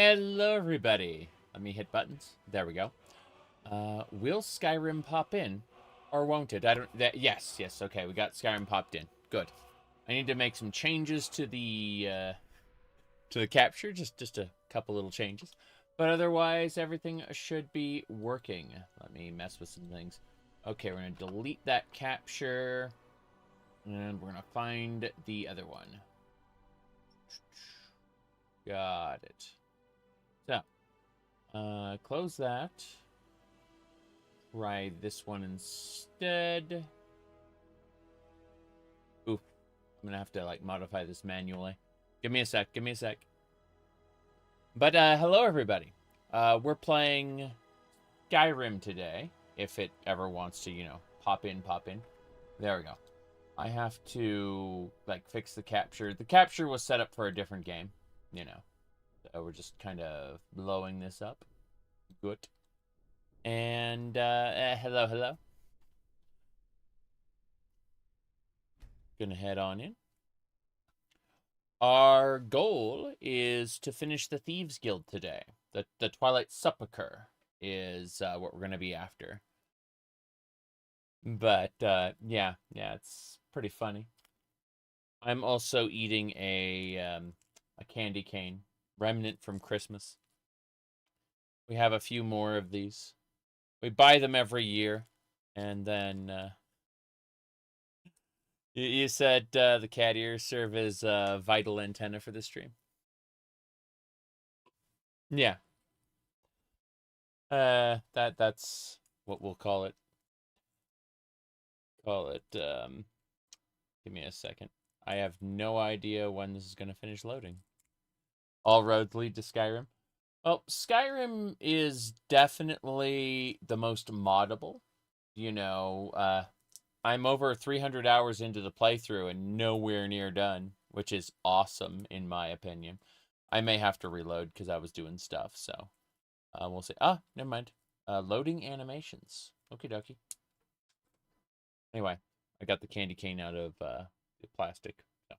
Hello, everybody. Let me hit buttons. There we go. Will Skyrim pop in, or won't it? I don't. Yes, yes. Okay, we got Skyrim popped in. Good. I need to make some changes to the capture. Just a couple little changes, but otherwise everything should be working. Let me mess with some things. Okay, we're gonna delete that capture, and we're gonna find the other one. Got it. So, close that. Try this one instead. Oof. I'm gonna have to, like, modify this manually. Give me a sec, give me a sec. But, hello, everybody. We're playing Skyrim today. If it ever wants to, you know, pop in, pop in. There we go. I have to, like, fix the capture. The capture was set up for a different game, you know. So we're just kind of blowing this up. Good. And, hello, hello. Gonna head on in. Our goal is to finish the Thieves Guild today. The Twilight Sepulchre is what we're gonna be after. But, yeah, it's pretty funny. I'm also eating a candy cane, remnant from Christmas. We have a few more of these. We buy them every year, and then, you said the cat ears serve as a vital antenna for the stream. Yeah. That's what we'll call it. Give me a second. I have no idea when this is going to finish loading. All roads lead to Skyrim. Well, Skyrim is definitely the most moddable. You know, I'm over 300 hours into the playthrough and nowhere near done, which is awesome in my opinion. I may have to reload because I was doing stuff, so we'll see. Ah, never mind. Loading animations. Okie dokie. Anyway, I got the candy cane out of the plastic. So.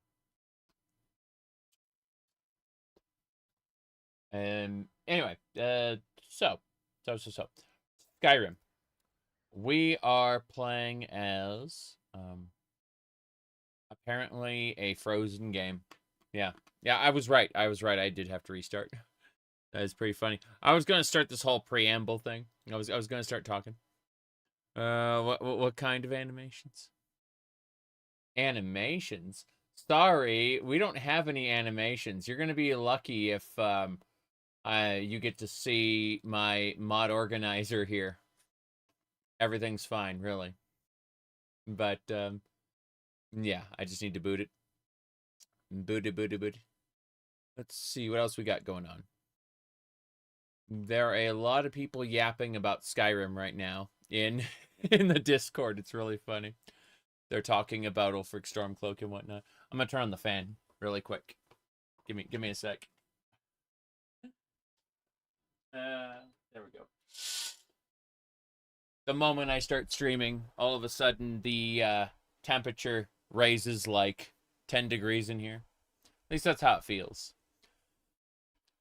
Anyway, so. Skyrim. We are playing as, apparently a frozen game. Yeah, I was right. I did have to restart. That is pretty funny. I was gonna start this whole preamble thing. I was gonna start talking. What kind of animations? Animations? Sorry, we don't have any animations. You're gonna be lucky if you get to see my mod organizer here. Everything's fine, really. But yeah, I just need to boot it. Boot it. Let's see what else we got going on. There are a lot of people yapping about Skyrim right now in the Discord. It's really funny. They're talking about Ulfric Stormcloak and whatnot. I'm gonna turn on the fan really quick. Give me a sec. There we go. The moment I start streaming, all of a sudden the temperature raises like 10 degrees in here. At least that's how it feels.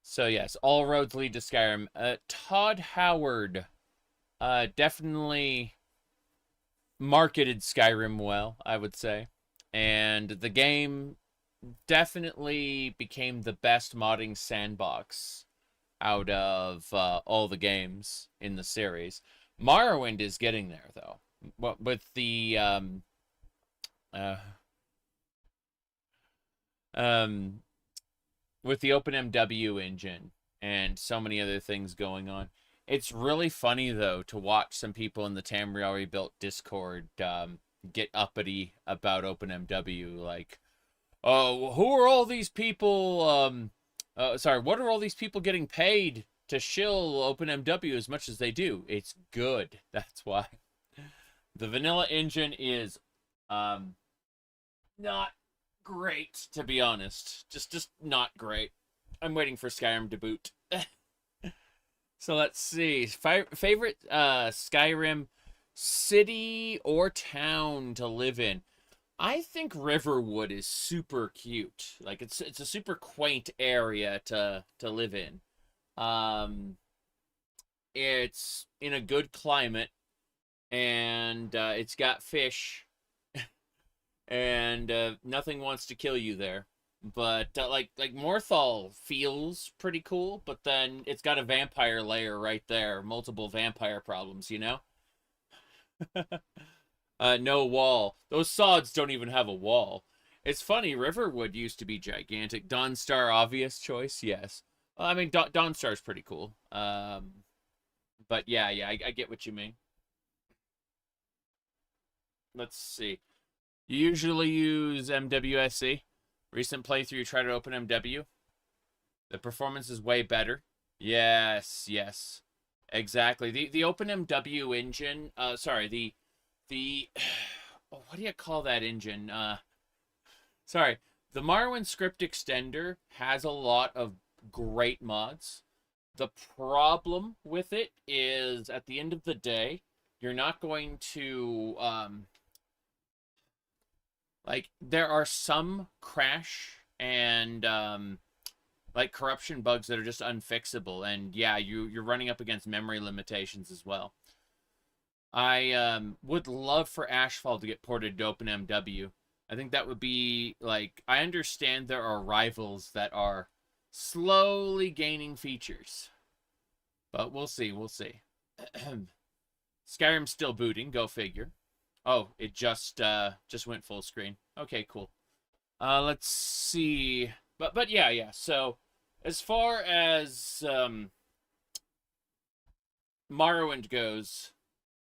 So yes, all roads lead to Skyrim. Todd Howard definitely marketed Skyrim well, I would say. And the game definitely became the best modding sandbox out of all the games in the series. Morrowind is getting there, though. With the with the OpenMW engine and so many other things going on. It's really funny, though, to watch some people in the Tamriel Rebuilt Discord get uppity about OpenMW. Like, oh, who are all these people? Sorry, what are all these people getting paid to shill OpenMW as much as they do? It's good. That's why. The vanilla engine is not great, to be honest. Just not great. I'm waiting for Skyrim to boot. So let's see. Favorite Skyrim city or town to live in? I think Riverwood is super cute. Like it's a super quaint area to live in. Um, it's in a good climate, and it's got fish, and nothing wants to kill you there. But like Morthal feels pretty cool, but then it's got a vampire lair right there, multiple vampire problems, you know? No wall. Those sods don't even have a wall. It's funny, Riverwood used to be gigantic. Dawnstar, obvious choice, yes. Well, I mean, Dawnstar's pretty cool. But yeah, I get what you mean. Let's see. You usually use MWSC. Recent playthrough, you try to open MW. The performance is way better. Yes, yes. Exactly. The OpenMW engine, sorry, the oh, what do you call that engine? Sorry. The Morrowind script extender has a lot of great mods. The problem with it is at the end of the day, you're not going to like there are some crash and like corruption bugs that are just unfixable, and yeah, you're running up against memory limitations as well. I would love for Ashfall to get ported to OpenMW. I think that would be like, I understand there are rivals that are slowly gaining features, but we'll see, we'll see. Skyrim's still booting, go figure. Oh, it just went full screen. Okay, cool. Let's see. But yeah. So as far as Morrowind goes,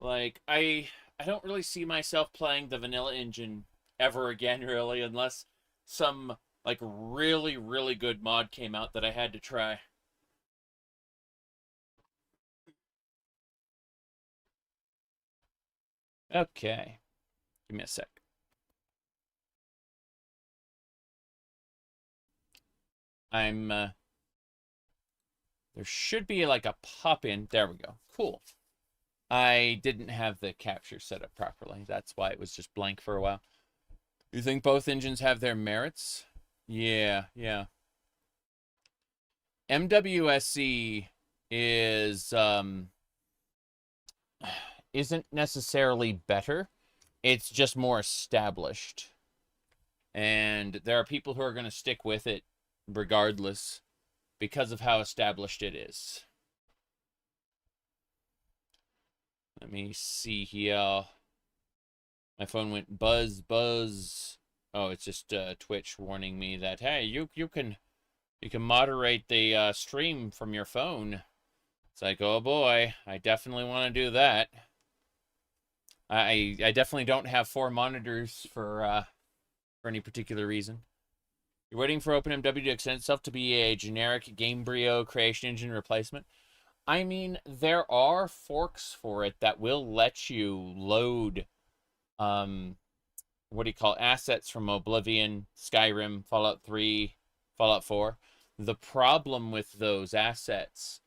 like I don't really see myself playing the vanilla engine ever again, really, unless some like really, really good mod came out that I had to try. Okay. Give me a sec. I'm there should be like a pop in. There we go. Cool. I didn't have the capture set up properly. That's why it was just blank for a while. You think both engines have their merits? Yeah. MWSC is isn't necessarily better. It's just more established. And there are people who are going to stick with it regardless because of how established it is. Let me see here. My phone went buzz. Oh, it's just Twitch warning me that, hey, you can moderate the stream from your phone. It's like, oh boy, I definitely want to do that. I definitely don't have 4 monitors for any particular reason. You're waiting for OpenMW to extend itself to be a generic Gamebryo creation engine replacement. I mean, there are forks for it that will let you load, what do you call, assets from Oblivion, Skyrim, Fallout 3, Fallout 4. The problem with those assets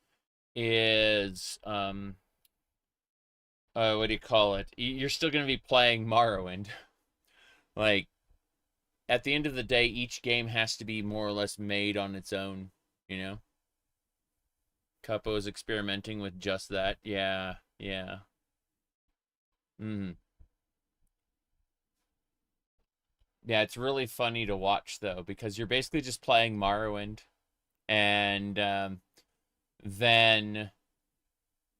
is, what do you call it? You're still going to be playing Morrowind. Like, at the end of the day, each game has to be more or less made on its own, you know? Cuppo is experimenting with just that. Yeah. Mm. Yeah, it's really funny to watch, though, because you're basically just playing Morrowind, and then,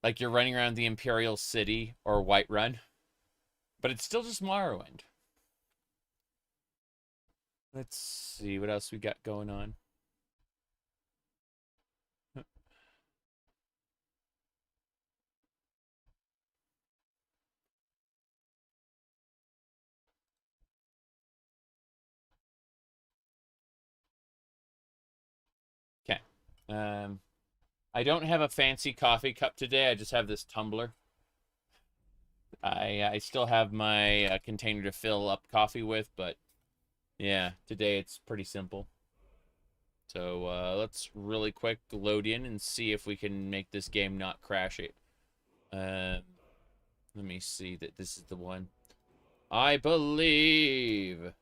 like, you're running around the Imperial City or Whiterun, but it's still just Morrowind. Let's see what else we got going on. Okay. I don't have a fancy coffee cup today. I just have this tumbler. I still have my container to fill up coffee with, but yeah, today it's pretty simple. So let's really quick load in and see if we can make this game not crash it. Let me see that this is the one. I believe.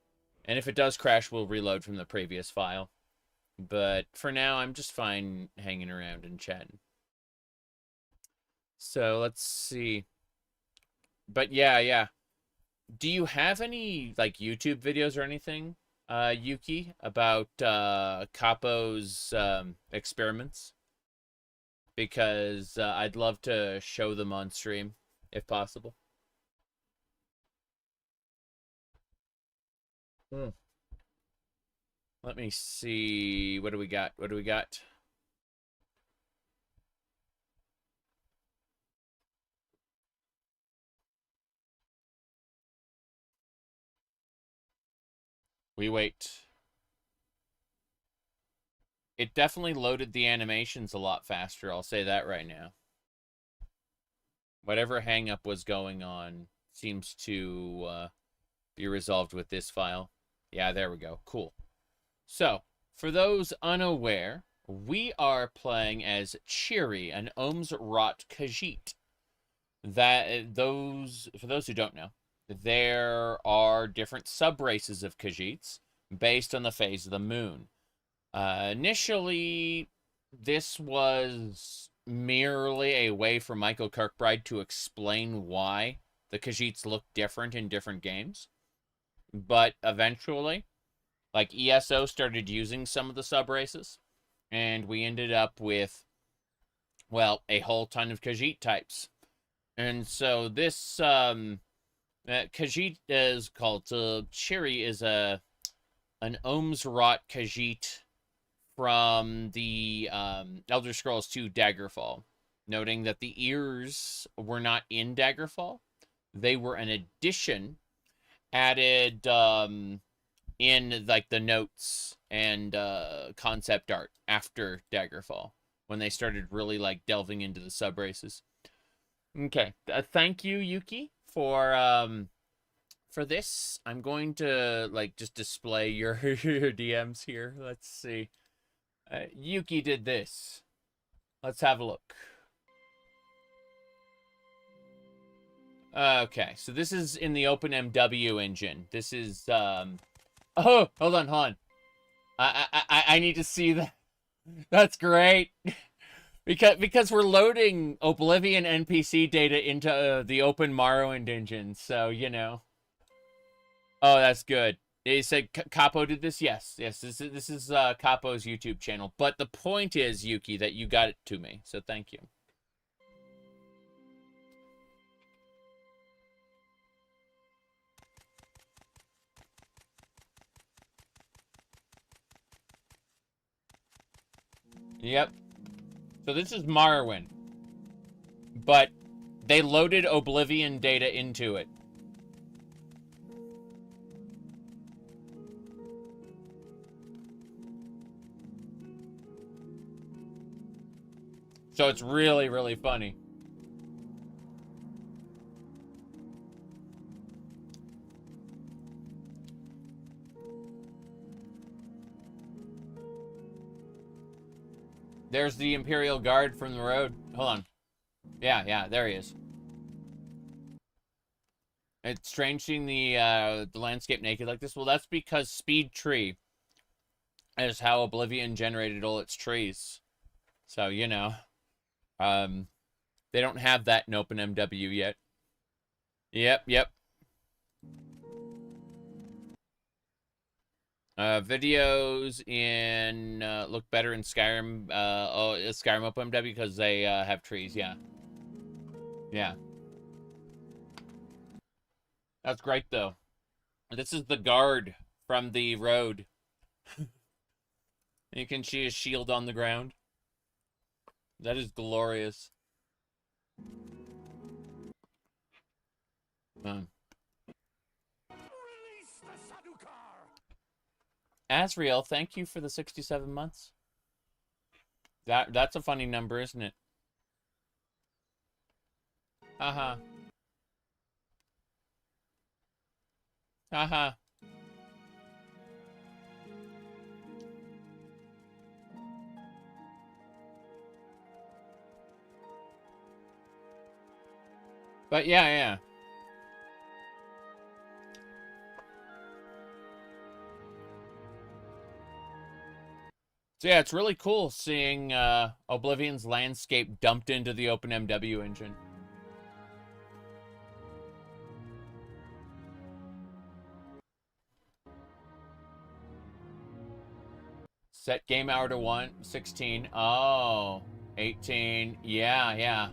And if it does crash, we'll reload from the previous file. But for now, I'm just fine hanging around and chatting. So let's see. But yeah. Do you have any like YouTube videos or anything, Yuki, about Capo's experiments? Because I'd love to show them on stream if possible. Hmm. Let me see. What do we got? What do we got? We wait. It definitely loaded the animations a lot faster, I'll say that right now. Whatever hang-up was going on seems to be resolved with this file. Yeah, there we go. Cool. So, for those unaware, we are playing as Cheery, an Ohmes-raht Khajiit. For those who don't know, there are different sub-races of Khajiits based on the phase of the moon. Initially, this was merely a way for Michael Kirkbride to explain why the Khajiits look different in different games. But eventually, like ESO started using some of the sub-races, and we ended up with, well, a whole ton of Khajiit types. And so this Khajiit is called Cheery is an Ohmes-raht Khajiit from the Elder Scrolls 2 Daggerfall, noting that the ears were not in Daggerfall. They were an addition added in like the notes and concept art after Daggerfall, when they started really like delving into the sub races. Okay, thank you, Yuki, for this. I'm going to like just display your your DMs here. Let's see. Yuki did this. Let's have a look. Okay, so this is in the OpenMW engine. This is oh, hold on. I need to see that. That's great. because we're loading Oblivion NPC data into the Open Morrowind engine, so you know. Oh, that's good. They said Capo did this. Yes. This is Capo's YouTube channel. But the point is, Yuki, that you got it to me. So thank you. Yep. So this is Morrowind, but they loaded Oblivion data into it. So it's really, really funny. There's the Imperial Guard from the road. Hold on. Yeah, there he is. It's strange seeing the landscape naked like this. Well, that's because Speed Tree is how Oblivion generated all its trees. So, you know, they don't have that in OpenMW yet. Yep. Videos in look better in Skyrim. Skyrim OpenMW because they have trees. Yeah. That's great though. This is the guard from the road. You can see his shield on the ground. That is glorious. Asriel, thank you for the 67 months. That's a funny number, isn't it? Haha. Haha. But yeah. So yeah, it's really cool seeing Oblivion's landscape dumped into the OpenMW engine. Set game hour to 16. Oh, 18. Yeah, yeah.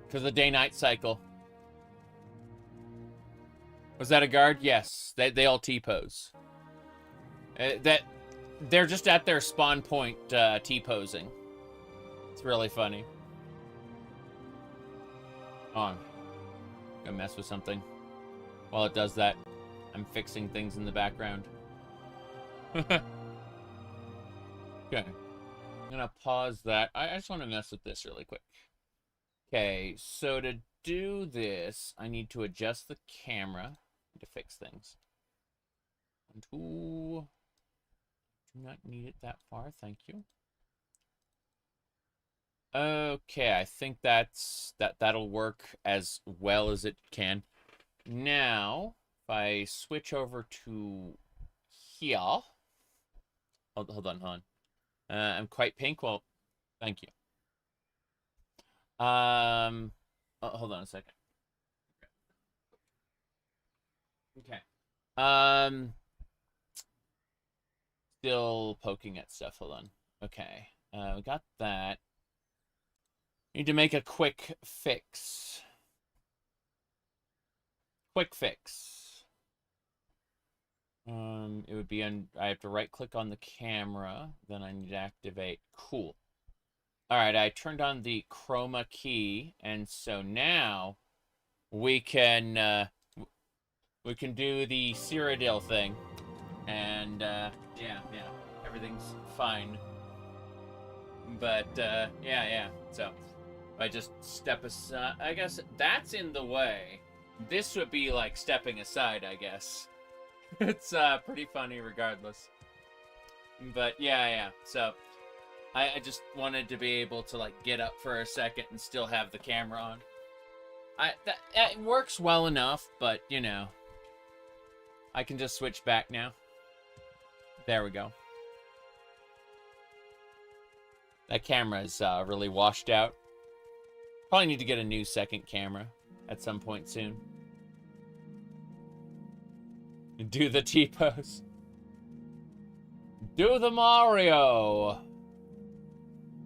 Because the day-night cycle. Was that a guard? Yes. They all T-pose. They're just at their spawn point T-posing. It's really funny. Oh, I'm gonna mess with something. While it does that, I'm fixing things in the background. Okay. I'm gonna pause that. I just want to mess with this really quick. Okay, so to do this, I need to adjust the camera to fix things. 1, 2. Do not need it that far, thank you. Okay, I think that'll work as well as it can. Now, if I switch over to here. Hold on. I'm quite pink. Well, thank you. Hold on a second. Okay. Still poking at stuff. Hold on. Okay. We got that. Need to make a quick fix. Quick fix. It would be I have to right click on the camera, then I need to activate. Cool. All right, I turned on the chroma key, and so now we can do the Cyrodiil thing, and yeah, everything's fine. But yeah. So if I just step aside, I guess that's in the way. This would be like stepping aside, I guess. It's pretty funny regardless. But yeah. So I just wanted to be able to like get up for a second and still have the camera on. It works well enough, but you know, I can just switch back now. There we go. That camera is really washed out. Probably need to get a new second camera at some point soon. Do the T-pose. Do the Mario.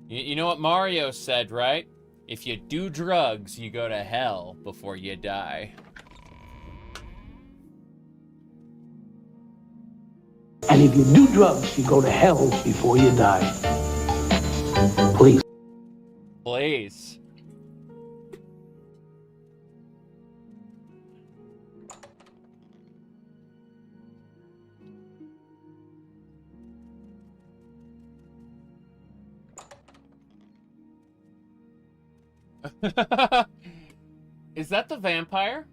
You know what Mario said, right? If you do drugs, you go to hell before you die. And if you do drugs, you go to hell before you die. Please. Please. Is that the vampire?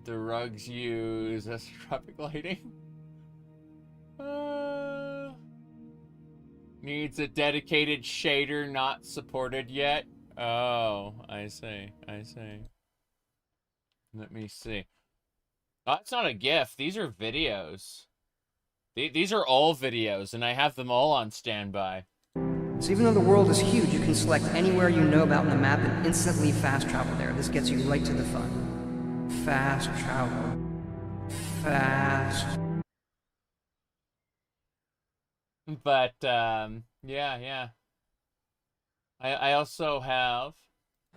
The rugs use astropic lighting. Needs a dedicated shader not supported yet. Oh, I see. Let me see. Oh, it's not a GIF. These are videos. These are all videos, and I have them all on standby. So even though the world is huge, you can select anywhere you know about in the map and instantly fast travel there. This gets you right to the fun. Fast travel. Fast. But, yeah. I also have...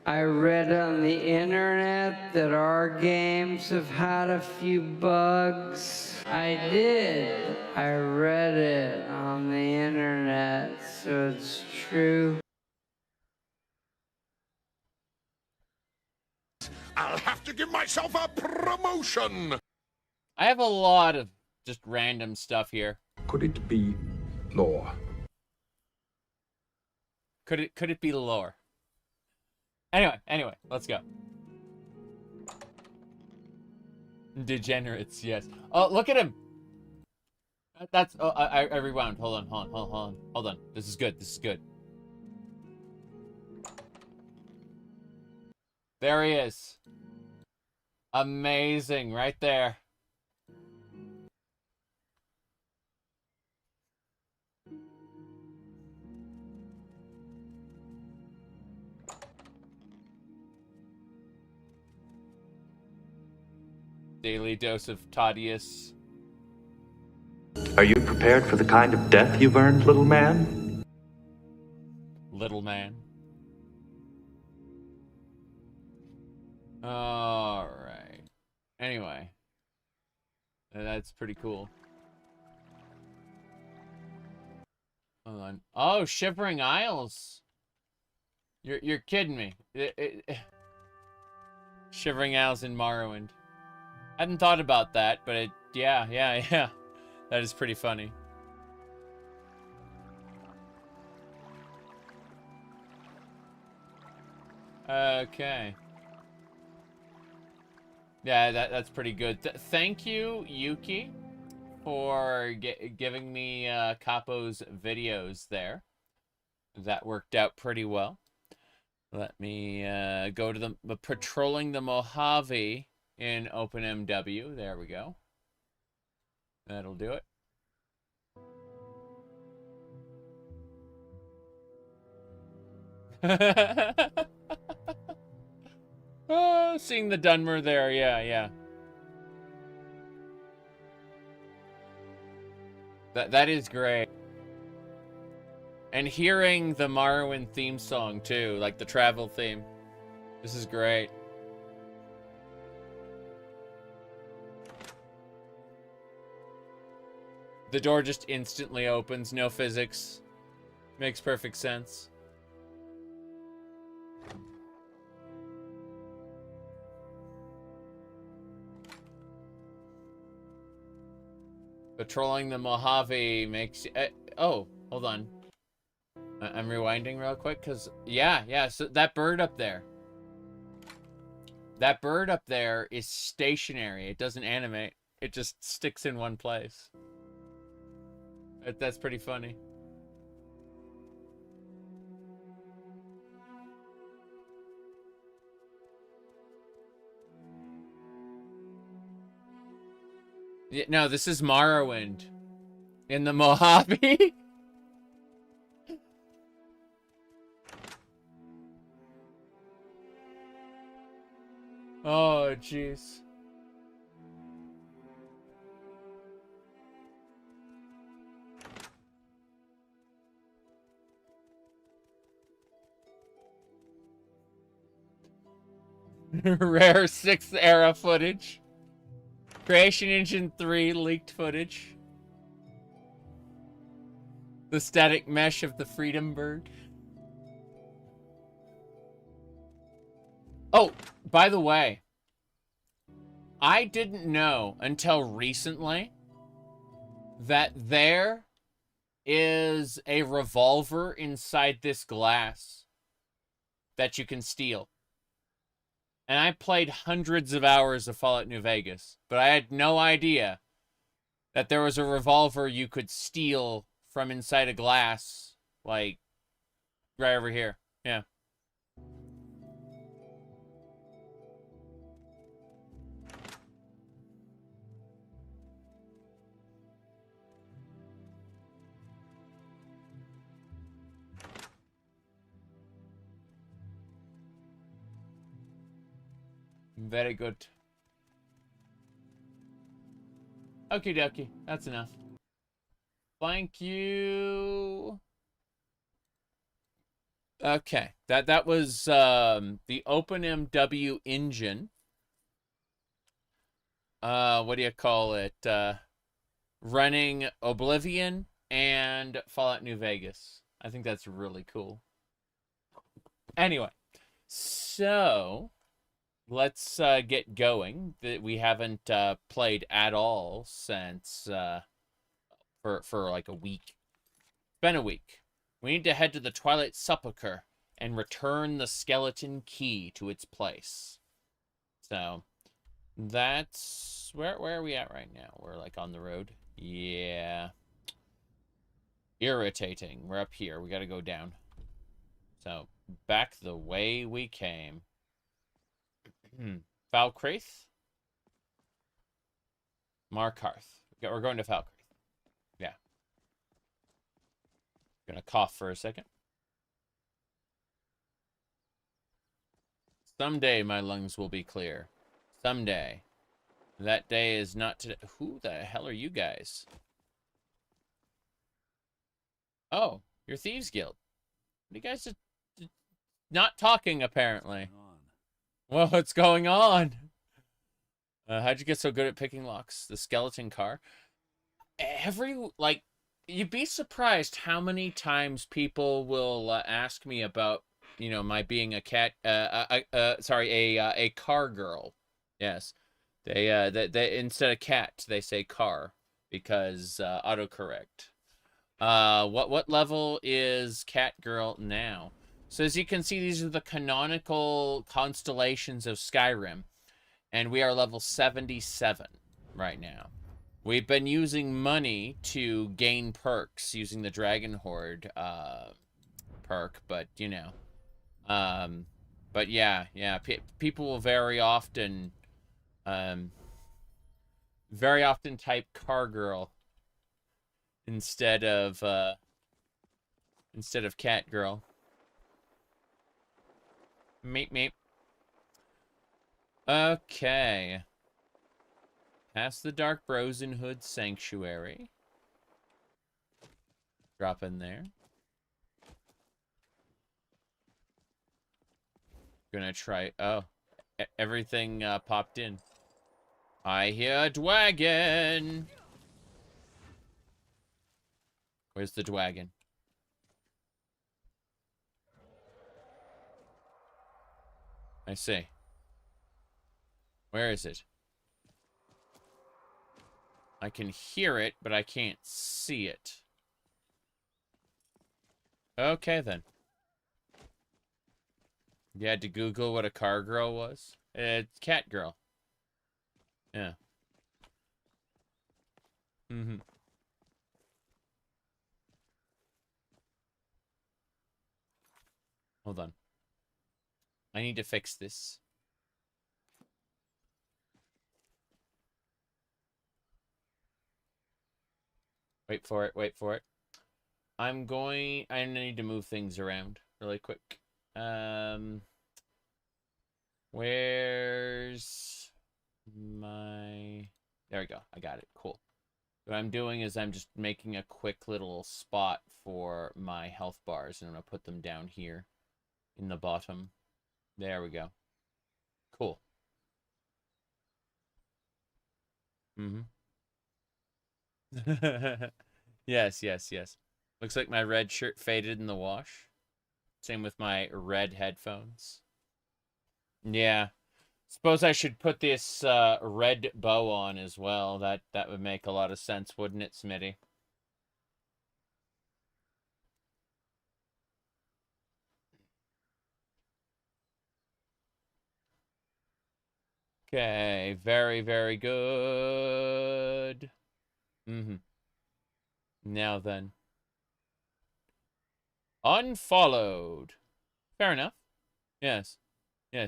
I read on the internet that our games have had a few bugs. I did. I read it on the internet, so it's true. I'll have to give myself a promotion. I have a lot of just random stuff here. Could it be lore? Could it be lore? Anyway, let's go. Degenerates, yes. Oh, look at him. That's. Oh, I rewound. Hold on. This is good. There he is. Amazing, right there. Daily dose of Tadius. Are you prepared for the kind of death you've earned, little man? Little man. Alright. Anyway. That's pretty cool. Hold on. Oh, Shivering Isles. You're kidding me. Shivering Isles in Morrowind. Hadn't thought about that, but yeah. That is pretty funny. Okay. Yeah, that's pretty good. Thank you, Yuki, for giving me Capo's videos there. That worked out pretty well. Let me go to the patrolling the Mojave in OpenMW. There we go. That'll do it. Oh, seeing the Dunmer there, yeah. That is great. And hearing the Morrowind theme song too, like the travel theme. This is great. The door just instantly opens, no physics. Makes perfect sense. Patrolling the Mojave makes... oh, hold on. I'm rewinding real quick, because... Yeah, so that bird up there. That bird up there is stationary. It doesn't animate. It just sticks in one place. That's pretty funny. Yeah, no, this is Morrowind. In the Mojave. Oh, jeez. Rare 6th era footage. Creation Engine 3 leaked footage. The static mesh of the Freedom Bird. Oh, by the way, I didn't know until recently that there is a revolver inside this glass that you can steal. And I played hundreds of hours of Fallout New Vegas, but I had no idea that there was a revolver you could steal from inside a glass, like, right over here. Yeah. Very good. Okie dokie. That's enough. Thank you. Okay. That was the OpenMW engine. What do you call it? Running Oblivion and Fallout New Vegas. I think that's really cool. Anyway. So... let's get going. We haven't played at all since for like a week. It's been a week. We need to head to the Twilight Sepulchre and return the skeleton key to its place. So that's where are we at right now? We're like on the road. Yeah. Irritating. We're up here. We got to go down. So back the way we came. Falkreath? Markarth. We're going to Falkreath. Yeah. Gonna cough for a second. Someday my lungs will be clear. Someday. That day is not today. Who the hell are you guys? Oh, you're Thieves Guild. What are you guys just not talking, apparently? Well, what's going on? How'd you get so good at picking locks? The skeleton car? You'd be surprised how many times people will ask me about, my being a car girl. Yes. They instead of cat, they say car because autocorrect. What level is Cat Girl now? So as you can see, these are the canonical constellations of Skyrim, and we are level 77 right now. We've been using money to gain perks using the Dragon Horde perk, but but yeah, people will very often type car girl instead of cat girl. Meep. Okay. Past the Dark Brosen Hood Sanctuary. Drop in there. Gonna try. Oh, everything popped in. I hear a dwagon. Where's the dwagon? I see. Where is it? I can hear it, but I can't see it. Okay, then. You had to Google what a car girl was? It's cat girl. Yeah. Mm-hmm. Hold on. I need to fix this. Wait for it. I need to move things around really quick. Where's my... There we go. I got it. Cool. What I'm doing is I'm just making a quick little spot for my health bars, and I'm going to put them down here in the bottom. There we go. Cool. Mm-hmm. Yes. Looks like my red shirt faded in the wash. Same with my red headphones. Yeah. Suppose I should put this red bow on as well. That would make a lot of sense, wouldn't it, Smitty? Okay, very, very good. Mm-hmm. Now then. Unfollowed. Fair enough. Yes. You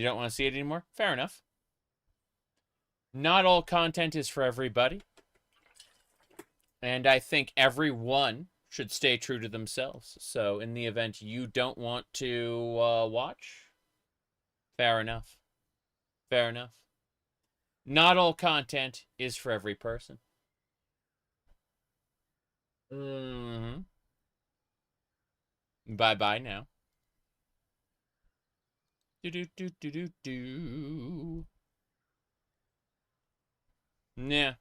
don't want to see it anymore? Fair enough. Not all content is for everybody. And I think everyone should stay true to themselves. So in the event you don't want to watch, fair enough. Not all content is for every person. Mm-hmm. Bye-bye now. Do. Nah.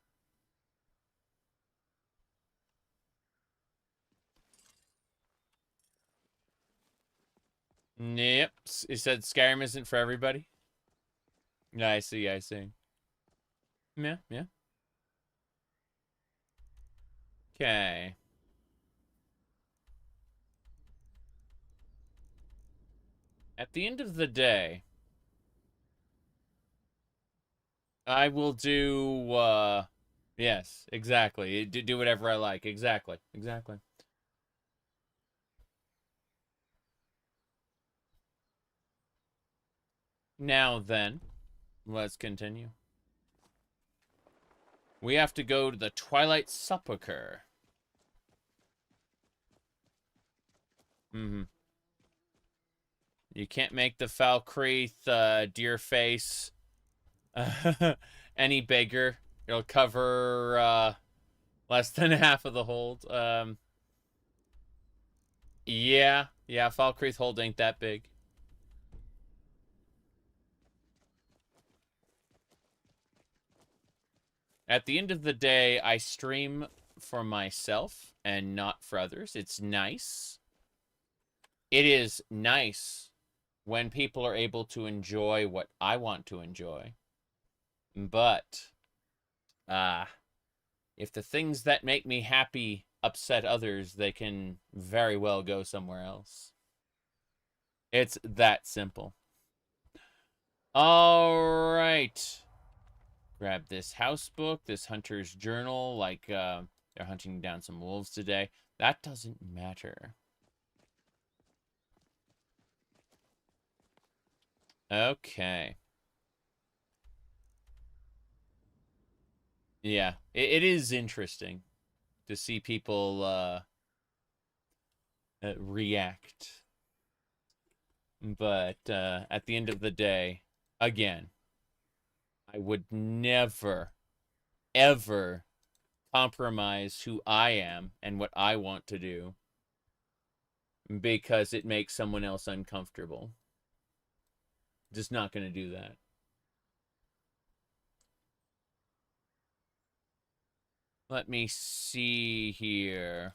Yep. It said Skyrim isn't for everybody. Yeah, I see. Yeah. Okay. At the end of the day, I will do, yes, exactly. Do whatever I like. Exactly. Now then, let's continue. We have to go to the Twilight Sepulchre. Mm-hmm. You can't make the Falkreath deer face any bigger. It'll cover less than half of the hold. Yeah, Falkreath hold ain't that big. At the end of the day, I stream for myself and not for others. It's nice. It is nice when people are able to enjoy what I want to enjoy. But, if the things that make me happy upset others, they can very well go somewhere else. It's that simple. All right. Grab this house book, this hunter's journal, like they're hunting down some wolves today. That doesn't matter. Okay. Yeah, it is interesting to see people react. But at the end of the day, again, I would never, ever compromise who I am and what I want to do because it makes someone else uncomfortable. Just not going to do that. Let me see here.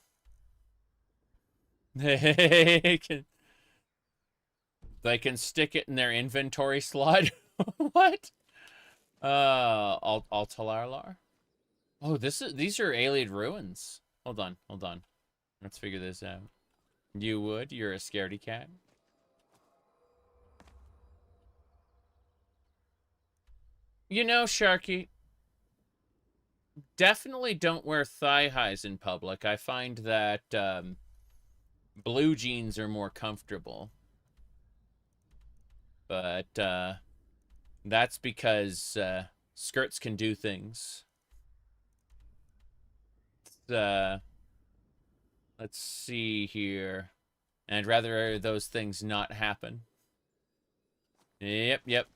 They can stick it in their inventory slot. What? Altalarlar. Oh, these are alien ruins. Hold on. Let's figure this out. You would? You're a scaredy cat. You know, Sharky, definitely don't wear thigh highs in public. I find that blue jeans are more comfortable. But that's because skirts can do things. Let's see here. And I'd rather those things not happen. Yep.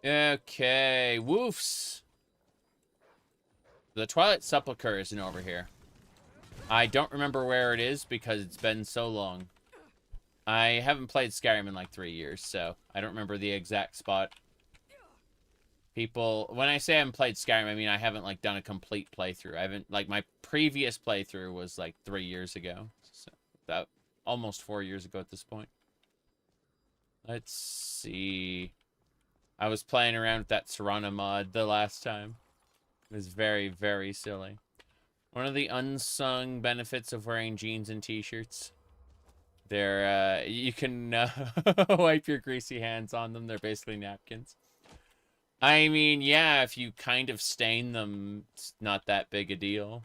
Okay, woofs. The Twilight Sepulchre isn't over here. I don't remember where it is because it's been so long. I haven't played Skyrim in like 3 years, so I don't remember the exact spot. People, when I say I haven't played Skyrim, I mean I haven't like done a complete playthrough. I haven't, like, my previous playthrough was like 3 years ago. So about almost 4 years ago at this point. Let's see. I was playing around with that Serrana mod the last time. It was very, very silly. One of the unsung benefits of wearing jeans and t-shirts. They're, you can wipe your greasy hands on them. They're basically napkins. I mean, yeah, if you kind of stain them, it's not that big a deal.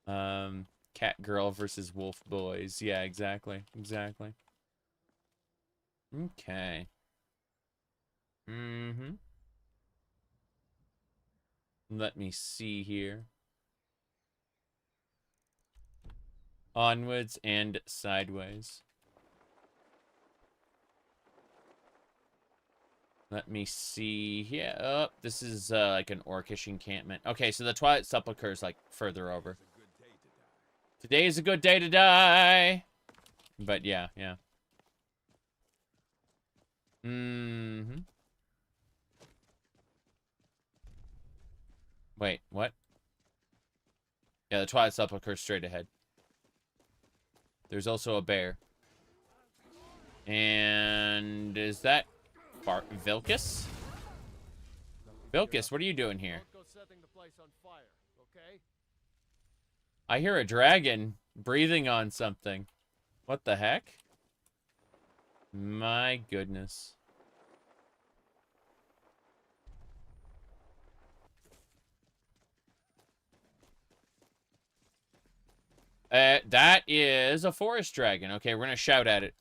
Cat girl versus wolf boys. Yeah, exactly. Okay. Let me see here. Onwards and sideways. Let me see here. Oh, this is like an orcish encampment. Okay, so the Twilight Sepulchre is like further over. Today is a good day to die. But yeah. Wait, what? Yeah, the Twilight Sepulchre straight ahead. There's also a bear. And is that Vilcus? Vilcus, what are you doing here? I hear a dragon breathing on something. What the heck? My goodness. That is a forest dragon. Okay, we're gonna shout at it.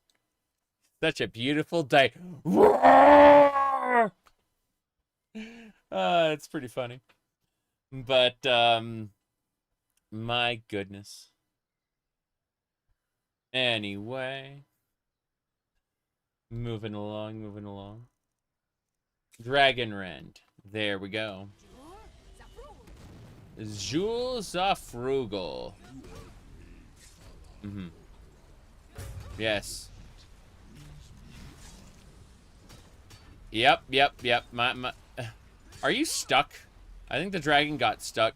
Such a beautiful day. It's pretty funny. But, My goodness. Anyway. Moving along, moving along. Dragon Rend. There we go. Jules Frugal. Mm-hmm. Yes. Yep. My. Are you stuck? I think the dragon got stuck.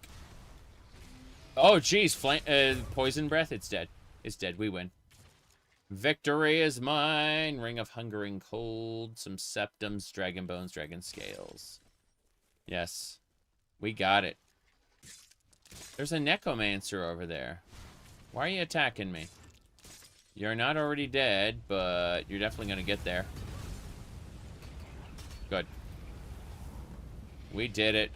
Oh, geez. Poison breath. It's dead. It's dead. We win. Victory is mine. Ring of Hunger and Cold. Some septums, dragon bones, dragon scales. Yes. We got it. There's a necromancer over there. Why are you attacking me? You're not already dead, but you're definitely going to get there. Good. We did it.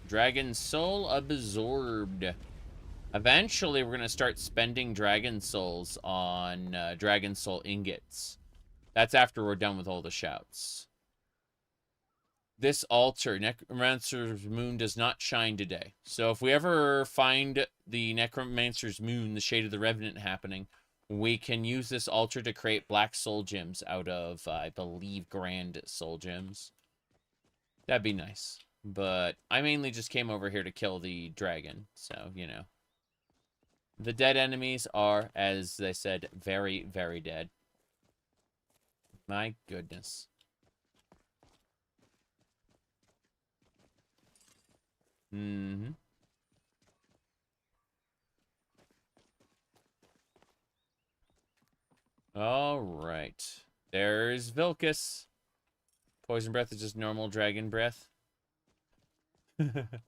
Dragon Soul absorbed. Eventually, we're going to start spending Dragon Souls on Dragon Soul ingots. That's after we're done with all the shouts. This altar, Necromancer's Moon, does not shine today. So if we ever find the Necromancer's Moon, the Shade of the Revenant happening, we can use this altar to create black soul gems out of, I believe, grand soul gems. That'd be nice. But I mainly just came over here to kill the dragon. So, you know. The dead enemies are, as they said, very, very dead. My goodness. Mm-hmm. All right. There's Vilcus. Poison breath is just normal dragon breath. Without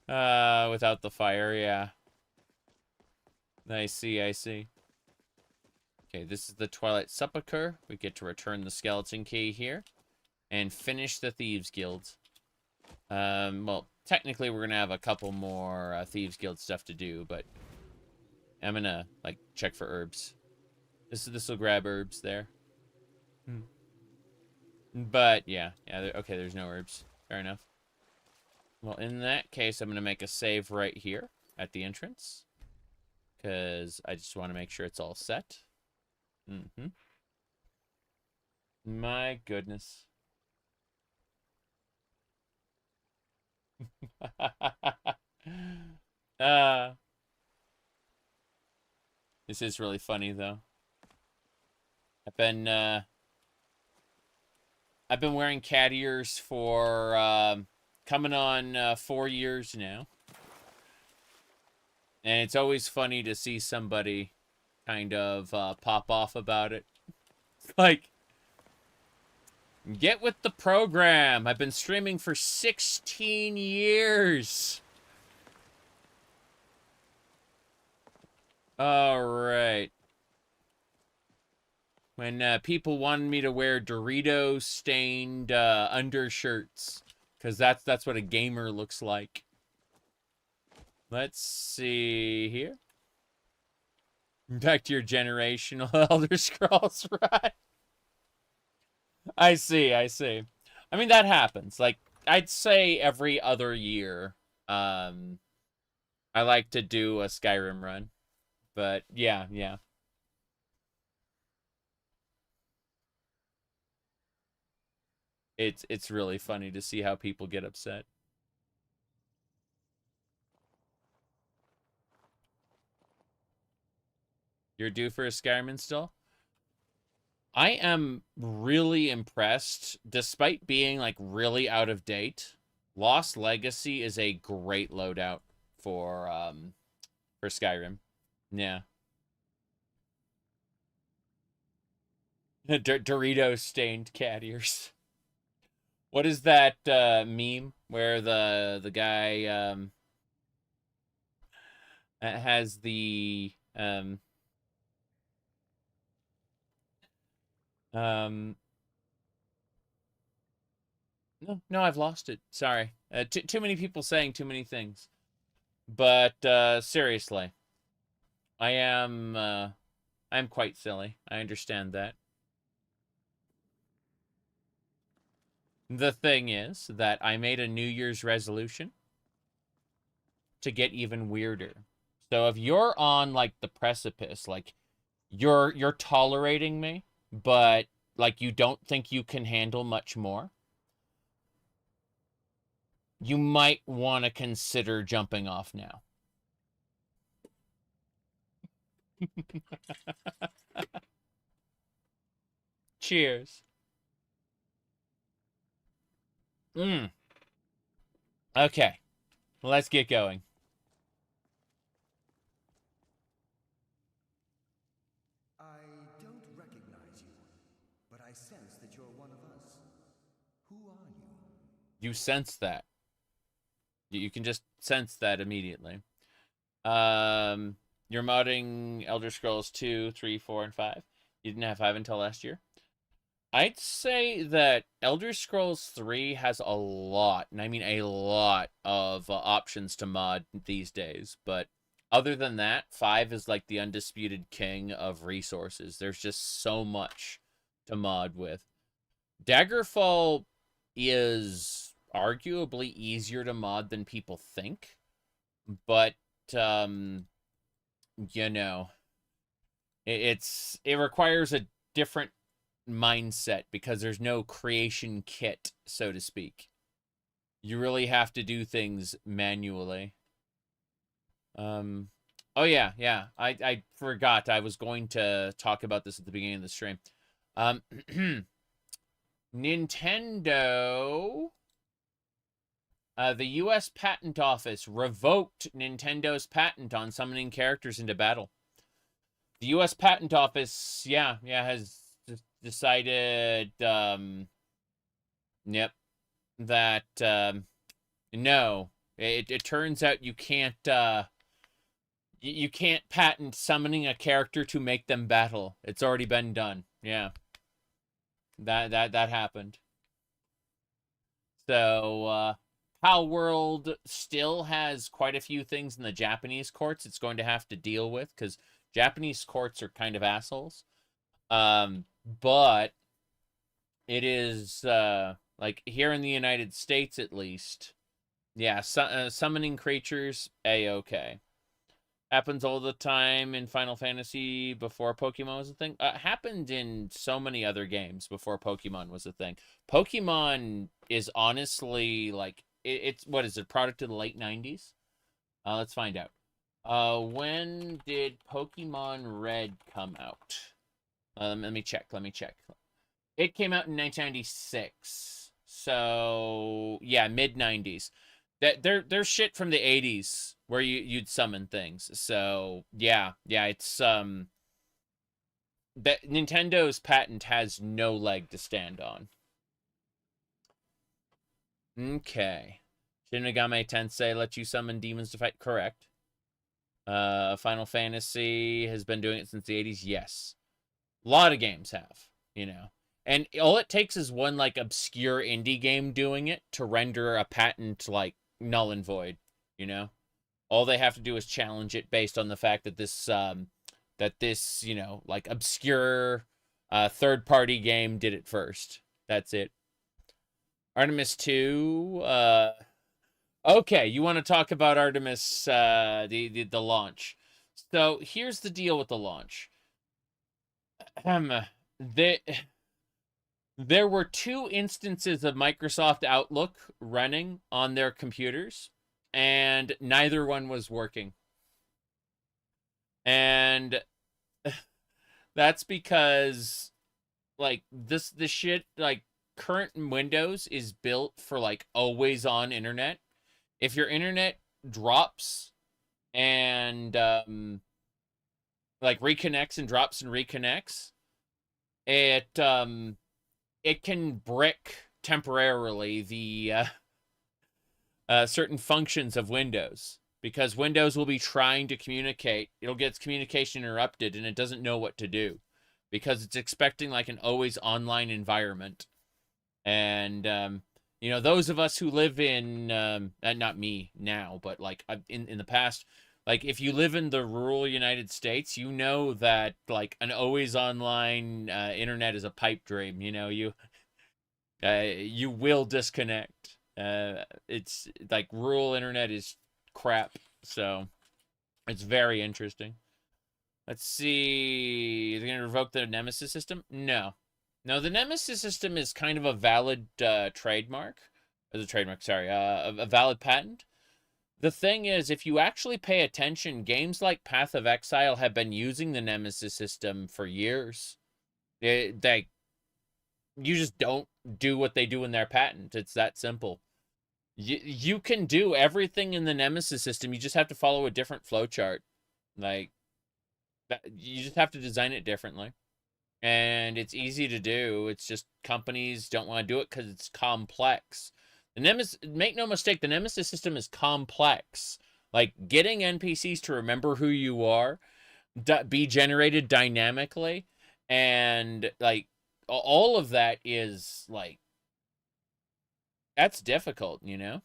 the fire, yeah. I see, I see. Okay, this is the Twilight Sepulchre. We get to return the skeleton key here. And finish the Thieves Guild. Well, technically we're gonna have a couple more Thieves Guild stuff to do, but I'm gonna, like, check for herbs. This will grab herbs there. But, yeah, okay, there's no herbs. Fair enough. Well, in that case, I'm gonna make a save right here at the entrance. Because I just want to make sure it's all set. Mm-hmm. My goodness. This is really funny, though. I've been wearing cat ears for coming on 4 years now. And it's always funny to see somebody kind of pop off about it. Like, get with the program. I've been streaming for 16 years. All right. When people wanted me to wear Dorito-stained undershirts, because that's what a gamer looks like. Let's see here. Back to your generational Elder Scrolls, right? I see. I mean, that happens. Like, I'd say every other year, I like to do a Skyrim run. But, yeah. It's really funny to see how people get upset. You're due for a Skyrim install? I am really impressed, despite being, like, really out of date. Lost Legacy is a great loadout for Skyrim. Yeah. Dorito-stained cat ears. What is that meme where the guy has the no, I've lost it. Sorry. Too many people saying too many things. But seriously, I'm quite silly. I understand that. The thing is that I made a New Year's resolution to get even weirder. So if you're on like the precipice, like you're tolerating me, but like you don't think you can handle much more, you might want to consider jumping off now. Cheers. Okay, let's get going. I don't recognize you, but I sense that you're one of us. Who are you? You sense that. You can just sense that immediately. You're modding Elder Scrolls 2, 3, 4, and 5. You didn't have 5 until last year. I'd say that Elder Scrolls 3 has a lot, and I mean a lot, of options to mod these days. But other than that, 5 is like the undisputed king of resources. There's just so much to mod with. Daggerfall is arguably easier to mod than people think. But, you know, it requires a different mindset because there's no creation kit, so to speak. You really have to do things manually. Oh yeah, I forgot I was going to talk about this at the beginning of the stream. Nintendo, the US Patent Office revoked Nintendo's patent on summoning characters into battle. The US Patent Office, has decided, that, no, it turns out you can't patent summoning a character to make them battle. It's already been done. Yeah. That happened. So, Pal World still has quite a few things in the Japanese courts it's going to have to deal with, because Japanese courts are kind of assholes. But it is, like, here in the United States, at least, yeah, summoning creatures, A-okay. Happens all the time in Final Fantasy before Pokemon was a thing. Happened in so many other games before Pokemon was a thing. Pokemon is honestly, like, it's, what is it, product of the late 90s? Let's find out. When did Pokemon Red come out? Let me check. It came out in 1996. So, yeah, mid-90s. There's shit from the 80s where you'd summon things. So, yeah, it's, that Nintendo's patent has no leg to stand on. Okay. Shin Megami Tensei lets you summon demons to fight. Correct. Final Fantasy has been doing it since the 80s. Yes. A lot of games have, you know. And all it takes is one, like, obscure indie game doing it to render a patent, like, null and void, you know? All they have to do is challenge it based on the fact that this, you know, like, obscure third-party game did it first. That's it. Artemis 2, okay, you want to talk about Artemis, the launch. So, here's the deal with the launch. There were 2 instances of Microsoft Outlook running on their computers, and neither one was working. And that's because, like, this shit, like, current Windows is built for, like, always-on internet. If your internet drops and, like, reconnects and drops and reconnects, it can brick temporarily the certain functions of Windows, because Windows will be trying to communicate. It'll get its communication interrupted, and it doesn't know what to do because it's expecting, like, an always online environment. And, you know, those of us who live in, not me now, but, like, in the past, like, if you live in the rural United States, you know that, like, an always online internet is a pipe dream. You know, you will disconnect. It's like rural internet is crap. So it's very interesting. Let's see. Is it going to revoke the Nemesis system? No. No, the Nemesis system is kind of a valid trademark. As a trademark, sorry. A valid patent. The thing is, if you actually pay attention, games like Path of Exile have been using the Nemesis system for years. You just don't do what they do in their patent. It's that simple. You can do everything in the Nemesis system. You just have to follow a different flowchart. Like, you just have to design it differently. And it's easy to do. It's just companies don't want to do it because it's complex. The Nemesis, make no mistake, the Nemesis system is complex. Like, getting NPCs to remember who you are, be generated dynamically, and, like, all of that is, like, that's difficult, you know?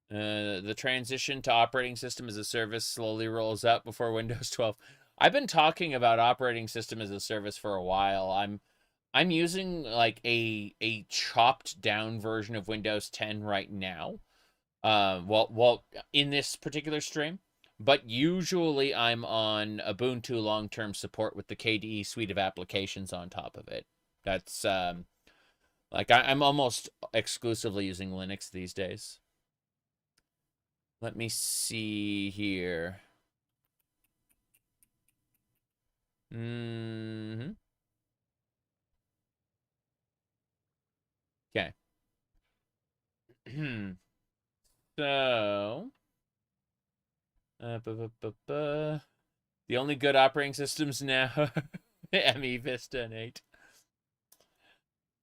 The transition to operating system as a service slowly rolls out before Windows 12. I've been talking about operating system as a service for a while. I'm using like a chopped down version of Windows 10 right now. Well, in this particular stream, but usually I'm on Ubuntu long-term support with the KDE suite of applications on top of it. That's like I'm almost exclusively using Linux these days. Let me see here. Okay. So, the only good operating systems now, ME, Vista, and 8.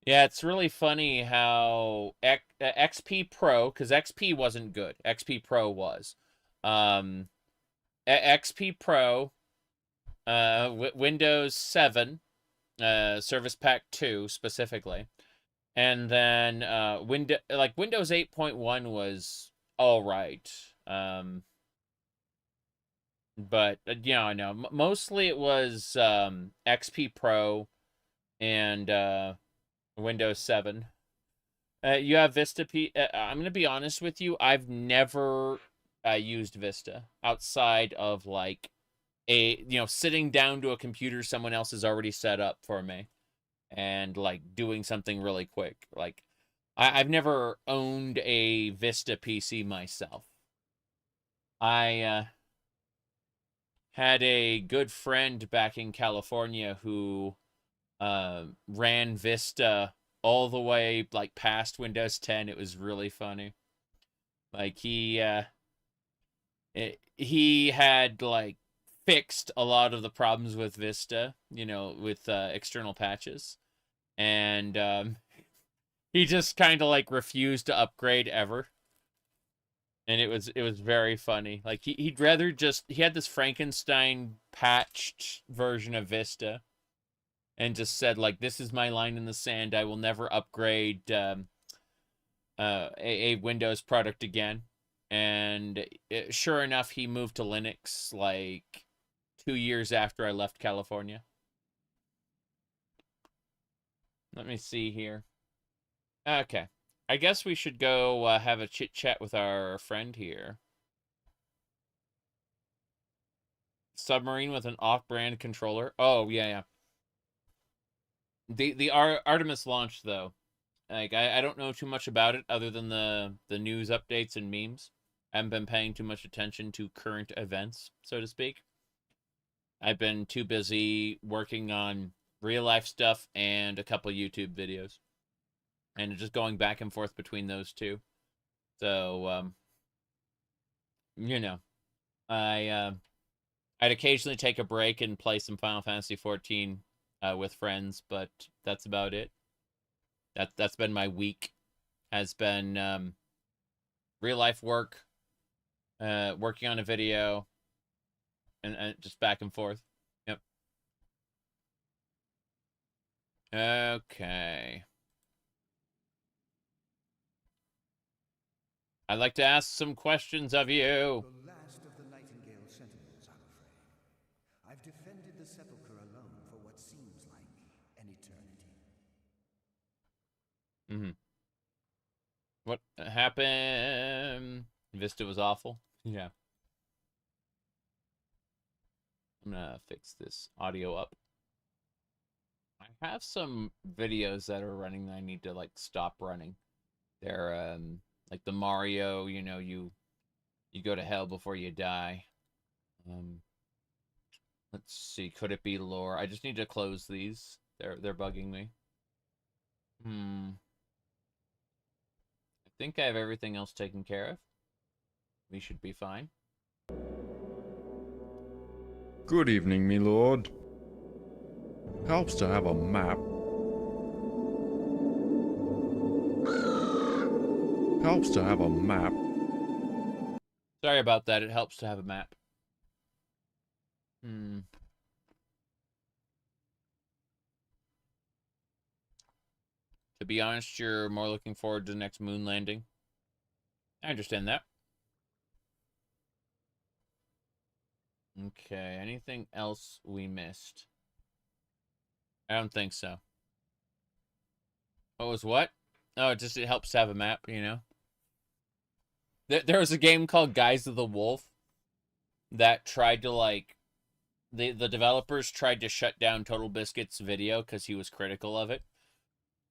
Yeah, it's really funny how XP Pro, because XP wasn't good. XP Pro was. XP Pro, Windows 7, Service Pack 2 specifically. And then Windows 8.1 was all right. But yeah, I know. Mostly it was XP Pro and Windows 7. You have Vista I'm going to be honest with you. I've never used Vista outside of like sitting down to a computer someone else has already set up for me and like doing something really quick. Like I've never owned a Vista PC myself. I had a good friend back in California who ran Vista all the way like past Windows 10. It was really funny. Like he had like fixed a lot of the problems with Vista, with external patches, and he just kind of like refused to upgrade ever. And it was very funny. Like he had this Frankenstein patched version of Vista. And just said, like, this is my line in the sand. I will never upgrade a Windows product again. And sure enough, he moved to Linux, like, 2 years after I left California. Let me see here. Okay. I guess we should go have a chit-chat with our friend here. Submarine with an off-brand controller. Oh, yeah. The Artemis launch, though, like I don't know too much about it other than the news updates and memes. I haven't been paying too much attention to current events, so to speak. I've been too busy working on real life stuff and a couple YouTube videos, and just going back and forth between those two. So I'd occasionally take a break and play some Final Fantasy 14. With friends, but that's about it. That's been my week. Has been real life work, working on a video, and just back and forth. Yep. Okay. I'd like to ask some questions of you. The last of the Nightingale Sentinels, I'm afraid. I've defended the sepulchre alone for what seems like an eternity. What happened? Vista was awful. Yeah. I'm gonna fix this audio up. I have some videos that are running that I need to like stop running. They're like the Mario, you know, you go to hell before you die. Let's see, could it be lore? I just need to close these. They're bugging me. I think I have everything else taken care of. We should be fine. Good evening, me lord. Helps to have a map. Helps to have a map. Sorry about that. It helps to have a map. To be honest, you're more looking forward to the next moon landing. I understand that. Okay, anything else we missed? I don't think so. What was what? Oh, it helps to have a map, you know? There was a game called Guise of the Wolf that tried to, like... The developers tried to shut down Total Biscuit's video because he was critical of it.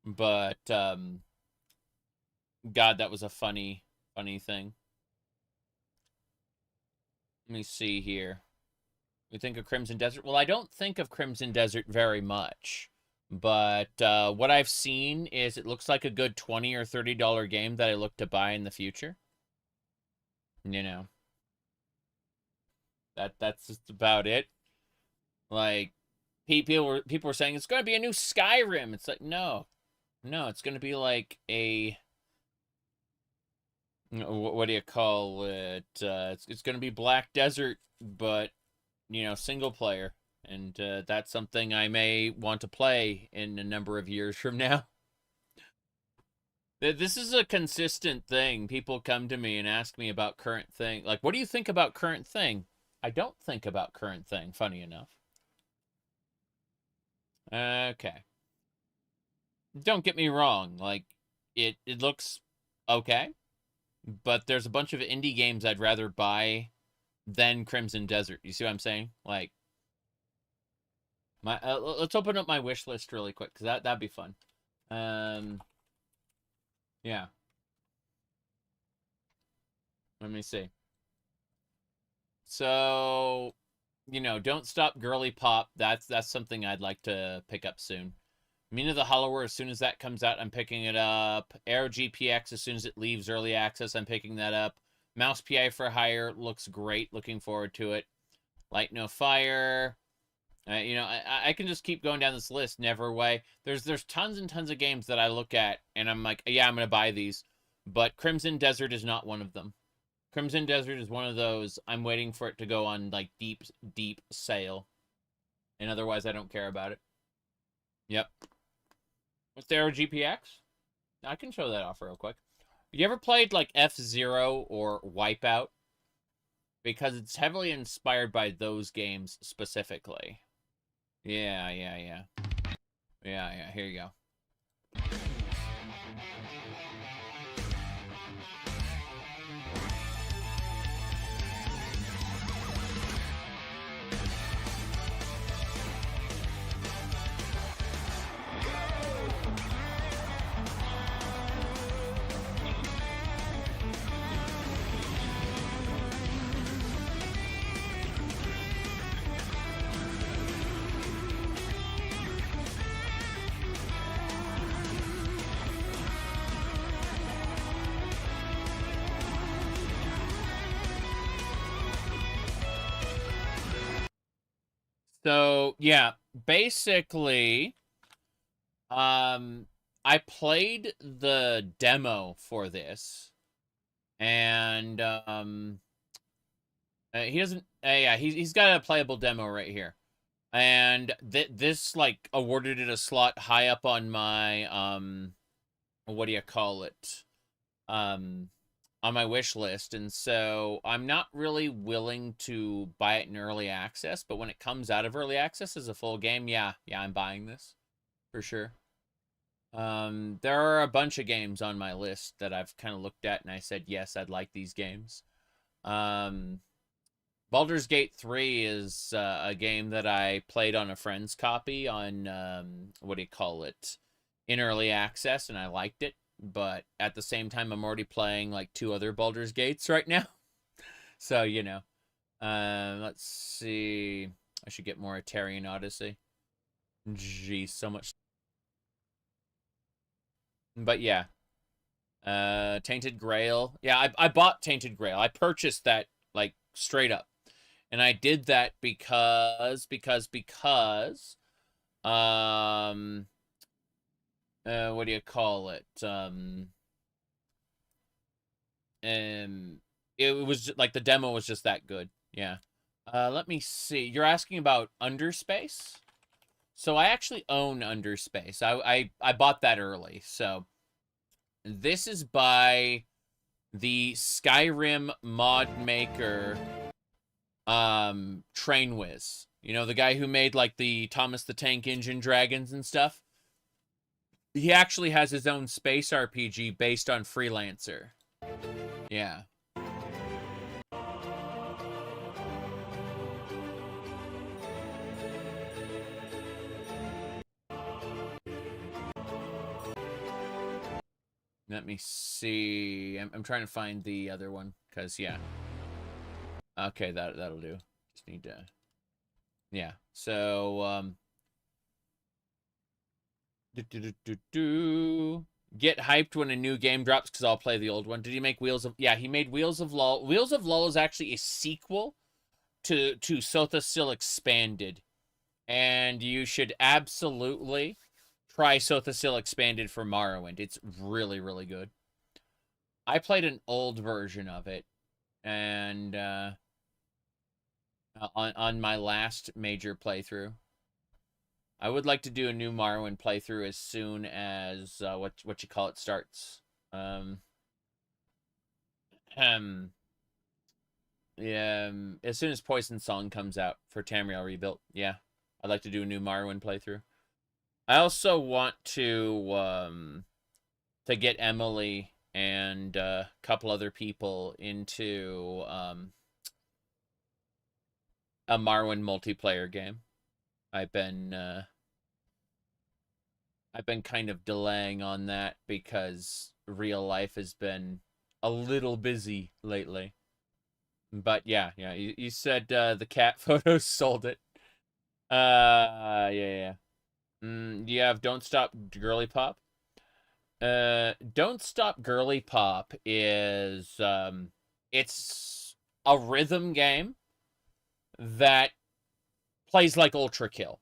But, God, that was a funny thing. Let me see here. We think of Crimson Desert? Well, I don't think of Crimson Desert very much. But what I've seen is it looks like a good $20 or $30 game that I look to buy in the future. You know. That's just about it. Like, people were saying it's going to be a new Skyrim. It's like, no, it's going to be like a, what do you call it? It's going to be Black Desert, but, you know, single player. And that's something I may want to play in a number of years from now. This is a consistent thing. People come to me and ask me about current thing. Like, what do you think about current thing? I don't think about current thing, funny enough. Okay. Don't get me wrong, like, it looks okay, but there's a bunch of indie games I'd rather buy than Crimson Desert. You see what I'm saying? Like, let's open up my wish list really quick, because that'd be fun. Yeah. Let me see. So... You know, Don't Stop Girly Pop. That's something I'd like to pick up soon. Mina the Hollower, as soon as that comes out, I'm picking it up. Aero GPX, as soon as it leaves early access, I'm picking that up. Mouse PI for Hire looks great. Looking forward to it. Light No Fire. You know, I can just keep going down this list. Neverway. There's tons and tons of games that I look at, and I'm like, yeah, I'm going to buy these. But Crimson Desert is not one of them. Crimson Desert is one of those, I'm waiting for it to go on, like, deep sale. And otherwise, I don't care about it. Yep. What's the Aero GPX? I can show that off real quick. You ever played, like, F-Zero or Wipeout? Because it's heavily inspired by those games specifically. Yeah. Yeah, here you go. So, yeah, basically, I played the demo for this, and, he doesn't, yeah, he's got a playable demo right here. And this, like, awarded it a slot high up on my, what do you call it? On my wish list, and so I'm not really willing to buy it in early access, but when it comes out of early access as a full game, yeah, I'm buying this for sure. There are a bunch of games on my list that I've kind of looked at and I said, yes, I'd like these games. Baldur's Gate 3 is a game that I played on a friend's copy on, what do you call it, in early access, and I liked it. But at the same time, I'm already playing like 2 other Baldur's Gates right now. So, you know. Let's see. I should get more Atarian Odyssey. Geez, so much. But yeah. Tainted Grail. Yeah, I bought Tainted Grail. I purchased that, like, straight up. And I did that because, what do you call it? It was, like, the demo was just that good. Yeah. Let me see. You're asking about Underspace? So I actually own Underspace. I bought that early. So this is by the Skyrim mod maker, Trainwiz. You know, the guy who made, like, the Thomas the Tank Engine dragons and stuff? He actually has his own space RPG based on Freelancer. Yeah. Let me see. I'm trying to find the other one, because, yeah. Okay, that'll do. Just need to... Yeah, so, Get hyped when a new game drops, because I'll play the old one. Did he make Wheels of... Yeah, he made Wheels of Lull. Wheels of Lull is actually a sequel to Sotha Still Expanded. And you should absolutely try Sotha Still Expanded for Morrowind. It's really, really good. I played an old version of it. And, on my last major playthrough. I would like to do a new Morrowind playthrough as soon as what you call it starts. Yeah, as soon as Poison Song comes out for Tamriel Rebuilt. Yeah, I'd like to do a new Morrowind playthrough. I also want to get Emily and a couple other people into a Morrowind multiplayer game. I've been kind of delaying on that because real life has been a little busy lately. But yeah, you said the cat photos sold it. Yeah. You have Don't Stop Girly Pop. Don't Stop Girly Pop is it's a rhythm game that plays like Ultra Kill.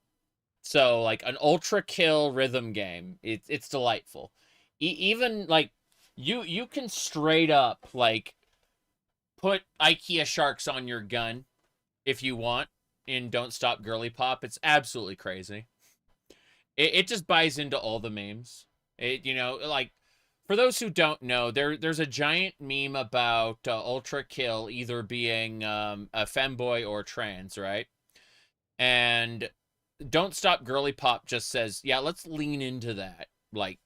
So, like, an Ultra Kill rhythm game. It's delightful. Even, like, you can straight up, like, put IKEA sharks on your gun if you want in Don't Stop Girly Pop. It's absolutely crazy. It just buys into all the memes. You know, like, for those who don't know, there's a giant meme about Ultra Kill either being a femboy or trans, right? And Don't Stop Girly Pop just says, yeah, let's lean into that. Like,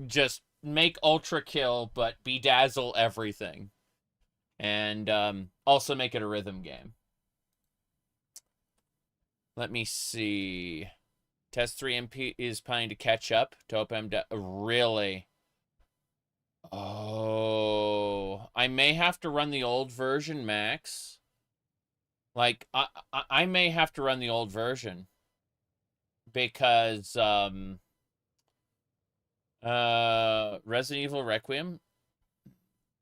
just make Ultra Kill, but bedazzle everything. And also make it a rhythm game. Let me see. Test 3 MP is planning to catch up to OPM. Really? Oh, I may have to run the old version, Max. Like, I may have to run the old version. Because, Resident Evil Requiem?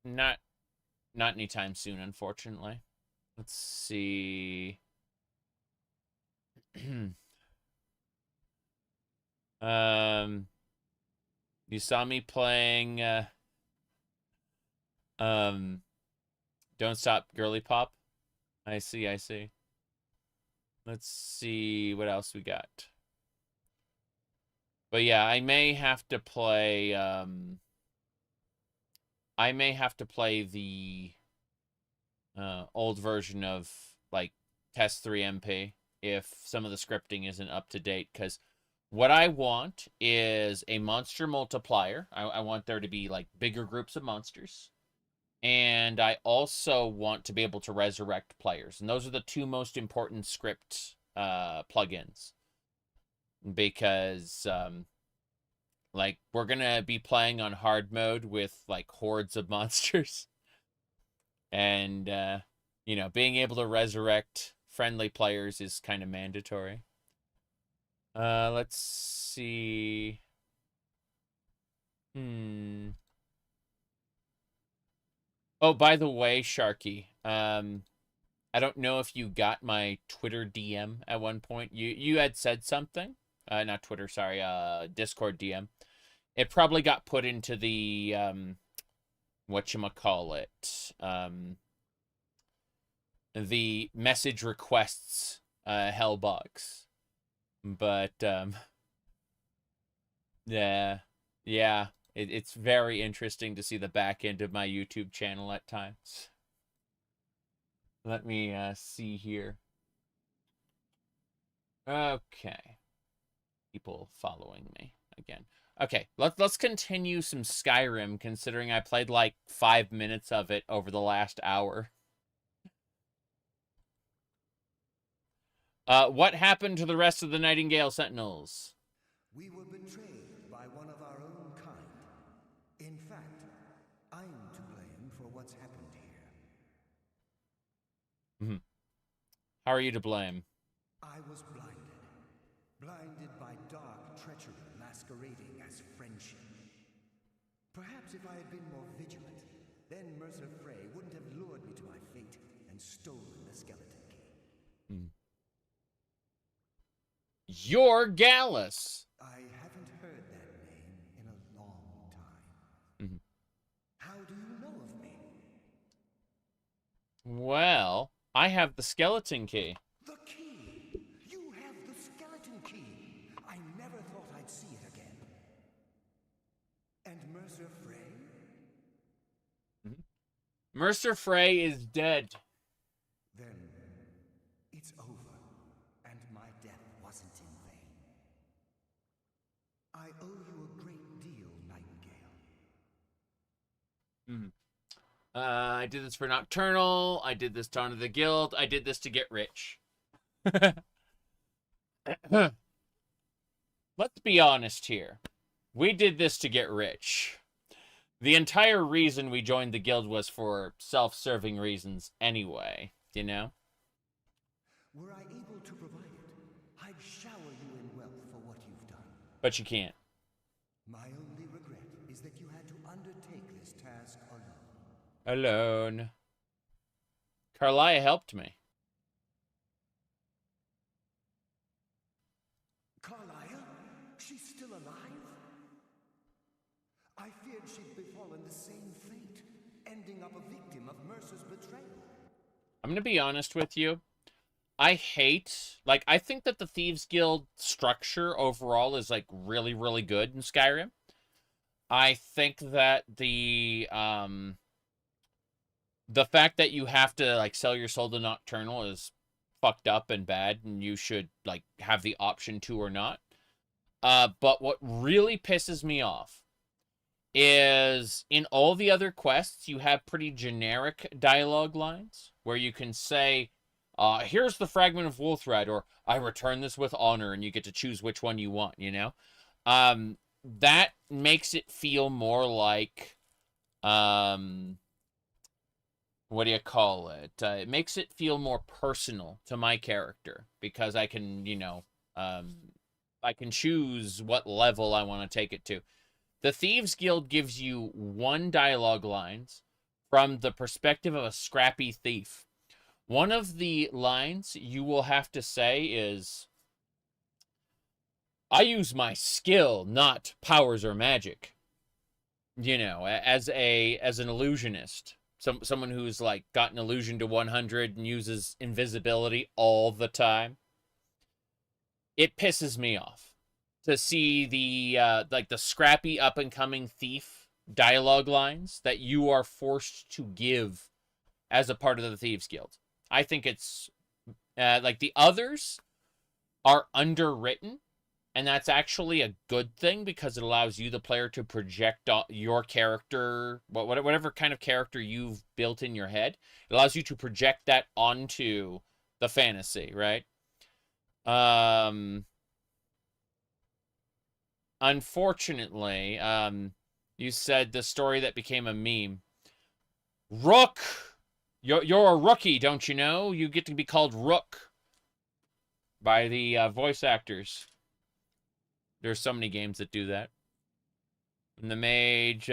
Not anytime soon, unfortunately. Let's see. You saw me playing, Don't Stop Girly Pop? I see. Let's see what else we got. But yeah, I may have to play the old version of, like, Test 3 MP if some of the scripting isn't up to date, because what I want is a monster multiplier. I want there to be, like, bigger groups of monsters. and I also want to be able to resurrect players. And those are the two most important script plugins. Because, like, we're going to be playing on hard mode with, like, hordes of monsters. And, you know, being able to resurrect friendly players is kind of mandatory. Let's see. Oh, by the way, Sharky, I don't know if you got my Twitter DM at one point. You had said something. Not Twitter, sorry, Discord DM. It probably got put into the, whatchamacallit, the message requests, hell box. But, yeah, it's very interesting to see the back end of my YouTube channel at times. Let me see here. Okay. People following me again. Okay, let's continue some Skyrim, considering I played like 5 minutes of it over the last hour. What happened to the rest of the Nightingale Sentinels? We were betrayed by one of our own kind. In fact, I'm to blame for what's happened here. How are you to blame? I was blinded by dark treachery masquerading as friendship. Perhaps if I had been more vigilant, then Mercer Frey wouldn't have lured me to my fate and stolen the skeleton key. You're Gallus! I haven't heard that name in a long time. How do you know of me? Well, I have the skeleton key. The key! You have the skeleton key! I never thought I'd see it again. And Mercer Frey? Mercer Frey is dead. Then it's over, and my death wasn't in vain. I owe you a great deal, Nightingale. I did this for Nocturnal. I did this to honor the guild. I did this to get rich. Let's be honest here. We did this to get rich. The entire reason we joined the guild was for self-serving reasons anyway, you know? Were I able to provide it, I'd shower you in wealth for what you've done. But you can't. My only regret is that you had to undertake this task alone. Alone. Carlia helped me. Carlia? She's still alive? I feared she'd befallen the same fate, ending up a victim of Mercer's betrayal. I'm gonna be honest with you. I think that the Thieves Guild structure overall is, like, really, really good in Skyrim. I think that the fact that you have to, like, sell your soul to Nocturnal is fucked up and bad, and you should, like, have the option to or not. But what really pisses me off is in all the other quests, you have pretty generic dialogue lines where you can say, here's the fragment of Wolfrat, or I return this with honor, and you get to choose which one you want, you know? That makes it feel more like, what do you call it? It makes it feel more personal to my character, because I can, you know, I can choose what level I want to take it to. The Thieves Guild gives you one dialogue lines from the perspective of a scrappy thief. One of the lines you will have to say is, I use my skill, not powers or magic. You know, as an illusionist. Someone who's, like, got an illusion to 100 and uses invisibility all the time. It pisses me off to see the, like, the scrappy up-and-coming thief dialogue lines that you are forced to give as a part of the Thieves Guild. I think it's, like, the others are underwritten And that's actually a good thing because it allows you, the player, to project your character, whatever kind of character you've built in your head. It allows you to project that onto the fantasy, right? Unfortunately, you said the story that became a meme. Rook! You're a rookie, don't you know? You get to be called Rook by the voice actors. There's so many games that do that. And the mage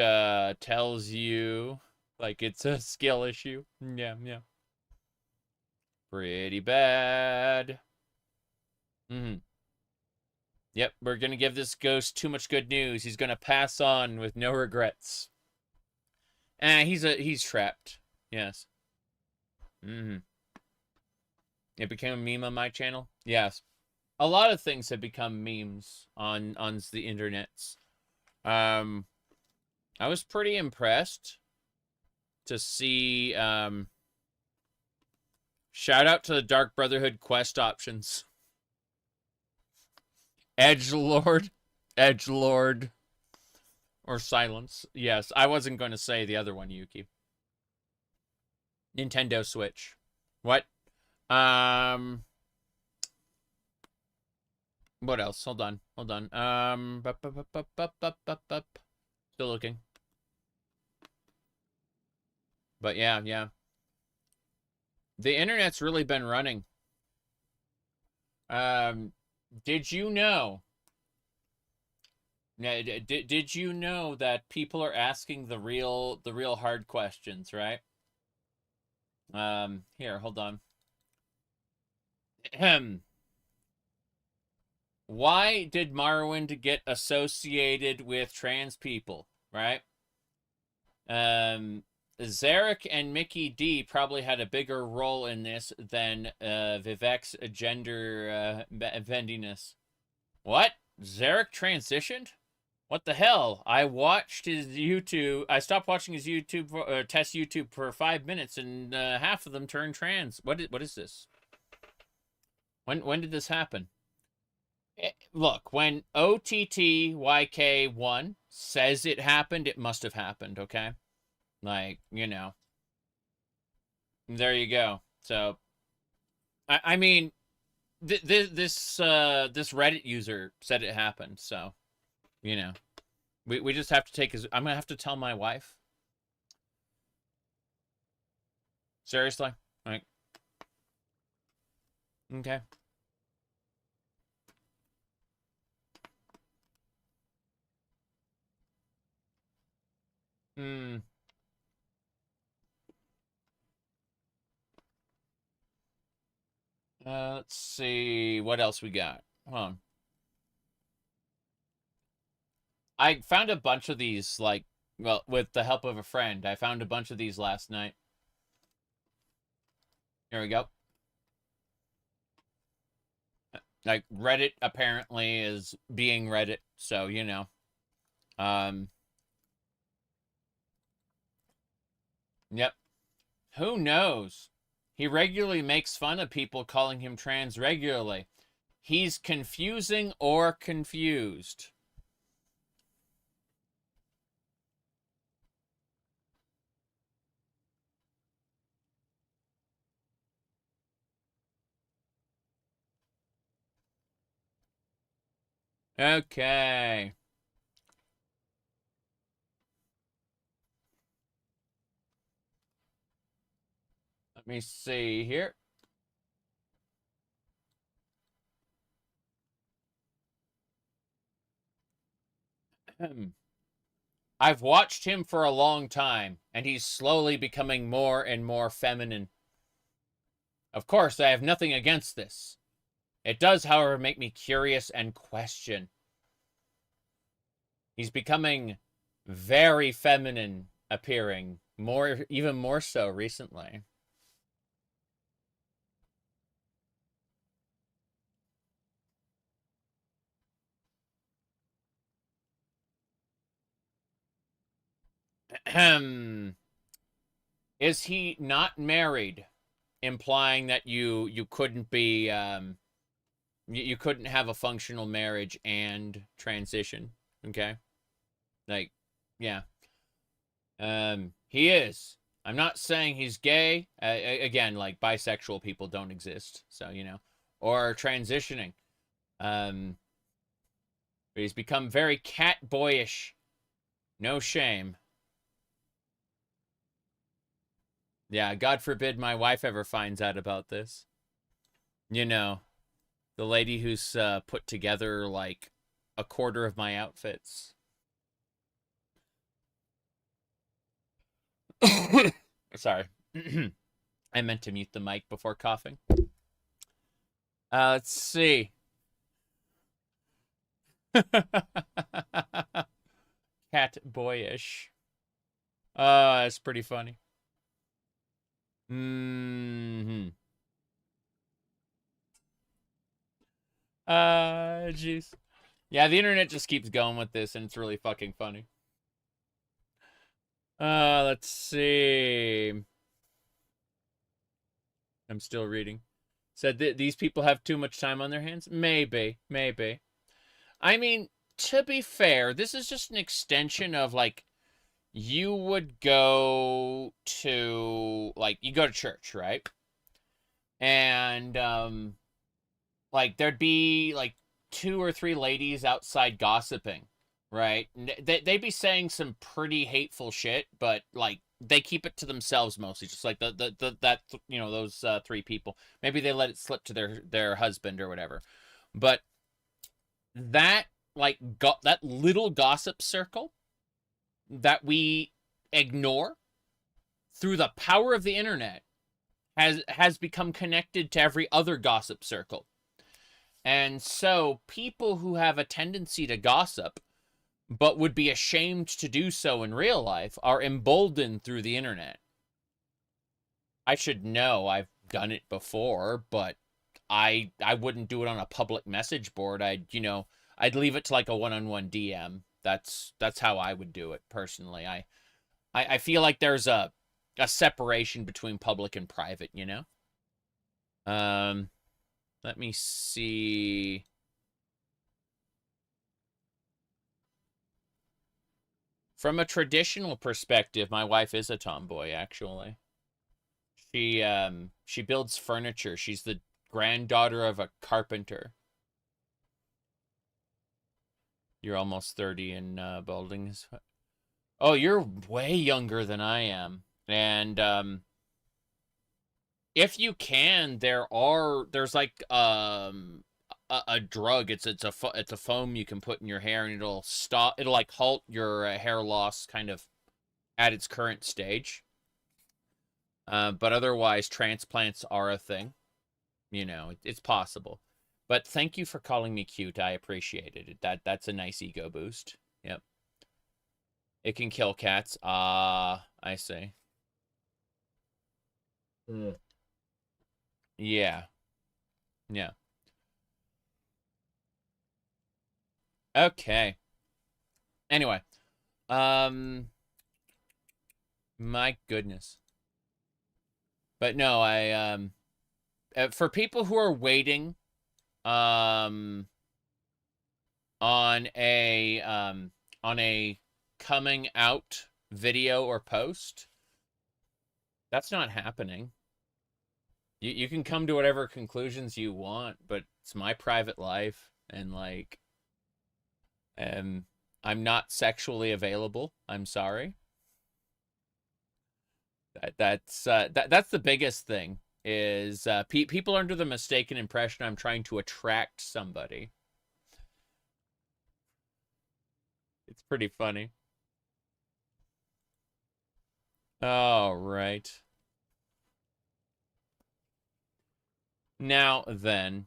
tells you like it's a skill issue. Yeah. Pretty bad. Yep, we're gonna give this ghost too much good news. He's gonna pass on with no regrets. He's trapped. Yes. It became a meme on my channel. Yes. A lot of things have become memes on the internets. I was pretty impressed to see. Shout out to the Dark Brotherhood quest options. Edgelord, or silence. Yes, I wasn't going to say the other one, Yuki. Nintendo Switch. What? What else? Hold on. Still looking. But yeah. The internet's really been running. Did you know? Did you know that people are asking the real hard questions, right? Here, hold on. Why did Morrowind get associated with trans people, right? Zarek and Mickey D probably had a bigger role in this than Vivek's gender bendiness. What? Zarek transitioned? What the hell? I watched his YouTube. I stopped watching his YouTube test YouTube for 5 minutes, and half of them turned trans. What is this? When did this happen? Look, when OTTYK1 says it happened, it must have happened, okay? Like, you know. There you go. So, I mean, this Reddit user said it happened, so, you know. We just have to take his... I'm going to have to tell my wife. Seriously? Like, okay. Let's see what else we got. Hold on. I found a bunch of these, like, well, with the help of a friend. I found a bunch of these last night. Here we go. Like, Reddit apparently is being Reddit, so, you know. Yep. Who knows? He regularly makes fun of people calling him trans regularly. He's confusing or confused. Okay. Let me see here. I've watched him for a long time, and he's slowly becoming more and more feminine. Of course, I have nothing against this. It does, however, make me curious and question. He's becoming very feminine appearing, even more so recently. Is he not married, implying that you couldn't be You couldn't have a functional marriage and transition, okay? Like, yeah. He is. I'm not saying he's gay. Again, like, bisexual people don't exist, so, you know. Or transitioning. But he's become very cat-boyish. No shame. Yeah, God forbid my wife ever finds out about this. You know, the lady who's put together, like, a quarter of my outfits. Sorry. I meant to mute the mic before coughing. Let's see. Cat boyish. That's pretty funny. Jeez. Yeah, the internet just keeps going with this, and it's really fucking funny. Let's see. I'm still reading. Said that these people have too much time on their hands? Maybe. I mean, to be fair, this is just an extension of, like, you would go to, like, you go to church, right? And, like, there'd be, like, 2 or 3 ladies outside gossiping, right? They'd be saying some pretty hateful shit, but, like, they keep it to themselves mostly, just like that you know, those 3 people. Maybe they let it slip to their husband or whatever. But that, like, that little gossip circle that we ignore through the power of the internet has become connected to every other gossip circle. And so people who have a tendency to gossip but would be ashamed to do so in real life are emboldened through the internet. I should know, I've done it before, but I wouldn't do it on a public message board. I'd leave it to, like, a one-on-one DM. That's how I would do it personally. I feel like there's a separation between public and private, you know? Let me see. From a traditional perspective, my wife is a tomboy, actually. She builds furniture. She's the granddaughter of a carpenter. You're almost 30 and balding. Oh, you're way younger than I am. And if you can, there's like a drug. It's a foam you can put in your hair, and it'll like halt your hair loss kind of at its current stage. But otherwise, transplants are a thing. You know, it's possible. But thank you for calling me cute. I appreciate it. That's a nice ego boost. Yep. It can kill cats. I see. Yeah. Yeah. Okay. Anyway. My goodness. But no, for people who are waiting on a coming out video or post, that's not happening. You can come to whatever conclusions you want, but it's my private life, and, like, I'm not sexually available. I'm sorry. That's the biggest thing. Is people are under the mistaken impression I'm trying to attract somebody. It's pretty funny. All right. Now then,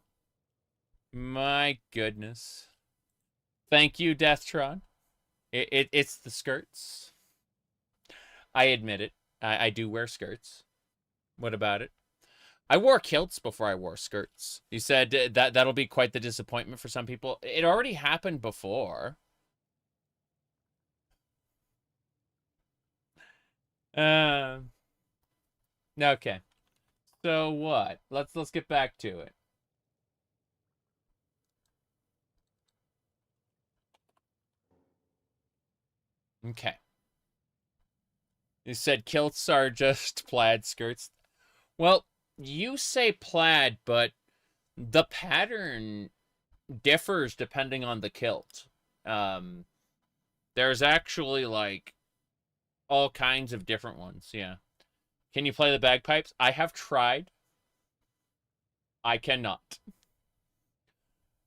my goodness. Thank you, Deathtra. It's the skirts. I admit it. I do wear skirts. What about it? I wore kilts before I wore skirts. You said that'll be quite the disappointment for some people. It already happened before. Okay. So what? Let's get back to it. Okay. You said kilts are just plaid skirts. Well, you say plaid, but the pattern differs depending on the kilt. There's actually, like, all kinds of different ones, yeah. Can you play the bagpipes? I have tried. I cannot.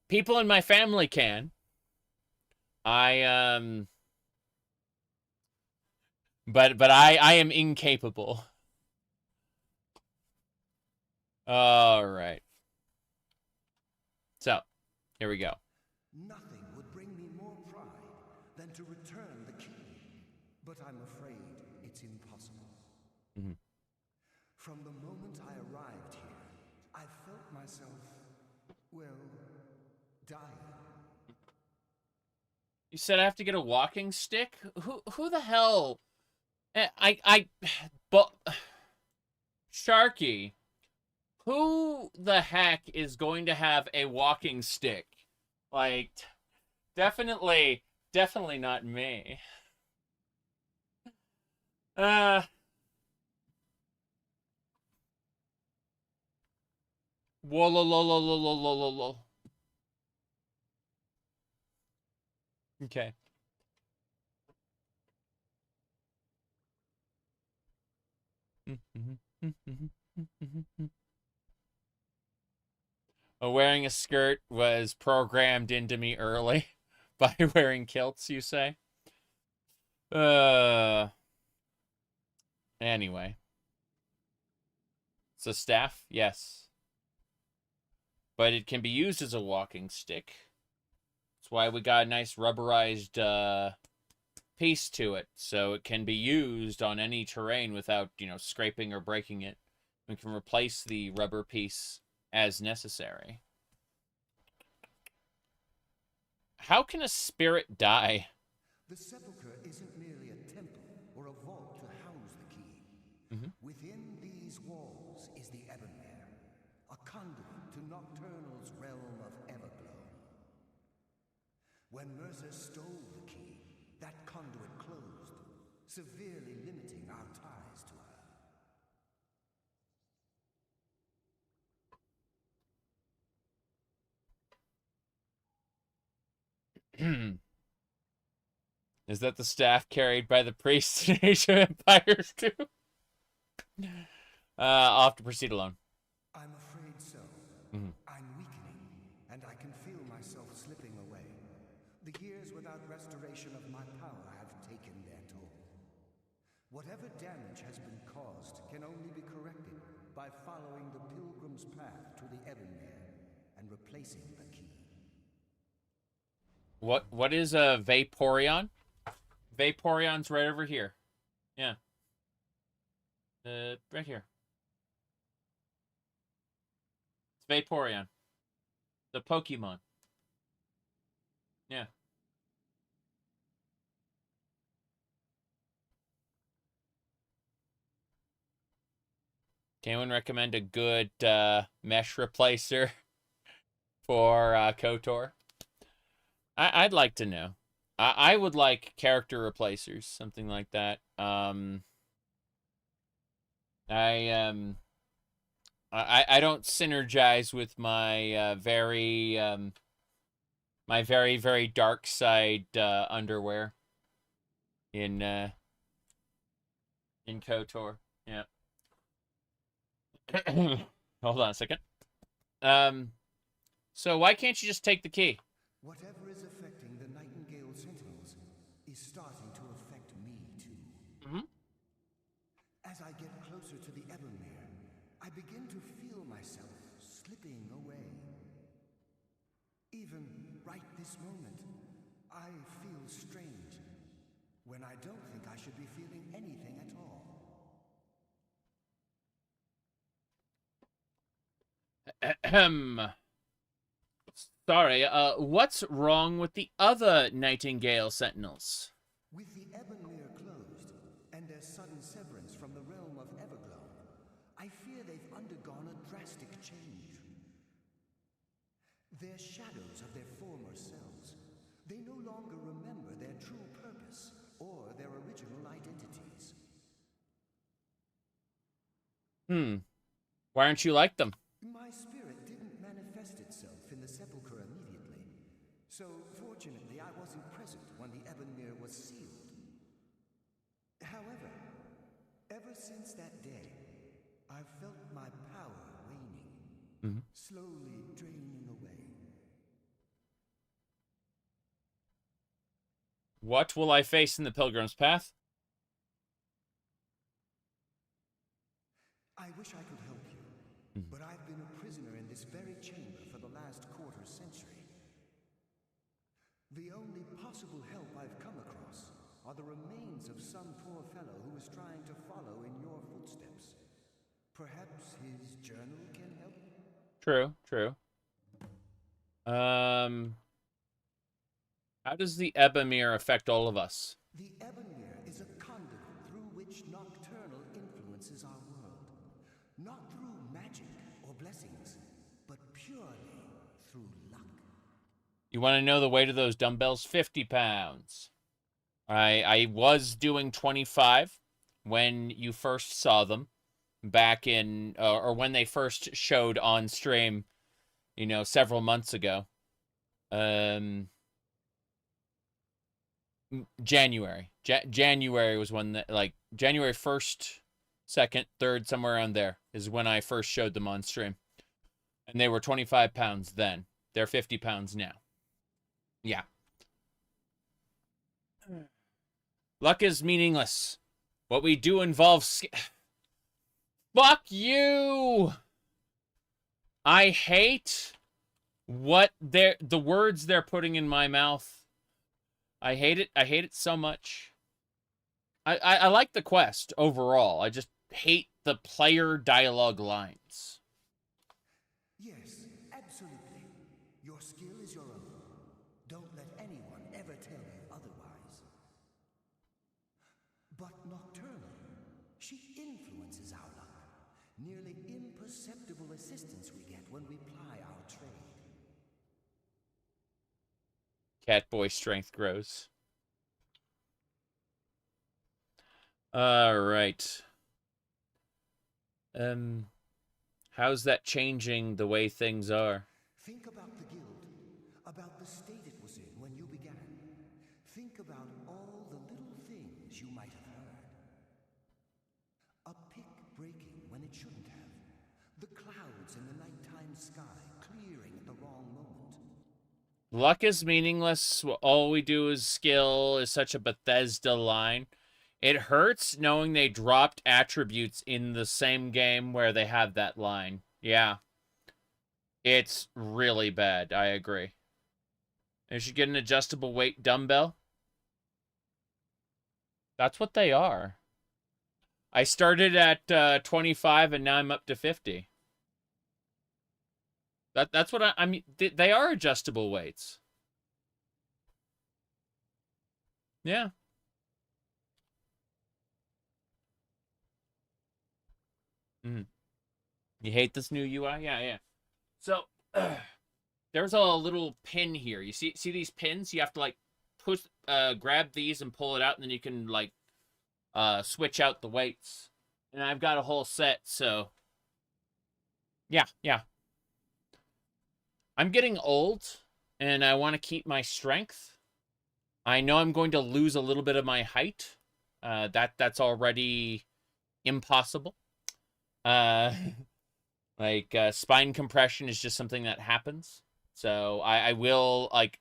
People in my family can. But I am incapable. All right. So, here we go. Nothing would bring me more pride than to return the key. But I'm afraid it's impossible. Mm-hmm. From the moment I arrived here, I felt myself, well, dying. You said I have to get a walking stick? Who the hell? But Sharky, who the heck is going to have a walking stick? Like, definitely not me. Whoa. Okay. Wearing a skirt was programmed into me early by wearing kilts, you say? Anyway. It's a staff? Yes. But it can be used as a walking stick. That's why we got a nice rubberized piece to it, so it can be used on any terrain without, scraping or breaking it. We can replace the rubber piece as necessary. How can a spirit die? The sepulchre isn't merely a temple or a vault to house the key. Mm-hmm. Within these walls is the Ebonmere, a conduit to Nocturnal's realm of Everglow. When Mercer stole the key, that conduit closed, severely limiting our ties to her. Is that the staff carried by the priests in Age of Empires too? I'll have to proceed alone. I'm afraid so. Mm-hmm. I'm weakening, and I can feel myself slipping away. The years without restoration of my power have taken their toll. Whatever damage has been caused can only be corrected by following the pilgrim's path to the Ebonmere and replacing the key. What is a Vaporeon? Vaporeon's right over here. Yeah. Right here. It's Vaporeon. The Pokemon. Yeah. Can anyone recommend a good mesh replacer for KOTOR? I'd like to know. I would like character replacers, something like that. I don't synergize with my very dark side underwear in KOTOR. Yeah. Hold on a second. So why can't you just take the key? Whatever is affecting the Nightingale Sentinels is starting to affect me too. Mm-hmm. As I get closer to the Ebonmere, I begin to feel myself slipping away. Even right this moment, I feel strange, when I don't think I should be feeling anything at all. Ahem. Sorry, what's wrong with the other Nightingale Sentinels? With the Ebonmere closed, and their sudden severance from the realm of Everglow, I fear they've undergone a drastic change. They're shadows of their former selves. They no longer remember their true purpose, or their original identities. Why aren't you like them? My spirit didn't manifest itself in the sepulchre immediately, so fortunately I wasn't present when the Ebonmere was sealed. However, ever since that day, I've felt my power waning, slowly draining away. What will I face in the Pilgrim's Path? I wish I could help you, but I've been a prisoner in this very chamber for the last quarter century. The only possible help I've come across are the remains of some poor fellow who was trying to follow in your footsteps. Perhaps his journal can help? True, true. How does the Ebonmere affect all of us? The Ebonmere is a conduit through which nocturnal influences our world. Not through magic or blessings, but purely through luck. You want to know the weight of those dumbbells? 50 pounds. I was doing 25 when you first saw them back in, or when they first showed on stream, you know, several months ago. January. January was when, like, January 1st, 2nd, 3rd, somewhere around there is when I first showed them on stream. And they were 25 pounds then. They're 50 pounds now. Yeah. Luck is meaningless. What we do involves... Fuck you! I hate what the words they're putting in my mouth. I hate it. I hate it so much. I like the quest overall. I just hate the player dialogue lines. Yes, absolutely. Your skill is your own. Don't let anyone ever tell you otherwise. But Nocturnal, she influences our luck. Nearly imperceptible assistance we get when we ply our trade. Catboy strength grows. All right. How's that changing the way things are? Think about the guild, about the state it was in when you began. Think about all the little things you might have heard. A pick breaking when it shouldn't have. The clouds in the nighttime sky clearing at the wrong moment. Luck is meaningless. All we do is skill is such a Bethesda line. It hurts knowing they dropped attributes in the same game where they have that line. Yeah. It's really bad. I agree. You should get an adjustable weight dumbbell. That's what they are. I started at 25 and now I'm up to 50. That's what I mean. They are adjustable weights. Yeah. You hate this new UI? Yeah. So, there's a little pin here. You see these pins? You have to, like, push, grab these and pull it out, and then you can, like, switch out the weights. And I've got a whole set, so... Yeah. I'm getting old, and I want to keep my strength. I know I'm going to lose a little bit of my height. That's already impossible. Spine compression is just something that happens. So I will, like,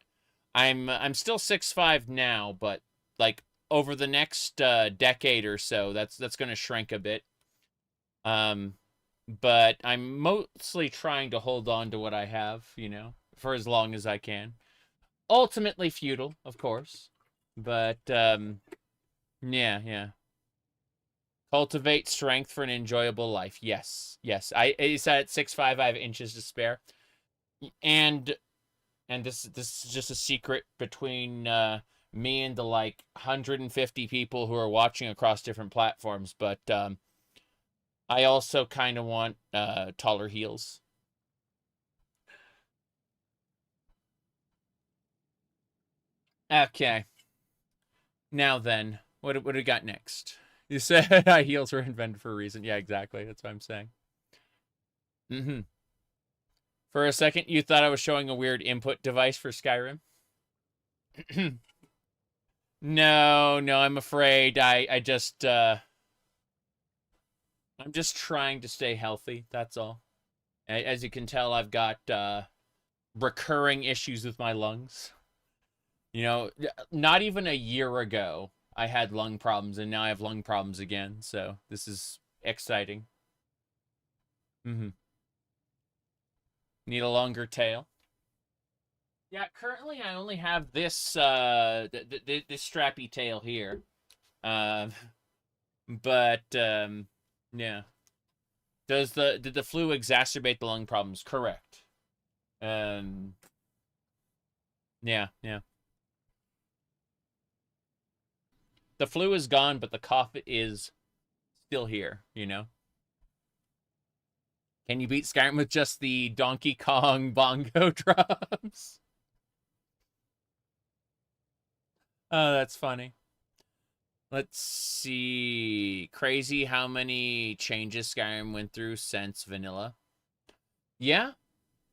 I'm still 6'5" now, but, like, over the next decade or so, that's going to shrink a bit. But I'm mostly trying to hold on to what I have, you know, for as long as I can. Ultimately futile, of course. But, yeah. Cultivate strength for an enjoyable life. Yes. I said at 6'5", I have inches to spare. And this is just a secret between me and the, like, 150 people who are watching across different platforms, but I also kind of want taller heels. Okay. Now then, what do we got next? You said high heels were invented for a reason. Yeah, exactly. That's what I'm saying. Mm-hmm. For a second, you thought I was showing a weird input device for Skyrim? No, I'm afraid I'm just trying to stay healthy, that's all. As you can tell, I've got recurring issues with my lungs. You know, not even a year ago, I had lung problems, and now I have lung problems again, so this is exciting. Mm-hmm. Need a longer tail. Yeah, currently I only have this this strappy tail here. But yeah. Did the flu exacerbate the lung problems? Correct. Yeah. The flu is gone, but the cough is still here, you know? Can you beat Skyrim with just the Donkey Kong bongo drums? Oh, that's funny. Let's see. Crazy how many changes Skyrim went through since vanilla. Yeah.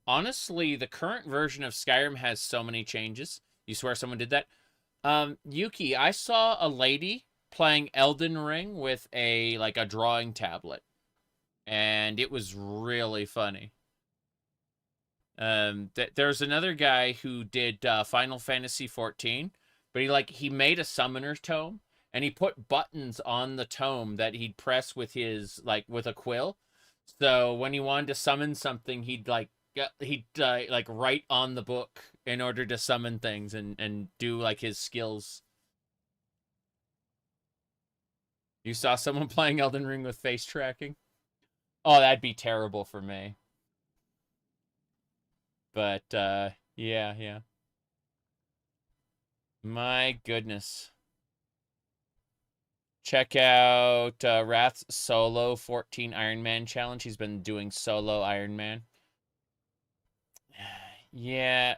Honestly, the current version of Skyrim has so many changes. You swear someone did that? Yuki, I saw a lady playing Elden Ring with a drawing tablet. And it was really funny. There's another guy who did Final Fantasy 14, but he made a summoner tome, and he put buttons on the tome that he'd press with his with a quill. So when he wanted to summon something, he'd write on the book in order to summon things and do his skills. You saw someone playing Elden Ring with face tracking? Oh, that'd be terrible for me. But, yeah. My goodness. Check out Wrath's solo 14 Iron Man challenge. He's been doing solo Iron Man. Yeah.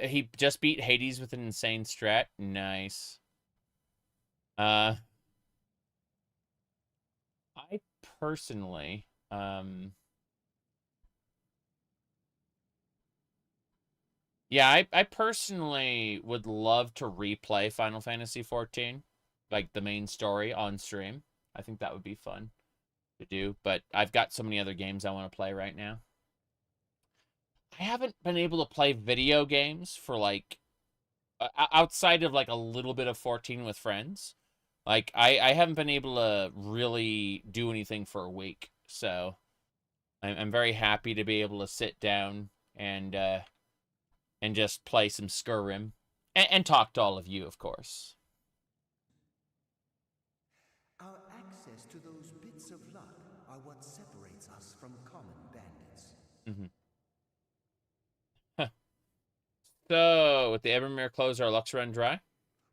He just beat Hades with an insane strat. Nice. I personally... Yeah, I personally would love to replay Final Fantasy 14, the main story on stream. I think that would be fun to do, but I've got so many other games I want to play right now. I haven't been able to play video games for outside of a little bit of 14 with friends. I haven't been able to really do anything for a week, so I'm very happy to be able to sit down and just play some Skyrim and talk to all of you, of course. Our access to those bits of luck are what separates us from common bandits. Mm-hmm. Huh. So, with the Evermere closed, our lucks run dry?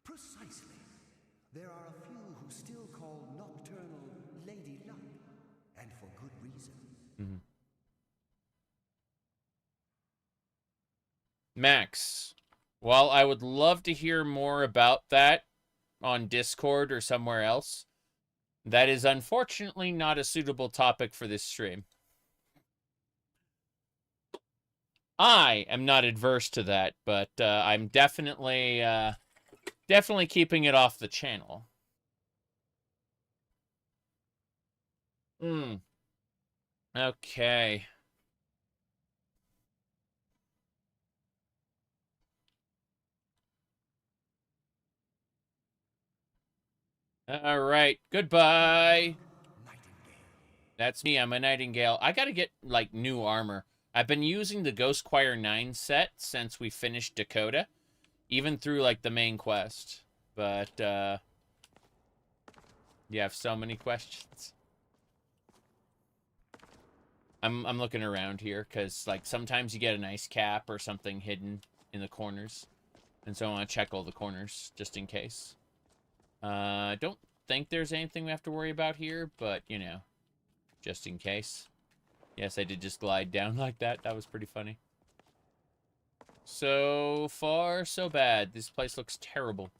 Precisely. There are a few who still call Nocturnal Lady Luck, and for good reason. Mm-hmm. Max, while I would love to hear more about that on Discord or somewhere else, that is unfortunately not a suitable topic for this stream. I am not adverse to that, but I'm definitely keeping it off the channel. Okay. All right. Goodbye. That's me. I'm a Nightingale. I gotta get, new armor. I've been using the Ghost Choir 9 set since we finished Dac0da. Even through, the main quest. But, you have so many questions. I'm looking around here, because, sometimes you get an ice cap or something hidden in the corners. And so I want to check all the corners, just in case. Don't think there's anything we have to worry about here, but, just in case. Yes, I did just glide down like that. That was pretty funny. So far, so bad. This place looks terrible.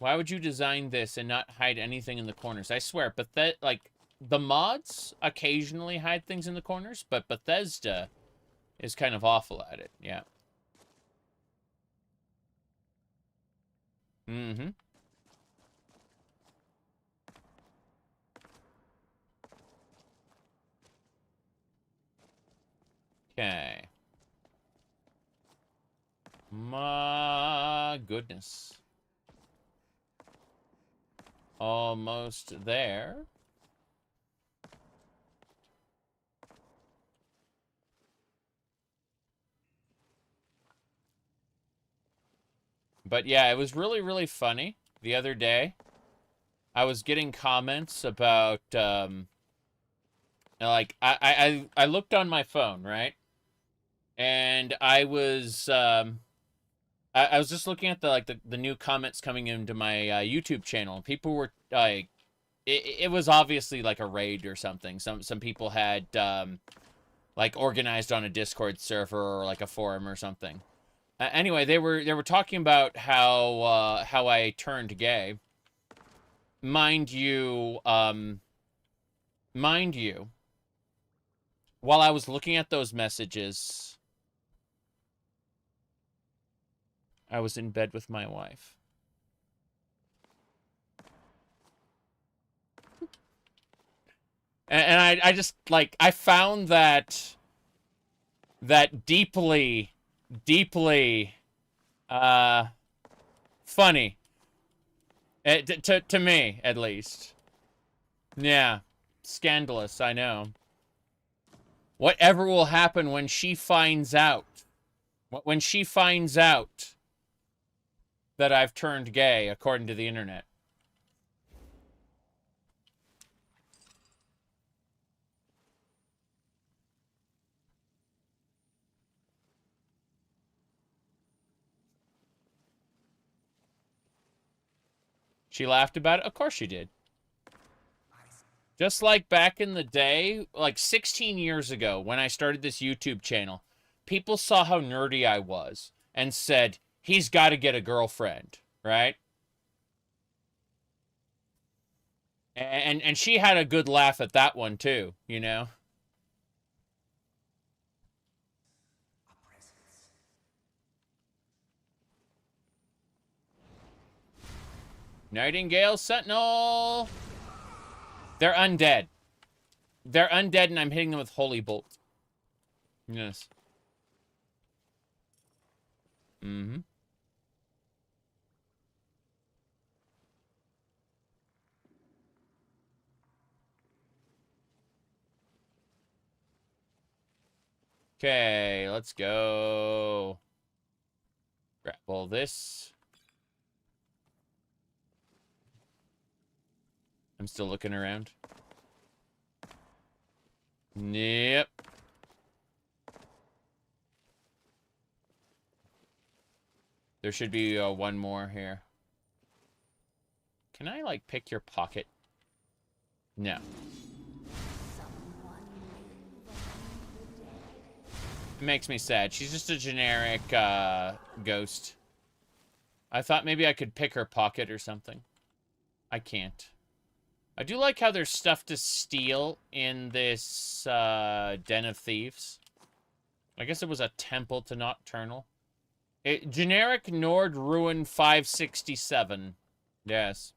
Why would you design this and not hide anything in the corners? I swear, but that, like, the mods occasionally hide things in the corners, but Bethesda is kind of awful at it. Yeah. Mm-hmm. Okay. My goodness. Almost there. But yeah, it was really, really funny the other day. I was getting comments about, like, I looked on my phone, right? And I was, I was just looking at the new comments coming into my YouTube channel. People were like, it was obviously like a raid or something. Some people had like organized on a Discord server or like a forum or something. Anyway, they were talking about how I turned gay. Mind you, while I was looking at those messages, I was in bed with my wife. And I just, like, I found that deeply, deeply, funny. To me, at least. Yeah. Scandalous, I know. Whatever will happen when she finds out. When she finds out that I've turned gay, according to the internet. She laughed about it? Of course she did. Just like back in the day, like 16 years ago, when I started this YouTube channel, people saw how nerdy I was and said, he's got to get a girlfriend, right? And she had a good laugh at that one too, you know? Nightingale Sentinel! They're undead. They're undead and I'm hitting them with Holy Bolt. Yes. Mm-hmm. Okay, let's go. Grapple this. I'm still looking around. Yep. There should be one more here. Can I, like, pick your pocket? No. It makes me sad. She's just a generic ghost. I thought maybe I could pick her pocket or something. I can't. I do like how there's stuff to steal in this Den of Thieves. I guess it was a temple to Nocturnal. Generic Nord Ruin 567. Yes.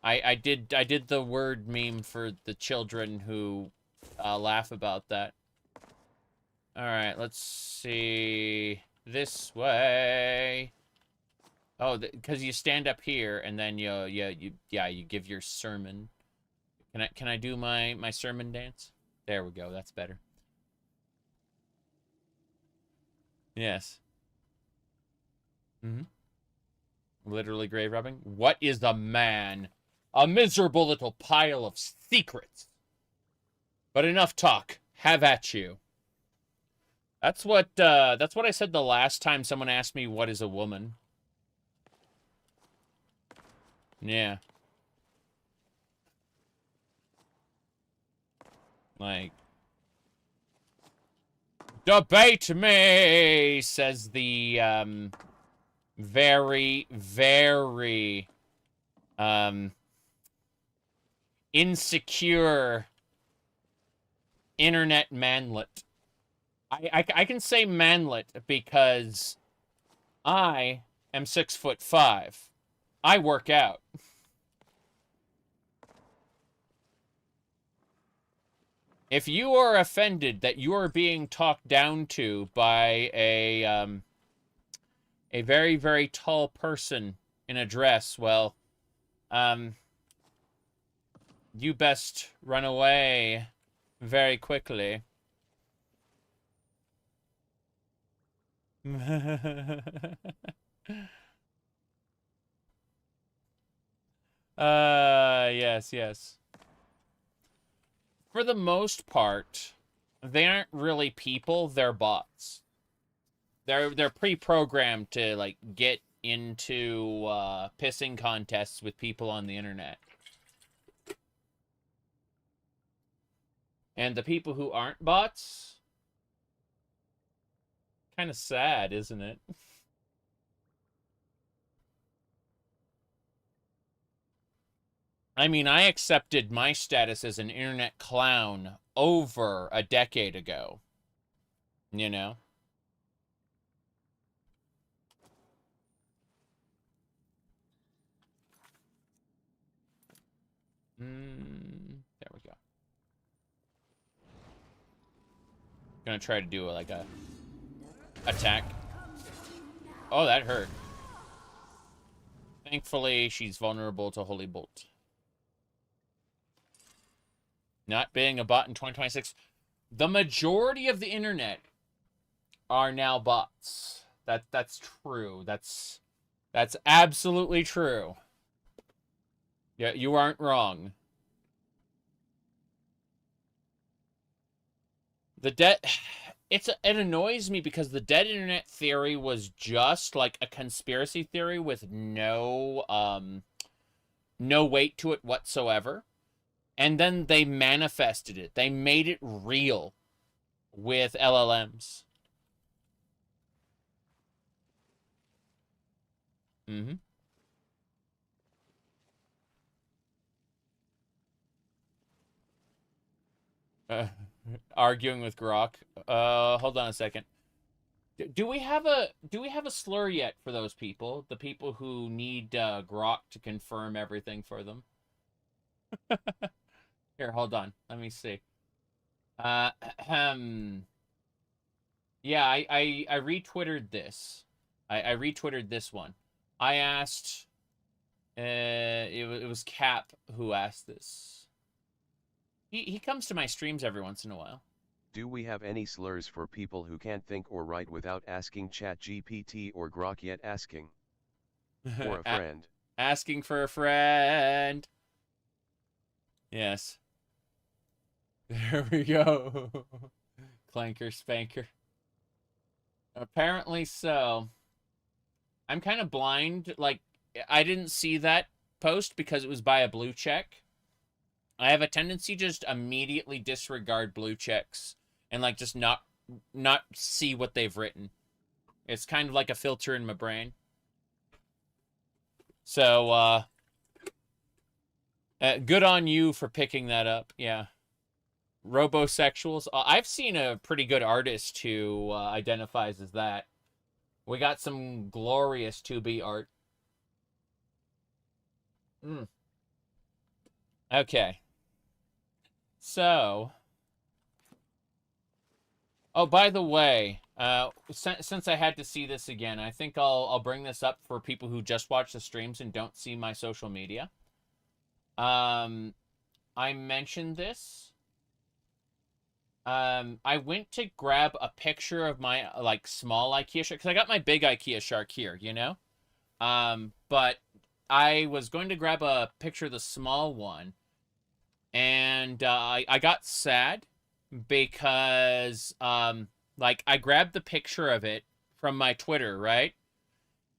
I did the word meme for the children who laugh about that. Alright, let's see. This way. Oh, because you stand up here and then you give your sermon. Can I do my sermon dance? There we go. That's better. Yes. Mm-hmm. Literally grave robbing. What is the man? A miserable little pile of secrets. But enough talk. Have at you. That's what I said the last time someone asked me what is a woman. Yeah. Like, debate me, says the very, very insecure internet manlet. I can say manlet because I am 6'5". I work out. If you are offended that you are being talked down to by a very, very tall person in a dress, well, you best run away very quickly. Yes, yes. For the most part, they aren't really people, they're bots. They're pre-programmed to, like, get into pissing contests with people on the internet. And the people who aren't bots, kind of sad, isn't it? I mean, I accepted my status as an internet clown over a decade ago. You know? There we go. Gonna try to do like a attack. Oh, that hurt. Thankfully, she's vulnerable to Holy Bolt. Not being a bot in 2026. The majority of the internet are now bots. That's true. That's absolutely true. Yeah, you aren't wrong. It annoys me because the dead internet theory was just like a conspiracy theory with no weight to it whatsoever. And then they manifested it. They made it real with LLMs. Mm-hmm. Arguing with Grok. Hold on a second. Do we have a slur yet for those people? The people who need Grok to confirm everything for them? Here, hold on. Let me see. Yeah, I retwittered this. I retwittered this one. I asked. It was Cap who asked this. He comes to my streams every once in a while. Do we have any slurs for people who can't think or write without asking ChatGPT or Grok yet asking? For a friend. Asking for a friend. Yes. There we go. Clanker spanker. Apparently so. I'm kind of blind. Like, I didn't see that post because it was by a blue check. I have a tendency to just immediately disregard blue checks and, like, just not see what they've written. It's kind of like a filter in my brain. So, good on you for picking that up. Yeah. Robosexuals. I've seen a pretty good artist who identifies as that. We got some glorious 2B art. Okay. So. Oh, by the way, since I had to see this again, I think I'll bring this up for people who just watch the streams and don't see my social media. I mentioned this. I went to grab a picture of my, like, small IKEA shark, because I got my big IKEA shark here, you know? But I was going to grab a picture of the small one, and I got sad because, like, I grabbed the picture of it from my Twitter, right?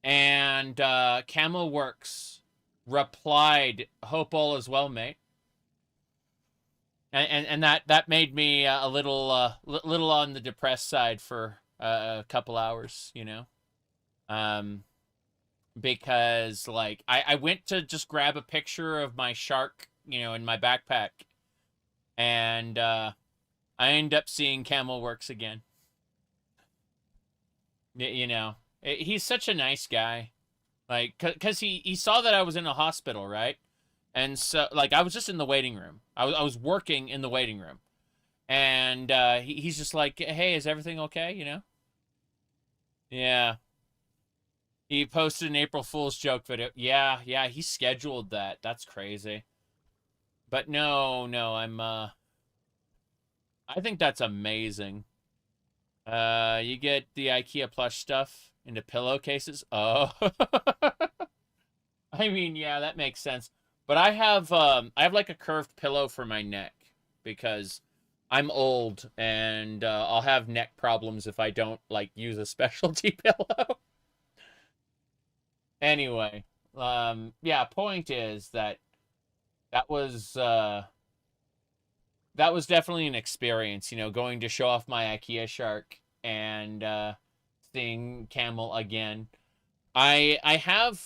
And Camelworks replied, "Hope all is well, mate." And that made me a little on the depressed side for a couple hours, you know. because, like, I went to just grab a picture of my shark, you know, in my backpack, and I end up seeing Camel Works again. You know, he's such a nice guy. Like, because he saw that I was in a hospital, right? And so, like, I was just in the waiting room. I was working in the waiting room. And he's just like, hey, is everything okay, you know? Yeah. He posted an April Fool's joke video. Yeah, he scheduled that. That's crazy. But no, I think that's amazing. You get the IKEA plush stuff into pillowcases. Oh. I mean, yeah, that makes sense. But I have like a curved pillow for my neck because I'm old and I'll have neck problems if I don't like use a specialty pillow. Anyway, yeah, point is that was definitely an experience, you know, going to show off my IKEA shark and seeing Camel again. I have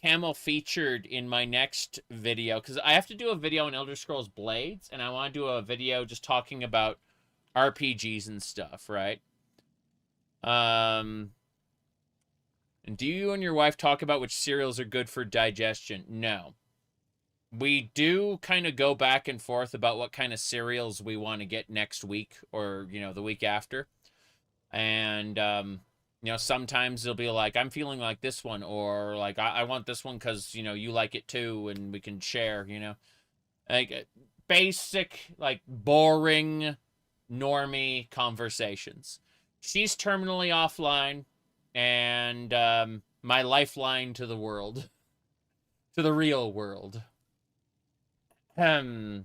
Camel featured in my next video because I have to do a video on Elder Scrolls Blades, and I want to do a video just talking about RPGs and stuff, right? And do you and your wife talk about which cereals are good for digestion? No. We do kind of go back and forth about what kind of cereals we want to get next week or, you know, the week after. And, you know, sometimes it'll be like, I'm feeling like this one, or like, I want this one because, you know, you like it too, and we can share, you know. Like, basic, like, boring, normie conversations. She's terminally offline, and my lifeline to the world. To the real world. Every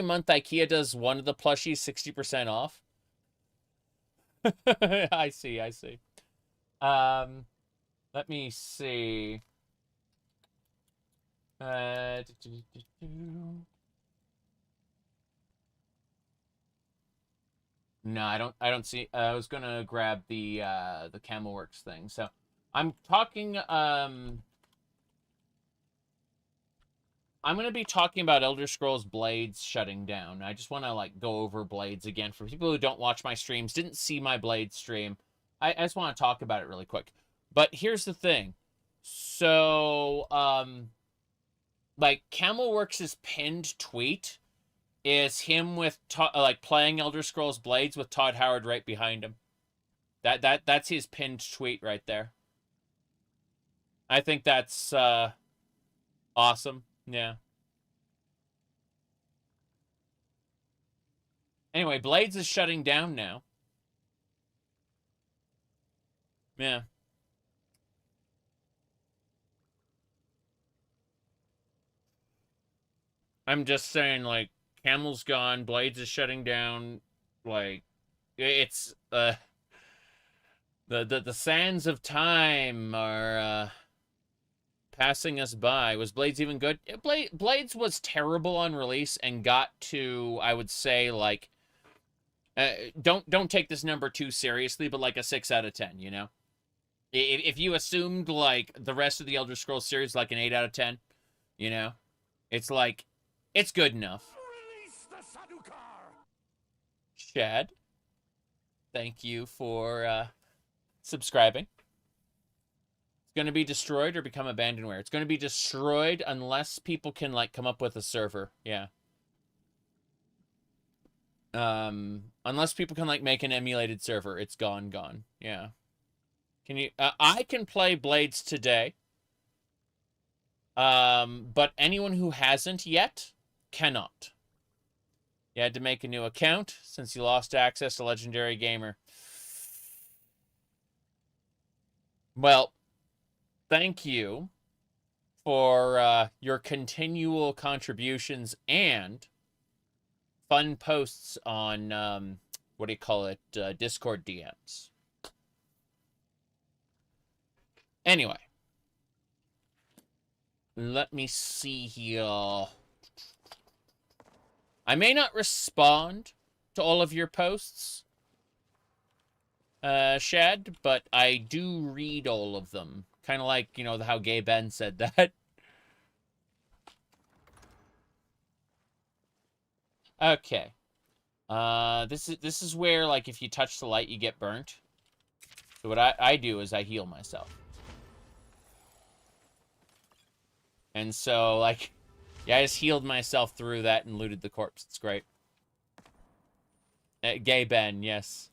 month IKEA does one of the plushies 60% off. I see. Let me see. No, I don't see. I was gonna grab the Camelworks thing. So I'm talking. I'm going to be talking about Elder Scrolls Blades shutting down. I just want to, like, go over Blades again. For people who don't watch my streams, didn't see my Blades stream, I just want to talk about it really quick. But here's the thing. So, like, Camelworks' pinned tweet is him with, like, playing Elder Scrolls Blades with Todd Howard right behind him. That's his pinned tweet right there. I think that's, awesome. Yeah. Anyway, Blades is shutting down now. Yeah. I'm just saying, like, Camel's gone, Blades is shutting down, like, it's, the sands of time are, passing us by. Was Blades even good? Blades was terrible on release and got to, I would say, like, don't take this number too seriously, but like a 6 out of 10, you know? If you assumed, like, the rest of the Elder Scrolls series, like an 8 out of 10, you know? It's like, it's good enough. Chad, thank you for, subscribing. Going to be destroyed or become abandonware. It's going to be destroyed unless people can, like, come up with a server. Yeah. Unless people can, like, make an emulated server, it's gone. Yeah. Can you? I can play Blades today. But anyone who hasn't yet cannot. You had to make a new account since you lost access to Legendary Gamer. Well, thank you for your continual contributions and fun posts on, what do you call it, Discord DMs. Anyway, let me see here. I may not respond to all of your posts, Shad, but I do read all of them. Kind of like, you know, how Gay Ben said that. Okay. This is where, like, if you touch the light, you get burnt. So what I do is I heal myself. And so, like, yeah, I just healed myself through that and looted the corpse. It's great. Gay Ben, yes.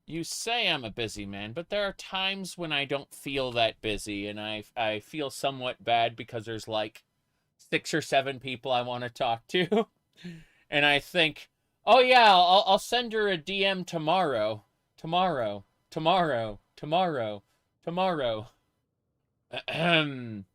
You say I'm a busy man, but there are times when I don't feel that busy, and I feel somewhat bad because there's like 6 or 7 people I want to talk to, and I think, oh yeah, I'll send her a DM tomorrow, tomorrow. Ahem.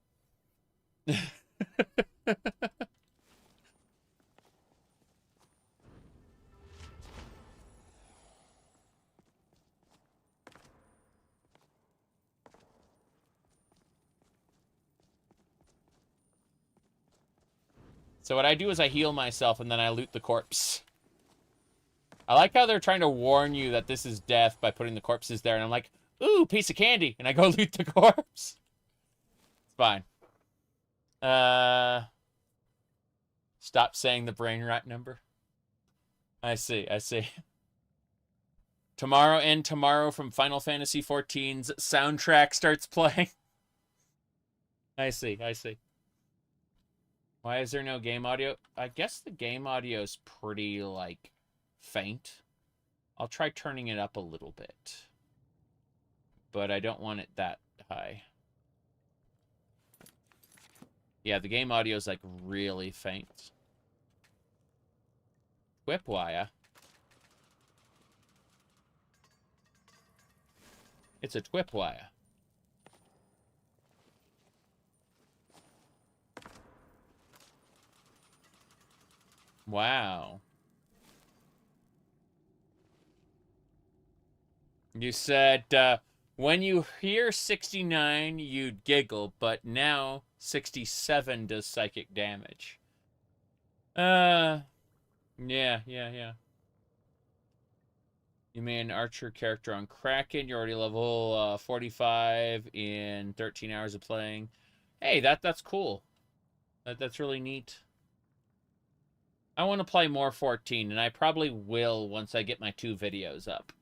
So what I do is I heal myself and then I loot the corpse. I like how they're trying to warn you that this is death by putting the corpses there, and I'm like, ooh, piece of candy, and I go loot the corpse. It's fine. Stop saying the brain rot number. I see. Tomorrow from Final Fantasy XIV's soundtrack starts playing. I see. Why is there no game audio? I guess the game audio is pretty, like, faint. I'll try turning it up a little bit. But I don't want it that high. Yeah, the game audio is, like, really faint. Whipwire. It's a twipwire. Wow. You said, when you hear 69, you'd giggle, but now 67 does psychic damage. Yeah. You made an archer character on Kraken. You're already level 45 in 13 hours of playing. Hey, that's cool. That's really neat. I want to play more 14, and I probably will once I get my 2 videos up.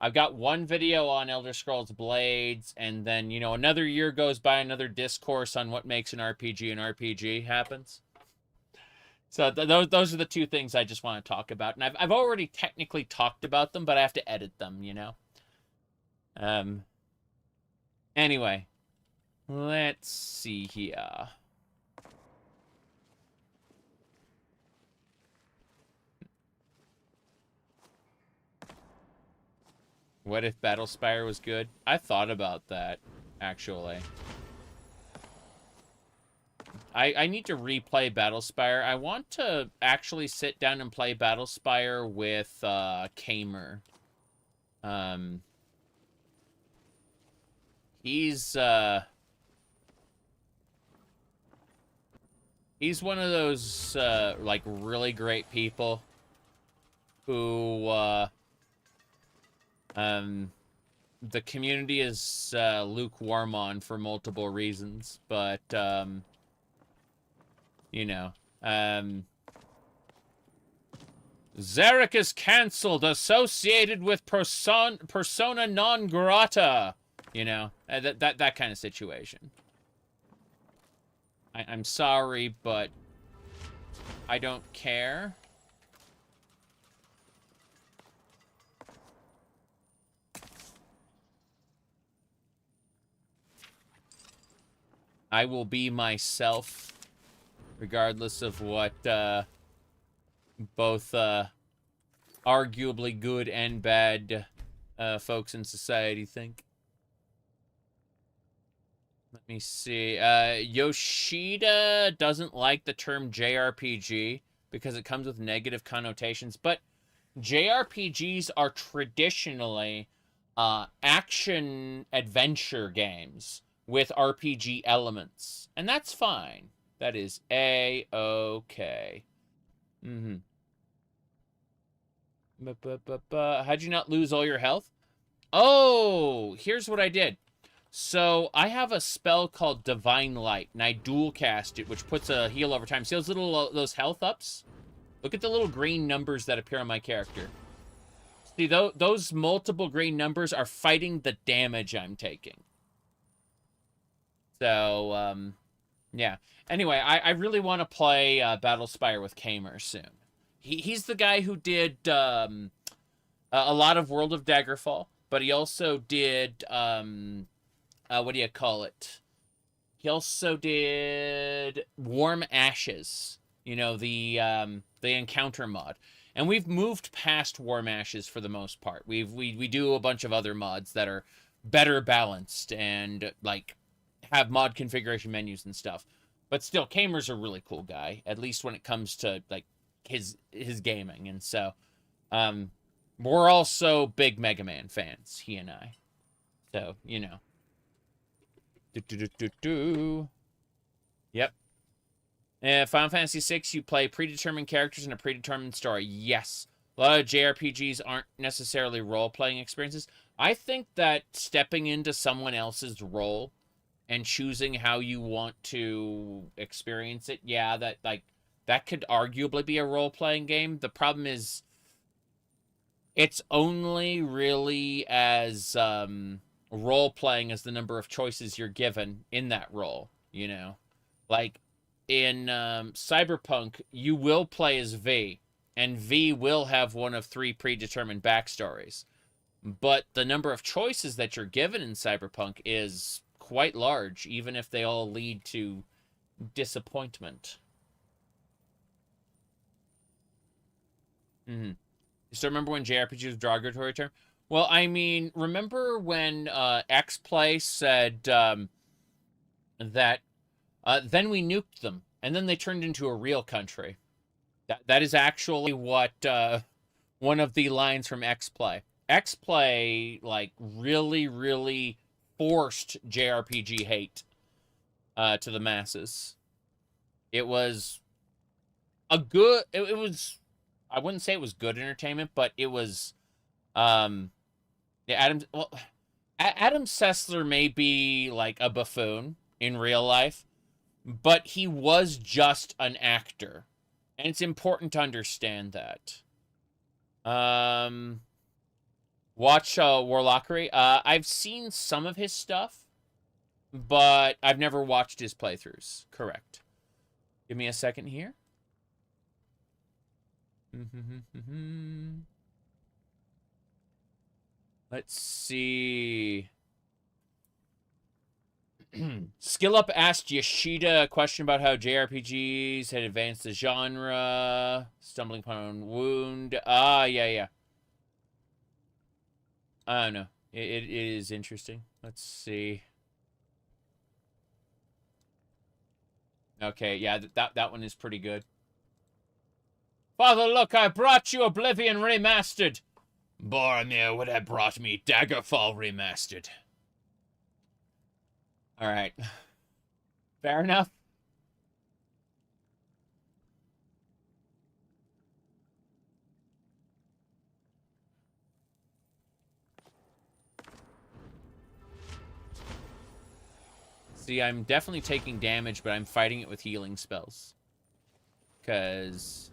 I've got 1 video on Elder Scrolls Blades, and then, you know, another year goes by, another discourse on what makes an RPG happens. So those are the 2 things I just want to talk about. And I've already technically talked about them, but I have to edit them, you know? Anyway. Let's see here. What if Battlespire was good? I thought about that, actually. I need to replay Battlespire. I want to actually sit down and play Battlespire with Kamer. He's one of those like really great people who the community is lukewarm on for multiple reasons, but you know, Zarek is cancelled, associated with persona non grata, you know, that kind of situation. I'm sorry, but I don't care. I will be myself, regardless of what both arguably good and bad folks in society think. Let me see. Yoshida doesn't like the term JRPG because it comes with negative connotations, but JRPGs are traditionally action-adventure games with RPG elements, and that's fine. That is A-okay. How'd you not lose all your health? Oh, here's what I did. So I have a spell called Divine Light, and I dual cast it, which puts a heal over time. See those little those health ups? Look at the little green numbers that appear on my character. See, those multiple green numbers are fighting the damage I'm taking. So, yeah. Anyway, I really want to play Battlespire with Kamer soon. He's the guy who did a lot of World of Daggerfall, but he also did, what do you call it? He also did Warm Ashes, you know, the encounter mod. And we've moved past Warm Ashes for the most part. We do a bunch of other mods that are better balanced and, like, have mod configuration menus and stuff. But still, Kamer's a really cool guy, at least when it comes to, like, his gaming. And so, we're also big Mega Man fans, he and I. So, you know. Yep. Final Fantasy VI, you play predetermined characters in a predetermined story. Yes. A lot of JRPGs aren't necessarily role-playing experiences. I think that stepping into someone else's role and choosing how you want to experience it, yeah, that could arguably be a role-playing game. The problem is it's only really as role-playing as the number of choices you're given in that role, you know? Like, in Cyberpunk, you will play as V, and V will have one of 3 predetermined backstories. But the number of choices that you're given in Cyberpunk is quite large, even if they all lead to disappointment. You still remember when JRPG was derogatory term? Well, I mean, remember when X-Play said that then we nuked them, and then they turned into a real country. That is actually what one of the lines from X-Play. X-Play, like, really, really forced JRPG hate to the masses. It was a good... It was... I wouldn't say it was good entertainment, but it was... yeah, Adam Sessler may be, like, a buffoon in real life, but he was just an actor. And it's important to understand that. Watch Warlockery. I've seen some of his stuff, but I've never watched his playthroughs. Correct. Give me a second here. Let's see. Skill Up asked Yoshida a question about how JRPGs had advanced the genre. Stumbling upon Wound. Yeah. I don't know. It is interesting. Let's see. Okay, yeah, that one is pretty good. Father, look, I brought you Oblivion Remastered. Boromir would have brought me Daggerfall Remastered. Alright. Fair enough. See, I'm definitely taking damage, but I'm fighting it with healing spells. Because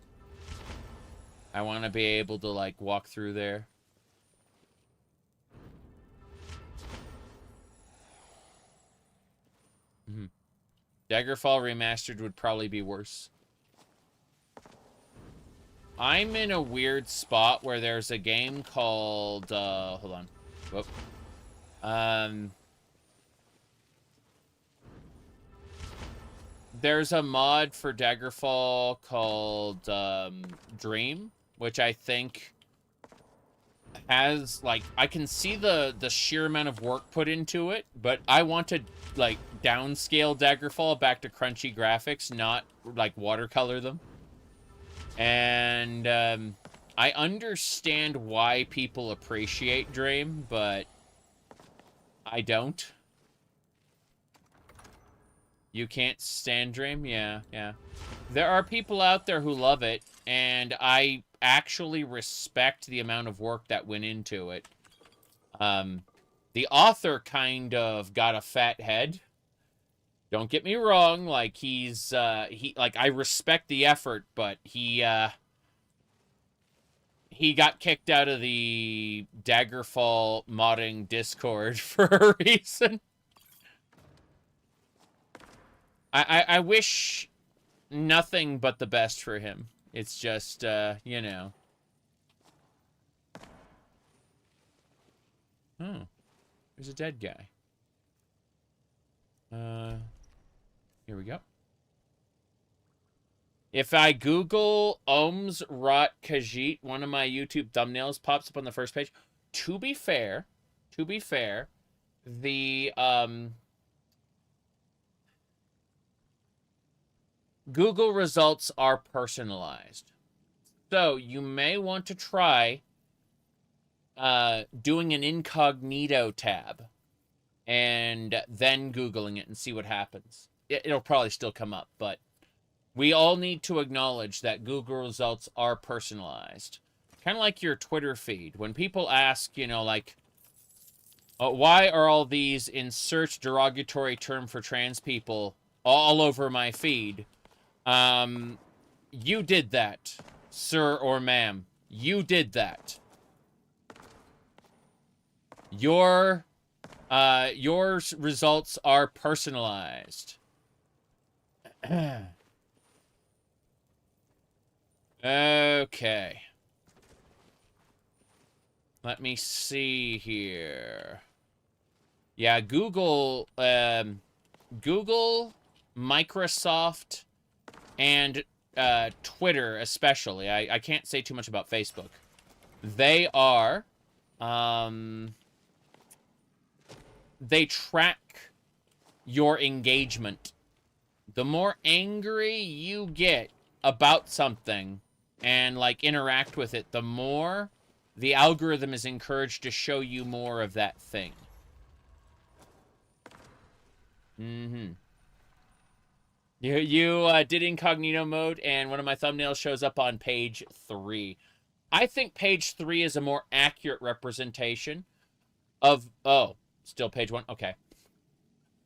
I want to be able to, like, walk through there. Daggerfall Remastered would probably be worse. I'm in a weird spot where there's a game called, hold on. Whoop. There's a mod for Daggerfall called, Dream, which I think has, like, I can see the sheer amount of work put into it, but I want to, like, downscale Daggerfall back to crunchy graphics, not, like, watercolor them. And, I understand why people appreciate Dream, but I don't. You can't stand Dream? Yeah. There are people out there who love it. and I actually respect the amount of work that went into it. The author kind of got a fat head. Don't get me wrong, like I respect the effort, but he got kicked out of the Daggerfall modding Discord for a reason. I wish nothing but the best for him. It's just, you know. Oh, there's a dead guy. Here we go. If I Google Ohmes-raht Khajiit, one of my YouTube thumbnails pops up on the first page. To be fair, the Google results are personalized. So you may want to try doing an incognito tab and then Googling it and see what happens. It'll probably still come up, but we all need to acknowledge that Google results are personalized. Kind of like your Twitter feed. When people ask, you know, like, why are all these insert derogatory term for trans people all over my feed? You did that, sir or ma'am. You did that. Your results are personalized. Okay. Let me see here. Yeah, Google, Microsoft, and Twitter especially. I can't say too much about Facebook. They are, they track your engagement. The more angry you get about something and, like, interact with it, the more the algorithm is encouraged to show you more of that thing. You did incognito mode, and one of my thumbnails shows up on page 3. I think page 3 is a more accurate representation of... Oh, still page 1? Okay.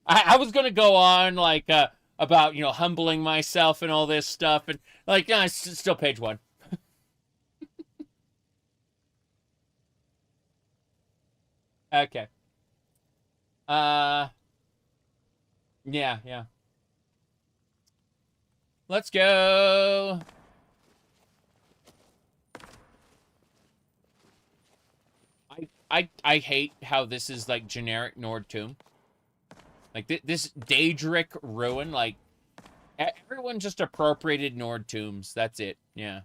I was going to go on, like, about, you know, humbling myself and all this stuff, and, like, no, it's still page 1. Okay. Yeah. Let's go. I hate how this is, like, generic Nord Tomb. Like, this Daedric ruin, like, everyone just appropriated Nord tombs. That's it. Yeah.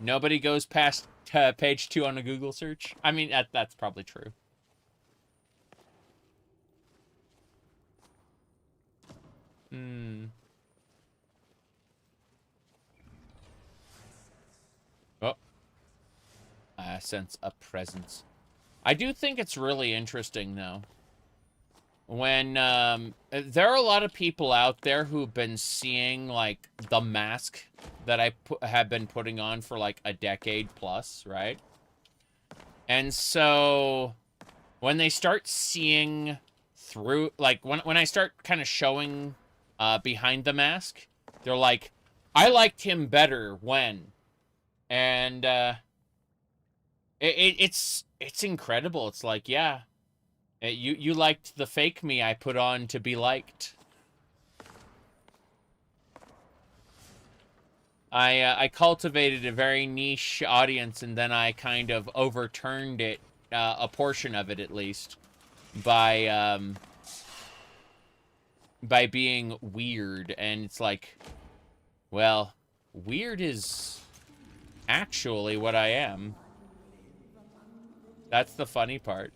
Nobody goes past page 2 on a Google search. I mean, that's probably true. Oh. I sense a presence. I do think it's really interesting, though. When, there are a lot of people out there who've been seeing, like, the mask that I have been putting on for, like, a decade plus, right? And so, when they start seeing through, like, when I start kind of showing, behind the mask, they're like, I liked him better when. And, it's incredible. It's like, yeah. You liked the fake me I put on to be liked. I cultivated a very niche audience, and then I kind of overturned it, a portion of it at least, by being weird. And it's like, well, weird is actually what I am. That's the funny part.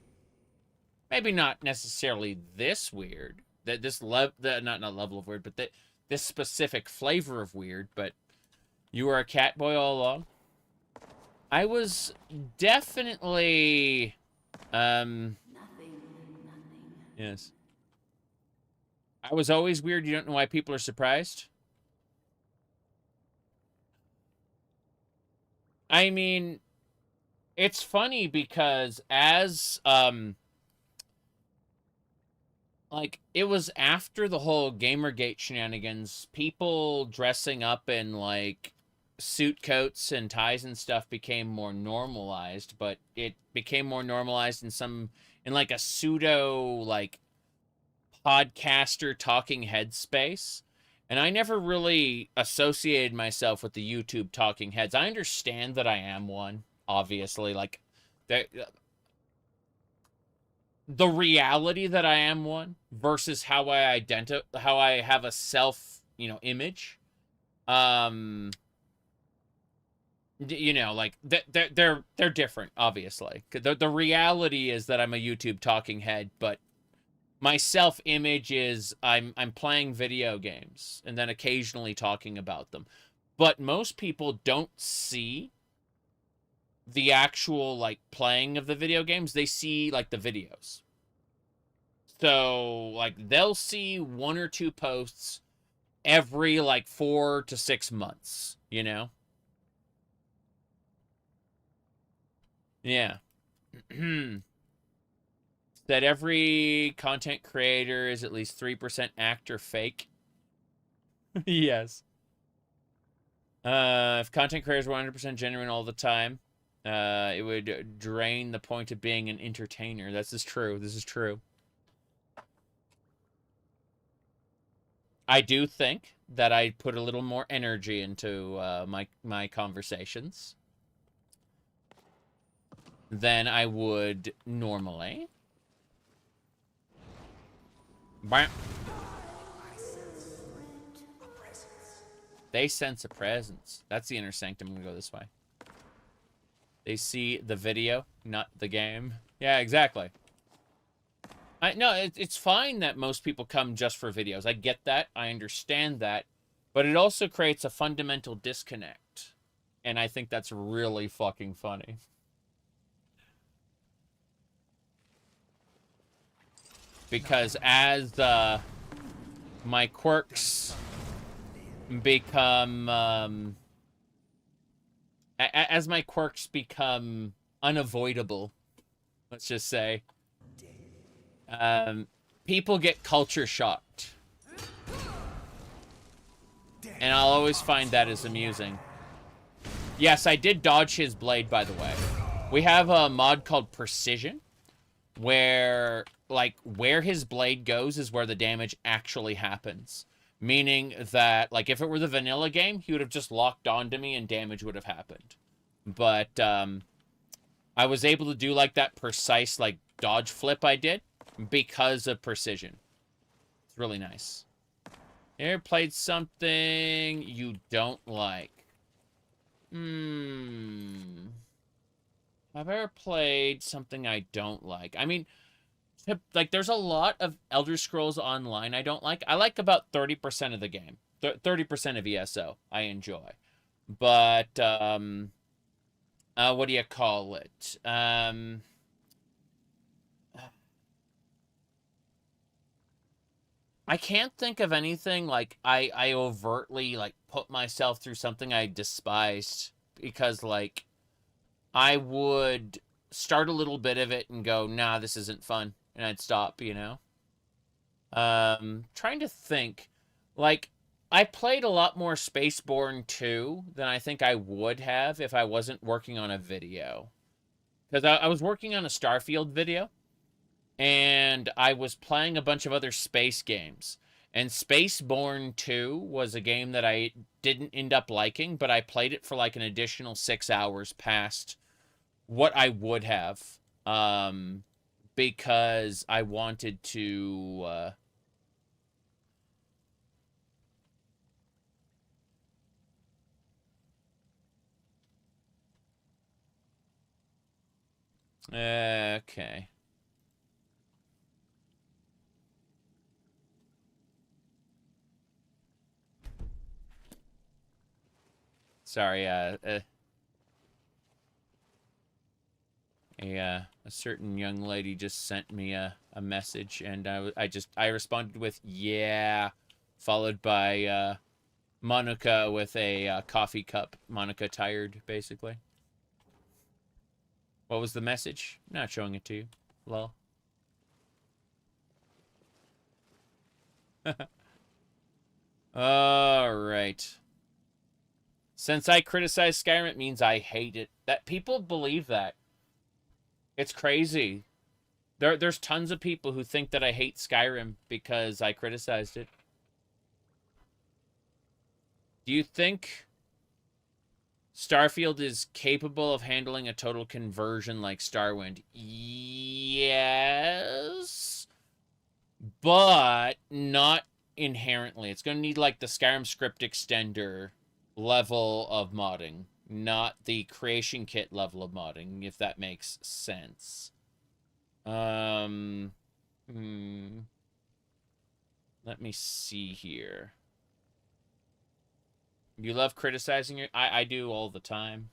Maybe not necessarily this weird, not level of weird, but this specific flavor of weird. But you were a cat boy all along. I was definitely, nothing. Yes. I was always weird. You don't know why people are surprised? I mean, it's funny because as, like, it was after the whole Gamergate shenanigans, people dressing up in, like, suit coats and ties and stuff became more normalized, but it became more normalized in like a pseudo, like, podcaster talking head space. And I never really associated myself with the YouTube talking heads. I understand that I am one, obviously. Like, the reality that I am one versus how I have a self, image. You know, like they're different, obviously. The reality is that I'm a YouTube talking head, but my self-image is I'm playing video games and then occasionally talking about them. But most people don't see the actual, like, playing of the video games. They see, like, the videos. So, like, they'll see 1 or 2 posts every, like, 4 to 6 months, Yeah. That every content creator is at least 3% actor fake. Yes. If content creators were 100% genuine all the time, it would drain the point of being an entertainer. This is true. This is true. I do think that I put a little more energy into my conversations than I would normally. Bam. They sense a presence. That's the inner sanctum. I'm gonna go this way. They see the video, not the game. Yeah, exactly. No, it's fine that most people come just for videos. I get that. I understand that. But it also creates a fundamental disconnect. And I think that's really fucking funny. Because as my quirks become unavoidable, let's just say, people get culture shocked. And I'll always find that as amusing. Yes, I did dodge his blade, by the way. We have a mod called Precision, where, like, where his blade goes is where the damage actually happens. Meaning that, like, if it were the vanilla game, he would have just locked onto me and damage would have happened. But, I was able to do, like, that precise, like, dodge flip I did because of Precision. It's really nice. You ever played something you don't like? Have I ever played something I don't like? I mean, like, there's a lot of Elder Scrolls Online I don't like. I like about 30% of the game. 30% of ESO I enjoy. But, what do you call it? I can't think of anything, like, I overtly, like, put myself through something I despised. Because, like, I would start a little bit of it and go, nah, this isn't fun. And I'd stop, Trying to think. Like, I played a lot more Spaceborne 2 than I think I would have if I wasn't working on a video. Because I was working on a Starfield video. And I was playing a bunch of other space games. And Spaceborne 2 was a game that I didn't end up liking, but I played it for like an additional 6 hours past what I would have. Because I wanted to... Okay. Sorry, a certain young lady just sent me a message, and I responded with, yeah, followed by Monica with a coffee cup. Monica tired, basically. What was the message? Not showing it to you. Lol. Alright. Since I criticize Skyrim, it means I hate it. That people believe that. It's crazy. There's tons of people who think that I hate Skyrim because I criticized it. Do you think Starfield is capable of handling a total conversion like Starwind? Yes. But not inherently. It's going to need like the Skyrim script extender level of modding, not the creation kit level of modding, if that makes sense. Let me see here. You love criticizing it? I do all the time.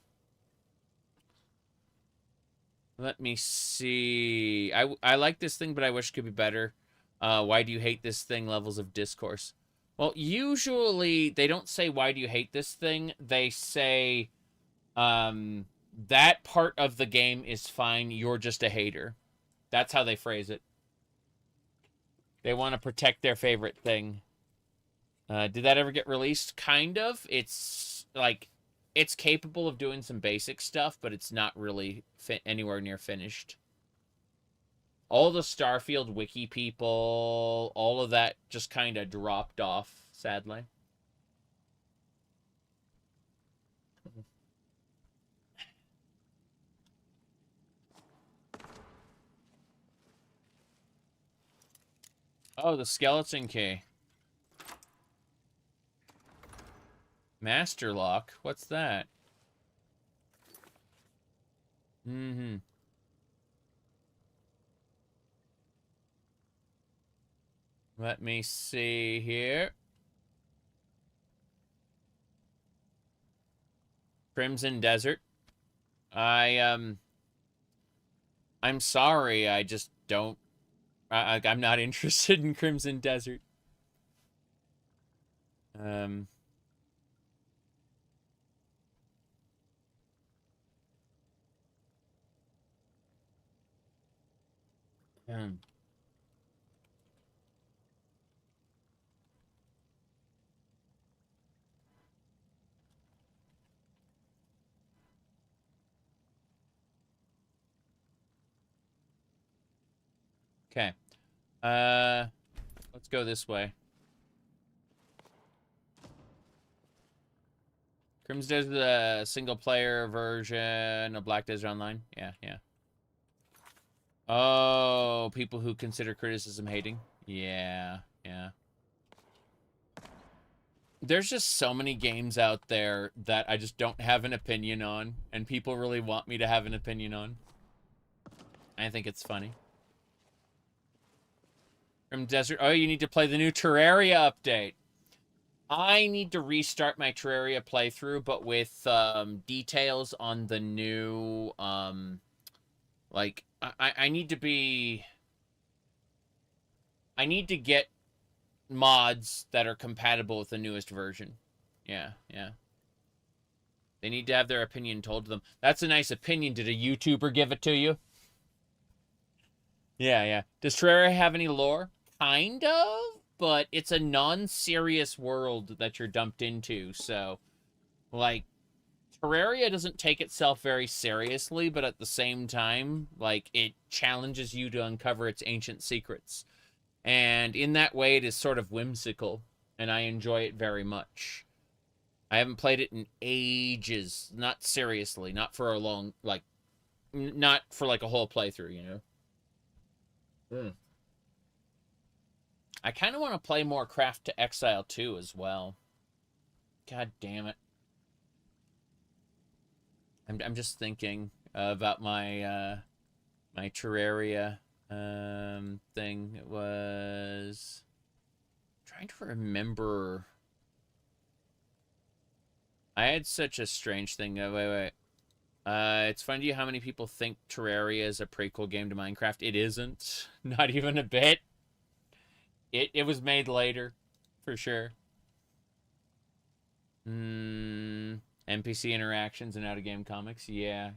Let me see. I like this thing, but I wish it could be better. Why do you hate this thing? Levels of discourse. Well, usually they don't say, why do you hate this thing? They say, that part of the game is fine. You're just a hater. That's how they phrase it. They want to protect their favorite thing. Did that ever get released? Kind of. It's like, it's capable of doing some basic stuff, but it's not really anywhere near finished. All the Starfield wiki people, all of that just kind of dropped off, sadly. Oh, the skeleton key. Master lock? What's that? Mm-hmm. Let me see here. Crimson Desert. I'm sorry, I just don't... I'm not interested in Crimson Desert. Okay. Let's go this way. Crimson Desert is a single-player version of Black Desert Online. Yeah, yeah. Oh, people who consider criticism hating. Yeah, yeah. There's just so many games out there that I just don't have an opinion on, and people really want me to have an opinion on. I think it's funny. From Desert. Oh, you need to play the new Terraria update. I need to restart my Terraria playthrough, but with details on the new, like, I need to be... I need to get mods that are compatible with the newest version. Yeah, yeah. They need to have their opinion told to them. That's a nice opinion. Did a YouTuber give it to you? Yeah, yeah. Does Terraria have any lore? Kind of, but it's a non-serious world that you're dumped into, so, like, Terraria doesn't take itself very seriously, but at the same time, like, it challenges you to uncover its ancient secrets. And in that way, it is sort of whimsical, and I enjoy it very much. I haven't played it in ages. Not seriously. Not for a long, like, not for, like, a whole playthrough, you know? I kind of want to play more Craft to Exile 2 as well. God damn it. I'm just thinking about my my Terraria thing. It was... I'm trying to remember... I had such a strange thing. Wait. It's funny to you how many people think Terraria is a prequel game to Minecraft. It isn't. Not even a bit. It was made later, for sure. NPC interactions and out-of-game comics. Yeah.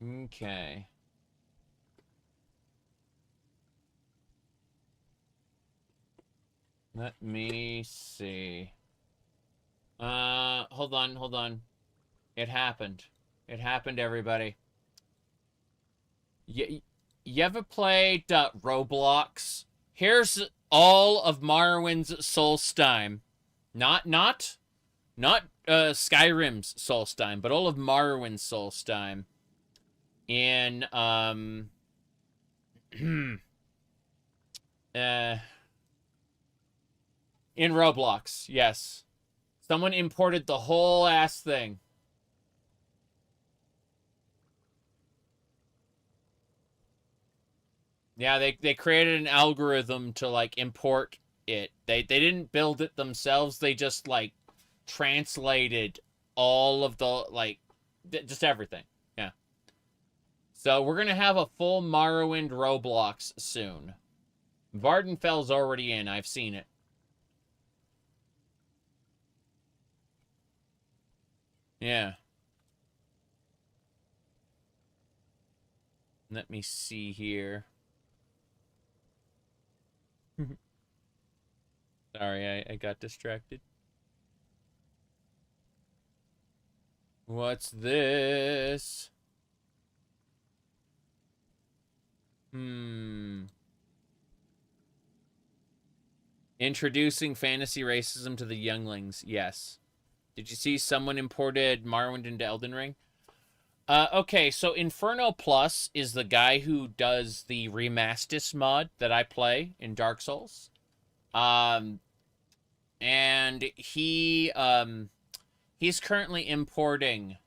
Okay. Let me see. Hold on. It happened. It happened, everybody. You ever played Roblox? Here's all of Morrowind's Solstheim. Not Skyrim's Solstheim, but all of Morrowind's Solstheim. In, in Roblox, yes. Someone imported the whole ass thing. Yeah, they created an algorithm to, like, import it. They didn't build it themselves. They just, like, translated all of the, like, just everything. Yeah. So we're going to have a full Morrowind Roblox soon. Vardenfell's already in. I've seen it. Yeah. Let me see here. Sorry, I got distracted. What's this? Introducing fantasy racism to the younglings. Yes. Did you see someone imported Morrowind into Elden Ring? Okay, so Inferno Plus is the guy who does the Remastis mod that I play in Dark Souls. And he's currently importing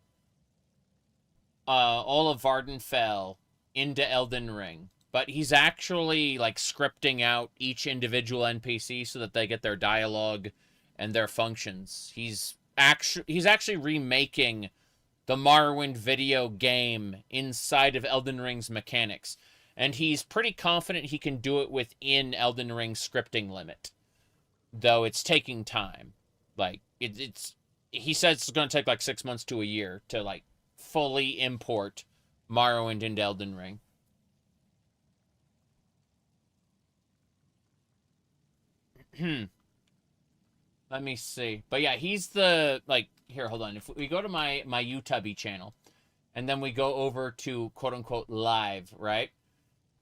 all of Vardenfell into Elden Ring. But he's actually, like, scripting out each individual NPC so that they get their dialogue and their functions. He's actually remaking the Morrowind video game inside of Elden Ring's mechanics. And he's pretty confident he can do it within Elden Ring's scripting limit. Though it's taking time. Like, he says it's going to take, like, 6 months to a year to, like, fully import Morrowind into Elden Ring. Let me see. But yeah, he's the, like, here, hold on. If we go to my YouTube channel, and then we go over to quote-unquote live, right?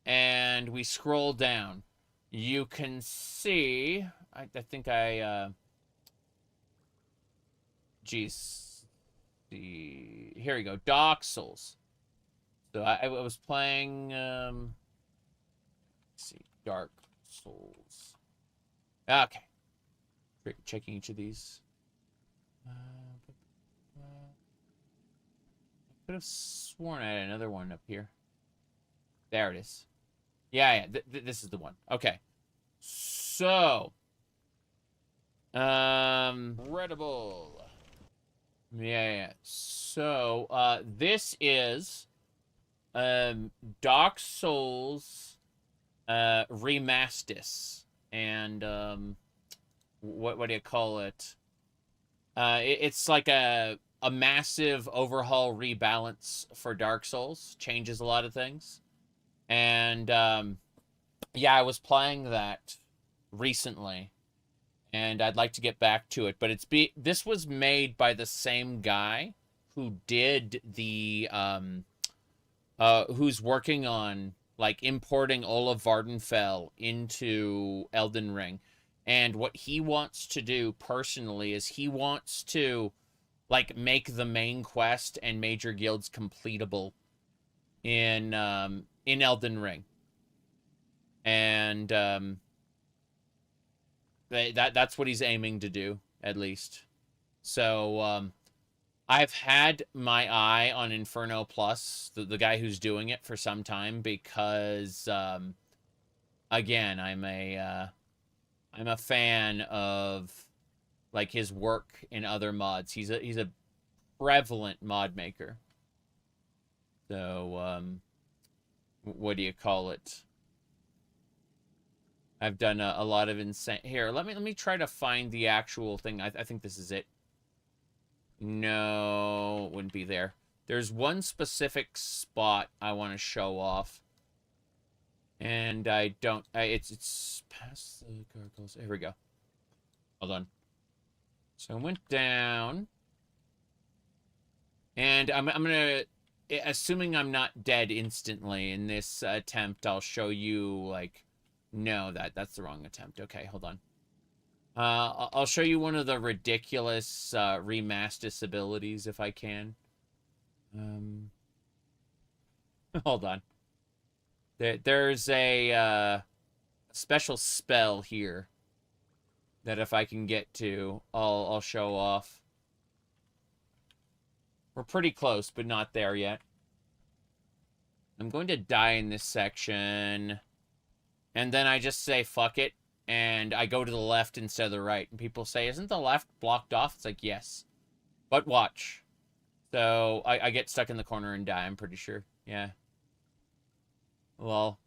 And we scroll down. You can see, I think geez. Here we go. Dark Souls. So I was playing, let's see, Dark Souls. Okay. Checking each of these. I could have sworn I had another one up here. There it is. Yeah. This is the one. Okay. So. Readable. Yeah. So, this is, Dark Souls, Remastis. And, what do you call it? It's like a massive overhaul rebalance for Dark Souls. Changes a lot of things. And, yeah, I was playing that recently. And I'd like to get back to it. But this was made by the same guy who did the, who's working on, like, importing all of Vardenfell into Elden Ring. And what he wants to do personally is he wants to, like, make the main quest and major guilds completable in Elden Ring. And that's what he's aiming to do, at least. So I've had my eye on Inferno Plus, the guy who's doing it, for some time, because again, I'm a fan of, like, his work in other mods. He's a prevalent mod maker. So what do you call it? I've done a lot of insane. Here, let me try to find the actual thing. I think this is it. No, wouldn't be there. There's one specific spot I want to show off. And I don't... it's past the gargoyles. Here we go. Hold on. So I went down. And I'm going to... Assuming I'm not dead instantly in this attempt, I'll show you, like... No, that's the wrong attempt. Okay, hold on. I'll show you one of the ridiculous remastis abilities if I can. Hold on. There's a special spell here that if I can get to, I'll show off. We're pretty close, but not there yet. I'm going to die in this section, and then I just say fuck it, and I go to the left instead of the right. And people say, isn't the left blocked off? It's like, yes. But watch. So I get stuck in the corner and die, I'm pretty sure. Yeah. Well,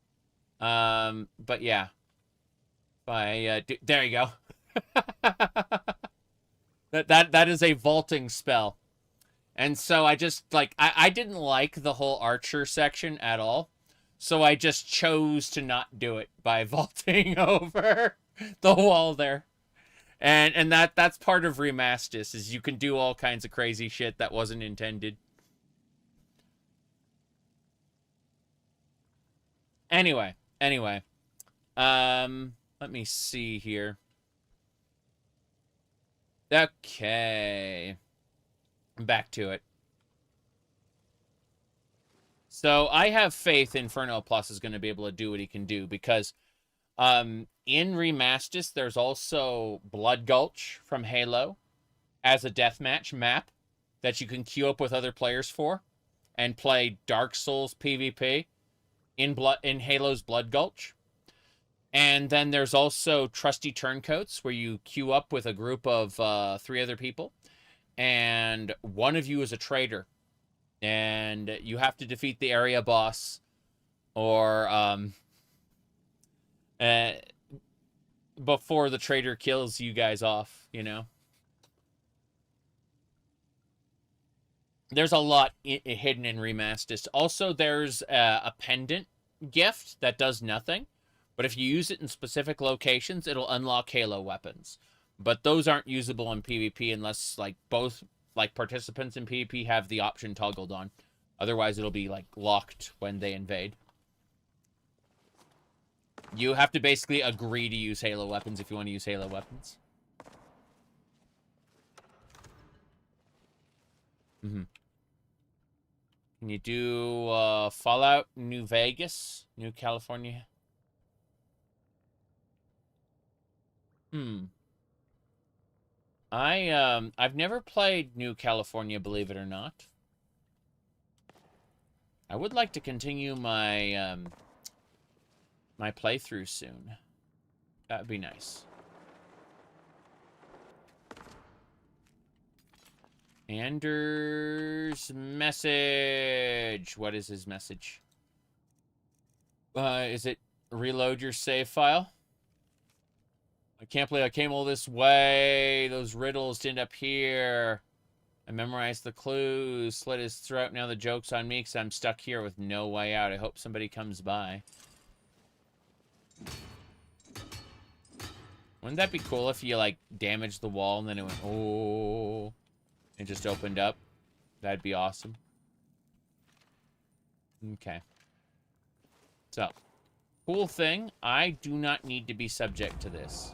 but yeah. There you go. that is a vaulting spell. And so I just, like, I didn't like the whole archer section at all. So I just chose to not do it by vaulting over the wall there. And that's part of Remastis, is you can do all kinds of crazy shit that wasn't intended. Anyway. Let me see here. Okay. Back to it. So I have faith Inferno Plus is going to be able to do what he can do, because in Remastis, there's also Blood Gulch from Halo as a deathmatch map that you can queue up with other players for and play Dark Souls PvP in Halo's Blood Gulch. And then there's also Trusty Turncoats, where you queue up with a group of 3 other people, and one of you is a traitor, and you have to defeat the area boss, or before the traitor kills you guys off, you know? There's a lot hidden in Remastis. Also, there's a pendant gift that does nothing, but if you use it in specific locations, it'll unlock Halo weapons. But those aren't usable in PvP unless, like, both, like, participants in PvP have the option toggled on. Otherwise, it'll be, like, locked when they invade. You have to basically agree to use Halo weapons if you want to use Halo weapons. Can you do Fallout New Vegas? New California? I've never played New California, believe it or not. I would like to continue my my playthrough soon. That'd be nice. Anders' message. What is his message? Is it reload your save file? I can't believe I came all this way. Those riddles didn't appear. I memorized the clues, slit his throat. Now the joke's on me because I'm stuck here with no way out. I hope somebody comes by. Wouldn't that be cool if you, like, damaged the wall and then it went, oh, and just opened up? That'd be awesome. Okay. So, cool thing, I do not need to be subject to this.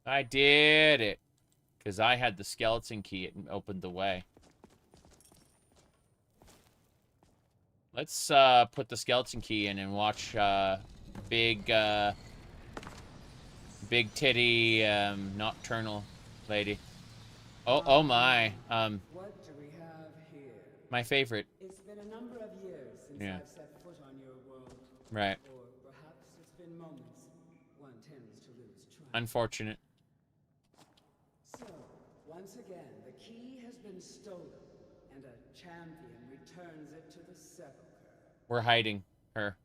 I did it. Because I had the skeleton key. It opened the way. Let's put the skeleton key in and watch big titty nocturnal lady. Oh my. What do we have here? My favorite. It's been a number of years since I've set foot on your world. Right. Or perhaps it's been moments. One tends to lose track. Unfortunate. So, once again, the key has been stolen, and a champion returns it to the sepulchre. We're hiding her.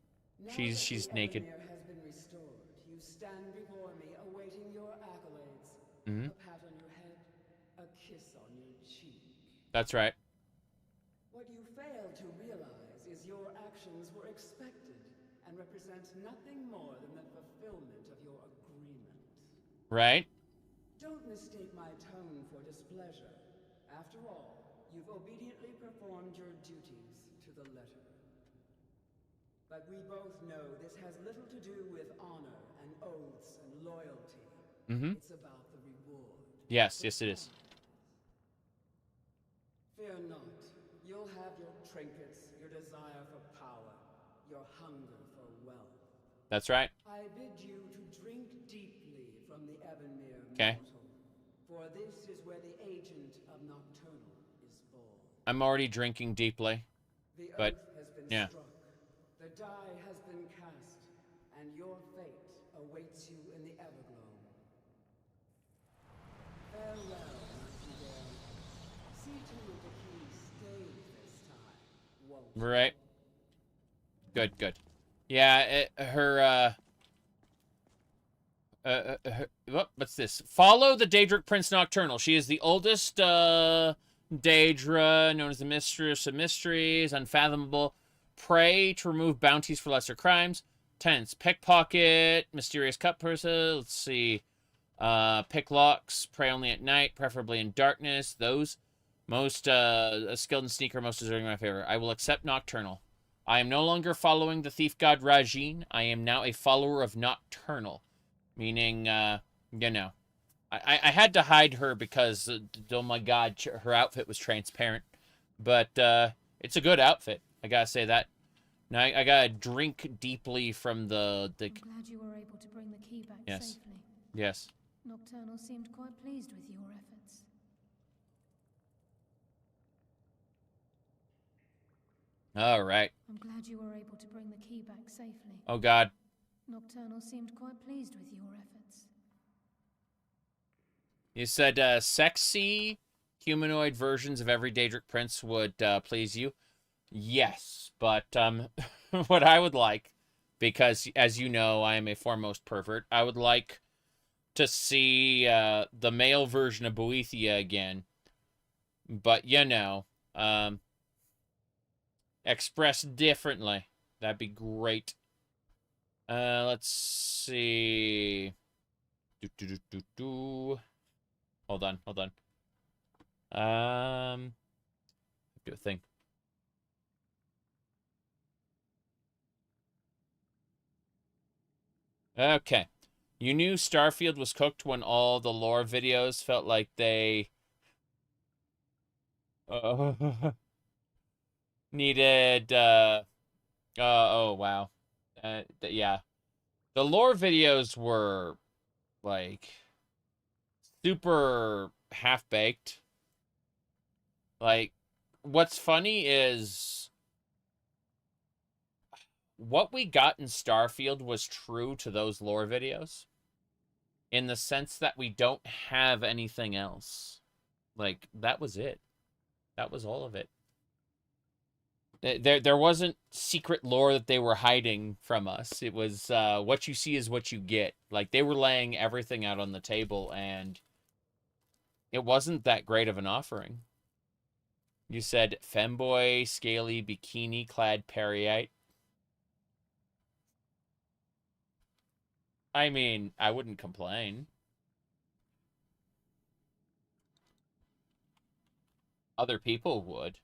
Now She's that the naked. Evermere has been restored, You stand before me, awaiting your accolades. Mm-hmm. A pat on your head, a kiss on your cheek. That's right. What you fail to realize is your actions were expected and represent nothing more than the fulfillment of your agreement. Right? Don't mistake my tone for displeasure. After all, you've obediently performed your duties to the letter. But we both know this has little to do with honor and oaths and loyalty. Mm-hmm. It's about the reward. Yes, yes it is. Fear not. You'll have your trinkets, your desire for power, your hunger for wealth. That's right. I bid you to drink deeply from the Ebonmere Okay. mortal, for this is where the agent of Nocturnal is born. I'm already drinking deeply. The But, oath has been yeah. struck, the die has been cast, and your fate awaits you in the Everglow. Farewell, Nightingale. See to it the key stays this time, won't you? Right. Good, good. Yeah, what's this? Follow the Daedric Prince Nocturnal. She is the oldest Daedra, known as the Mistress of Mysteries, unfathomable. Pray to remove bounties for lesser crimes. Tense. Pickpocket, mysterious cut person. Let's see. Pick locks, pray only at night, preferably in darkness. Those. Most a skilled and sneaker, most deserving of my favor. I will accept Nocturnal. I am no longer following the thief god Rajin. I am now a follower of Nocturnal. Meaning, you know. I had to hide her because, oh my god, her outfit was transparent. But, it's a good outfit. I gotta say that. Now, I gotta drink deeply from the... I'm glad you were able to bring the key back safely. Yes. Nocturnal seemed quite pleased with your efforts. All right. I'm glad you were able to bring the key back safely. Oh god. Nocturnal seemed quite pleased with your efforts. You said sexy humanoid versions of every Daedric prince would please you. Yes, but what I would like, because as you know, I am a foremost pervert, I would like to see the male version of Boethia again. But, you know, expressed differently. That'd be great. Let's see. Hold on. Do a thing. Okay. You knew Starfield was cooked when all the lore videos felt like they needed oh wow. Yeah. The lore videos were like super half-baked. Like, what's funny is what we got in Starfield was true to those lore videos in the sense that we don't have anything else. Like, that was it. That was all of it. There wasn't secret lore that they were hiding from us. It was what you see is what you get. Like, they were laying everything out on the table, and it wasn't that great of an offering. You said femboy, scaly, bikini-clad Periite. I mean, I wouldn't complain. Other people would.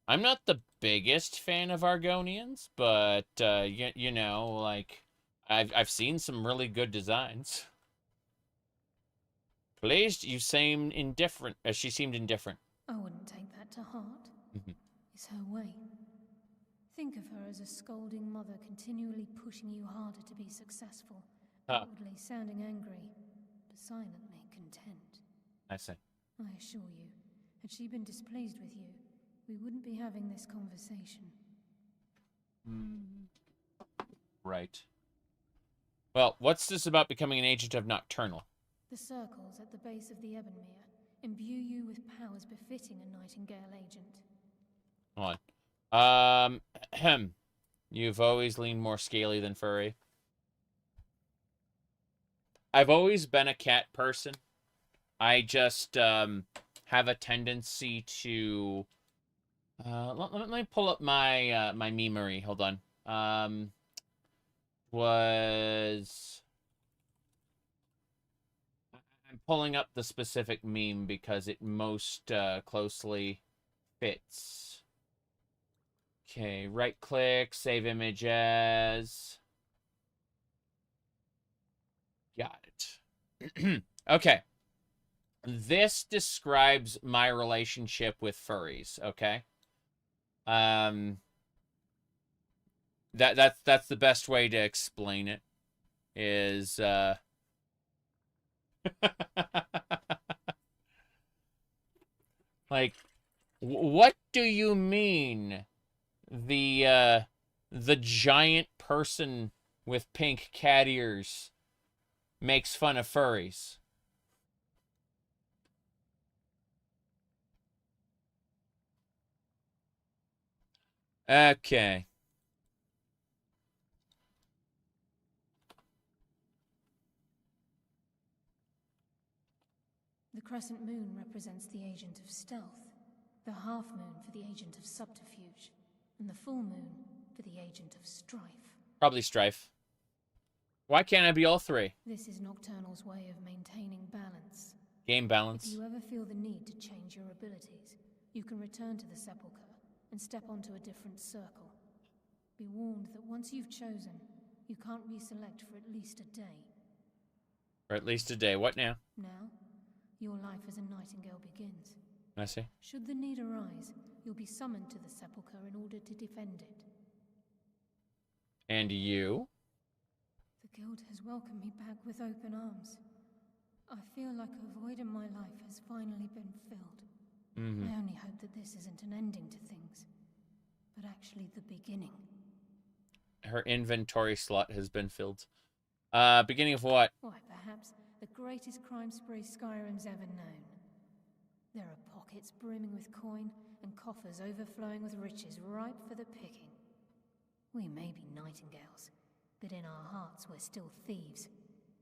I'm not the biggest fan of Argonians, but, you know, like, I've seen some really good designs. Pleased, you seem indifferent. She seemed indifferent. I wouldn't take that to heart. It's her way. Think of her as a scolding mother continually pushing you harder to be successful. Outwardly sounding angry, but silently content. I see. I assure you, had she been displeased with you, we wouldn't be having this conversation. Right. Well, what's this about becoming an agent of Nocturnal? The circles at the base of the Ebonmere imbue you with powers befitting a Nightingale agent. Hold on. You've always leaned more scaly than furry. I've always been a cat person. I just have a tendency to let me pull up my my memery. Hold on. I'm pulling up the specific meme because it most closely fits. Okay, right click, save image as. Got it. Okay. This describes my relationship with furries, okay? That's the best way to explain it. Is like, what do you mean the giant person with pink cat ears makes fun of furries? Okay. The crescent moon represents the agent of stealth, the half moon for the agent of subterfuge, and the full moon for the agent of strife. Probably strife. Why can't I be all three? This is Nocturnal's way of maintaining balance. Game balance. If you ever feel the need to change your abilities, you can return to the sepulchre and step onto a different circle. Be warned that once you've chosen, you can't reselect for at least a day. For at least a day. What now? Now, your life as a nightingale begins. I see. Should the need arise, you'll be summoned to the sepulchre in order to defend it. And you? The guild has welcomed me back with open arms. I feel like a void in my life has finally been filled. I only hope that this isn't an ending to things, but actually the beginning. Her inventory slot has been filled. Beginning of what? Why, perhaps the greatest crime spree Skyrim's ever known. There are pockets brimming with coin and coffers overflowing with riches ripe for the picking. We may be nightingales, but in our hearts we're still thieves,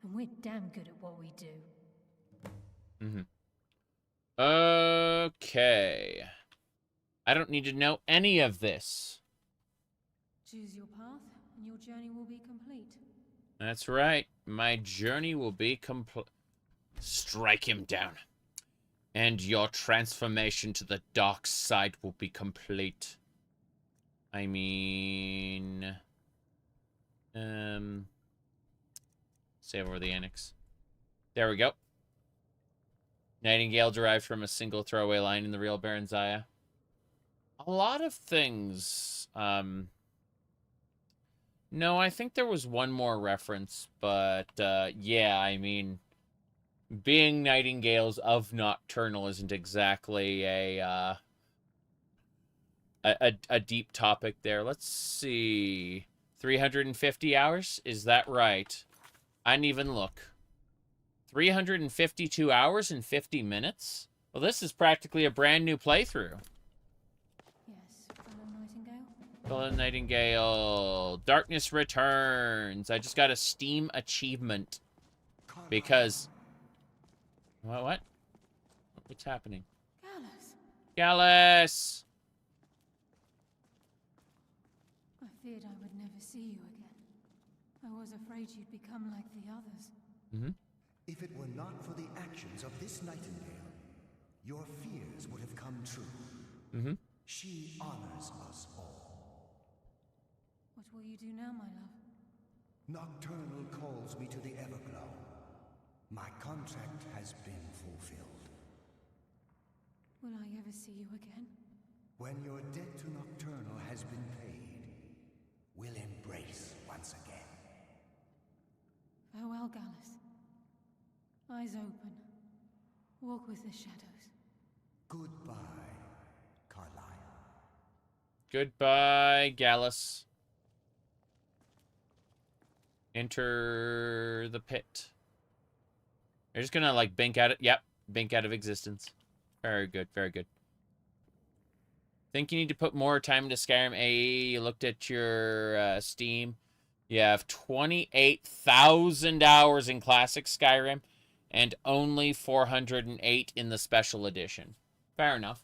and we're damn good at what we do. Okay. I don't need to know any of this. Choose your path, and your journey will be complete. That's right. My journey will be complete. Strike him down. And your transformation to the dark side will be complete. I mean... Save over the annex. There we go. Nightingale derived from a single throwaway line in the real Baron Zaya. A lot of things. No, I think there was one more reference, but yeah, I mean, being nightingales of Nocturnal isn't exactly a deep topic there. Let's see. 350 hours? Is that right? I didn't even look. 352 hours and 50 minutes? Well, this is practically a brand new playthrough. Yes, fellow Nightingale? Fellow Nightingale. Darkness returns. I just got a Steam achievement. Because... What? What's happening? Gallus! Gallus! I feared I would never see you again. I was afraid you'd become like the others. If it were not for the actions of this nightingale, your fears would have come true. She honors us all. What will you do now, my love? Nocturnal calls me to the Everglow. My contract has been fulfilled. Will I ever see you again? When your debt to Nocturnal has been paid, we'll embrace once again. Farewell, Gallus. Eyes open. Walk with the shadows. Goodbye, Carlyle. Goodbye, Gallus. Enter the pit. You're just gonna, like, bink out it. Yep, bink out of existence. Very good, very good. Think you need to put more time into Skyrim. You looked at your Steam. You have 28,000 hours in Classic Skyrim and only 408 in the Special Edition. Fair enough.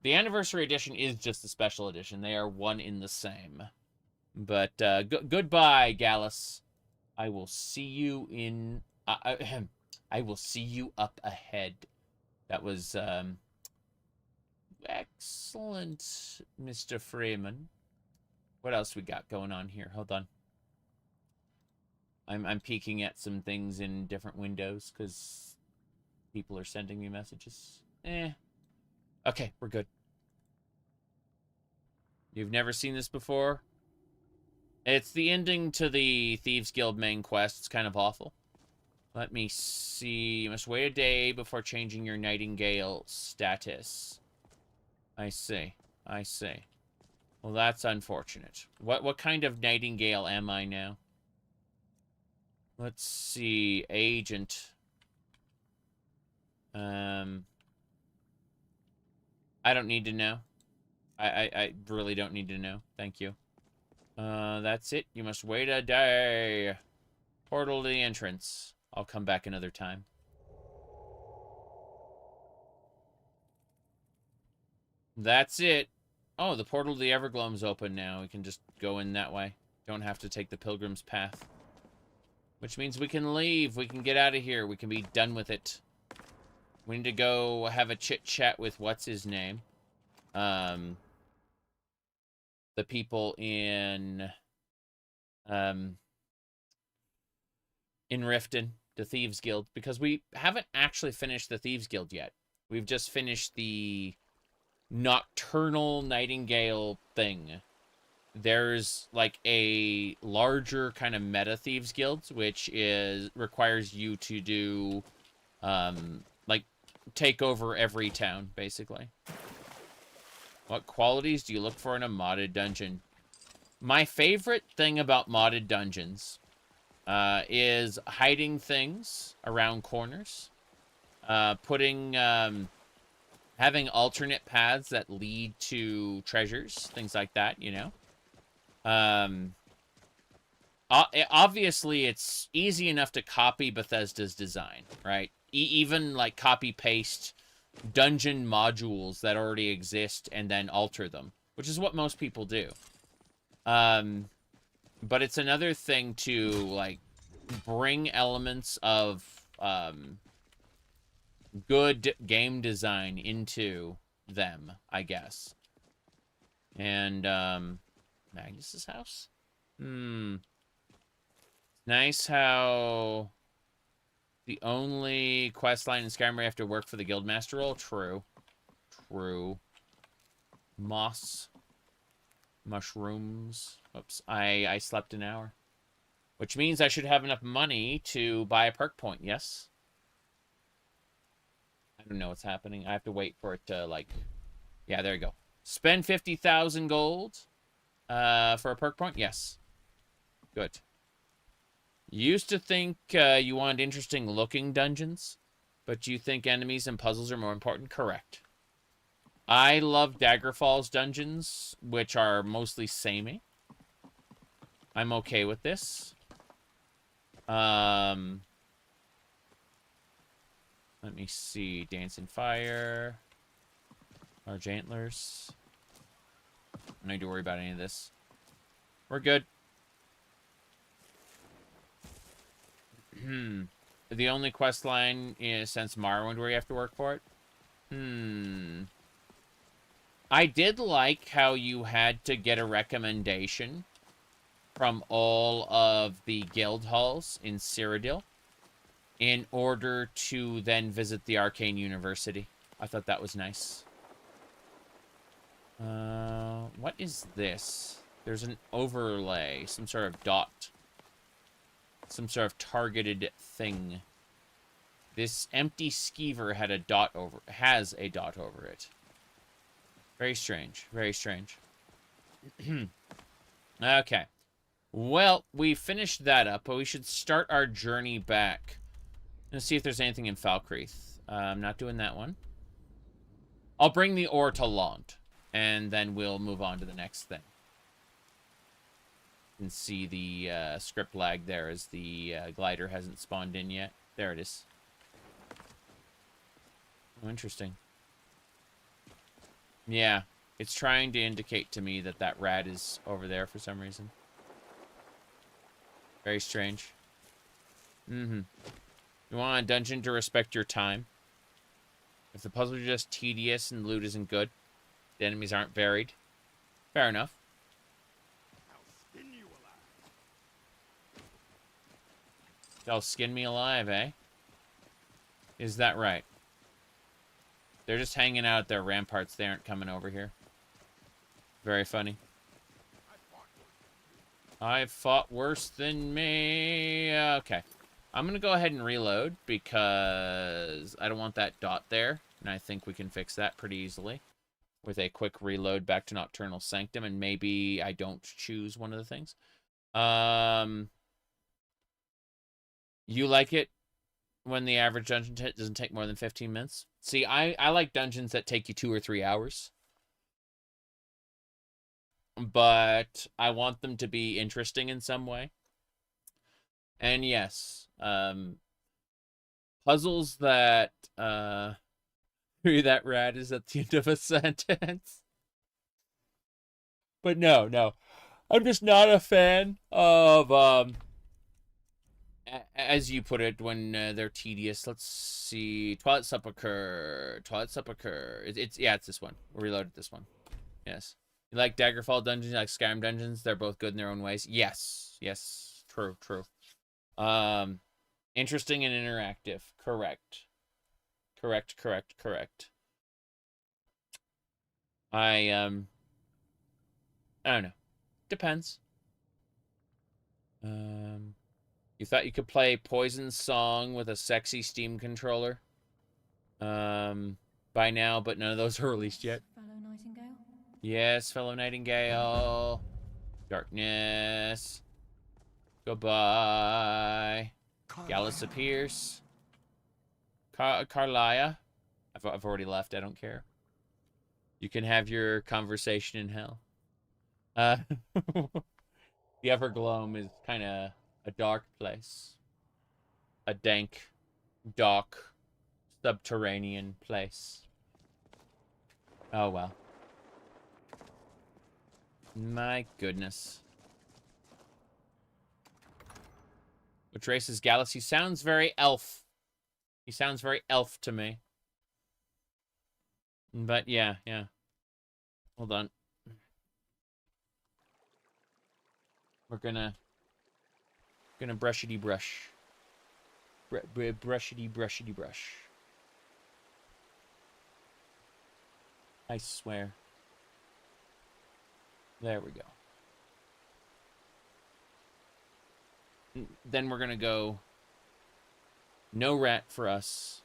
The Anniversary Edition is just the Special Edition. They are one in the same. But goodbye, Gallus. I will see you in... I will see you up ahead. That was excellent, Mr. Freeman. What else we got going on here? Hold on. I'm peeking at some things in different windows because people are sending me messages. Okay, we're good. You've never seen this before? It's the ending to the Thieves Guild main quest. It's kind of awful. Let me see. You must wait a day before changing your Nightingale status. I see. I see. Well, that's unfortunate. What kind of Nightingale am I now? Let's see. Agent. I don't need to know. I really don't need to know. Thank you. That's it. You must wait a day. Portal to the entrance. I'll come back another time. That's it. Oh, the portal to the Evergloam's open now. We can just go in that way. Don't have to take the Pilgrim's Path. Which means we can leave. We can get out of here. We can be done with it. We need to go have a chit-chat with what's-his-name. The people in Riften, the Thieves Guild, because we haven't actually finished the Thieves Guild yet. We've just finished the Nocturnal Nightingale thing. There's like a larger kind of meta Thieves Guild, which requires you to do like take over every town, basically. What qualities do you look for in a modded dungeon? My favorite thing about modded dungeons is hiding things around corners, having alternate paths that lead to treasures, things like that, you know. Obviously, it's easy enough to copy Bethesda's design, right? Even like copy-paste dungeon modules that already exist and then alter them, which is what most people do. But it's another thing to like bring elements of good game design into them, I guess. And Magnus's house? Nice how the only quest line in Skyrim where you have to work for the Guildmaster role? True. True. Moss. Mushrooms. Oops. I slept an hour. Which means I should have enough money to buy a perk point, yes? I don't know what's happening. I have to wait for it to, like... Yeah, there you go. Spend 50,000 gold for a perk point? Yes. Good. Used to think you wanted interesting-looking dungeons, but you think enemies and puzzles are more important? Correct. I love Daggerfall's dungeons, which are mostly samey. I'm okay with this. Let me see. Dancing Fire. Large Antlers. I don't need to worry about any of this. We're good. The only quest line is since Morrowind where you have to work for it? I did like how you had to get a recommendation from all of the guild halls in Cyrodiil in order to then visit the Arcane University. I thought that was nice. What is this? There's an overlay, some sort of dot. Some sort of targeted thing. This empty skeever had a dot over, has a dot over it. Very strange. Very strange. Okay. Well, we finished that up, but we should start our journey back. Let's see if there's anything in Falkreath. I'm not doing that one. I'll bring the ore to Lont, and then we'll move on to the next thing. You can see the script lag there as the glider hasn't spawned in yet. There it is. Oh, interesting. Yeah, it's trying to indicate to me that that rat is over there for some reason. Very strange. You want a dungeon to respect your time. If the puzzles are just tedious and loot isn't good, the enemies aren't varied. Fair enough. They'll skin me alive, eh? Is that right? They're just hanging out at their ramparts. They aren't coming over here. Very funny. I fought worse than me. Okay. I'm going to go ahead and reload because I don't want that dot there. And I think we can fix that pretty easily with a quick reload back to Nocturnal Sanctum. And maybe I don't choose one of the things. You like it when the average dungeon doesn't take more than 15 minutes? See, I like dungeons that take you 2 or 3 hours. But I want them to be interesting in some way. And yes, puzzles that, that rat is at the end of a sentence. But no. I'm just not a fan of, as you put it, when they're tedious. Let's see. Twilight Sepulchre. It's this one. We'll reload this one. Yes. You like Daggerfall dungeons, you like Skyrim dungeons? They're both good in their own ways. Yes. True. Interesting and interactive. Correct. I don't know. Depends. You thought you could play Poison's Song with a sexy Steam controller? By now, but none of those are released yet. Fellow Nightingale? Yes, Fellow Nightingale. Darkness. Goodbye. Gallus appears. Carlia. I've already left. I don't care. You can have your conversation in hell. The Evergloam is kind of a dark place. A dank, dark, subterranean place. Oh, well. My goodness. Which race is Gallus? He sounds very elf. He sounds very elf to me. But yeah. Hold on. We're gonna brushity brush. Brushity brush. I swear. There we go. Then we're gonna go no rat for us.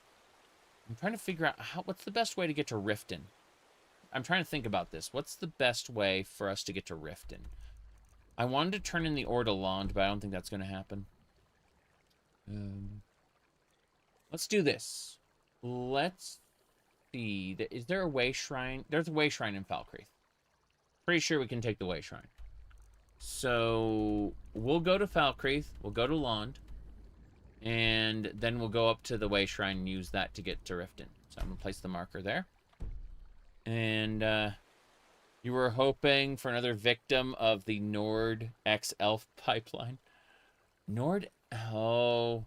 I'm trying to figure out what's the best way to get to Riften. I'm trying to think about this. What's the best way for us to get to Riften? I wanted to turn in the Ortoland, but I don't think that's going to happen. Let's do this. Let's see. Is there a way shrine? There's a way shrine in Falkreath. Pretty sure we can take the way shrine. So we'll go to Falkreath. We'll go to Lond. And then we'll go up to the way shrine and use that to get to Riften. So I'm going to place the marker there. And you were hoping for another victim of the Nord X Elf pipeline. Nord? Oh.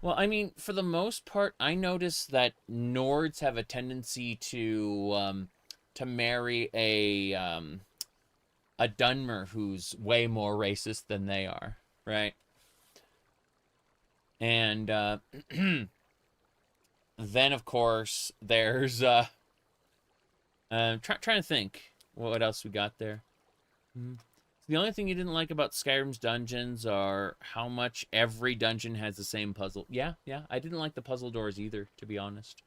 Well, I mean, for the most part, I noticed that Nords have a tendency to marry a Dunmer who's way more racist than they are, right? And then, of course, there's trying to think what else we got there. The only thing you didn't like about Skyrim's dungeons are how much every dungeon has the same puzzle. Yeah, I didn't like the puzzle doors either, to be honest.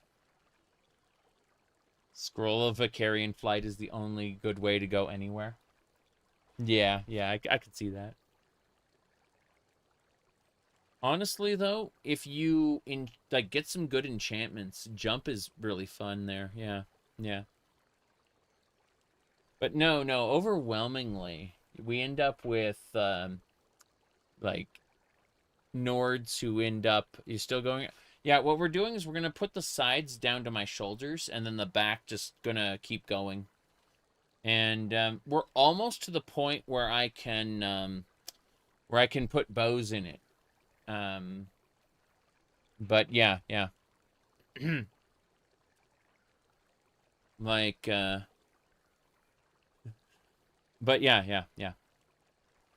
Scroll of Vicarian Flight is the only good way to go anywhere. Yeah, I could see that. Honestly, though, if you get some good enchantments, jump is really fun there. Yeah. But no, overwhelmingly, We end up with, like, Nords who end up... You still going... Yeah, what we're doing is we're going to put the sides down to my shoulders, and then the back just going to keep going. And we're almost to the point where I can put bows in it. But yeah. Like, but yeah.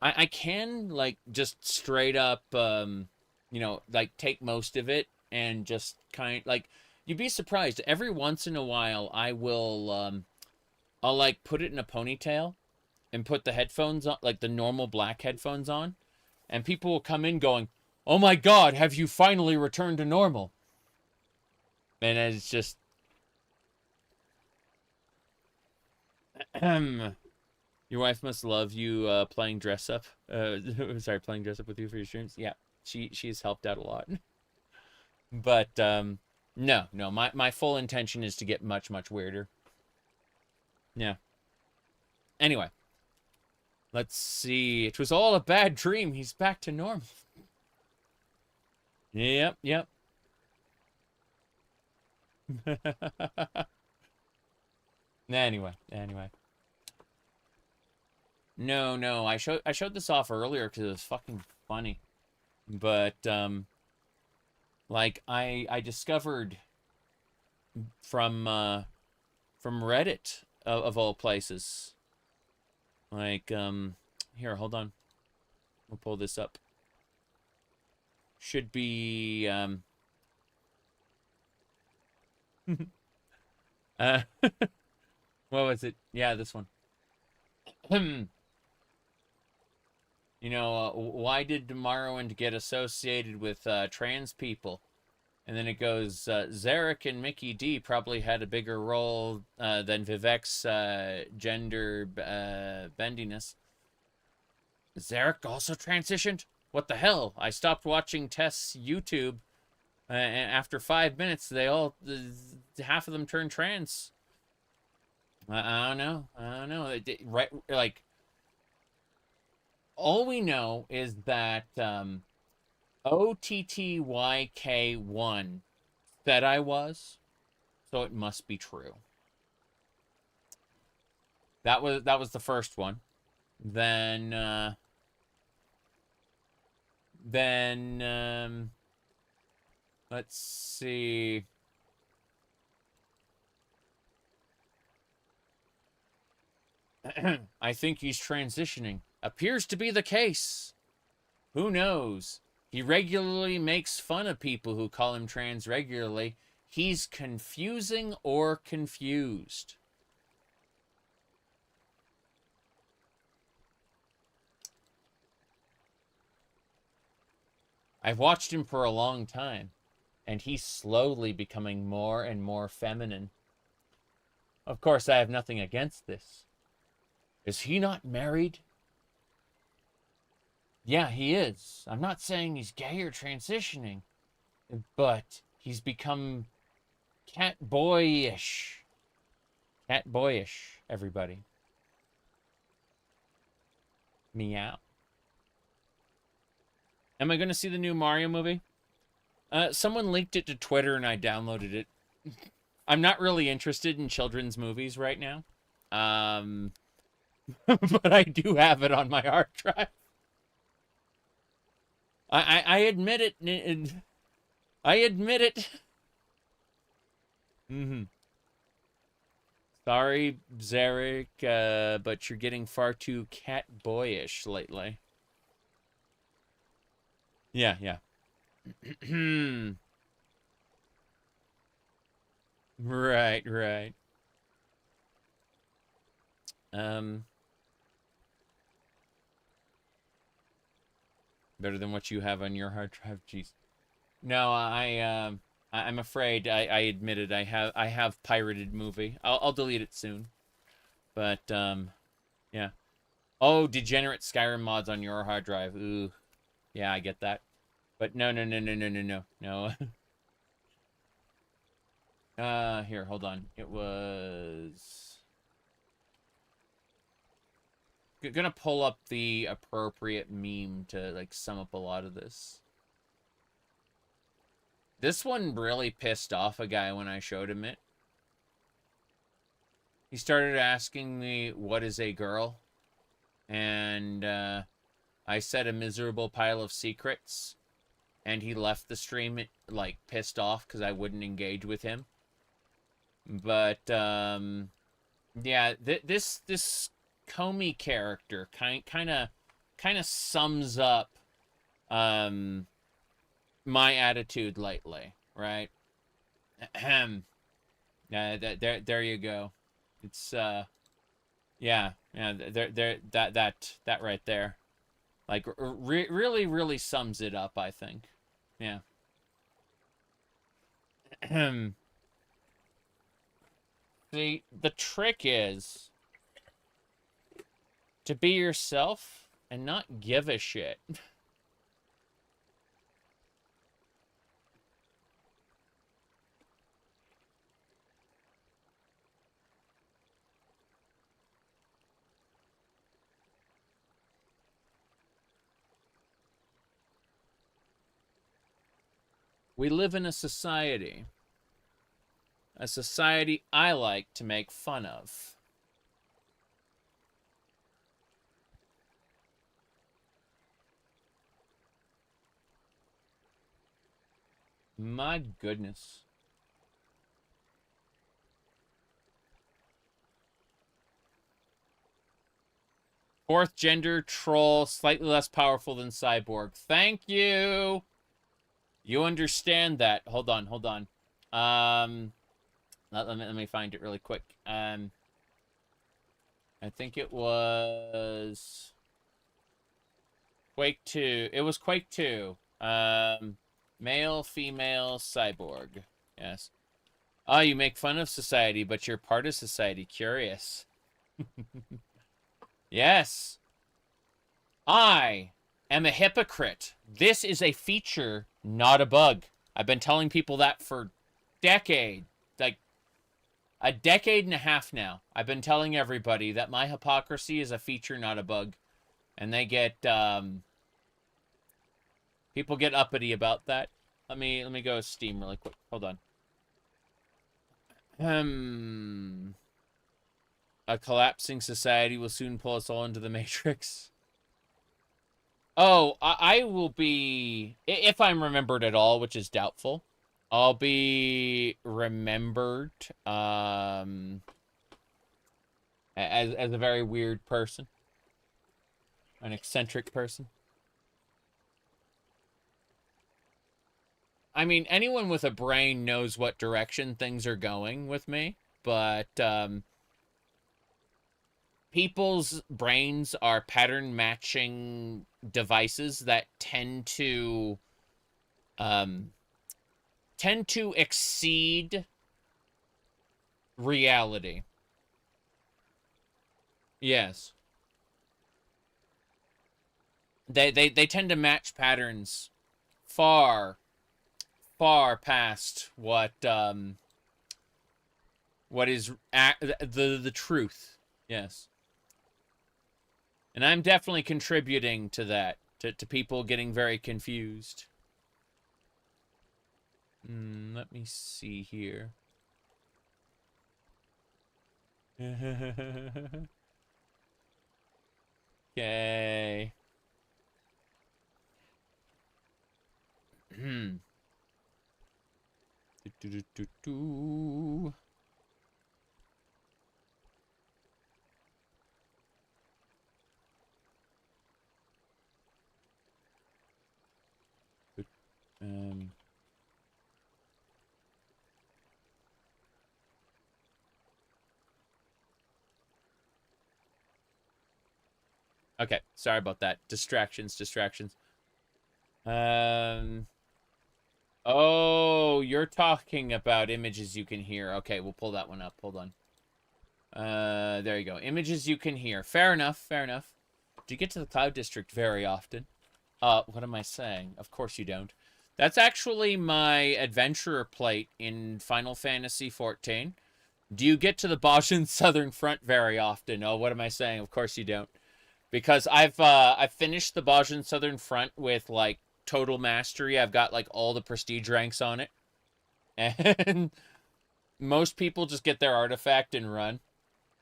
I can, like, just straight up, you know, like, take most of it and just like, you'd be surprised. Every once in a while, I will, I'll, like, put it in a ponytail and put the headphones on, like, the normal black headphones on, and people will come in going, "Oh my God, have you finally returned to normal?" And it's just... Your wife must love you playing dress up. Sorry, playing dress up with you for your streams. Yeah, she's helped out a lot. But no, my full intention is to get much weirder. Yeah. Anyway, let's see. It was all a bad dream. He's back to normal. Yep. Anyway. No. I showed this off earlier because it was fucking funny. But like I discovered from Reddit of all places. Like here, hold on. We'll pull this up. Should be what was it? Yeah, this one. You know, why did Morrowind get associated with trans people? And then it goes, Zarek and Mickey D probably had a bigger role than Vivek's gender bendiness. Zarek also transitioned? What the hell? I stopped watching Tess' YouTube, and after 5 minutes, they all, half of them turned trans. I don't know. Right, like, all we know is that OTTYK1 said I was, so it must be true. That was the first one. Then let's see. I think he's transitioning. Appears to be the case. Who knows? He regularly makes fun of people who call him trans regularly. He's confusing or confused. I've watched him for a long time, and he's slowly becoming more and more feminine. Of course, I have nothing against this. Is he not married? Yeah, he is. I'm not saying he's gay or transitioning, but he's become cat-boyish. Cat-boyish, everybody. Meow. Am I going to see the new Mario movie? Someone leaked it to Twitter and I downloaded it. I'm not really interested in children's movies right now. But I do have it on my hard drive. I admit it. I admit it. Sorry, Zarek, but you're getting far too cat-boyish lately. Yeah. Right. Better than what you have on your hard drive. Jeez. No, I'm afraid I admit it. I have pirated movie. I'll delete it soon. But yeah. Oh, degenerate Skyrim mods on your hard drive. Ooh. Yeah, I get that. But no. Here, hold on. It was gonna pull up the appropriate meme to, like, sum up a lot of this. This one really pissed off a guy when I showed him it. He started asking me, what is a girl? And I said a miserable pile of secrets. And he left the stream, like, pissed off because I wouldn't engage with him. But, yeah, this Comey character kind of sums up my attitude lately, right? Ahem. There you go. It's yeah, that right there, like, really sums it up, I think. Yeah. See, the trick is to be yourself and not give a shit. We live in a society I like to make fun of. My goodness. Fourth gender troll, slightly less powerful than cyborg. Thank you. You understand that. Hold on. Let me find it really quick. I think it was Quake 2. It was Quake 2. Male, female, cyborg. Yes. Oh, you make fun of society, but you're part of society. Curious. Yes. I am a hypocrite. This is a feature, not a bug. I've been telling people that for decades. Like, a decade and a half now. I've been telling everybody that my hypocrisy is a feature, not a bug. And they get, people get uppity about that. Let me go Steam really quick. Hold on. A collapsing society will soon pull us all into the Matrix. Oh, I will be, if I'm remembered at all, which is doubtful, I'll be remembered as a very weird person. An eccentric person. I mean, anyone with a brain knows what direction things are going with me, but people's brains are pattern matching devices that tend to exceed reality. Yes. They tend to match patterns far past what is the truth. Yes. And I'm definitely contributing to that, to people getting very confused. Let me see here. Okay. Do. Okay, sorry about that. Distractions. Oh, you're talking about images you can hear. Okay, we'll pull that one up. Hold on. There you go. Images you can hear. Fair enough. Do you get to the Cloud District very often? What am I saying? Of course you don't. That's actually my adventurer plate in Final Fantasy XIV. Do you get to the Boshan Southern Front very often? Oh, what am I saying? Of course you don't. Because I've finished the Bajan Southern Front with like total mastery. I've got like all the prestige ranks on it. And most people just get their artifact and run,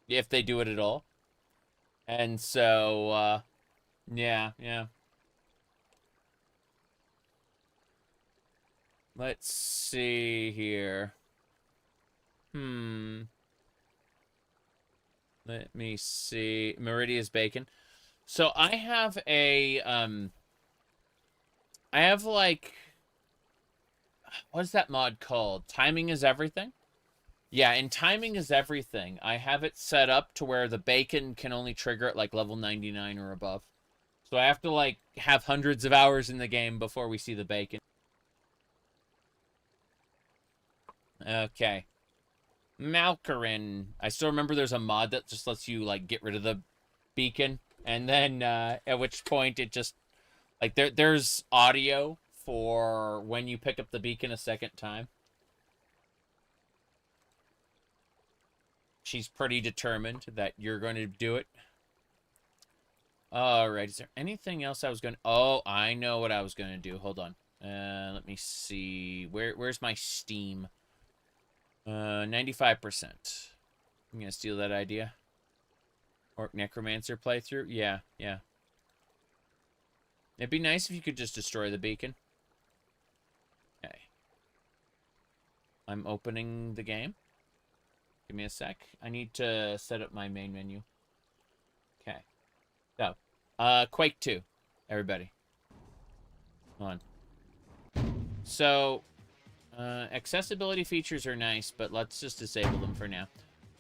if they do it at all. And so, yeah. Let's see here. Let me see. Meridia's Bacon. So I have a, I have like, what is that mod called? Timing is Everything? Yeah, in Timing is Everything, I have it set up to where the bacon can only trigger at like level 99 or above. So I have to like have hundreds of hours in the game before we see the bacon. Okay. Malkarin. I still remember there's a mod that just lets you like get rid of the beacon. And then at which point it just like there's audio for when you pick up the beacon a second time. She's pretty determined that you're going to do it. All right. Is there anything else I was going to... Oh, I know what I was going to do. Hold on. Let me see. Where's my Steam? 95%. I'm going to steal that idea. Orc Necromancer playthrough? Yeah. It'd be nice if you could just destroy the beacon. Okay. I'm opening the game. Give me a sec. I need to set up my main menu. Okay. So, Quake 2, everybody. Hold on. So, accessibility features are nice, but let's just disable them for now.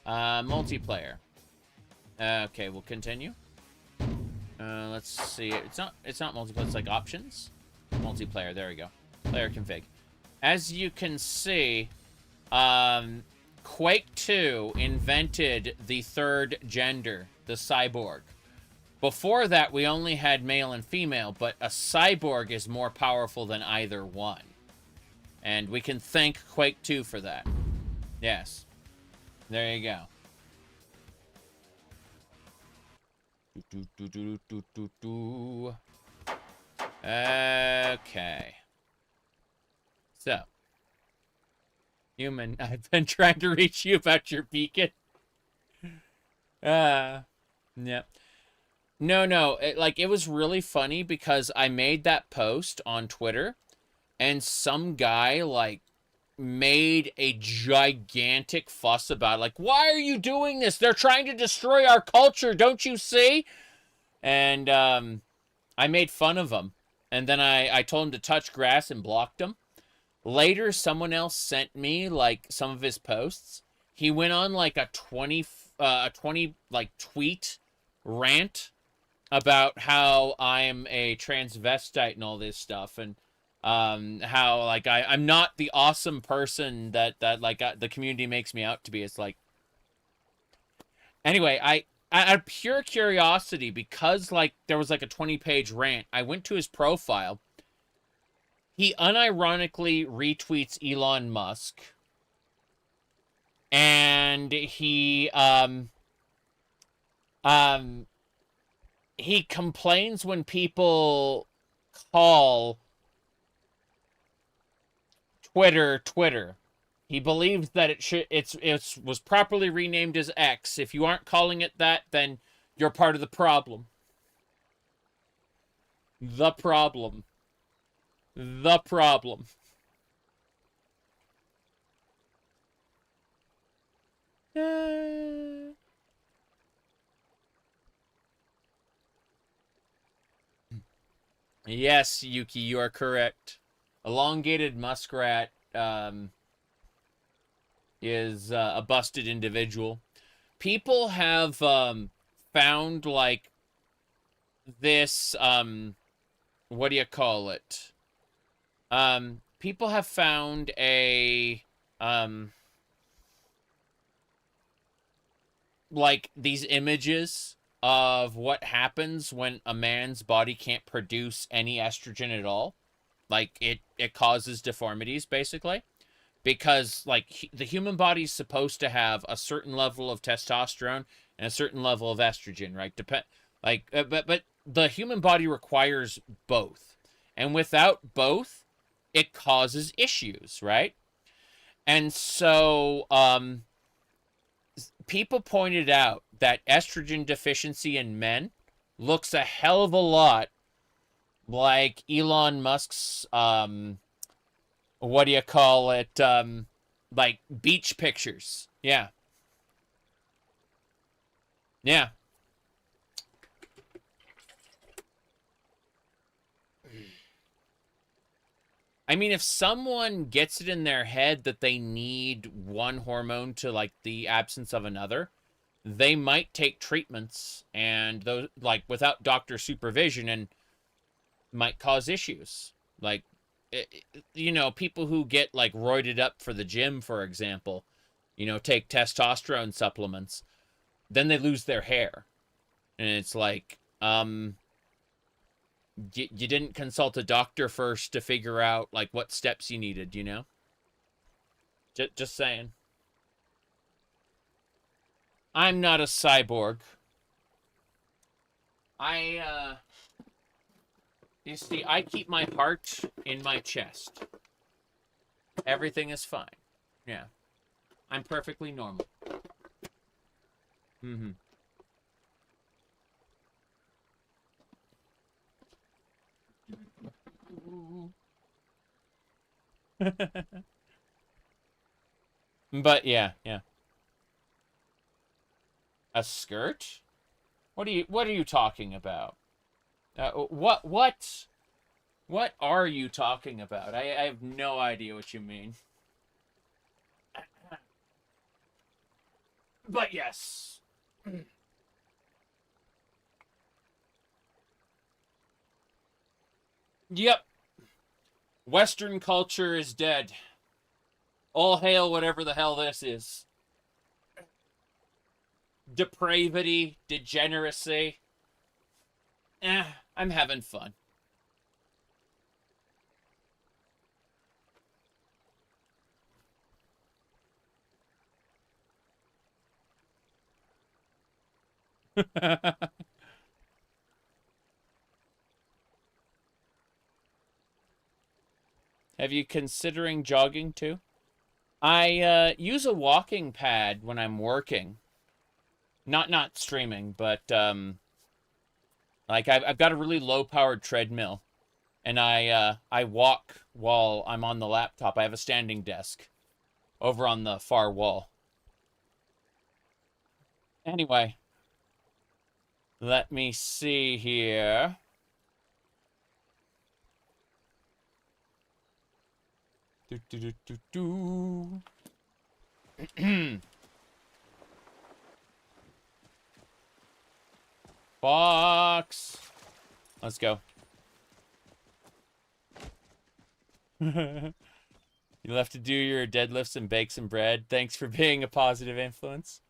Multiplayer. Okay, we'll continue. Let's see. It's not multiplayer, it's like options. Multiplayer, there we go. Player config. As you can see, Quake 2 invented the third gender, the cyborg. Before that, we only had male and female, but a cyborg is more powerful than either one. And we can thank Quake 2 for that. Yes. There you go. Okay. So. Human, I've been trying to reach you about your beacon. Yeah. No. It was really funny because I made that post on Twitter and some guy, like, made a gigantic fuss about it. Like, why are you doing this? They're trying to destroy our culture, don't you see? And, I made fun of him. And then I told him to touch grass and blocked him. Later, someone else sent me, like, some of his posts. He went on, like, a 20 tweet rant about how I'm a transvestite and all this stuff. And, how, like, I'm not the awesome person that the community makes me out to be. It's like... Anyway, out of pure curiosity, because, like, there was, like, a 20-page rant, I went to his profile. He unironically retweets Elon Musk. And he complains when people call Twitter. He believes that it was properly renamed as X. If you aren't calling it that, then you're part of the problem. The problem. Yes, Yuki, you are correct. Elongated muskrat is a busted individual. People have found, like, this, what do you call it? People have found a, like, these images of what happens when a man's body can't produce any estrogen at all. Like, it causes deformities, basically. Because, like, the human body's supposed to have a certain level of testosterone and a certain level of estrogen, right? Like, but the human body requires both. And without both, it causes issues, right? And so, people pointed out that estrogen deficiency in men looks a hell of a lot like Elon Musk's, what do you call it? Like beach pictures. Yeah. Yeah. I mean, if someone gets it in their head that they need one hormone to, like, the absence of another, they might take treatments and those, like, without doctor supervision, and might cause issues. Like, you know, people who get, like, roided up for the gym, for example, you know, take testosterone supplements, then they lose their hair. And it's like, you didn't consult a doctor first to figure out, like, what steps you needed, you know? Just saying. I'm not a cyborg. You see, I keep my heart in my chest. Everything is fine. Yeah. I'm perfectly normal. Mm-hmm. But yeah. A skirt? What are you talking about? What are you talking about? I have no idea what you mean. But yes. Yep. Western culture is dead. All hail whatever the hell this is. Depravity, degeneracy. I'm having fun. Have you considering jogging too? I use a walking pad when I'm working. Not streaming, but like I've got a really low-powered treadmill, and I walk while I'm on the laptop. I have a standing desk over on the far wall. Anyway, let me see here. Box. Let's go. You'll have to do your deadlifts and bake some bread. Thanks for being a positive influence.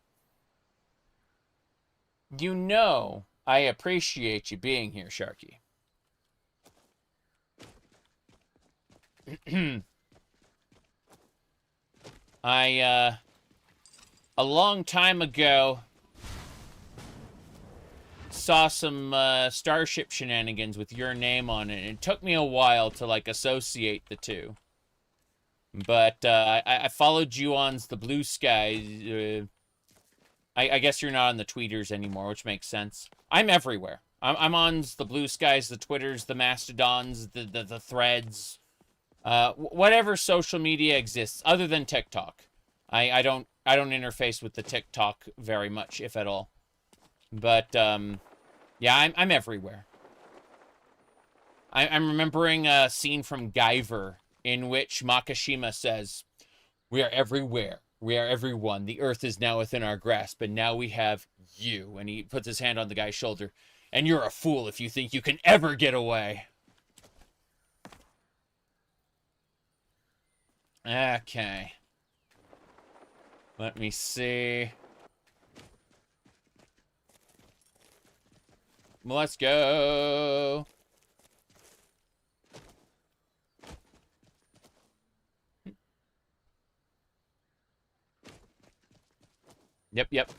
You know, I appreciate you being here, Sharky. A long time ago, saw some Starship shenanigans with your name on it. It took me a while to, like, associate the two. But I followed you on the Blue Sky. I guess you're not on the tweeters anymore, which makes sense. I'm everywhere. I'm on the Blue Skies, the Twitters, the Mastodons, the Threads. Whatever social media exists, other than TikTok. I don't interface with the TikTok very much, if at all. But yeah, I'm everywhere. I'm remembering a scene from Guyver in which Makishima says, "We are everywhere. We are everyone. The earth is now within our grasp, and now we have you." And he puts his hand on the guy's shoulder. "And you're a fool if you think you can ever get away." Okay. Let me see. Let's go. Yep.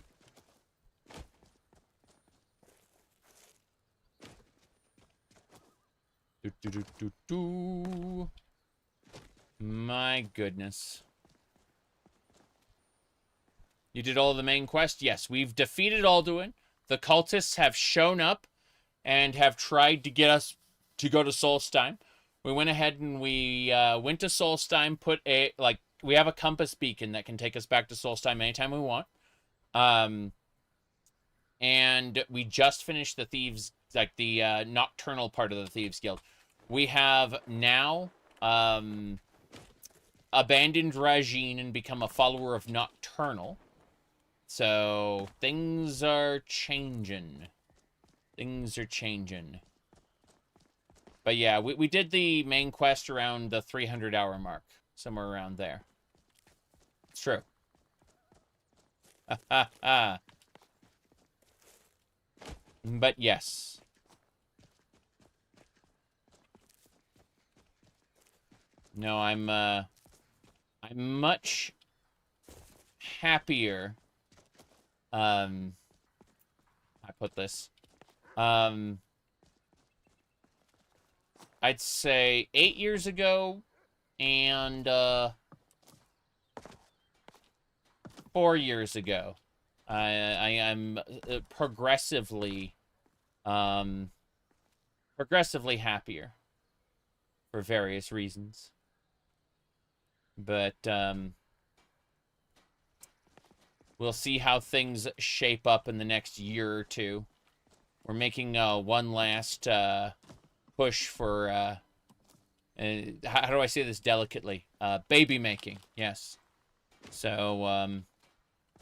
My goodness. You did all the main quest? Yes, we've defeated Alduin. The cultists have shown up and have tried to get us to go to Solstheim. We went ahead and we went to Solstheim, put a, like, we have a compass beacon that can take us back to Solstheim anytime we want. And we just finished the Thieves, like the nocturnal part of the Thieves Guild. We have now abandoned Rajin and become a follower of Nocturnal. So things are changing. Things are changing. But yeah, we did the main quest around the 300-hour mark. Somewhere around there. It's true. Ha ha ha. But yes. No, I'm much happier. I put this. I'd say 8 years ago and 4 years ago. I'm progressively happier for various reasons. But we'll see how things shape up in the next year or two. We're making one last push for how do I say this delicately? Baby making, yes. So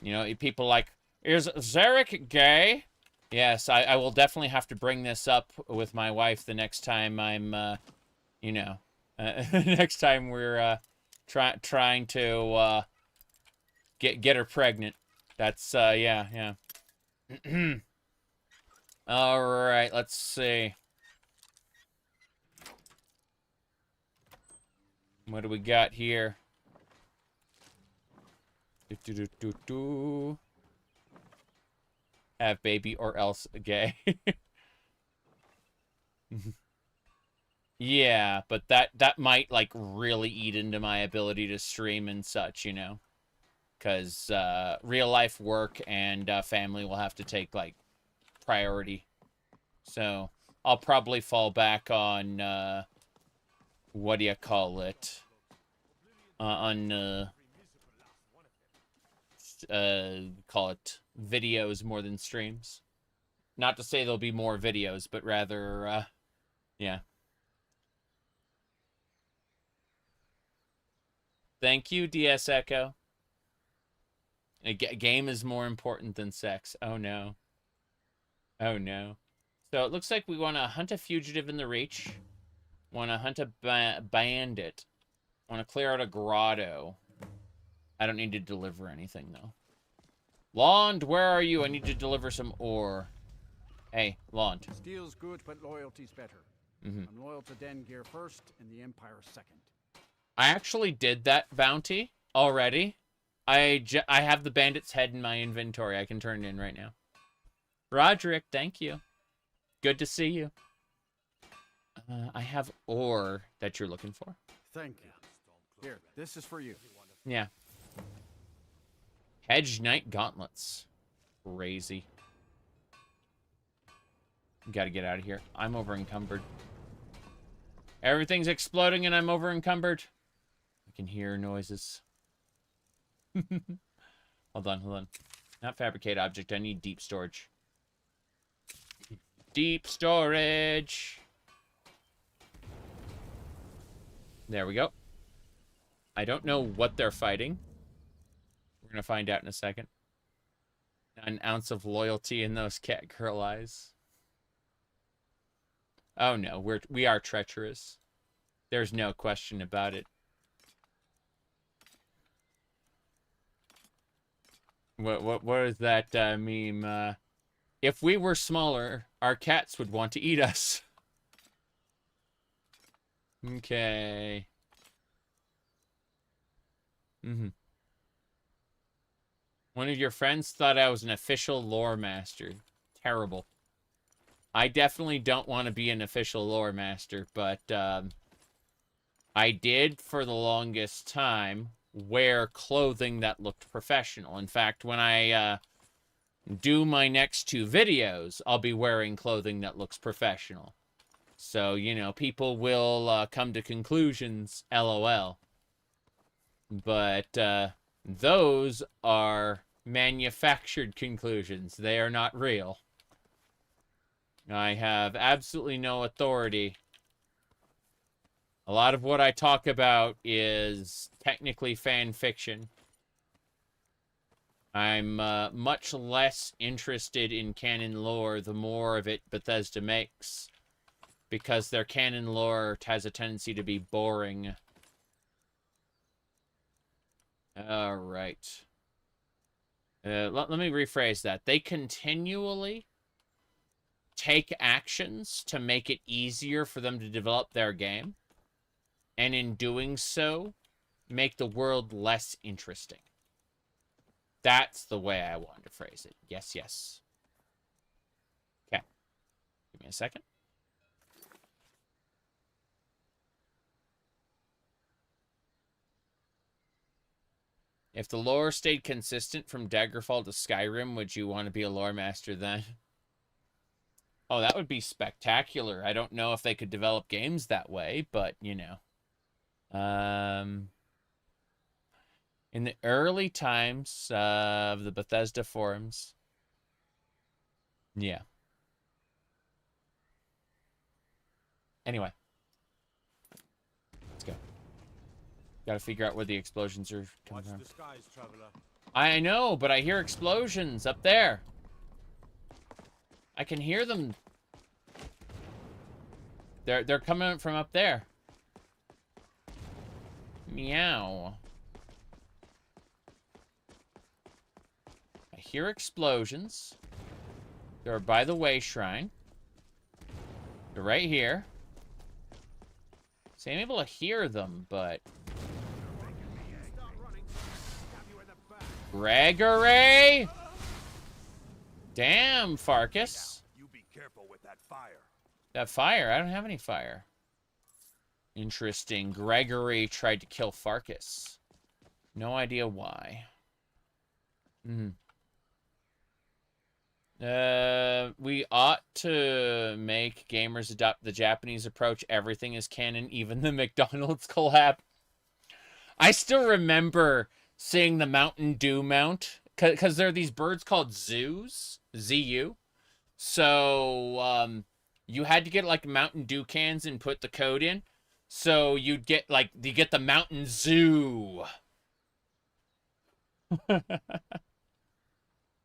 you know, people like, is Zarek gay? Yes, I will definitely have to bring this up with my wife the next time I'm you know, next time we're trying to get her pregnant. That's yeah. All right, let's see. What do we got here? Have baby or else gay. Yeah, but that might like really eat into my ability to stream and such, you know, because real life work and family will have to take like priority. So I'll probably fall back on what do you call it? Call it videos more than streams. Not to say there'll be more videos, but rather yeah. Thank you, DS Echo. A game is more important than sex. Oh no. Oh no. So it looks like we want to hunt a fugitive in the Reach. Want to hunt a bandit. Want to clear out a grotto. I don't need to deliver anything though. Lond, where are you? I need to deliver some ore. Hey, Lond. Steel's good, but loyalty's better. I'm loyal to Dengear first and the Empire second. I actually did that bounty already. I have the bandit's head in my inventory. I can turn it in right now. Roderick, thank you. Good to see you. I have ore that you're looking for. Thank you. Here, this is for you. Yeah. Hedge Knight Gauntlets. Crazy. Gotta get out of here. I'm over encumbered. Everything's exploding and I'm over encumbered. I can hear noises. Hold on. Not fabricate object. I need deep storage. Deep storage. There we go. I don't know what they're fighting. We're gonna find out in a second. An ounce of loyalty in those cat girl eyes. Oh no, we are treacherous. There's no question about it. What is that meme? If we were smaller, our cats would want to eat us. Okay. One of your friends thought I was an official lore master. Terrible. I definitely don't want to be an official lore master, but I did for the longest time wear clothing that looked professional. In fact, when I do my next 2 videos, I'll be wearing clothing that looks professional. So, you know, people will come to conclusions, LOL. But those are manufactured conclusions. They are not real. I have absolutely no authority. A lot of what I talk about is technically fan fiction. I'm much less interested in canon lore the more of it Bethesda makes, because their canon lore has a tendency to be boring. All right. Let me rephrase that. They continually take actions to make it easier for them to develop their game, and in doing so, make the world less interesting. That's the way I wanted to phrase it. Yes, yes. Okay. Give me a second. If the lore stayed consistent from Daggerfall to Skyrim, would you want to be a lore master then? Oh, that would be spectacular. I don't know if they could develop games that way, but, you know. In the early times of the Bethesda forums. Yeah. Anyway. Let's go. Gotta figure out where the explosions are coming from. The skies, traveler. I know, but I hear explosions up there. I can hear them. They're coming from up there. Meow. I hear explosions. They're by the way shrine. They're right here. See, I'm able to hear them, but... Gregory! Damn, Farkas. You be careful with that fire. That fire? I don't have any fire. Interesting. Gregory tried to kill Farkas. No idea why. We ought to make gamers adopt the Japanese approach. Everything is canon, even the McDonald's collab. I still remember seeing the Mountain Dew mount, because there are these birds called zoos, Z-U. So, you had to get, like, Mountain Dew cans and put the code in. So, you'd get, like, you get the Mountain Zoo.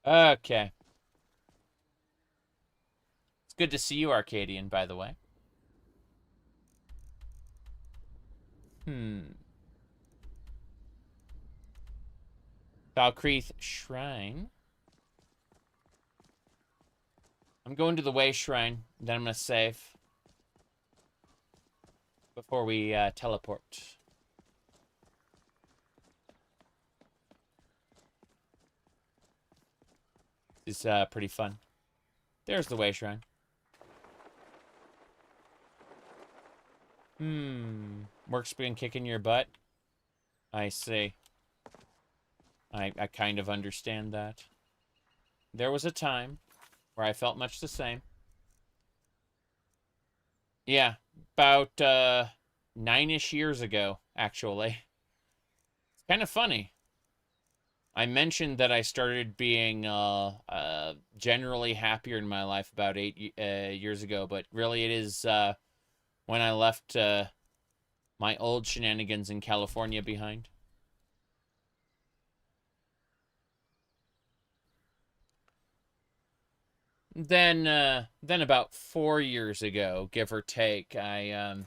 Okay. It's good to see you, Arcadian, by the way. Valkreath Shrine. I'm going to the Way Shrine, then I'm going to save before we teleport. It's pretty fun. There's the Way Shrine. Work's been kicking your butt? I see. I kind of understand that. There was a time where I felt much the same. Yeah, about 9-ish years ago, actually. It's kind of funny. I mentioned that I started being generally happier in my life about 8 years ago, but really it is when I left my old shenanigans in California behind. Then about 4 years ago, give or take, I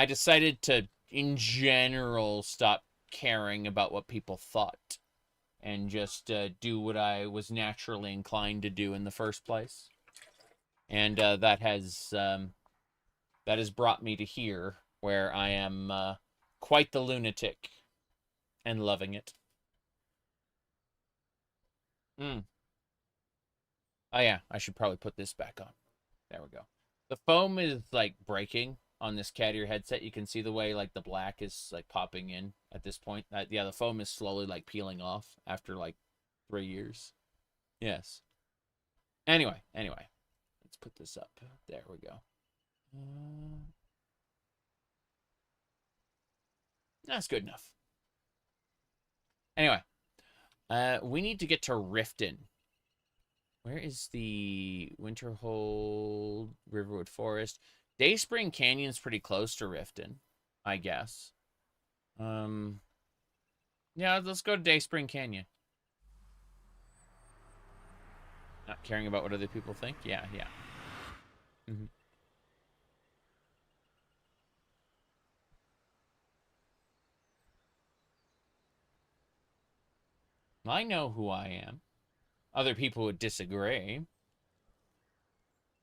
decided to, in general, stop caring about what people thought and just do what I was naturally inclined to do in the first place. And that has brought me to here, where I am quite the lunatic and loving it. Oh, yeah. I should probably put this back on. There we go. The foam is, like, breaking on this cat ear headset. You can see the way, like, the black is, like, popping in at this point. Yeah, the foam is slowly, like, peeling off after, like, 3 years. Yes. Anyway. Let's put this up. There we go. That's good enough. Anyway. We need to get to Riften. Where is the Winterhold, Riverwood Forest? Dayspring Canyon's pretty close to Riften, I guess. Yeah, let's go to Dayspring Canyon. Not caring about what other people think? Yeah. I know who I am. Other people would disagree.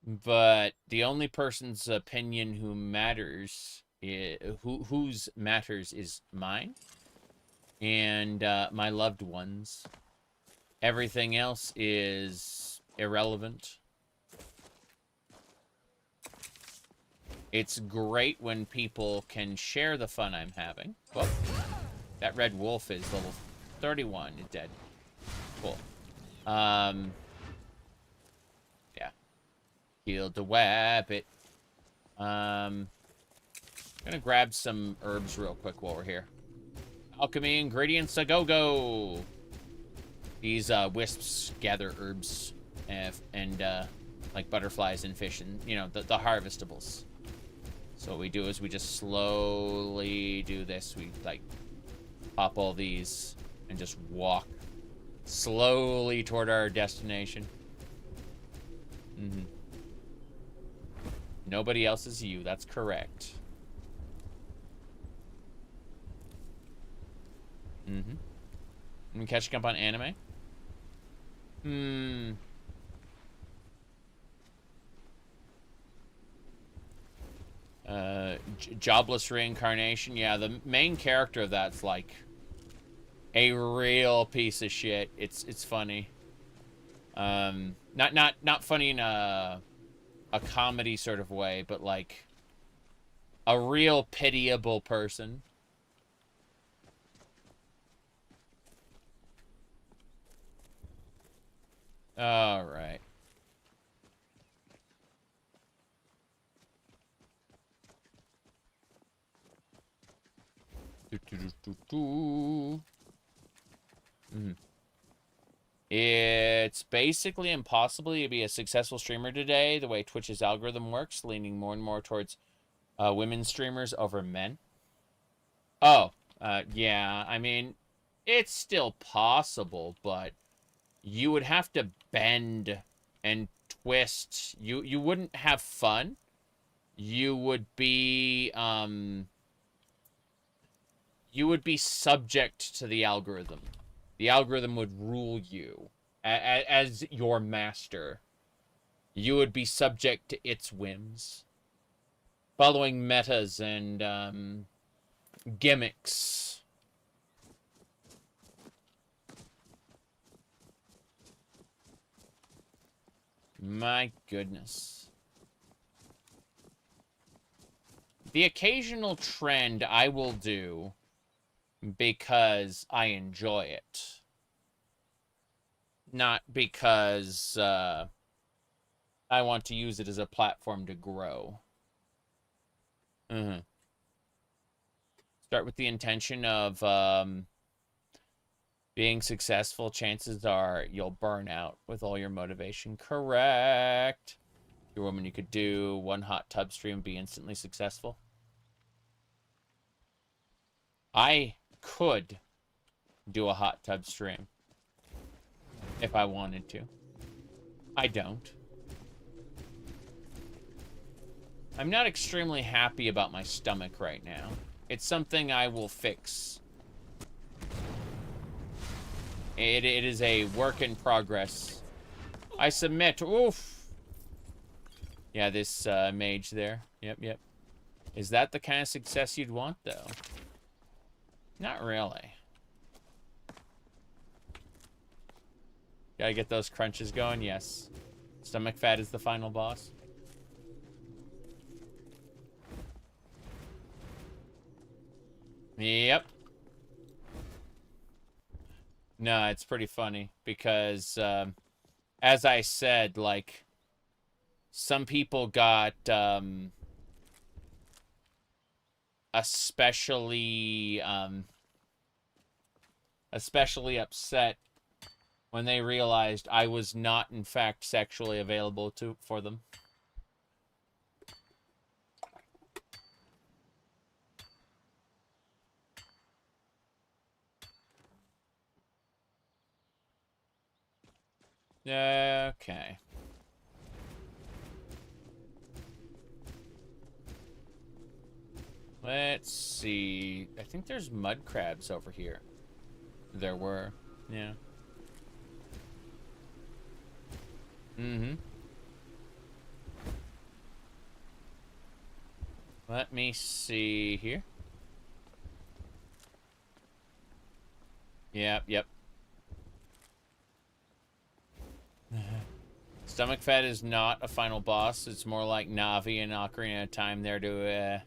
But the only person's opinion who matters, whose matters is mine. And my loved ones. Everything else is irrelevant. It's great when people can share the fun I'm having. Whoa. That red wolf is level 31. Is dead. Cool. Yeah. Killed the wabbit. Gonna grab some herbs real quick while we're here. Alchemy ingredients a go-go. These wisps gather herbs and like butterflies and fish and, you know, the harvestables. So what we do is we just slowly do this. We, like, pop all these and just walk slowly toward our destination. Nobody else is you. That's correct. I'm catching up on anime. Jobless reincarnation. Yeah, the main character of that's like a real piece of shit. It's funny. Not funny in a comedy sort of way, but like a real pitiable person. All right. It's basically impossible to be a successful streamer today, the way Twitch's algorithm works, leaning more and more towards women streamers over men. Oh, yeah, I mean, it's still possible, but you would have to bend and twist. You wouldn't have fun. You would be subject to the algorithm. The algorithm would rule you as your master. You would be subject to its whims, following metas and gimmicks. My goodness. The occasional trend I will do because I enjoy it. Not because I want to use it as a platform to grow. Start with the intention of being successful. Chances are you'll burn out with all your motivation. Correct. You're a woman, you could do one hot tub stream and be instantly successful. I could do a hot tub stream if I wanted to. I don't. I'm not extremely happy about my stomach right now. It's something I will fix. It is a work in progress. I submit. Oof. Yeah, this mage there. Yep. Is that the kind of success you'd want, though? Not really. Gotta get those crunches going, yes. Stomach fat is the final boss. Yep. No, it's pretty funny because, as I said, like, some people got, especially upset when they realized I was not, in fact, sexually available for them. Okay. Let's see. I think there's mud crabs over here. There were. Yeah. Mm-hmm. Let me see here. Yep. Stomach fat is not a final boss. It's more like Navi and Ocarina of Time there to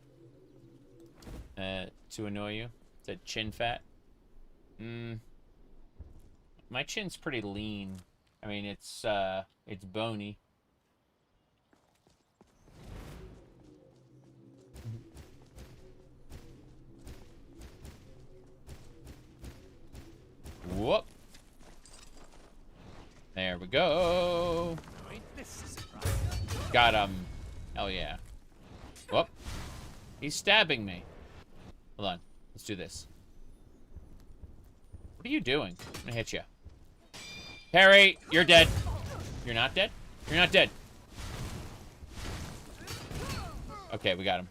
annoy you. Is that chin fat? My chin's pretty lean. I mean, it's bony. Whoop. There we go. Got him. Hell yeah. Whoop. He's stabbing me. Hold on. Let's do this. What are you doing? I'm gonna hit you. Harry, you're dead. You're not dead? You're not dead. Okay, we got him.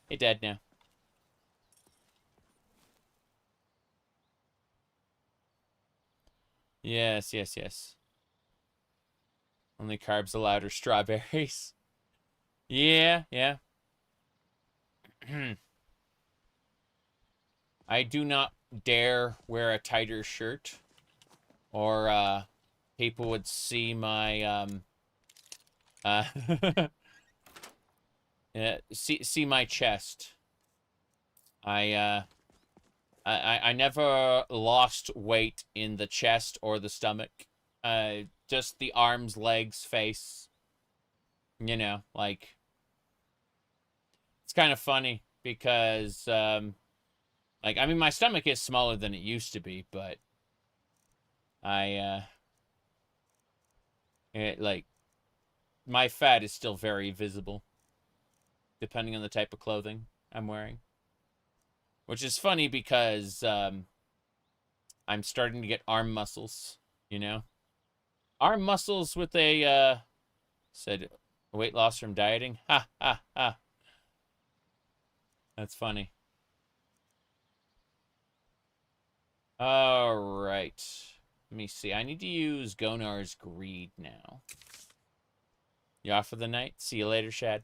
He's dead now. Yes. Only carbs allowed are strawberries. Yeah. I do not dare wear a tighter shirt, or people would see my see my chest. I never lost weight in the chest or the stomach. Just the arms, legs, face. You know, like, it's kind of funny because, like, I mean, my stomach is smaller than it used to be, but like, my fat is still very visible, depending on the type of clothing I'm wearing. Which is funny because I'm starting to get arm muscles, you know? Arm muscles with a, said, weight loss from dieting? Ha. That's funny. Alright. Let me see. I need to use Gonar's Greed now. You off for the night? See you later, Shad.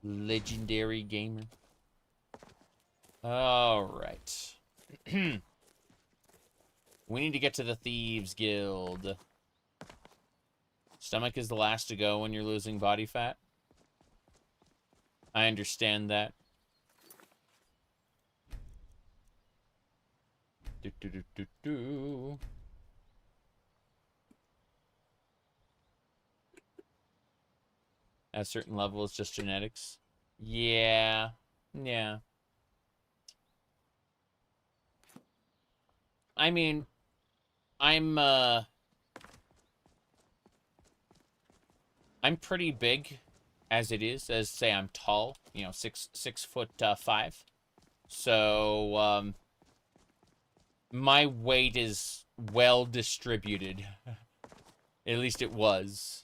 Legendary gamer. Alright. We need to get to the Thieves Guild. Stomach is the last to go when you're losing body fat. I understand that. At a certain level, it's just genetics. Yeah. I mean, I'm pretty big as it is. As say, I'm tall. You know, 6'5". So, my weight is well distributed. At least it was.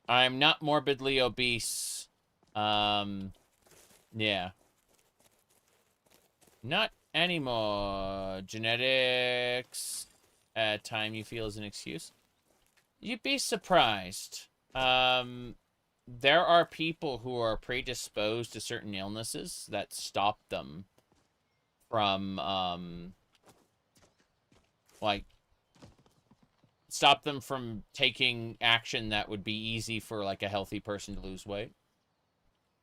I'm not morbidly obese. Yeah. Not anymore. Genetics. Time you feel is an excuse. You'd be surprised. There are people who are predisposed to certain illnesses that stop them from, like, stop them from taking action that would be easy for, like, a healthy person to lose weight.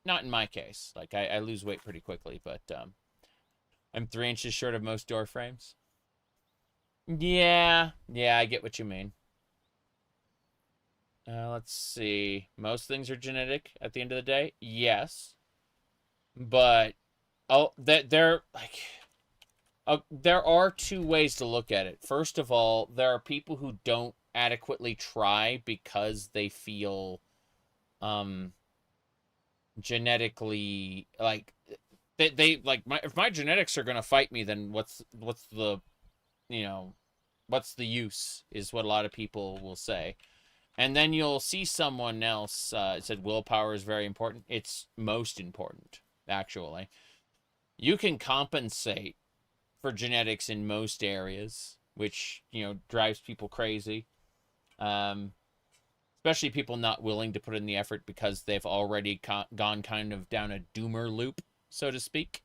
Not in my case. Like, I lose weight pretty quickly, but I'm 3 inches short of most door frames. Yeah, I get what you mean. Let's see. Most things are genetic at the end of the day. Yes. But, there are two ways to look at it. First of all, there are people who don't adequately try because they feel, genetically, like, they like, if my genetics are gonna fight me, then what's the, you know, what's the use, is what a lot of people will say. And then you'll see someone else, it said willpower is very important. It's most important, actually. You can compensate for genetics in most areas, which, you know, drives people crazy. Especially people not willing to put in the effort because they've already gone kind of down a doomer loop, so to speak.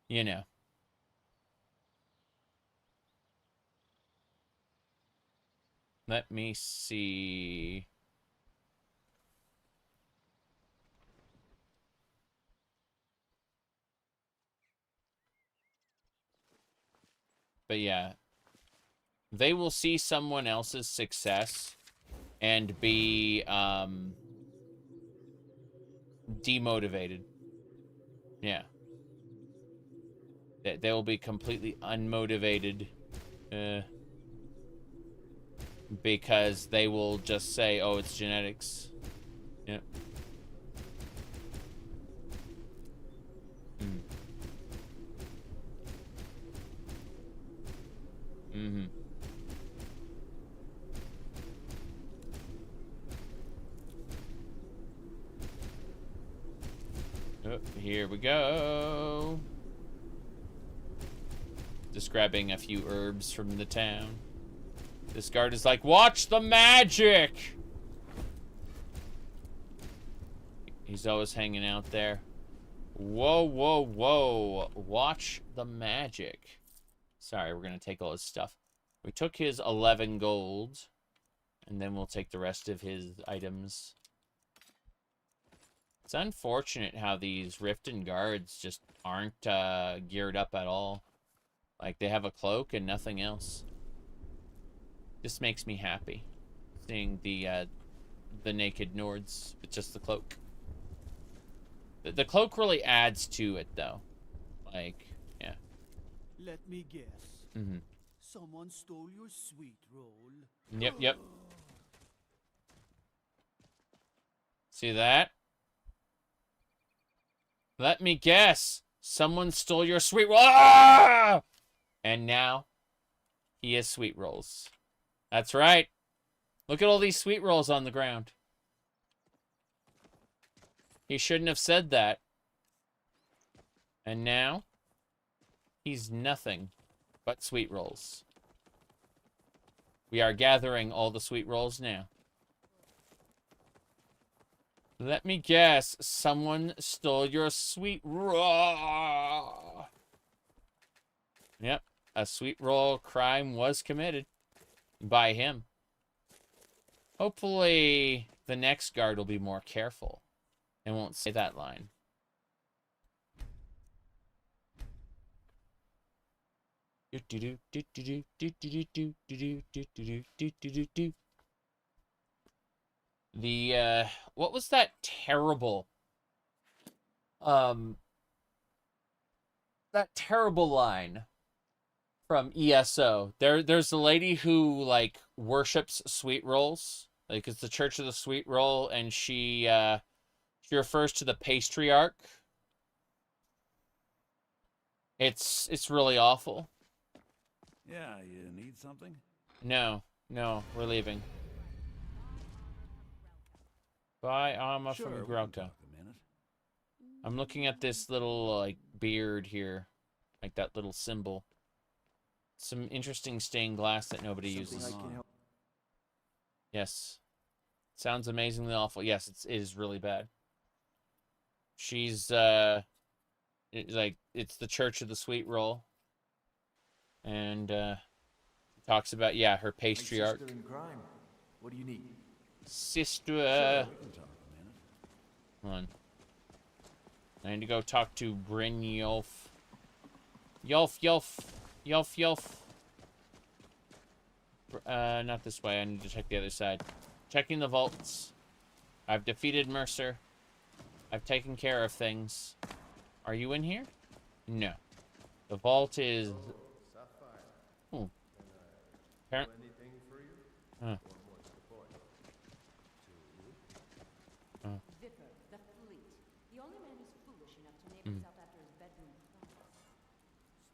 You know. Let me see. But yeah. They will see someone else's success and be demotivated. Yeah. They will be completely unmotivated because they will just say, oh, it's genetics. Yep. Mm-hmm. Oh, here we go. Just grabbing a few herbs from the town. This guard is like, watch the magic! He's always hanging out there. Whoa, whoa, whoa. Watch the magic. Sorry, we're going to take all his stuff. We took his 11 gold. And then we'll take the rest of his items. It's unfortunate how these Riften guards just aren't geared up at all. Like, they have a cloak and nothing else. This makes me happy. Seeing the naked Nords with just the cloak. The cloak really adds to it, though. Like, yeah. Let me guess. Mm-hmm. Someone stole your sweet roll. Yep. See that? Let me guess. Someone stole your sweet roll. Ah! And now, he has sweet rolls. That's right. Look at all these sweet rolls on the ground. He shouldn't have said that. And now, he's nothing but sweet rolls. We are gathering all the sweet rolls now. Let me guess. Someone stole your sweet roll. Yep. A sweet roll crime was committed by him. Hopefully, the next guard will be more careful and won't say that line. The what was that terrible line from ESO? There's a lady who, like, worships sweet rolls. Like, it's the Church of the Sweet Roll, and she refers to the patriarch. It's really awful. Yeah, you need something? No, we're leaving. Bye, Alma from Grota. I'm looking at this little, like, beard here. Like, that little symbol. Some interesting stained glass that nobody uses. Yes. Sounds amazingly awful. Yes, it is really bad. She's, it's the Church of the Sweet Roll. And, Talks about, yeah, her patriarch. Sister in crime. What do you need? Sister. Sure, we can talk a minute. Hold on. I need to go talk to Bryn Yolf. Yolf. Not this way. I need to check the other side. Checking the vaults. I've defeated Mercer. I've taken care of things. Are you in here? No. The vault is... Oh. Huh. Vipper, the fleet. The only man who's foolish enough to name himself after his bedroom closet.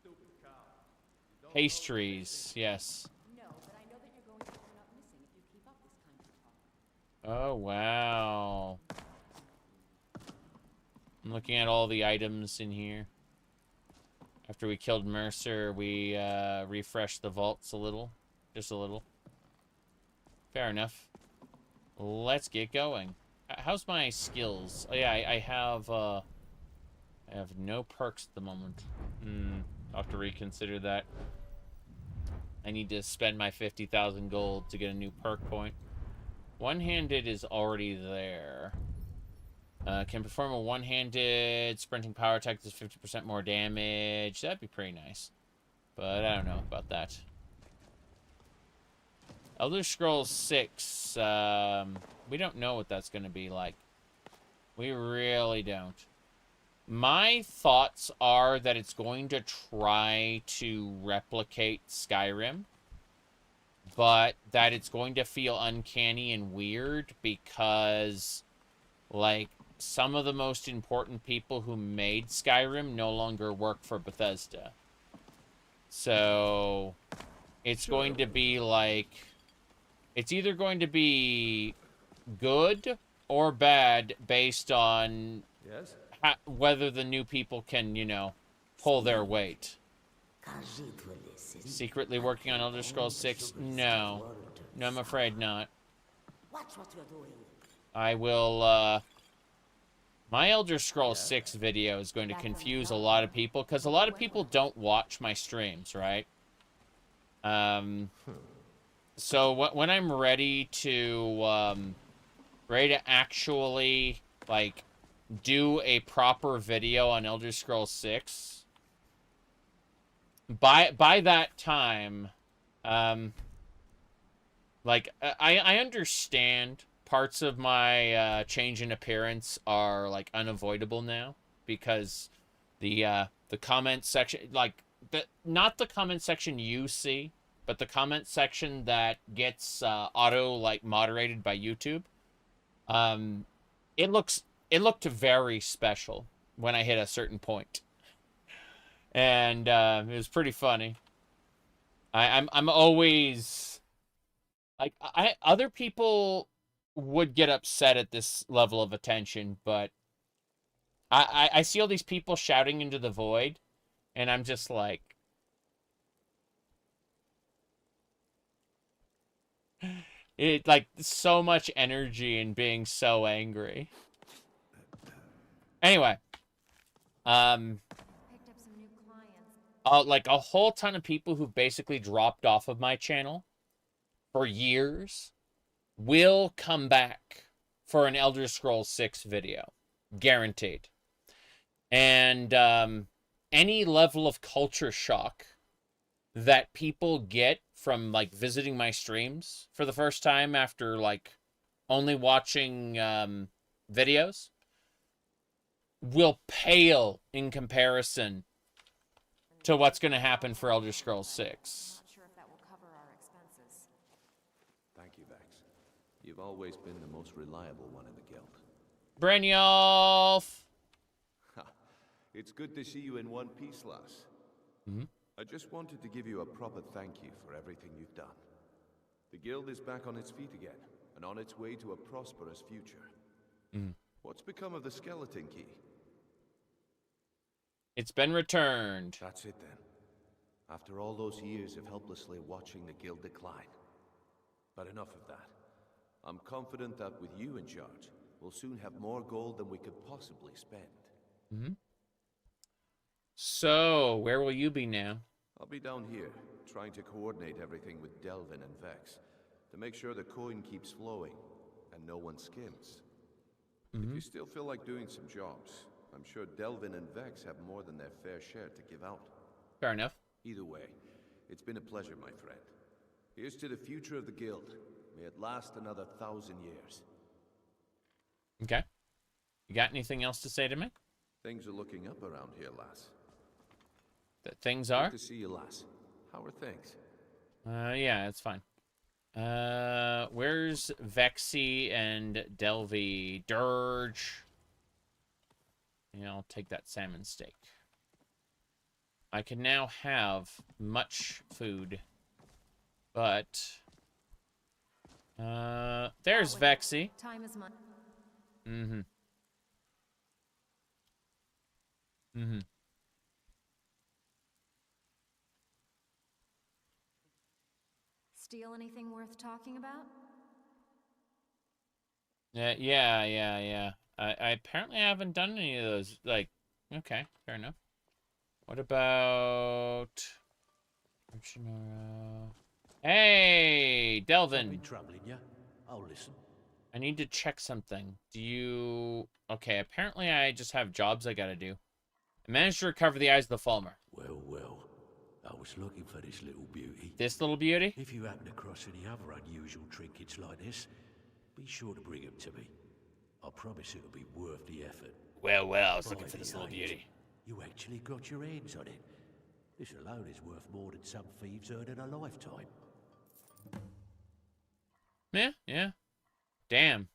Stupid cow. Pastries, yes. No, but I know that you're going to turn up missing if you keep up this kind of talk. Oh, wow. I'm looking at all the items in here. After we killed Mercer, we refreshed the vaults a little. Just a little. Fair enough. Let's get going. How's my skills? Oh, yeah, I have no perks at the moment. I'll have to reconsider that. I need to spend my 50,000 gold to get a new perk point. One-handed is already there. Can perform a one-handed sprinting power attack that's 50% more damage. That'd be pretty nice. But I don't know about that. Elder Scrolls 6. We don't know what that's going to be like. We really don't. My thoughts are that it's going to try to replicate Skyrim, but that it's going to feel uncanny and weird because, like, some of the most important people who made Skyrim no longer work for Bethesda. So, it's going to be like... It's either going to be good or bad based on whether the new people can, you know, pull their weight. Secretly working on Elder Scrolls 6? No. No, I'm afraid not. Watch what you're doing. I will, my Elder Scrolls 6 video is going to confuse a lot of people, because a lot of people don't watch my streams, right? So when I'm ready to actually, like, do a proper video on Elder Scrolls 6, by that time, like, I understand parts of my change in appearance are, like, unavoidable now, because the comment section, like, not the comment section you see, but the comment section that gets auto, like, moderated by YouTube, it looked very special when I hit a certain point. And it was pretty funny. I'm always, like, other people would get upset at this level of attention, but I see all these people shouting into the void, and I'm just like, it, like, so much energy in being so angry. Anyway, like, a whole ton of people who basically dropped off of my channel for years will come back for an Elder Scrolls 6 video. Guaranteed. And any level of culture shock that people get from, like, visiting my streams for the first time after, like, only watching videos will pale in comparison to what's going to happen for Elder Scrolls 6. Not sure if that will cover our expenses. Thank you, Vex. You've always been the most reliable one in the guild. Brynjolf! It's good to see you in one piece, lass. I just wanted to give you a proper thank you for everything you've done. The guild is back on its feet again, and on its way to a prosperous future. What's become of the skeleton key? It's been returned. That's it then. After all those years of helplessly watching the guild decline. But enough of that. I'm confident that with you in charge, we'll soon have more gold than we could possibly spend. So, where will you be now? I'll be down here, trying to coordinate everything with Delvin and Vex to make sure the coin keeps flowing and no one skims. If you still feel like doing some jobs, I'm sure Delvin and Vex have more than their fair share to give out. Fair enough. Either way, it's been a pleasure, my friend. Here's to the future of the guild. May it last another 1,000 years. Okay. You got anything else to say to me? Things are looking up around here, lass. That things are? Good to see you, lass. How are things? Yeah, it's fine. Where's Vexy and Delvy? Dirge. Yeah, I'll take that salmon steak. I can now have much food. But... there's Vexy. Time is money. Mm-hmm. Mm-hmm. Steal anything worth talking about? Yeah. I apparently haven't done any of those. Like, okay, fair enough. What about... Hey, Delvin. Been troubling you? I'll listen. I need to check something. Do you... Okay, apparently I just have jobs I gotta do. I managed to recover the eyes of the Falmer. Well. I was looking for this little beauty. This little beauty? If you happen across any other unusual trinkets like this, be sure to bring them to me. I promise it'll be worth the effort. Well, I was looking for this little beauty. You actually got your hands on it. This alone is worth more than some thieves earn in a lifetime. Yeah. Damn.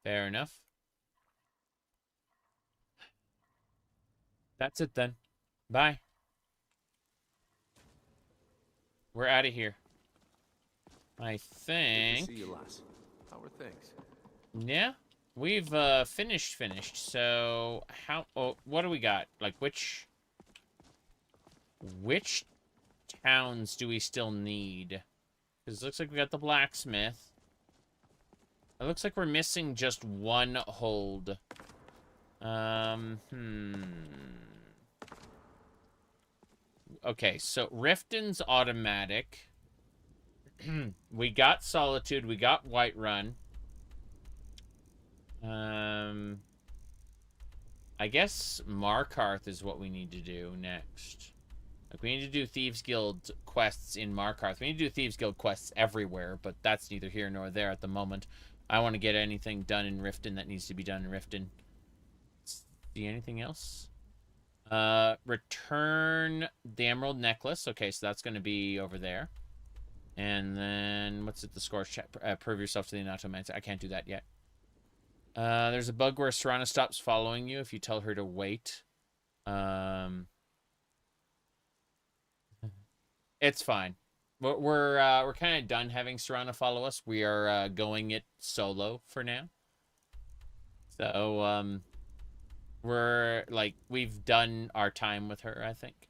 Fair enough. That's it then. Bye. We're out of here. I think... Good to see you, lass. How are things? Yeah. We've finished. So, how... Oh, what do we got? Like, which towns do we still need? Because it looks like we got the blacksmith. It looks like we're missing just one hold. Okay, so Riften's automatic. We got Solitude. We got Whiterun. I guess Markarth is what we need to do next. Like, we need to do Thieves Guild quests in Markarth. We need to do Thieves Guild quests everywhere, but that's neither here nor there at the moment. I want to get anything done in Riften that needs to be done in Riften. See anything else? Return the Emerald Necklace. Okay, so that's going to be over there. And then, what's it? The scores check. Prove yourself to the Anatomancer. I can't do that yet. There's a bug where Serana stops following you if you tell her to wait. It's fine. We're kind of done having Serana follow us. We are going it solo for now. So, we've done our time with her, I think.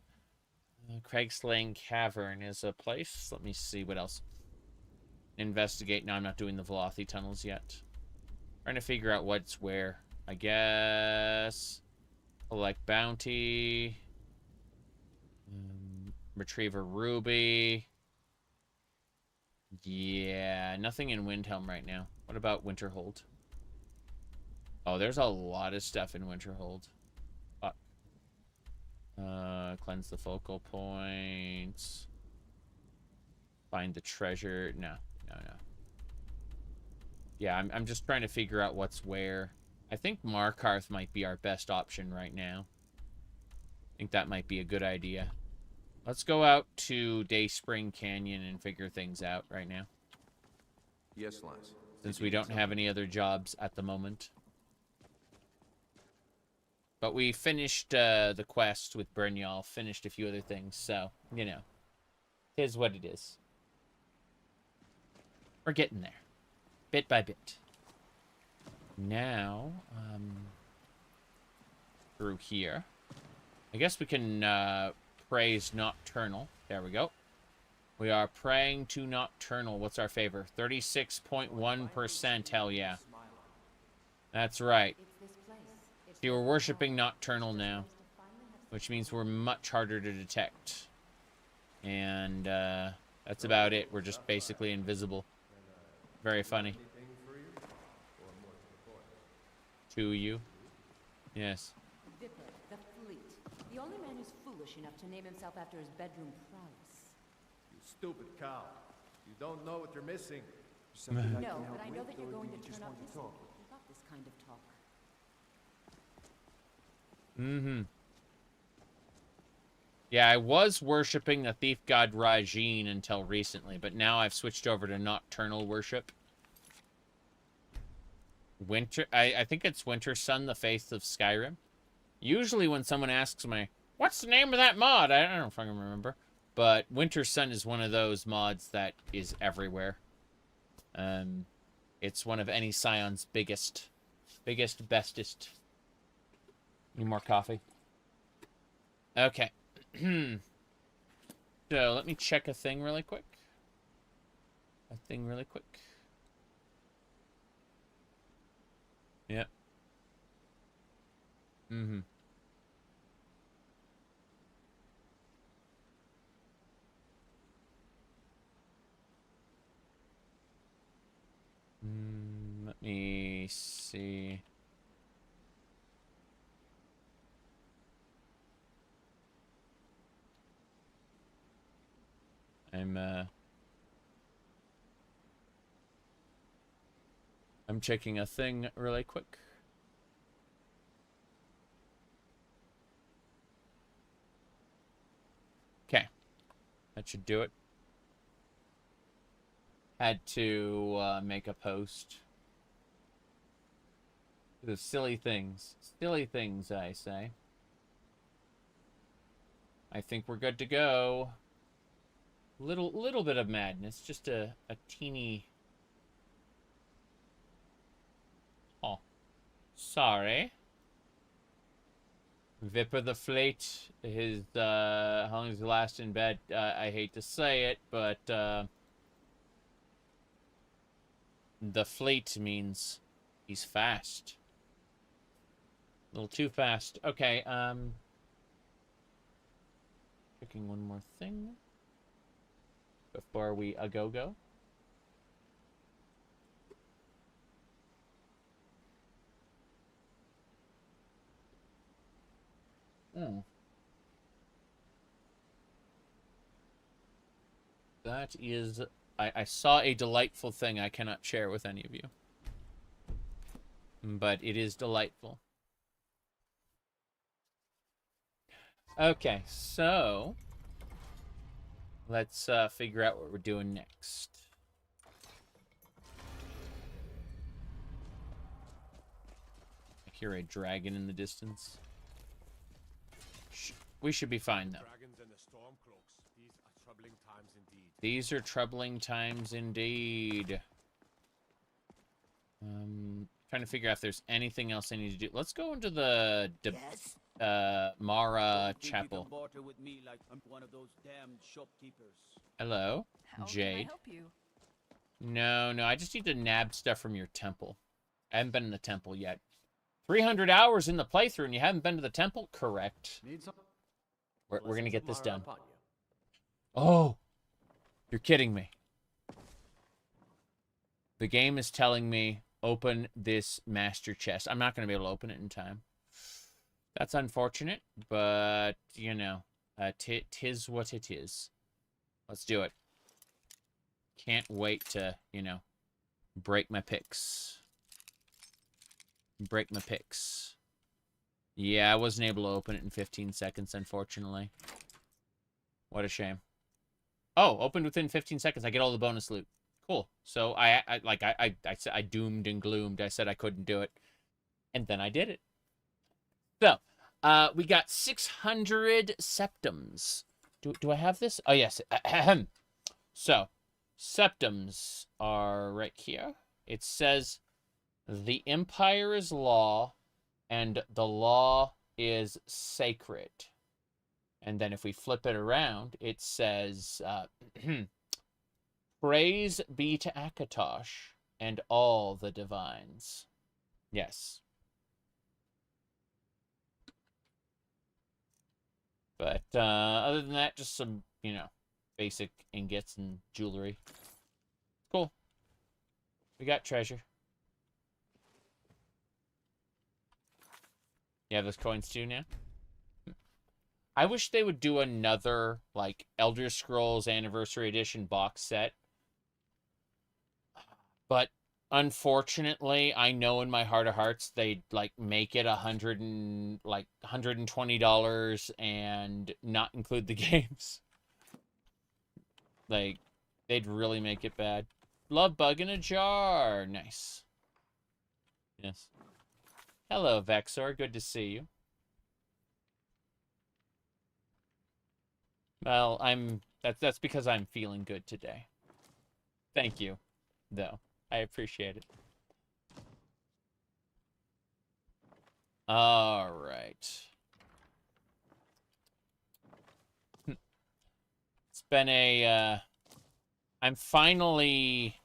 Craigslaying Cavern is a place. Let me see what else. Investigate. No, I'm not doing the Velothi tunnels yet. Trying to figure out what's where. I guess... Collect bounty. Retrieve a ruby. Yeah, nothing in Windhelm right now. What about Winterhold? Oh, there's a lot of stuff in Winterhold. Fuck. Cleanse the focal points. Find the treasure. No. Yeah, I'm just trying to figure out what's where. I think Markarth might be our best option right now. I think that might be a good idea. Let's go out to Dayspring Canyon and figure things out right now. Yes, lass. Since we don't have any other jobs at the moment. But we finished the quest with Brynjol, finished a few other things, so, you know. It is what it is. We're getting there. Bit by bit. Now, through here. I guess we can praise Nocturnal. There we go. We are praying to Nocturnal. What's our favor? 36.1%. Hell yeah. That's right. See, we're worshipping Nocturnal now, which means we're much harder to detect. And that's about it. We're just basically invisible. Very funny. To you? Yes. Vipper, the fleet. The only man who's foolish enough to name himself after his bedroom prowess. You stupid cow. You don't know what you're missing. No, but I know that you're going to turn up this week. We got this kind of talk. Mm-hmm. Yeah, I was worshipping the thief god Rajin until recently, but now I've switched over to nocturnal worship. I think it's Winter Sun, the Faith of Skyrim. Usually when someone asks me, what's the name of that mod? I don't know if I can remember. But Winter Sun is one of those mods that is everywhere. It's one of any Scion's biggest, bestest. Need more coffee? Okay. So, let me check a thing really quick. Yep. Mm-hmm. Let me see. I'm checking a thing really quick. Okay. That should do it. Had to make a post. The silly things. Silly things, I say. I think we're good to go. Little bit of madness. Just a teeny... Oh. Sorry. Vipper the Fleet. How long is he last in bed? I hate to say it, but... the fleet means he's fast. A little too fast. Okay, checking one more thing before we go. That is... I saw a delightful thing I cannot share with any of you. But it is delightful. Okay, so... let's figure out what we're doing next. I hear a dragon in the distance. We should be fine, though. These are troubling times indeed. Trying to figure out if there's anything else I need to do. Let's go into the Mara Chapel. Hello, Jade. Can I help you? No, I just need to nab stuff from your temple. I haven't been in the temple yet. 300 hours in the playthrough and you haven't been to the temple? Correct. We're gonna get this done. Oh! You're kidding me. The game is telling me, open this master chest. I'm not going to be able to open it in time. That's unfortunate, but, you know, tis what it is. Let's do it. Can't wait to, you know, break my picks. Break my picks. Yeah, I wasn't able to open it in 15 seconds, unfortunately. What a shame. Oh, opened within 15 seconds. I get all the bonus loot. Cool. So I doomed and gloomed. I said I couldn't do it. And then I did it. So, we got 600 septums. Do I have this? Oh, yes. So, septums are right here. It says, the empire is law, and the law is sacred. And then if we flip it around, it says, praise be to Akatosh and all the divines. Yes. But other than that, just some, you know, basic ingots and jewelry. Cool. We got treasure. You have those coins too now? I wish they would do another, like, Elder Scrolls Anniversary Edition box set. But, unfortunately, I know in my heart of hearts they'd, like, make it $120 and not include the games. Like, they'd really make it bad. Love bug in a jar. Nice. Yes. Hello, Vexor. Good to see you. Well, that's because I'm feeling good today. Thank you, though. I appreciate it. All right. It's been a, I'm finally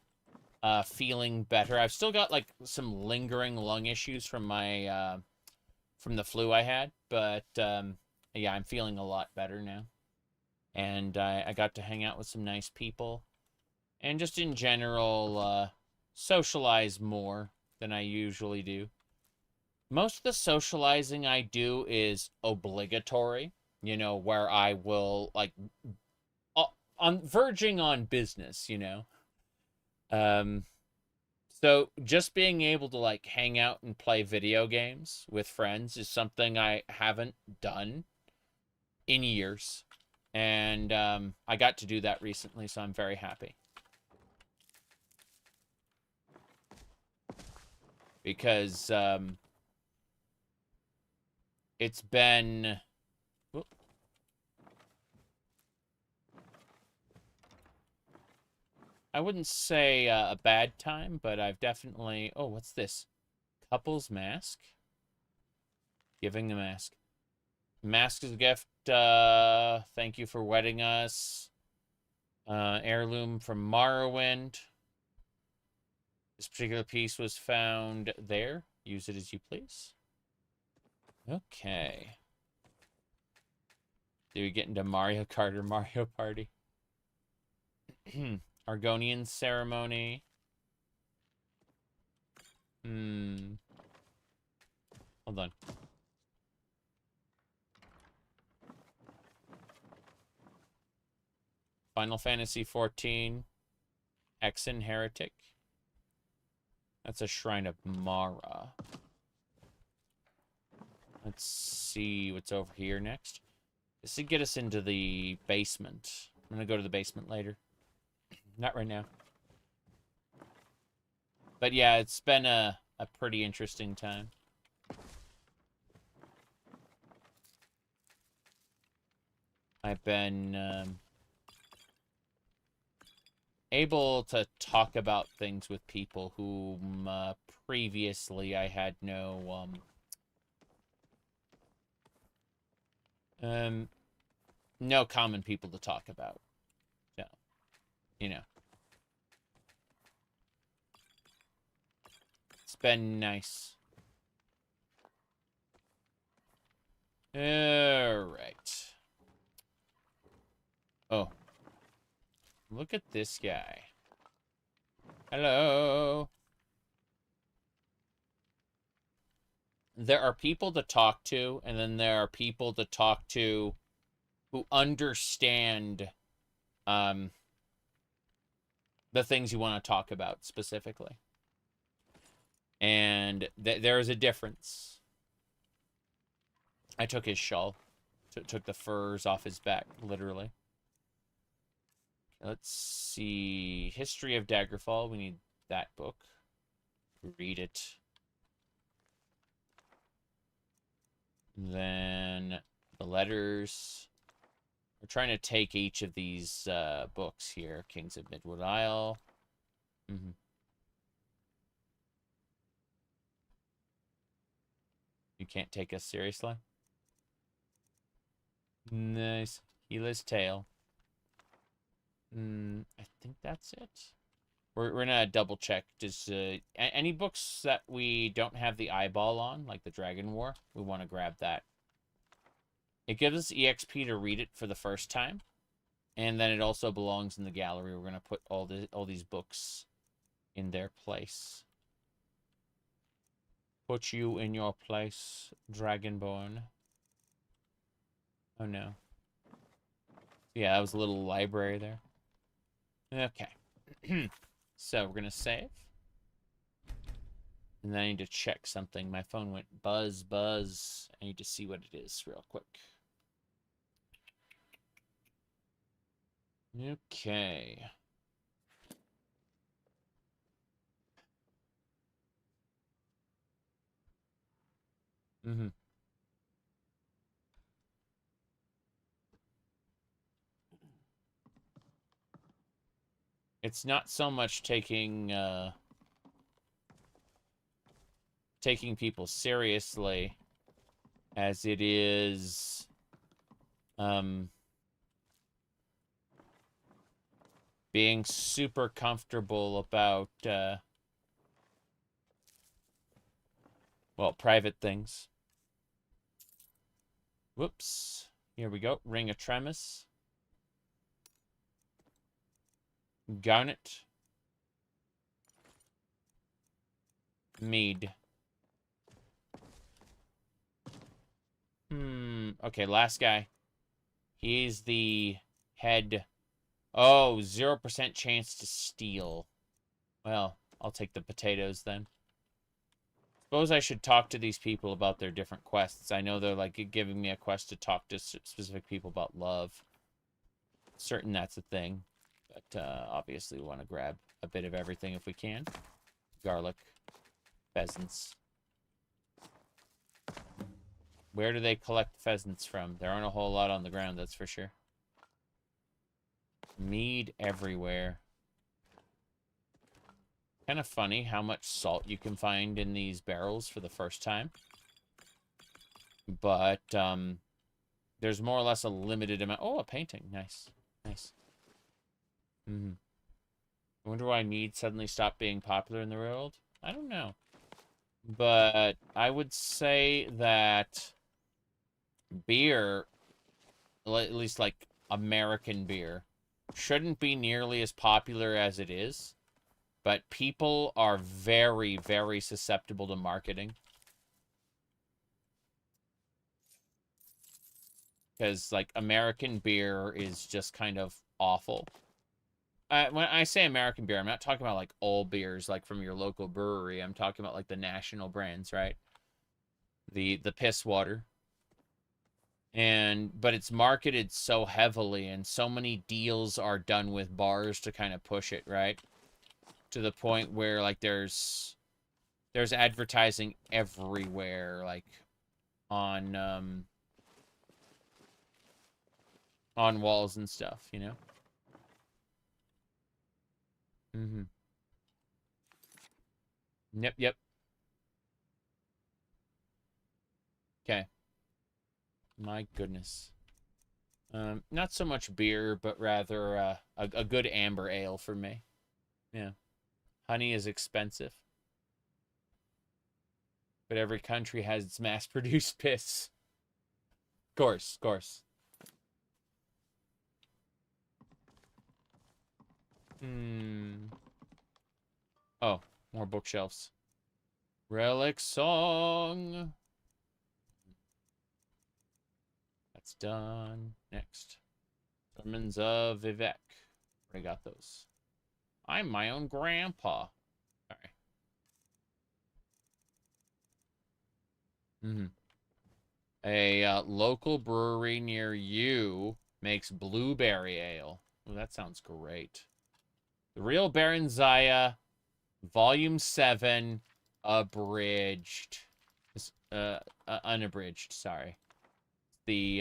feeling better. I've still got, like, some lingering lung issues from my, from the flu I had, but, yeah, I'm feeling a lot better now. And I got to hang out with some nice people. And just in general, socialize more than I usually do. Most of the socializing I do is obligatory. You know, where I will, like, verging on business, you know. So just being able to, like, hang out and play video games with friends is something I haven't done in years. And I got to do that recently, so I'm very happy. Because it's been... Whoop. I wouldn't say a bad time, but I've definitely... Oh, what's this? Couple's mask? Giving the mask. Mask is a gift. Thank you for wedding us. Heirloom from Morrowind. This particular piece was found there. Use it as you please. Okay. Do we get into Mario Kart or Mario Party? Argonian ceremony. Hold on. Final Fantasy 14. Hexen Heretic. That's a Shrine of Mara. Let's see what's over here next. This should get us into the basement. I'm going to go to the basement later. Not right now. But yeah, it's been a pretty interesting time. I've been able to talk about things with people whom previously I had no no common people to talk about. So, you know. It's been nice. Alright. Oh. Look at this guy. Hello. There are people to talk to, and then there are people to talk to who understand the things you want to talk about specifically. And there is a difference. I took his shawl. Took the furs off his back, literally. Let's see. History of Daggerfall. We need that book. Read it. Then the letters. We're trying to take each of these books here. Kings of Midwood Isle. You can't take us seriously? Nice. Gila's Tale. I think that's it. We're gonna double check. Does any books that we don't have the eyeball on, like the Dragon War, we want to grab that. It gives us EXP to read it for the first time. And then it also belongs in the gallery. We're going to put all these books in their place. Put you in your place, Dragonborn. Oh, no. Yeah, that was a little library there. Okay. So, we're going to save. And then I need to check something. My phone went buzz, buzz. I need to see what it is real quick. Okay. Mm-hmm. It's not so much taking people seriously as it is being super comfortable about well, private things. Whoops. Here we go. Ring of Tremis. Garnet. Mead. Okay, last guy. He's the head. Oh, 0% chance to steal. Well, I'll take the potatoes then. Suppose I should talk to these people about their different quests. I know they're like giving me a quest to talk to specific people about love. Certain that's a thing. But obviously we want to grab a bit of everything if we can. Garlic. Pheasants. Where do they collect pheasants from? There aren't a whole lot on the ground, that's for sure. Mead everywhere. Kind of funny how much salt you can find in these barrels for the first time. But there's more or less a limited amount. Oh, a painting. Nice. Nice. I wonder why mead suddenly stopped being popular in the world. I don't know. But I would say that beer, at least like American beer, shouldn't be nearly as popular as it is. But people are very, very susceptible to marketing. Because, like, American beer is just kind of awful. When I say American beer, I'm not talking about, like, all beers, like, from your local brewery. I'm talking about, like, the national brands, right? The piss water. But it's marketed so heavily, and so many deals are done with bars to kind of push it, right? To the point where, like, there's advertising everywhere, like, on walls and stuff, you know? Yep. Okay. My goodness. Not so much beer, but rather a good amber ale for me. Yeah. Honey is expensive. But every country has its mass-produced piss. Of course. Oh, more bookshelves. Relic song. That's done. Next. Sermons of Vivek. Already got those. I'm my own grandpa. Alright. A local brewery near you makes blueberry ale. Oh, that sounds great. The Real Baron Zaya, Volume 7, abridged. Unabridged, sorry. They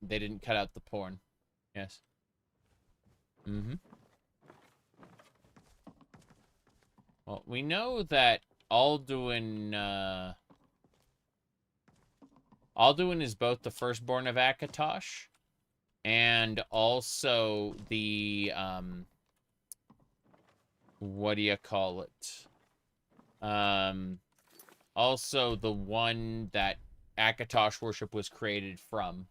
didn't cut out the porn. Yes. Well, we know that Alduin is both the firstborn of Akatosh and also the what do you call it? Also the one that Akatosh worship was created from.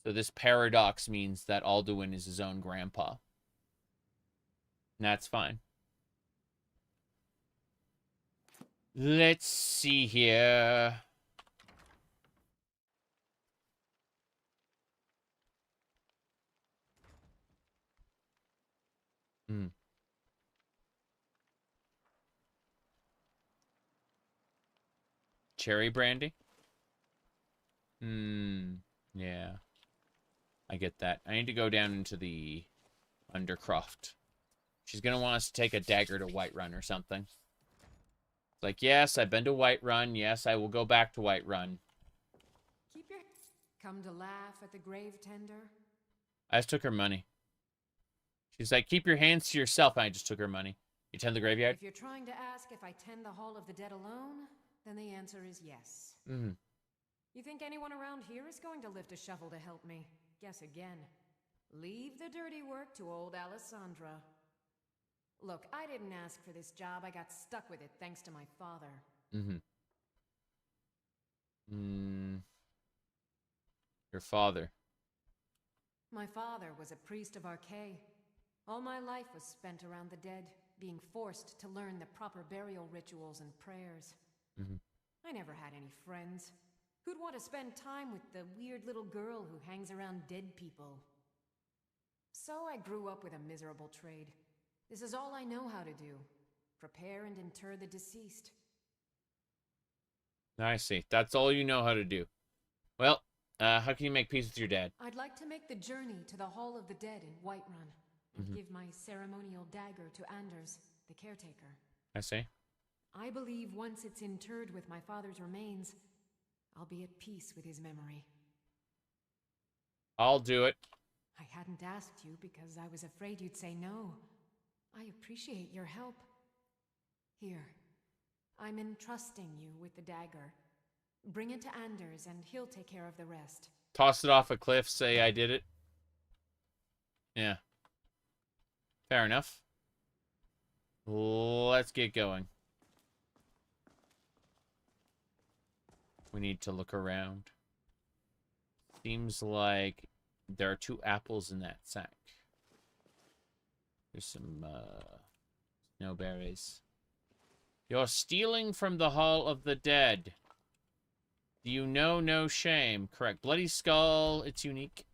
So this paradox means that Alduin is his own grandpa. And that's fine. Let's see here. Cherry brandy? Yeah. I get that. I need to go down into the Undercroft. She's gonna want us to take a dagger to Whiterun or something. It's like, yes, I've been to Whiterun. Yes, I will go back to Whiterun. Keep your... Come to laugh at the grave tender? I just took her money. She's like, keep your hands to yourself. And I just took her money. You tend the graveyard? If you're trying to ask if I tend the Hall of the Dead alone, then the answer is yes. You think anyone around here is going to lift a shovel to help me? Guess again. Leave the dirty work to old Alessandra. Look, I didn't ask for this job. I got stuck with it thanks to my father. Your father. My father was a priest of Archay. All my life was spent around the dead, being forced to learn the proper burial rituals and prayers. I never had any friends. Who'd want to spend time with the weird little girl who hangs around dead people? So I grew up with a miserable trade. This is all I know how to do. Prepare and inter the deceased. I see. That's all you know how to do. Well, how can you make peace with your dad? I'd like to make the journey to the Hall of the Dead in Whiterun and give my ceremonial dagger to Anders, the caretaker. I see. I believe once it's interred with my father's remains, I'll be at peace with his memory. I'll do it. I hadn't asked you because I was afraid you'd say no. I appreciate your help. Here, I'm entrusting you with the dagger. Bring it to Anders and he'll take care of the rest. Toss it off a cliff, say I did it. Yeah. Fair enough. Let's get going. We need to look around. Seems like there are 2 apples in that sack. There's some snowberries. You're stealing from the Hall of the Dead. Do you know no shame? Correct. Bloody skull. It's unique.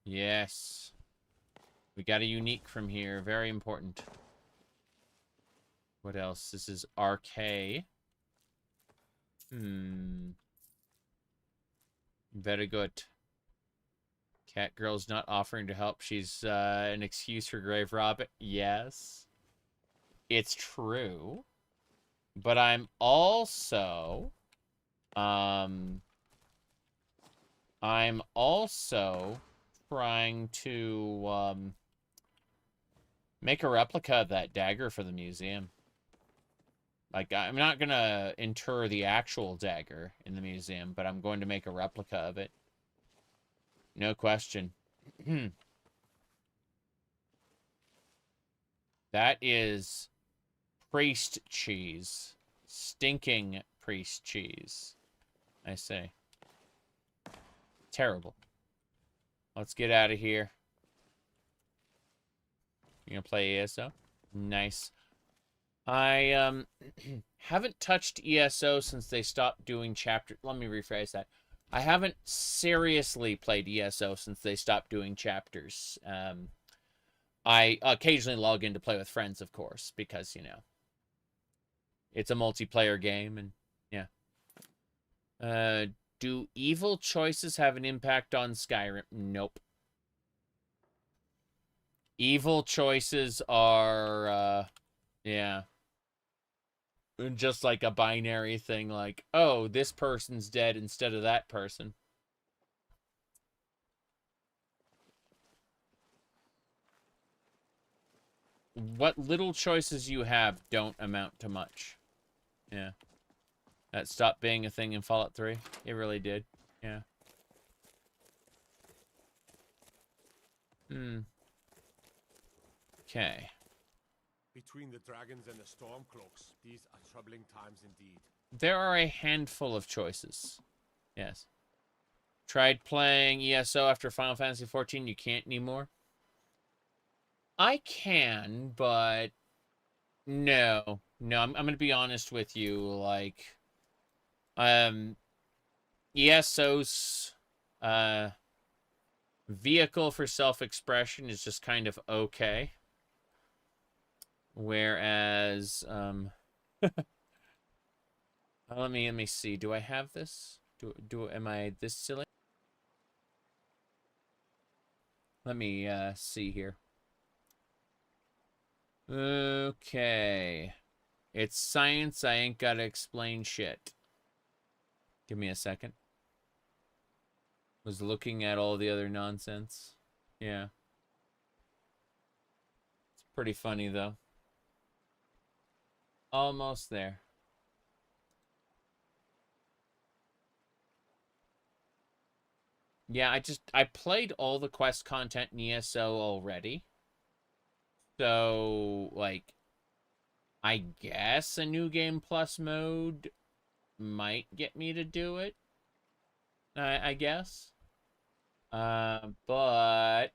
Yes. We got a unique from here. Very important. What else? This is RK. Very good. Catgirl's not offering to help. She's an excuse for grave robbing. Yes. It's true. But I'm also... I'm also trying to make a replica of that dagger for the museum. Like, I'm not going to inter the actual dagger in the museum, but I'm going to make a replica of it. No question. That is priest cheese. Stinking priest cheese, I say. Terrible. Let's get out of here. You gonna play ESO? Nice. I haven't touched ESO since they stopped doing chapter. Let me rephrase that. I haven't seriously played ESO since they stopped doing chapters. I occasionally log in to play with friends, of course, because, you know, it's a multiplayer game, and yeah. Do evil choices have an impact on Skyrim? Nope. Evil choices are, yeah. Just like a binary thing, like, oh, this person's dead instead of that person. What little choices you have don't amount to much. Yeah. That stopped being a thing in Fallout 3. It really did. Yeah. Okay. Between the dragons and the stormcloaks, these are troubling times indeed. There are a handful of choices. Yes. Tried playing ESO after Final Fantasy 14. You can't anymore. I can, but no. No, I'm going to be honest with you. Like, ESO's vehicle for self-expression is just kind of okay. Whereas, let me see. Do I have this? Am I this silly? Let me see here. Okay. It's science. I ain't gotta explain shit. Give me a second. Was looking at all the other nonsense. Yeah. It's pretty funny, though. Almost there. Yeah, I played all the quest content in ESO already. So, like, I guess a new game plus mode might get me to do it. I guess. But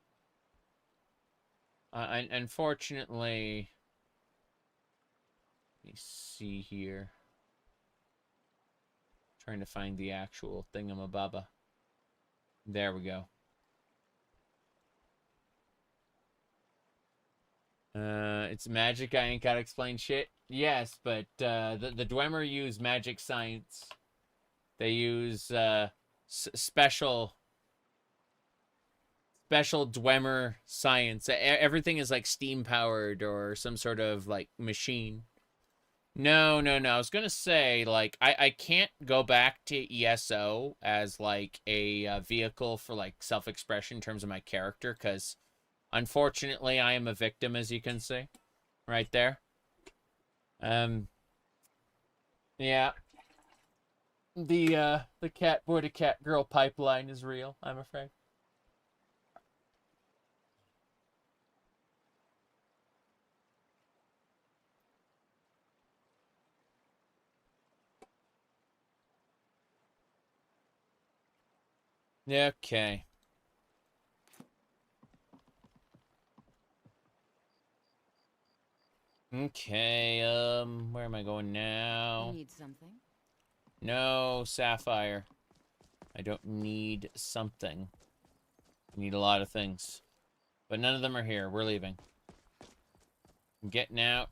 unfortunately, let me see here. Trying to find the actual thingamababa. There we go. It's magic. I ain't gotta explain shit. Yes, but the Dwemer use magic science. They use special Dwemer science. Everything is like steam powered or some sort of like machine. No. I was gonna say, like, I can't go back to ESO as like a vehicle for like self-expression in terms of my character, because unfortunately I am a victim, as you can see right there. Yeah. The Dac0da Catgirl pipeline is real, I'm afraid. Okay. Okay, where am I going now? You need something? No, Sapphire. I don't need something. I need a lot of things. But none of them are here. We're leaving. I'm getting out.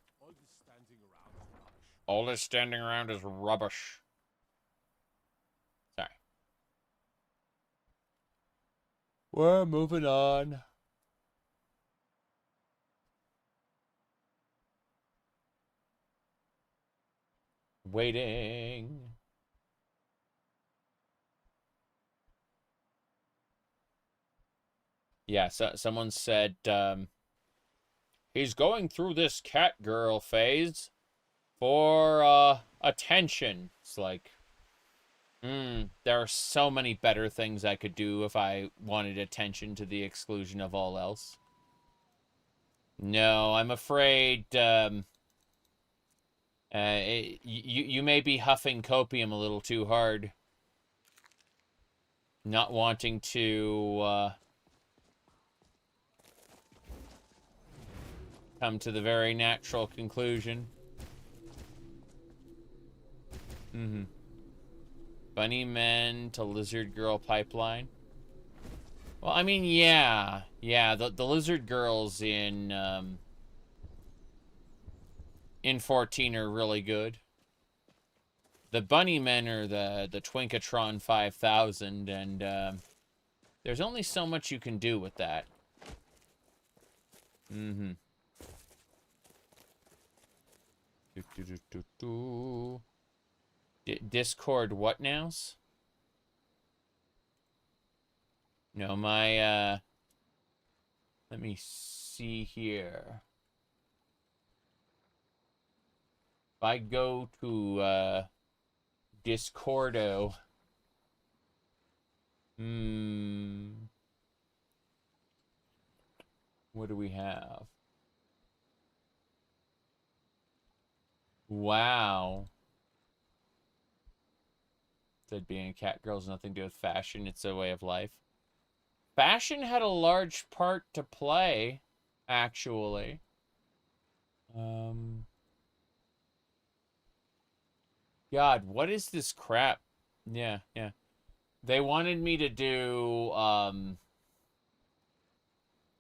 All this standing around is rubbish. Sorry. We're moving on. Waiting. Yeah, so someone said, he's going through this Catgirl phase for, attention. It's like, there are so many better things I could do if I wanted attention to the exclusion of all else. No, I'm afraid, you may be huffing copium a little too hard. Not wanting to, come to the very natural conclusion. Bunny Men to Lizard Girl pipeline. Well, I mean, yeah, the Lizard Girls in 14 are really good. The Bunny Men are the Twinkatron 5000, and there's only so much you can do with that. Discord what nows? No, my, let me see here. If I go to, Discordo, what do we have? Wow. Said being a cat girl has nothing to do with fashion. It's a way of life. Fashion had a large part to play, actually. God, what is this crap? Yeah, yeah. They wanted me to do,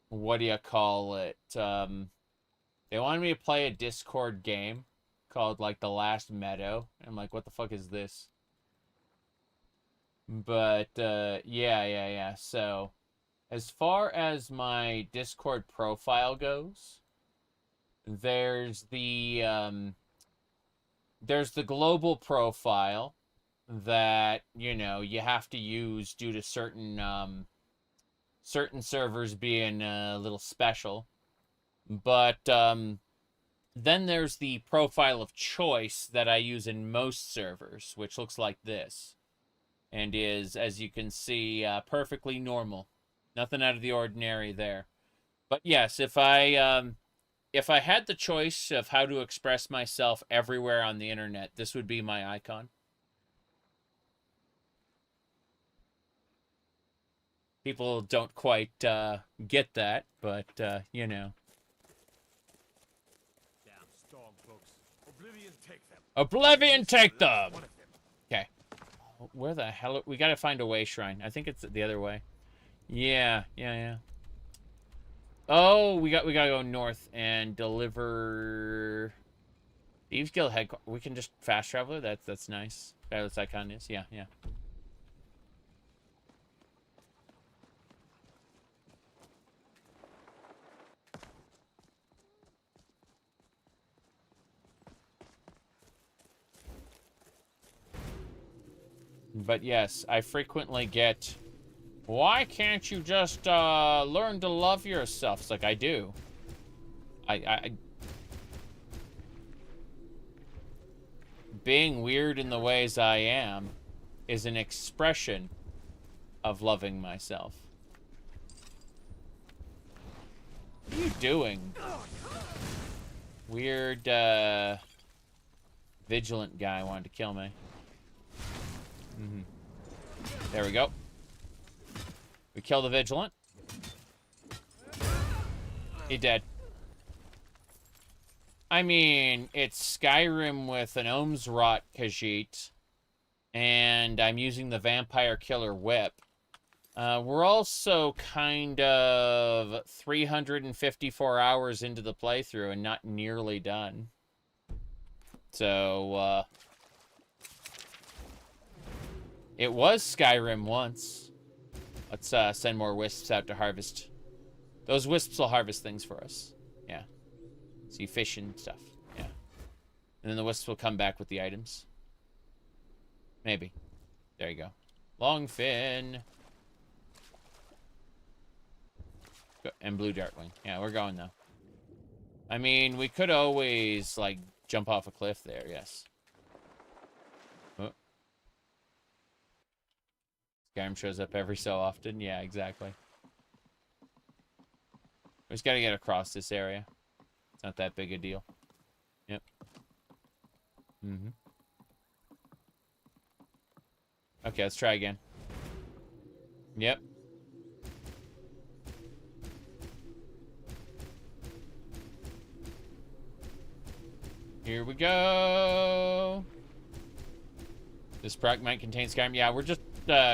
what do you call it? They wanted me to play a Discord game called, like, The Last Meadow. I'm like, what the fuck is this? But, yeah. So, as far as my Discord profile goes, there's the global profile that, you know, you have to use due to certain servers being a little special. But then there's the profile of choice that I use in most servers, which looks like this. And is, as you can see, perfectly normal. Nothing out of the ordinary there. But yes, if I had the choice of how to express myself everywhere on the internet, this would be my icon. People don't quite get that, but, you know. Damn storm folks. Oblivion take them. Oblivion take them! Okay. Where the hell? We gotta find a way shrine. I think it's the other way. Yeah. Oh, we gotta go north and deliver Thieves Guild headquarters. We can just fast travel it. That's nice. Fabulous icon is. Yeah. But yes, I frequently get, why can't you just learn to love yourself? It's like, I do. I being weird in the ways I am is an expression of loving myself. What are you doing? Weird, vigilant guy wanted to kill me. There we go. We kill the vigilant. He dead. I mean, it's Skyrim with an Ohmes-raht Khajiit, and I'm using the vampire killer whip. We're also kind of 354 hours into the playthrough and not nearly done. So, it was Skyrim once. Let's send more wisps out to harvest. Those wisps will harvest things for us. Yeah. See fish and stuff. Yeah. And then the wisps will come back with the items. Maybe. There you go. Longfin. And blue dartwing. Yeah, we're going though. I mean, we could always, like, jump off a cliff there, yes. Skyrim shows up every so often. Yeah, exactly. We just gotta get across this area. It's not that big a deal. Yep. Okay, let's try again. Yep. Here we go. This product might contain Skyrim. Yeah, we're just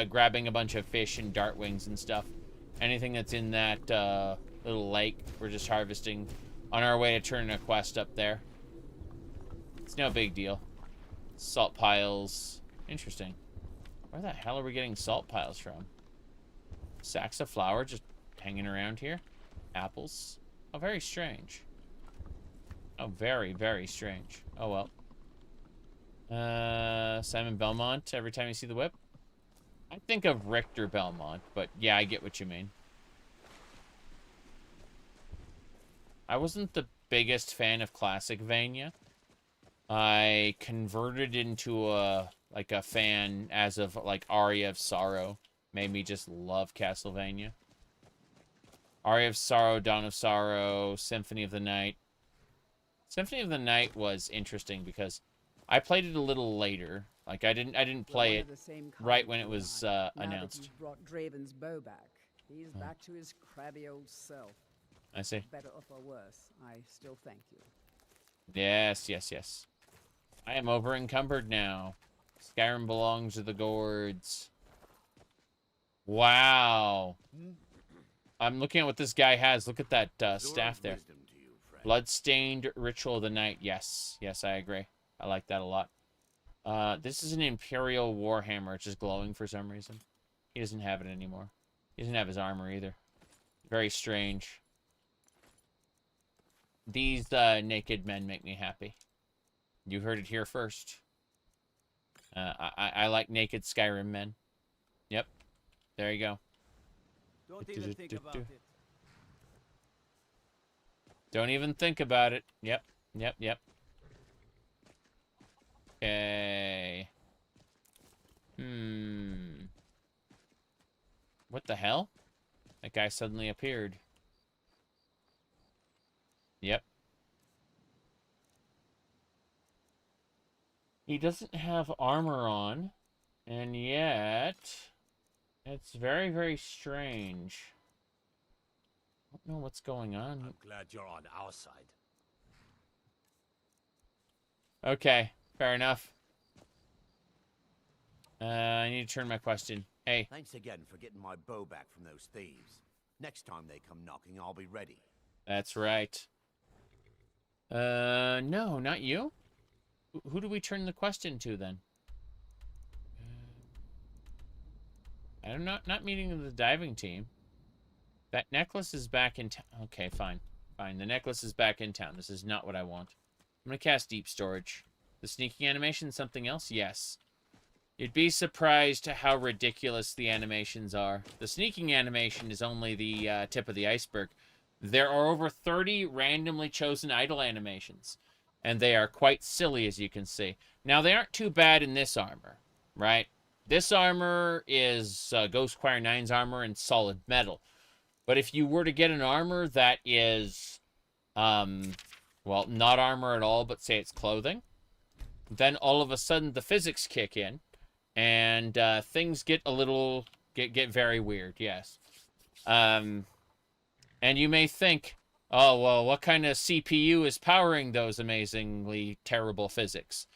grabbing a bunch of fish and dart wings and stuff. Anything that's in that little lake, we're just harvesting on our way to turn a quest up there. It's no big deal. Salt piles. Interesting. Where the hell are we getting salt piles from? Sacks of flour just hanging around here. Apples. Oh, very strange. Oh, very, very strange. Oh, well. Simon Belmont, every time you see the whip. I think of Richter Belmont, but yeah, I get what you mean. I wasn't the biggest fan of Classicvania. I converted into a fan as of like Aria of Sorrow. Made me just love Castlevania. Aria of Sorrow, Dawn of Sorrow, Symphony of the Night. Symphony of the Night was interesting because I played it a little later Like I didn't play it right when it was announced. You've brought Draven's bow back. He's back to his crabby old self. I see. Better or worse, I still thank you. Yes, yes, yes. I am over encumbered now. Skyrim belongs to the gourds. Wow. I'm looking at what this guy has. Look at that staff there. Bloodstained Ritual of the Night. Yes. Yes, I agree. I like that a lot. This is an Imperial Warhammer. It's just glowing for some reason. He doesn't have it anymore. He doesn't have his armor either. Very strange. These naked men make me happy. You heard it here first. I like naked Skyrim men. Yep. There you go. Don't even think about it. Don't even think about it. Yep. Yep. Yep. Okay. What the hell? That guy suddenly appeared. Yep. He doesn't have armor on, and yet it's very, very strange. I don't know what's going on. I'm glad you're on our side. Okay, fair enough. I need to turn my quest in. Hey. Thanks again for getting my bow back from those thieves. Next time they come knocking, I'll be ready. That's right. No, not you. Who do we turn the quest into then? I'm not meeting the diving team. That necklace is back in town. Okay, fine. Fine, the necklace is back in town. This is not what I want. I'm gonna cast Deep Storage. The sneaking animation, something else? Yes. You'd be surprised to how ridiculous the animations are. The sneaking animation is only the tip of the iceberg. There are over 30 randomly chosen idle animations, and they are quite silly, as you can see. Now, they aren't too bad in this armor, right? This armor is Ghostwire 9's armor in solid metal. But if you were to get an armor that is, well, not armor at all, but say it's clothing, then all of a sudden the physics kick in, and things get a little, get very weird, yes. And you may think, oh, well, what kind of CPU is powering those amazingly terrible physics?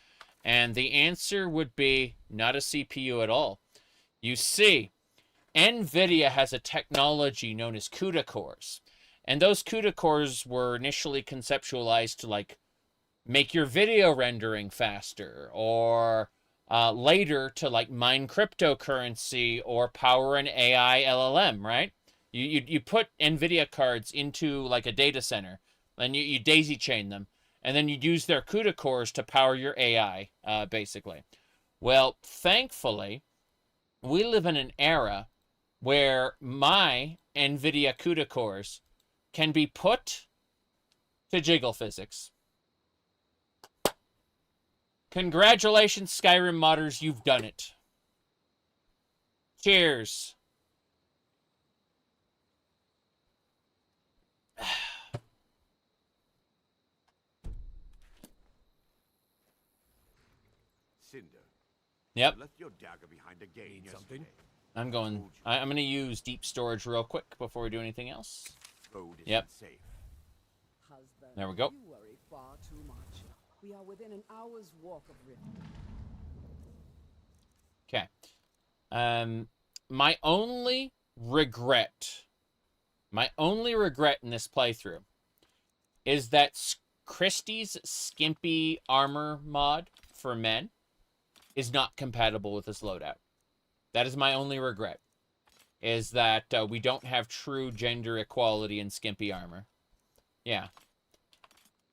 And the answer would be not a CPU at all. You see, NVIDIA has a technology known as CUDA cores. And those CUDA cores were initially conceptualized to, like, make your video rendering faster, or later to, like, mine cryptocurrency or power an AI LLM, right? You put NVIDIA cards into, like, a data center, and you daisy chain them, and then you use their CUDA cores to power your AI, basically. Well, thankfully, we live in an era where my NVIDIA CUDA cores can be put to jiggle physics. Congratulations, Skyrim modders, you've done it. Cheers. Cinder. Yep. Left your dagger behind again yesterday. I'm going to use deep storage real quick before we do anything else. Yep. Husband, There we go. you worry far too much. We are within an hour's walk of Rift. Okay. My only regret in this playthrough is that Christie's skimpy armor mod for men is not compatible with this loadout. That is my only regret, is that we don't have true gender equality in skimpy armor. Yeah.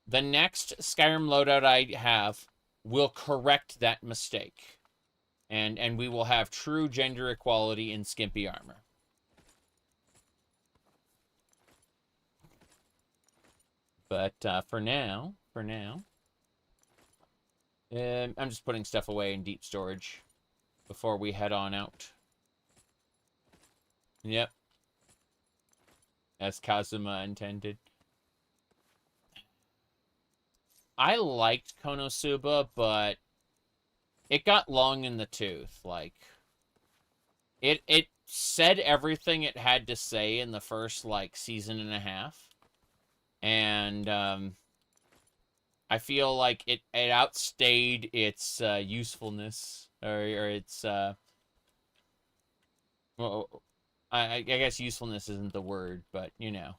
The next Skyrim loadout I have will correct that mistake. And we will have true gender equality in skimpy armor. But for now, I'm just putting stuff away in deep storage before we head on out. Yep. As Kazuma intended. I liked Konosuba, but it got long in the tooth. Like, it said everything it had to say in the first, like, season and a half. And, I feel like it outstayed its, usefulness. Or its, well, I guess usefulness isn't the word, but, you know.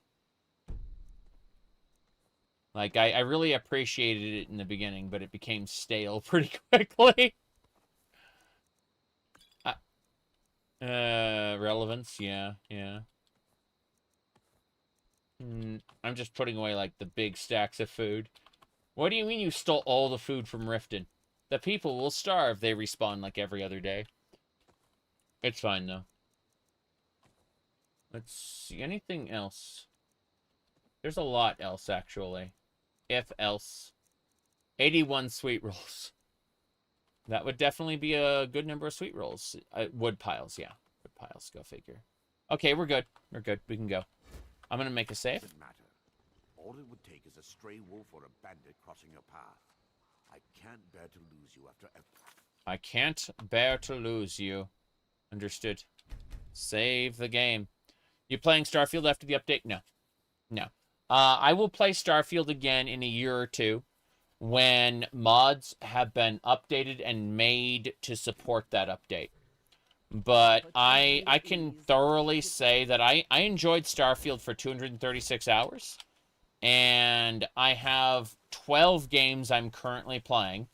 Like, I really appreciated it in the beginning, but it became stale pretty quickly. Relevance, yeah. I'm just putting away, like, the big stacks of food. What do you mean you stole all the food from Riften? The people will starve. They respawn, like, every other day. It's fine, though. Let's see. Anything else? There's a lot else, actually. If else. 81 sweet rolls. That would definitely be a good number of sweet rolls. Wood piles, yeah. Wood piles, go figure. Okay, we're good. We're good. We can go. I'm going to make a save. Doesn't matter. All it would take is a stray wolf or a bandit crossing your path. I can't bear to lose you after I can't bear to lose you. Understood. Save the game. You playing Starfield after the update? No. No. I will play Starfield again in a year or two when mods have been updated and made to support that update. But I can thoroughly say that I enjoyed Starfield for 236 hours. And I have 12 games I'm currently playing.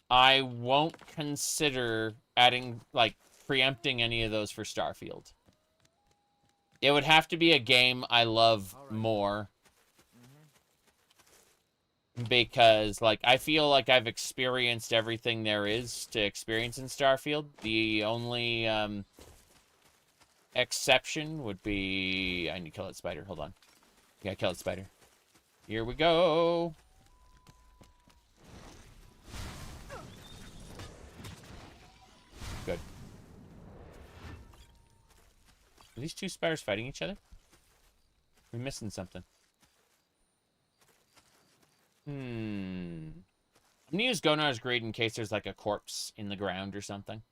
I won't consider adding, like, preempting any of those for Starfield. It would have to be a game I love more. Because, like, I feel like I've experienced everything there is to experience in Starfield. The only exception would be... I need to kill that spider. Hold on. Yeah, kill that spider. Here we go. Good. Are these two spiders fighting each other? We're missing something. I'm gonna use Gonar's Greed in case there's like a corpse in the ground or something.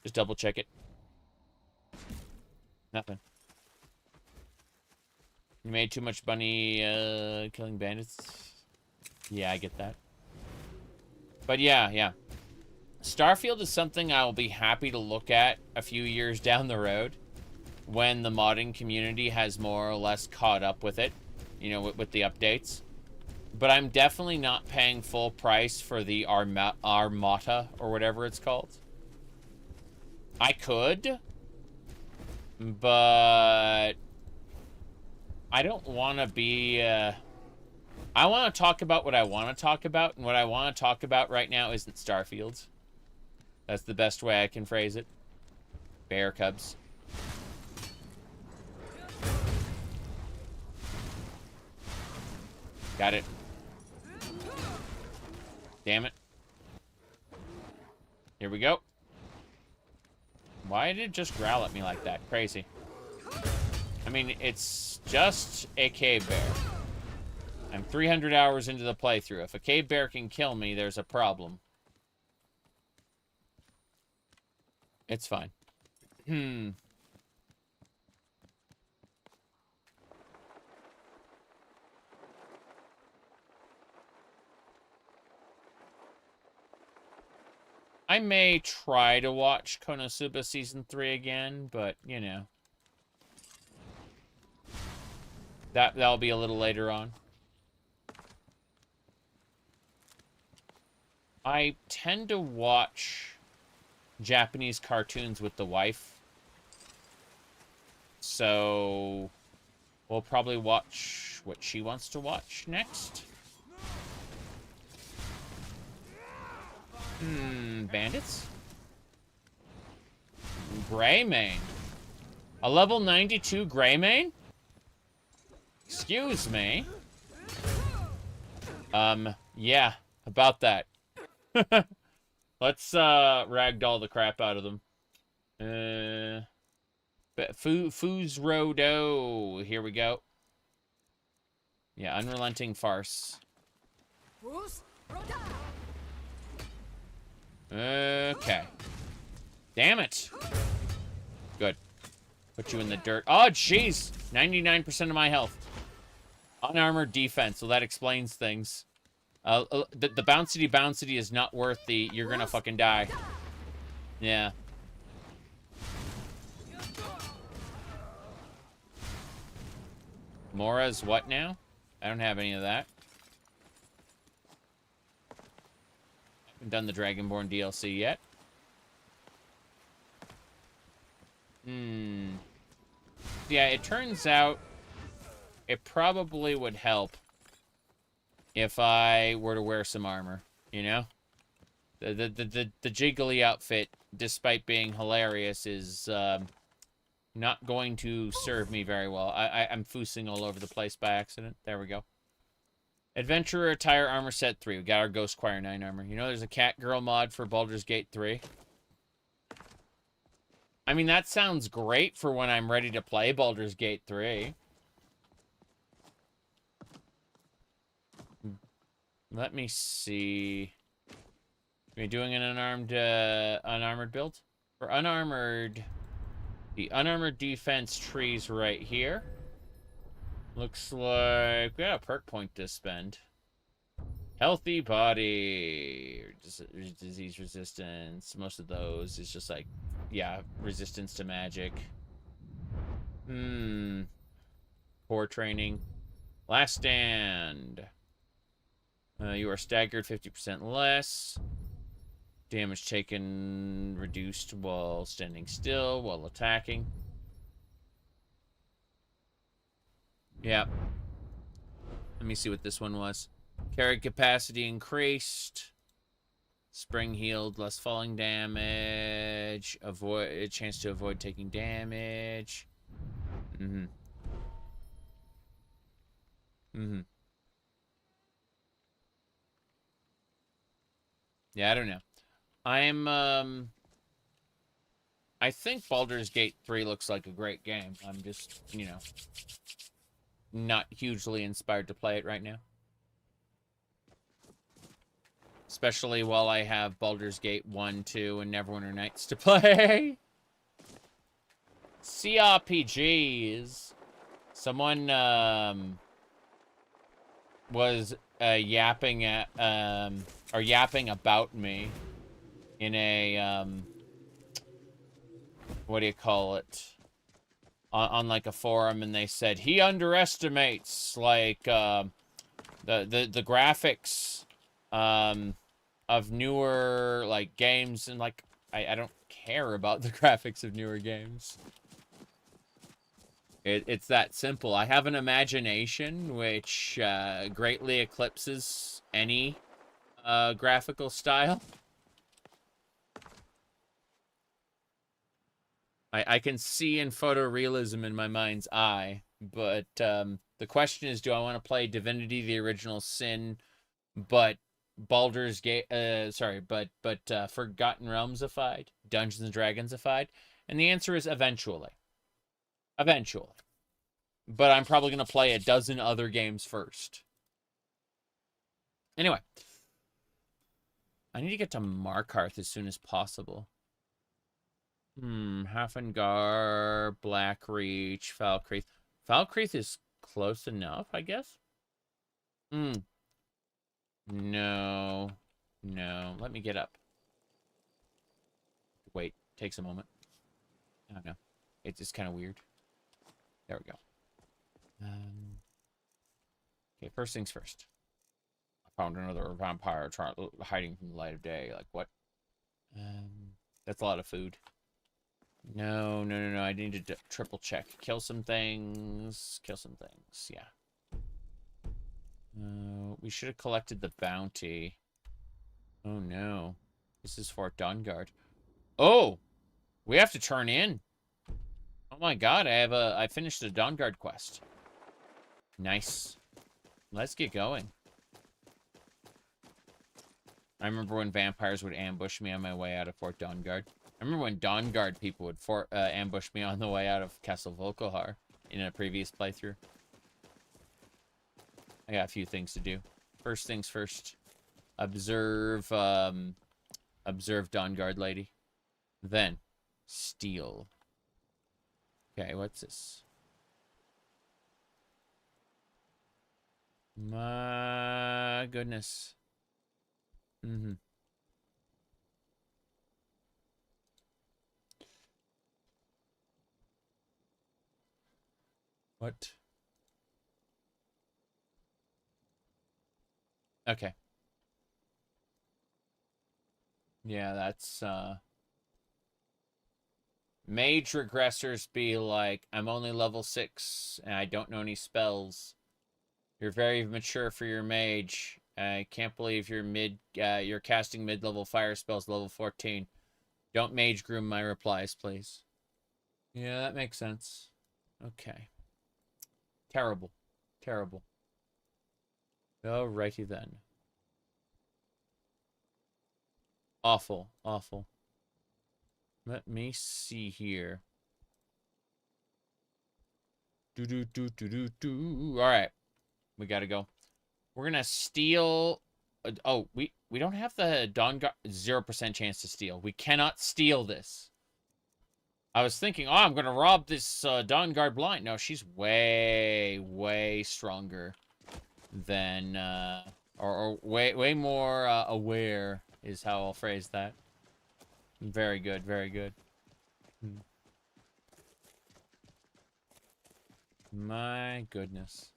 Just double check it. Nothing. You made too much money killing bandits. Yeah, I get that. But yeah. Starfield is something I will be happy to look at a few years down the road when the modding community has more or less caught up with it, you know, with the updates. But I'm definitely not paying full price for the Armata or whatever it's called. I could, but I don't want to be... I want to talk about what I want to talk about, and what I want to talk about right now isn't Starfield. That's the best way I can phrase it. Bear cubs. Got it. Damn it. Here we go. Why did it just growl at me like that? Crazy. I mean, it's just a cave bear. I'm 300 hours into the playthrough. If a cave bear can kill me, there's a problem. It's fine. I may try to watch Konosuba Season 3 again, but, you know. That'll be a little later on. I tend to watch Japanese cartoons with the wife. So we'll probably watch what she wants to watch next. Bandits? Greymane. A level 92 Greymane? Excuse me. Yeah, about that. Let's, ragdoll the crap out of them. Ohmes-raht. Here we go. Yeah, unrelenting farce. Okay. Damn it. Good. Put you in the dirt. Oh, jeez. 99% of my health. Unarmored defense. So that explains things. The bouncy is not worth the you're gonna fucking die. Yeah. Mora's what now? I don't have any of that. Haven't done the Dragonborn DLC yet. Yeah, it turns out it probably would help if I were to wear some armor, you know? The jiggly outfit, despite being hilarious, is not going to serve me very well. I'm foosing all over the place by accident. There we go. Adventurer Attire Armor Set 3. We got our Ghost Choir 9 armor. You know there's a Catgirl mod for Baldur's Gate 3? I mean, that sounds great for when I'm ready to play Baldur's Gate 3. Let me see. Are we doing an unarmored build? For unarmored, the unarmored defense tree's right here. Looks like we got a perk point to spend. Healthy body, disease resistance. Most of those is just like, yeah, resistance to magic. Core training. Last stand. You are staggered 50% less. Damage taken reduced while standing still, while attacking. Yeah. Let me see what this one was. Carry capacity increased. Spring healed, less falling damage. Avoid a chance to avoid taking damage. Yeah, I don't know. I think Baldur's Gate 3 looks like a great game. I'm just, you know, not hugely inspired to play it right now. Especially while I have Baldur's Gate 1, 2, and Neverwinter Nights to play. CRPGs. Someone, was, yapping at, or yapping about me in a, what do you call it? On like a forum, and they said he underestimates like the graphics of newer like games, and like I don't care about the graphics of newer games. It's that simple. I have an imagination which greatly eclipses any graphical style. I can see in photorealism in my mind's eye, but the question is, do I want to play Divinity: The Original Sin, but Baldur's Gate, but Forgotten Realms-ified, Dungeons and Dragons-ified? And the answer is eventually. Eventually. But I'm probably going to play a dozen other games first. Anyway. I need to get to Markarth as soon as possible. Hafengar, Blackreach, Falkreath. Falkreath is close enough, I guess? No. No. Let me get up. Wait. Takes a moment. I don't know. It's just kind of weird. There we go. Okay, first things first. I found another vampire hiding from the light of day. Like, what? That's a lot of food. No. I need to triple check. Kill some things. Kill some things. Yeah. We should have collected the bounty. Oh, no. This is Fort Dawnguard. Oh! We have to turn in. Oh my god, I finished the Dawnguard quest. Nice. Let's get going. I remember when vampires would ambush me on my way out of Fort Dawnguard. I remember when Dawnguard people would ambush me on the way out of Castle Volkihar in a previous playthrough. I got a few things to do. First things first. Observe Observe Dawnguard lady. Then, steal. Okay, what's this? My goodness. Mm-hmm. What? Okay. Yeah, that's, Mage regressors be like, I'm only level 6, and I don't know any spells. You're very mature for your mage. I can't believe you're casting mid-level fire spells level 14. Don't mage groom my replies, please. Yeah, that makes sense. Okay. Terrible. Terrible. Alrighty then. Awful. Awful. Let me see here. Alright. We gotta go. We're gonna steal... Oh, we don't have the Dawnguard... 0% chance to steal. We cannot steal this. I was thinking, oh, I'm gonna rob this Dawnguard blind. No, she's way, way stronger than... or way more aware is how I'll phrase that. Very good, very good. My goodness.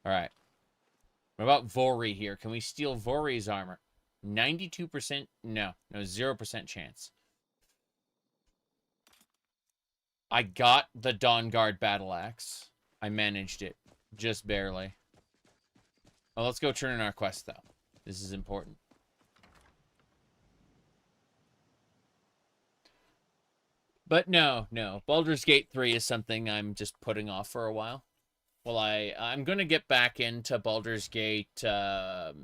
Alright. What about Vori here? Can we steal Vori's armor? 92%? No. No, 0% chance. I got the Dawnguard battle axe. I managed it. Just barely. Oh, let's go turn in our quest, though. This is important. But no. Baldur's Gate 3 is something I'm just putting off for a while. Well, I'm going to get back into Baldur's Gate, what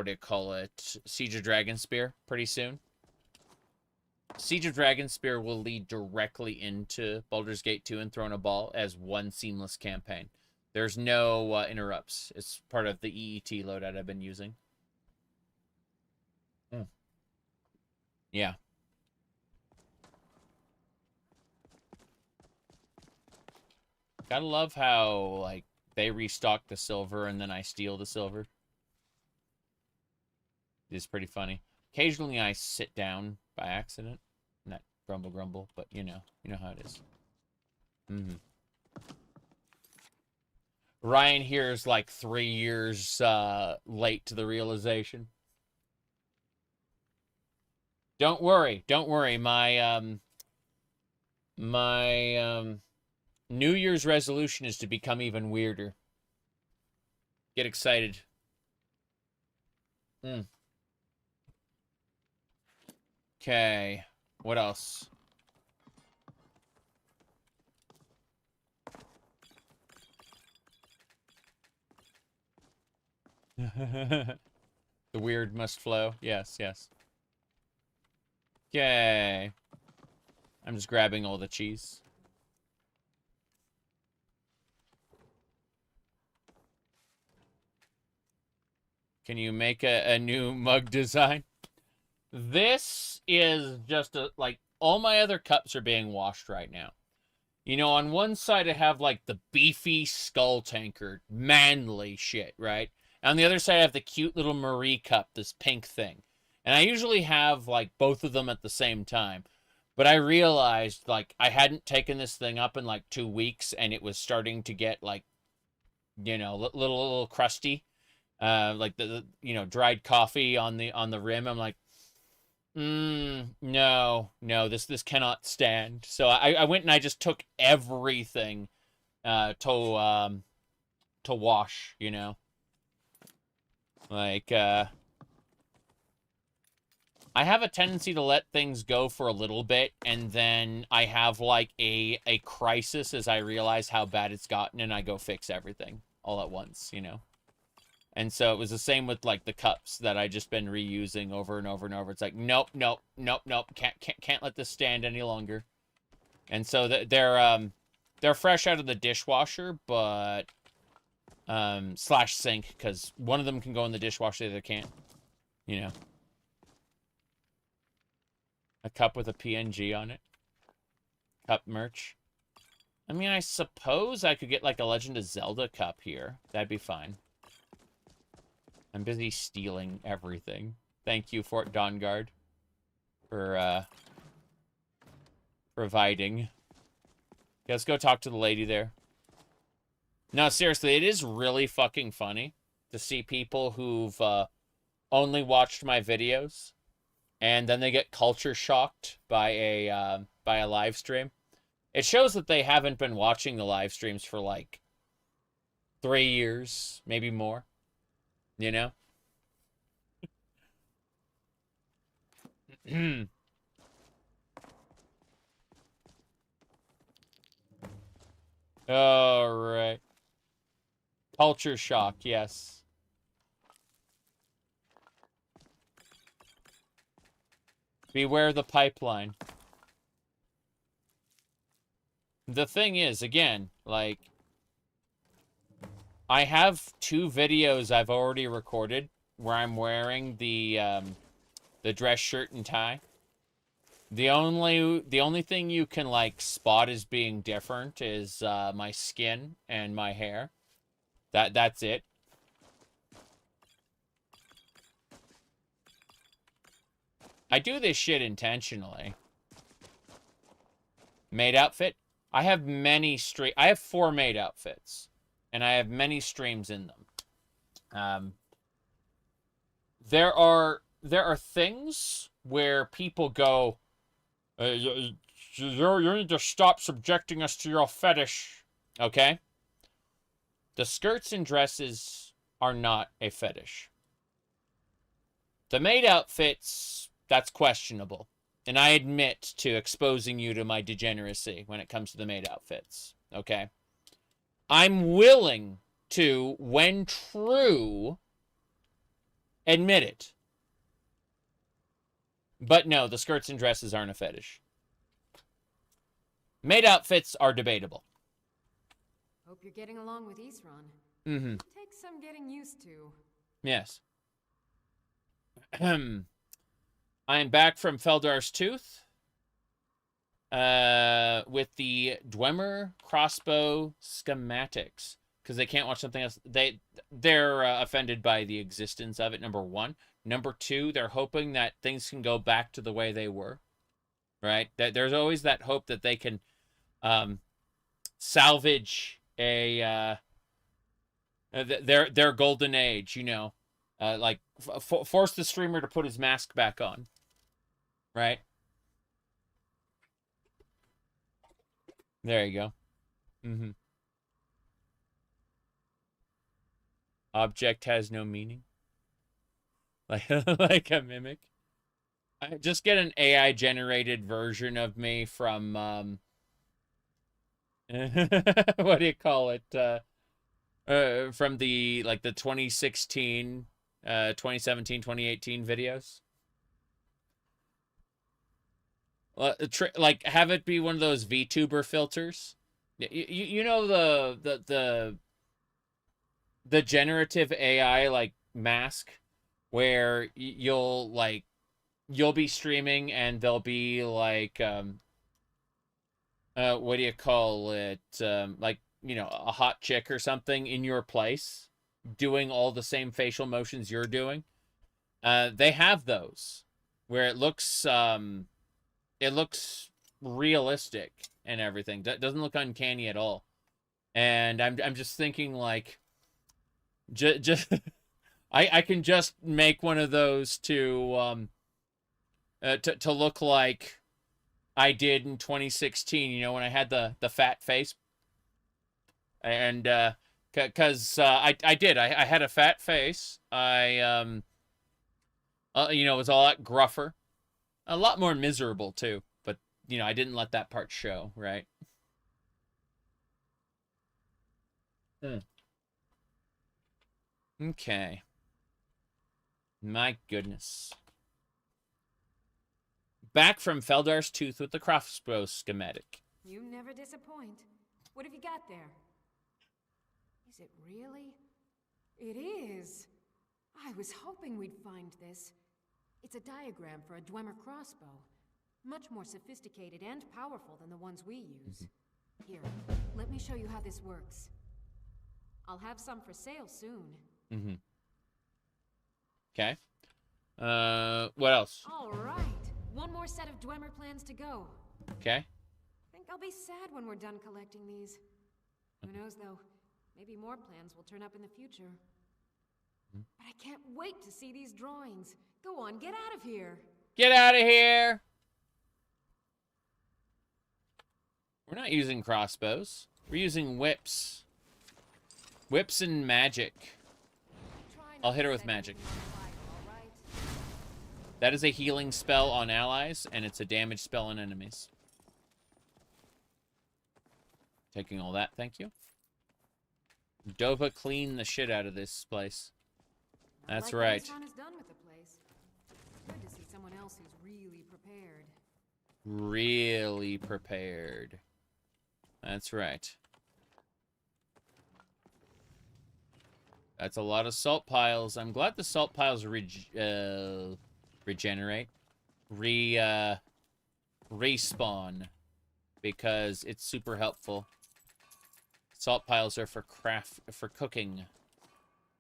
do you call it? Siege of Dragonspear pretty soon. Siege of Dragonspear will lead directly into Baldur's Gate 2 and Throne of Ball as one seamless campaign. There's no interrupts. It's part of the EET loadout I've been using. Yeah. Gotta love how, like, they restock the silver and then I steal the silver. It's pretty funny. Occasionally I sit down by accident. Not grumble, but you know how it is. Ryan here is like 3 years late to the realization. Don't worry. My New Year's resolution is to become even weirder. Get excited. Okay. What else? The weird must flow. Yes. Okay. I'm just grabbing all the cheese. Can you make a new mug design? This is just like, all my other cups are being washed right now. You know, on one side I have like the beefy skull tankard, manly shit, right? And on the other side I have the cute little Marie cup, this pink thing. And I usually have like both of them at the same time. But I realized like I hadn't taken this thing up in like 2 weeks and it was starting to get like, you know, little crusty. Like the dried coffee on the rim. I'm like, no, this cannot stand. So I went and I just took everything to wash, you know. Like I have a tendency to let things go for a little bit, and then I have like a crisis as I realize how bad it's gotten, and I go fix everything all at once, you know. And so it was the same with like the cups that I just been reusing over and over and over. It's like, nope. Can't let this stand any longer. And so they're fresh out of the dishwasher, but /sink, because one of them can go in the dishwasher, the other can't. You know. A cup with a PNG on it. Cup merch. I mean, I suppose I could get like a Legend of Zelda cup here. That'd be fine. I'm busy stealing everything. Thank you, Fort Dawnguard, for providing. Okay, let's go talk to the lady there. No, seriously, it is really fucking funny to see people who've only watched my videos and then they get culture shocked by a live stream. It shows that they haven't been watching the live streams for like 3 years, maybe more. You know? All right. Culture shock, yes. Beware the pipeline. The thing is, again, like, I have 2 videos I've already recorded where I'm wearing the dress shirt and tie. The only thing you can, like, spot as being different is my skin and my hair. That's it. I do this shit intentionally. Maid outfit. I have I have 4 maid outfits, and I have many streams in them. There are things where people go, you need to stop subjecting us to your fetish, okay? The skirts and dresses are not a fetish. The maid outfits, that's questionable. And I admit to exposing you to my degeneracy when it comes to the maid outfits, okay? I'm willing to, when true, admit it. But no, the skirts and dresses aren't a fetish. Maid outfits are debatable. Hope you're getting along with Ohmes-raht. Mm-hmm. Takes some getting used to. Yes. I am back from Feldar's Tooth with the Dwemer crossbow schematics because they can't watch something else. They're offended by the existence of it, number 1. Number 2, they're hoping that things can go back to the way they were, right? That there's always that hope that they can salvage their golden age, you know, like force the streamer to put his mask back on. Right? There you go. Mm-hmm. Object has no meaning. Like a mimic. I just get an AI-generated version of me from, what do you call it? From the 2016, 2017, 2018 videos. Like, have it be one of those VTuber filters. You know the generative AI like mask where you'll be streaming and there'll be like what do you call it, like, you know, a hot chick or something in your place doing all the same facial motions you're doing. They have those where it looks realistic and everything. Doesn't look uncanny at all. And I'm just thinking, like, just I can just make one of those to look like I did in 2016. You know, when I had the fat face. And because I had a fat face. I you know, it was a lot gruffer. A lot more miserable, too. But, you know, I didn't let that part show, right? Okay. My goodness. Back from Feldar's Tooth with the crossbow schematic. You never disappoint. What have you got there? Is it really? It is. I was hoping we'd find this. It's a diagram for a Dwemer crossbow. Much more sophisticated and powerful than the ones we use. Here, let me show you how this works. I'll have some for sale soon. Okay. What else? All right. One more set of Dwemer plans to go. Okay. Think I'll be sad when we're done collecting these. Who knows, though? Maybe more plans will turn up in the future. But I can't wait to see these drawings. Go on, get out of here. Get out of here! We're not using crossbows. We're using whips. Whips and magic. I'll hit her with magic. That is a healing spell on allies, and it's a damage spell on enemies. Taking all that, thank you. Dac0da clean the shit out of this place. That's right. Is done with the place. Good to see someone else who's really prepared. Really prepared. That's right. That's a lot of salt piles. I'm glad the salt piles regenerate. Respawn. Because it's super helpful. Salt piles are for cooking.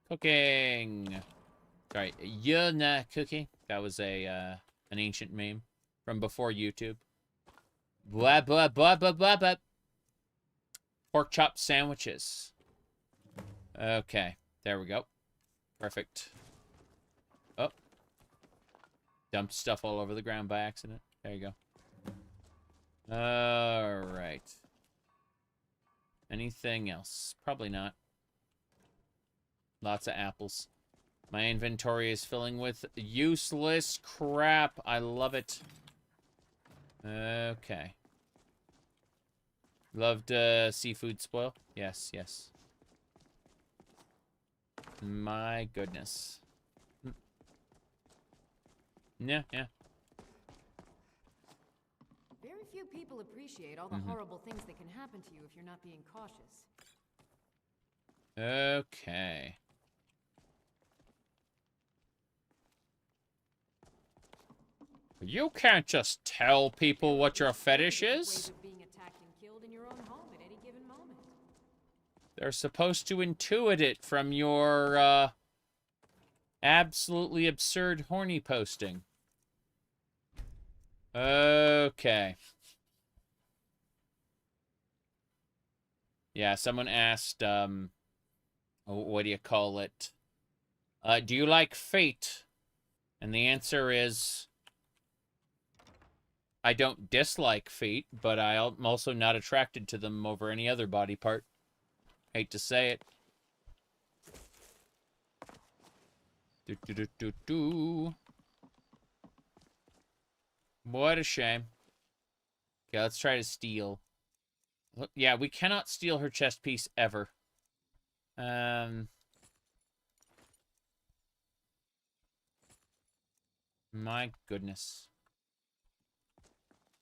Cooking! Sorry, you're not cooking. That was an ancient meme from before YouTube. Blah, blah, blah, blah, blah, blah. Pork chop sandwiches. Okay, there we go. Perfect. Oh. Dumped stuff all over the ground by accident. There you go. Alright. Anything else? Probably not. Lots of apples. My inventory is filling with useless crap. I love it. Okay. Loved seafood spoil? Yes, yes. My goodness. Yeah, yeah. Very few people appreciate all the horrible things that can happen to you if you're not being cautious. Okay. You can't just tell people what your fetish is. Being attacked and killed in your own home at any given moment. They're supposed to intuit it from your absolutely absurd horny posting. Okay. Yeah, someone asked, what do you call it? Do you like Fate? And the answer is, I don't dislike Fate, but I'm also not attracted to them over any other body part. Hate to say it. What a shame. Okay, let's try to steal. Yeah, we cannot steal her chest piece ever. My goodness.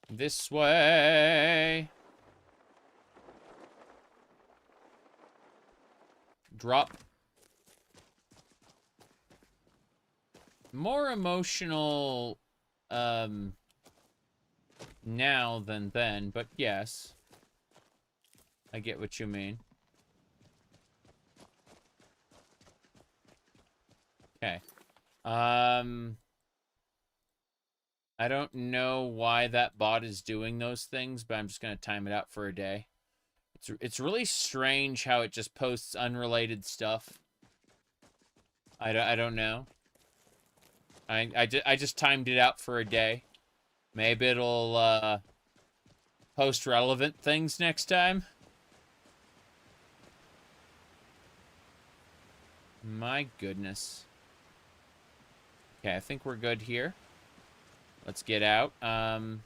This way. Drop. More emotional, now than then, but yes. I get what you mean. Okay. I don't know why that bot is doing those things, but I'm just going to time it out for a day. It's really strange how it just posts unrelated stuff. I don't know. I just timed it out for a day. Maybe it'll post relevant things next time. My goodness. Okay, I think we're good here. Let's get out. I'm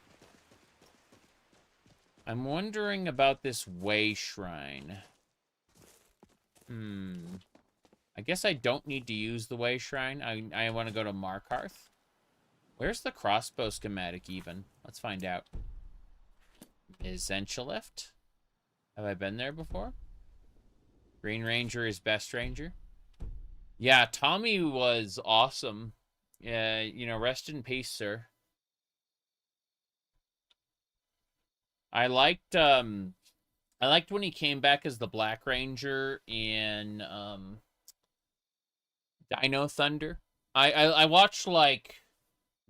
wondering about this way shrine. I guess I don't need to use the way shrine. I want to go to Markarth. Where's the crossbow schematic even? Let's find out. Is Zenchalift? Have I been there before? Green Ranger is best ranger. Yeah, Tommy was awesome. You know, rest in peace, sir. I liked when he came back as the Black Ranger in Dino Thunder. I watched like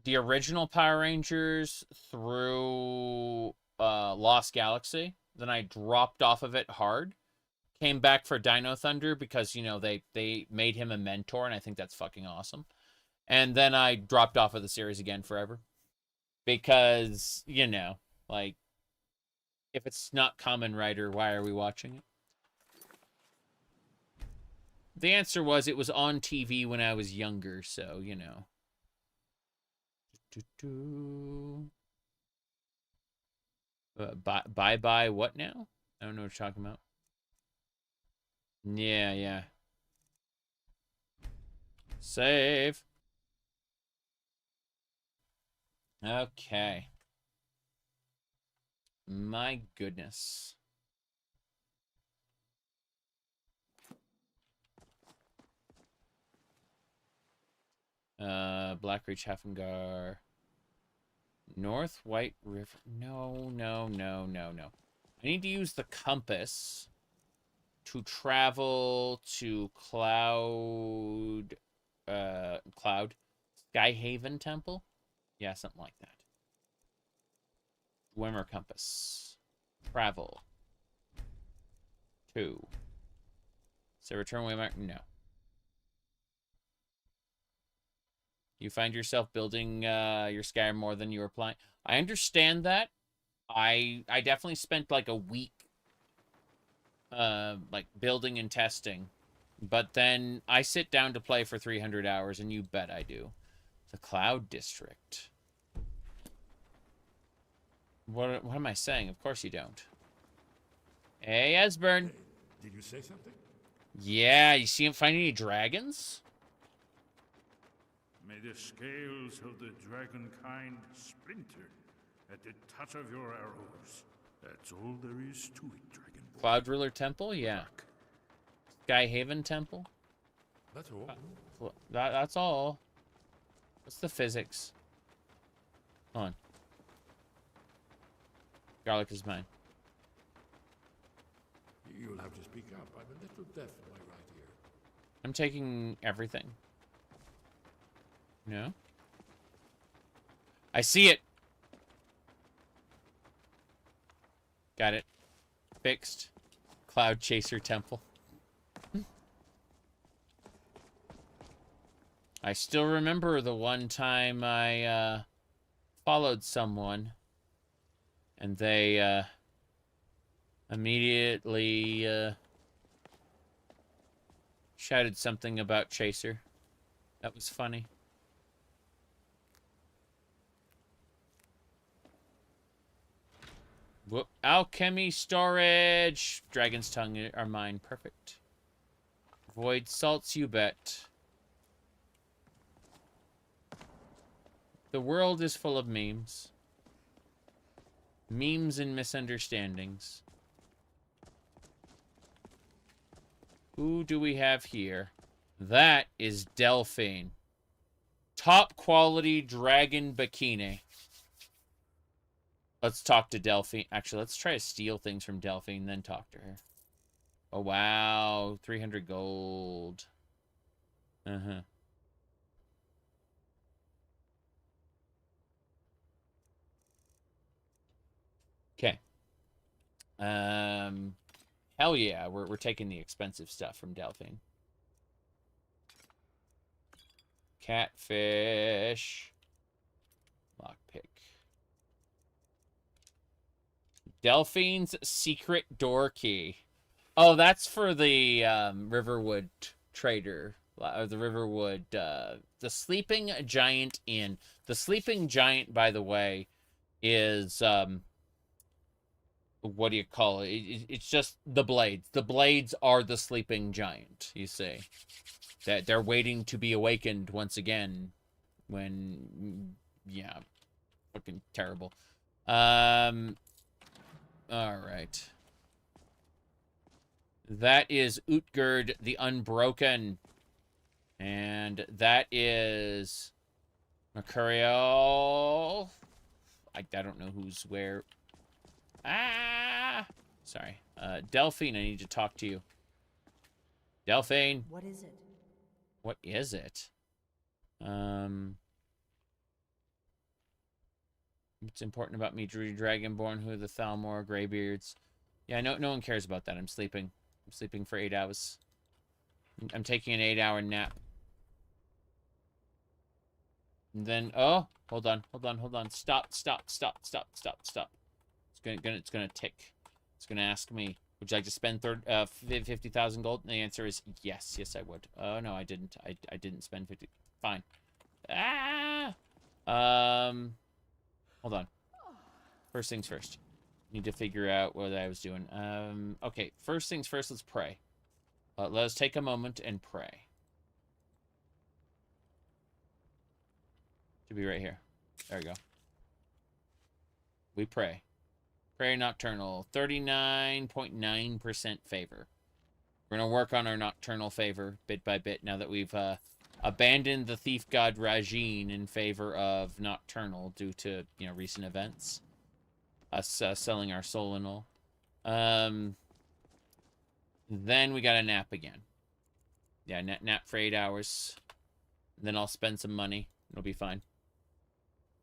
the original Power Rangers through Lost Galaxy. Then I dropped off of it hard. Came back for Dino Thunder because, you know, they made him a mentor, and I think that's fucking awesome. And then I dropped off of the series again forever. Because, you know, like, if it's not Kamen Rider, why are we watching it? The answer was it was on TV when I was younger, so, you know. Bye-bye what now? I don't know what you're talking about. Yeah, yeah. Save. Okay. My goodness. Blackreach, Hafengar. North White River. No. I need to use the compass to travel to Cloud Skyhaven Temple? Yeah, something like that. Wimmer compass. Travel. 2. So return Wimmer? No. You find yourself building your Skyrim more than you were planning. I understand that. I definitely spent like a week like building and testing. But then I sit down to play for 300 hours, and you bet I do. The Cloud District. What am I saying? Of course you don't. Hey, Esbern. Hey, did you say something? Yeah, you see him find any dragons? May the scales of the dragon kind splinter at the touch of your arrows. That's all there is to it, Dragon Boy. Cloud Ruler Temple? Yeah. Skyhaven Temple? That's all. That's all. What's the physics? Hold on. Garlic is mine. You'll have to speak up. I'm a little deaf in my right ear. I'm taking everything. No? I see it! Got it. Fixed. Cloud Chaser Temple. I still remember the one time I followed someone and they immediately shouted something about Chaser. That was funny. Whoop. Alchemy storage. Dragon's Tongue are mine. Perfect. Void salts, you bet. The world is full of memes. Memes and misunderstandings. Who do we have here? That is Delphine. Top quality dragon bikini. Let's talk to Delphine. Actually, let's try to steal things from Delphine, then talk to her. Oh, wow. 300 gold. Uh-huh. Okay. Hell yeah, we're taking the expensive stuff from Delphine. Catfish. Lockpick. Delphine's secret door key. Oh, that's for the Riverwood trader. Or the Riverwood, the Sleeping Giant Inn. The Sleeping Giant, by the way, is, what do you call it? It's just the Blades. The Blades are the Sleeping Giant, you see. That they're waiting to be awakened once again when, yeah, fucking terrible. Alright. That is Utgerd the Unbroken. And that is Mercurial. I don't know who's where. Ah! Sorry. Delphine, I need to talk to you. Delphine. What is it? What is it? What's important about me, Druid Dragonborn? Who are the Thalmor Greybeards? Yeah, no one cares about that. I'm sleeping. I'm sleeping for 8 hours. I'm taking an 8-hour nap. And then, oh, hold on. Stop. It's gonna tick. It's gonna ask me, would you like to spend 50,000 gold? And the answer is yes. Yes, I would. Oh no, I didn't. I didn't spend 50. Fine. Ah. Hold on. First things first. Need to figure out what I was doing. Okay. First things first. Let's pray. Let us take a moment and pray. Should be right here. There we go. We pray. Prayer Nocturnal. 39.9% favor. We're going to work on our Nocturnal favor bit by bit now that we've abandoned the Thief God Rajin in favor of Nocturnal due to, you know, recent events. Us selling our soul and all. Then we got a nap again. Yeah, nap for 8 hours. Then I'll spend some money. It'll be fine.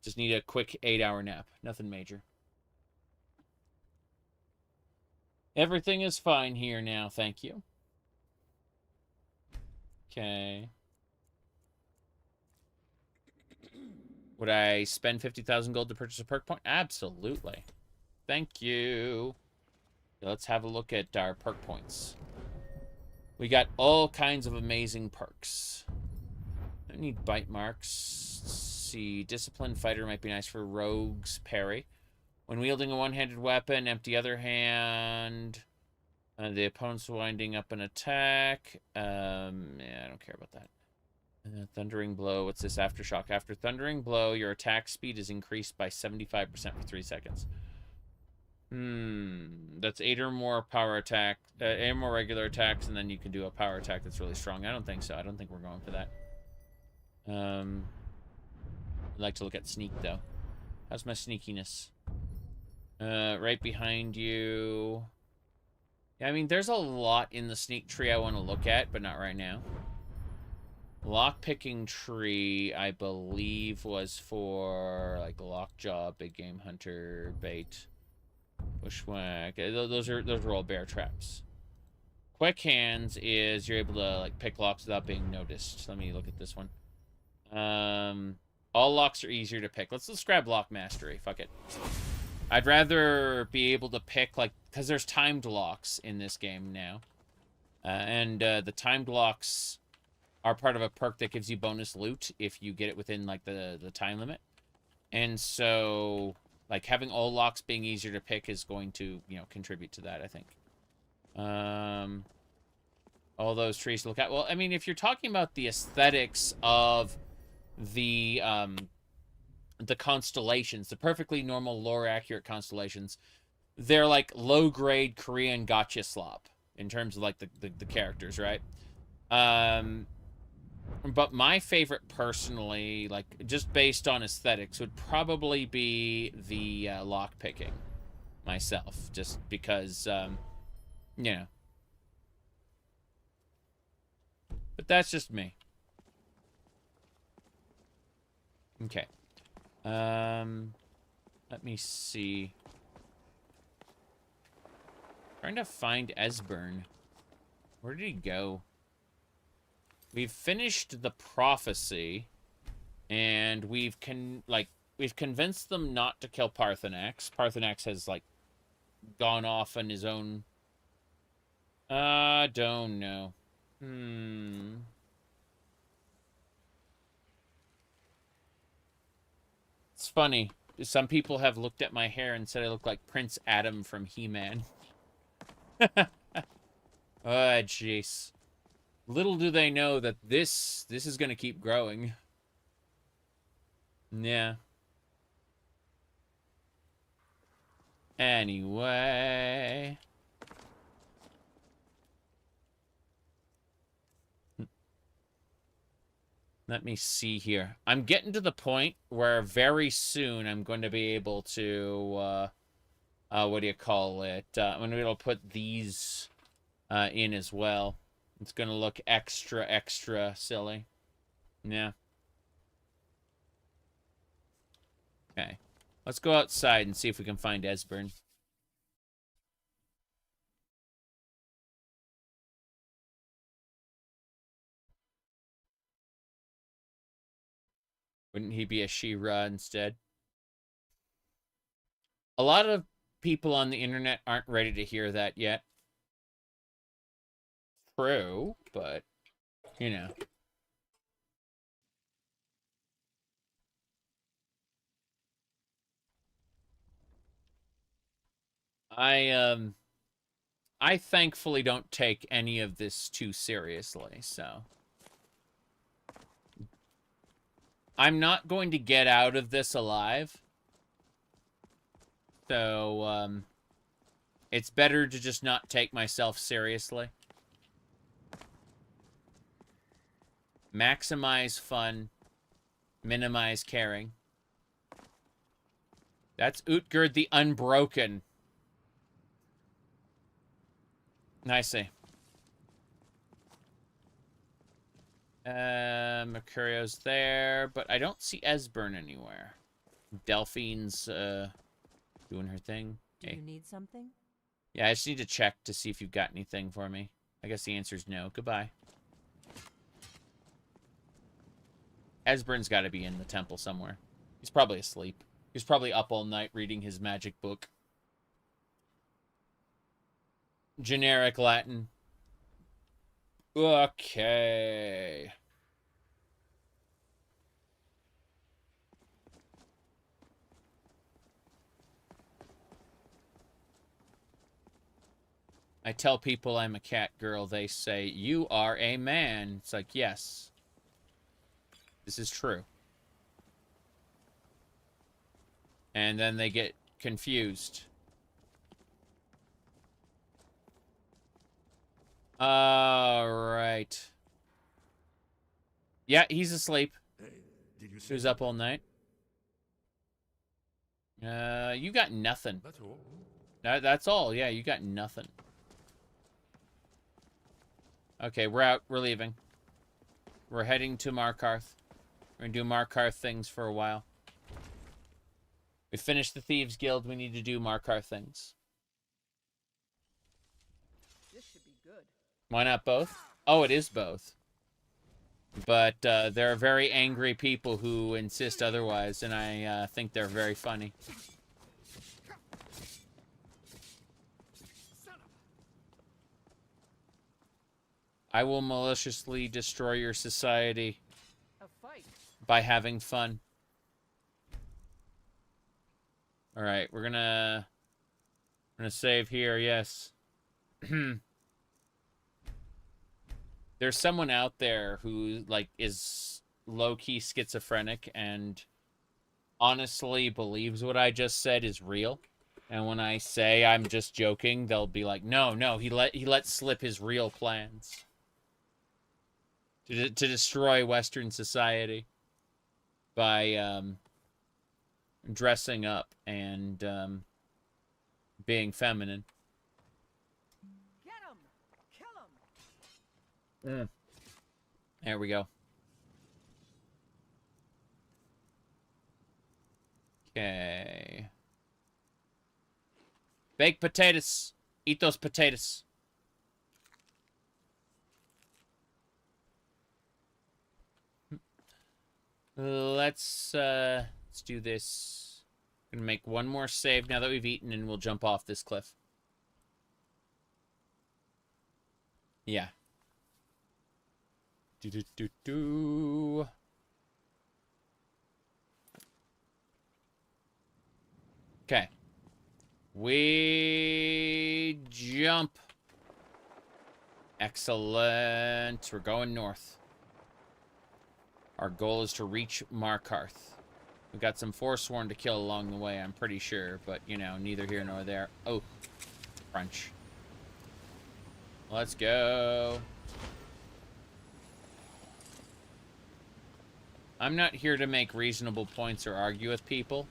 Just need a quick 8-hour nap. Nothing major. Everything is fine here now, thank you. Okay. Would I spend 50,000 gold to purchase a perk point? Absolutely. Thank you. Let's have a look at our perk points. We got all kinds of amazing perks. I need bite marks. Let's see. Disciplined fighter might be nice for rogues. Parry. When wielding a one-handed weapon, empty other hand. The opponent's winding up an attack. Yeah, I don't care about that. Thundering blow. What's this? Aftershock. After thundering blow, your attack speed is increased by 75% for 3 seconds. That's 8 or more power attack, 8 or more regular attacks, and then you can do a power attack that's really strong. I don't think so. I don't think we're going for that. I'd like to look at sneak though. How's my sneakiness? Right behind you. Yeah, I mean, there's a lot in the sneak tree I want to look at, but not right now. Lock-picking tree, I believe, was for, like, lockjaw, big game hunter, bait, bushwhack. Those are all bear traps. Quick hands is you're able to, like, pick locks without being noticed. Let me look at this one. All locks are easier to pick. Let's grab lock mastery. Fuck it. I'd rather be able to pick, like, because there's timed locks in this game now. And the timed locks are part of a perk that gives you bonus loot if you get it within, like, the time limit. And so, like, having all locks being easier to pick is going to, you know, contribute to that, I think. All those trees to look at. Well, I mean, if you're talking about the aesthetics of the constellations, the perfectly normal lore-accurate constellations, they're like low-grade Korean gotcha slop in terms of, like, the characters, right? But my favorite, personally, like, just based on aesthetics, would probably be the lock-picking myself, just because, you know. But that's just me. Okay. Let me see. Trying to find Esbern. Where did he go? We've finished the prophecy, and we've convinced them not to kill Parthenax. Parthenax has, like, gone off on his own. Don't know. It's funny. Some people have looked at my hair and said I look like Prince Adam from He-Man. Oh, jeez. Little do they know that this is going to keep growing. Yeah. Anyway. Let me see here. I'm getting to the point where very soon I'm going to be able to what do you call it? I'm going to be able to put these in as well. It's going to look extra silly. Yeah. Okay. Let's go outside and see if we can find Esbern. Wouldn't he be a She-Ra instead? A lot of people on the internet aren't ready to hear that yet. True, but, you know. I thankfully don't take any of this too seriously, so. I'm not going to get out of this alive. So, it's better to just not take myself seriously. Maximize fun. Minimize caring. That's Utgerd the Unbroken. I see. Mercurio's there, but I don't see Esbern anywhere. Delphine's, doing her thing. Do you need something? Yeah, I just need to check to see if you've got anything for me. I guess the answer is no. Goodbye. Esbern's got to be in the temple somewhere. He's probably asleep. He's probably up all night reading his magic book. Generic Latin. Okay. I tell people I'm a cat girl. They say, you are a man. It's like, yes. This is true. And then they get confused. Alright. Yeah, he's asleep. Hey, did you he was up all night. You got nothing. That's all. That's all. Yeah, you got nothing. Okay, we're out. We're leaving. We're heading to Markarth. We're gonna do Markarth things for a while. We finished the Thieves Guild. We need to do Markarth things. This should be good. Why not both? Oh, it is both. But there are very angry people who insist otherwise, and I think they're very funny. I will maliciously destroy your society by having fun. Alright, we're gonna save here, yes. There's someone out there who, like, is low-key schizophrenic and honestly believes what I just said is real. And when I say I'm just joking, they'll be like, no, he let slip his real plans. To destroy Western society by dressing up and being feminine. Get him! Kill him! There we go. Okay. Baked potatoes. Eat those potatoes. Let's do this. I'm gonna make one more save now that we've eaten, and we'll jump off this cliff. Yeah. Do. Okay. We jump. Excellent. We're going north. Our goal is to reach Markarth. We got some Forsworn to kill along the way, I'm pretty sure. But, you know, neither here nor there. Oh. Crunch. Let's go. I'm not here to make reasonable points or argue with people.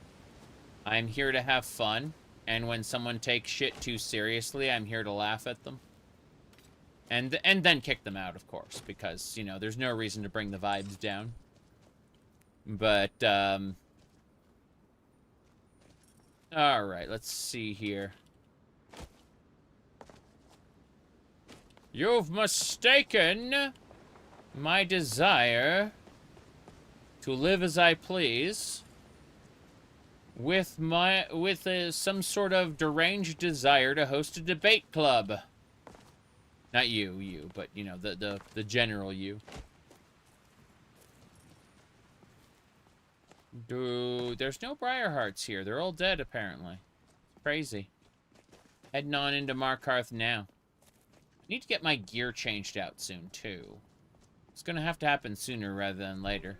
I'm here to have fun and when someone takes shit too seriously, I'm here to laugh at them. And then kick them out, of course, because, you know, there's no reason to bring the vibes down. But, alright, let's see here. You've mistaken my desire to live as I please with some sort of deranged desire to host a debate club. Not you, but, you know, the general you. Dude, there's no Briarhearts here. They're all dead, apparently. Crazy. Heading on into Markarth now. I need to get my gear changed out soon, too. It's gonna have to happen sooner rather than later.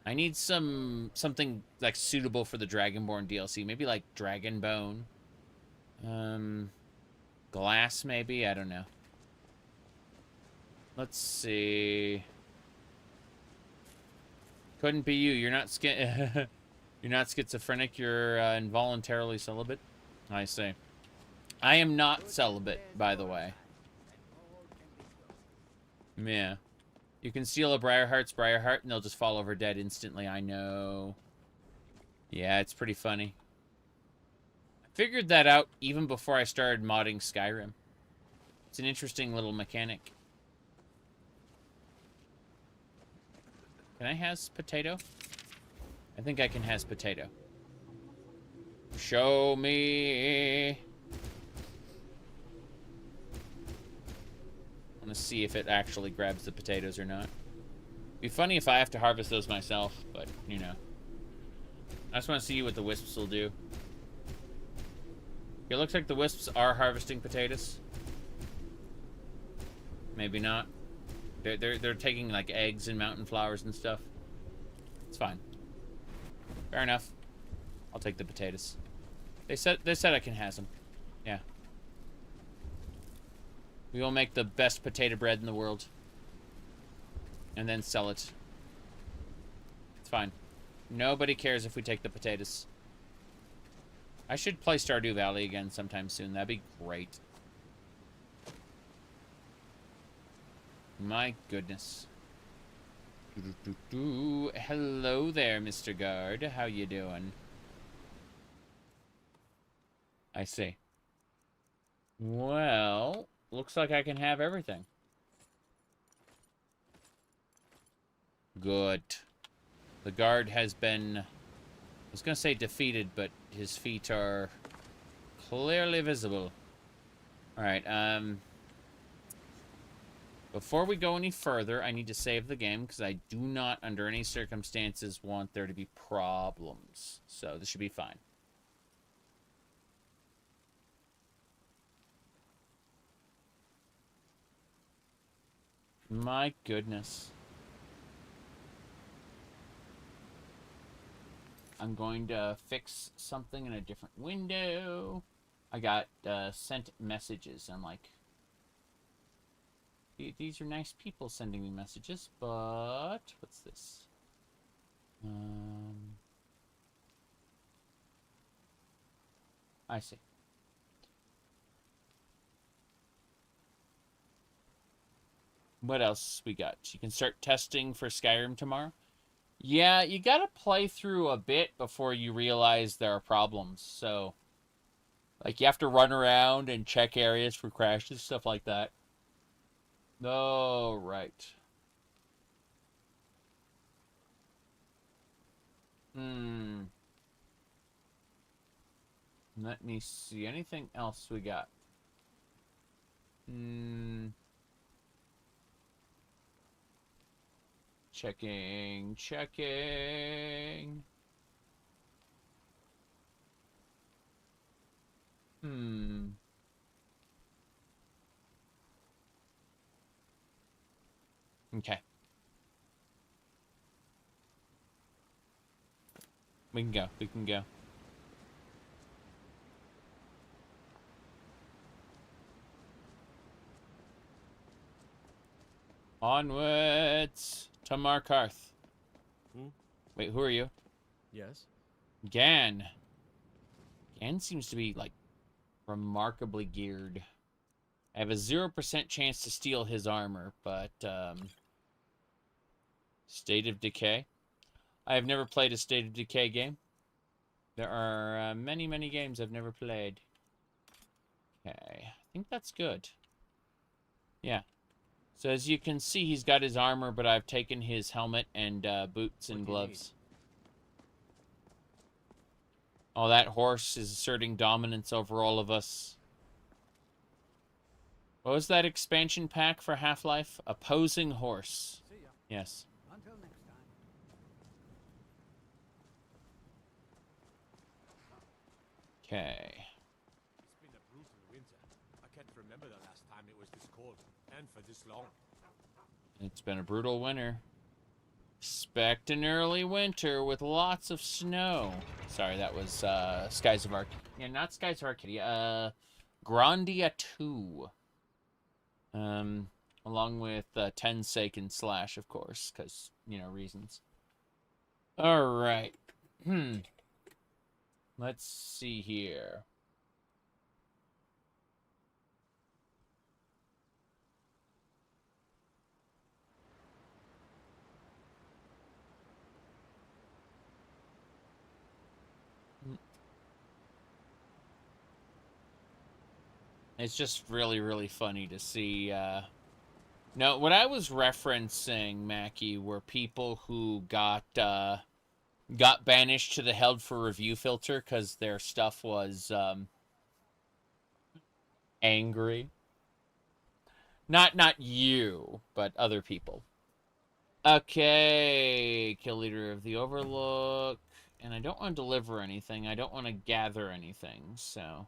I need something, like, suitable for the Dragonborn DLC. Maybe, like, Dragonbone. Glass, maybe? I don't know. Let's see. Couldn't be you. You're not you're not schizophrenic. You're involuntarily celibate. I see. I am not celibate, by the way. Yeah. You can steal a Briarheart's Briarheart, and they'll just fall over dead instantly. I know. Yeah, it's pretty funny. I figured that out even before I started modding Skyrim. It's an interesting little mechanic. Can I has potato? I think I can has potato. Show me. I want to see if it actually grabs the potatoes or not. Be funny if I have to harvest those myself, but, you know. I just want to see what the wisps will do. It looks like the wisps are harvesting potatoes. Maybe not. They're taking, like, eggs and mountain flowers and stuff. It's fine. Fair enough. I'll take the potatoes. They said I can has them. Yeah. We will make the best potato bread in the world. And then sell it. It's fine. Nobody cares if we take the potatoes. I should play Stardew Valley again sometime soon. That'd be great. My goodness. Hello there, Mr. Guard. How you doing? I see. Well, looks like I can have everything. Good. The guard has been... I was going to say defeated, but his feet are clearly visible. Alright, before we go any further, I need to save the game, because I do not, under any circumstances, want there to be problems. So, this should be fine. My goodness. I'm going to fix something in a different window. I got sent messages. I'm like, these are nice people sending me messages, but what's this? I see. What else we got? You can start testing for Skyrim tomorrow. Yeah, you gotta play through a bit before you realize there are problems. So, like, you have to run around and check areas for crashes, stuff like that. Oh, right. Let me see. Anything else we got? Checking. Okay. We can go. Onwards to Markarth. Wait, who are you? Yes? Gan. Yan seems to be, like, remarkably geared. I have a 0% chance to steal his armor, but, State of Decay. I have never played a State of Decay game. There are many, many games I've never played. Okay, I think that's good. Yeah. So as you can see, he's got his armor, but I've taken his helmet and boots and gloves. Oh, that horse is asserting dominance over all of us. What was that expansion pack for Half-Life? Opposing Horse. Yes. Until next time. Okay. It's been a brutal winter. I can't remember the last time it was this cold and for this long. It's been a brutal winter. Expect an early winter with lots of snow. Sorry, that was Skies of Arcadia. Yeah, not Skies of Arcadia. Grandia 2. Along with Tensake and Slash, of course, because, you know, reasons. Alright. Let's see here. It's just really, really funny to see, No, what I was referencing, Mackie, were people who got banished to the held for review filter because their stuff was, angry. Not you, but other people. Okay, kill leader of the Overlook. And I don't want to deliver anything. I don't want to gather anything, so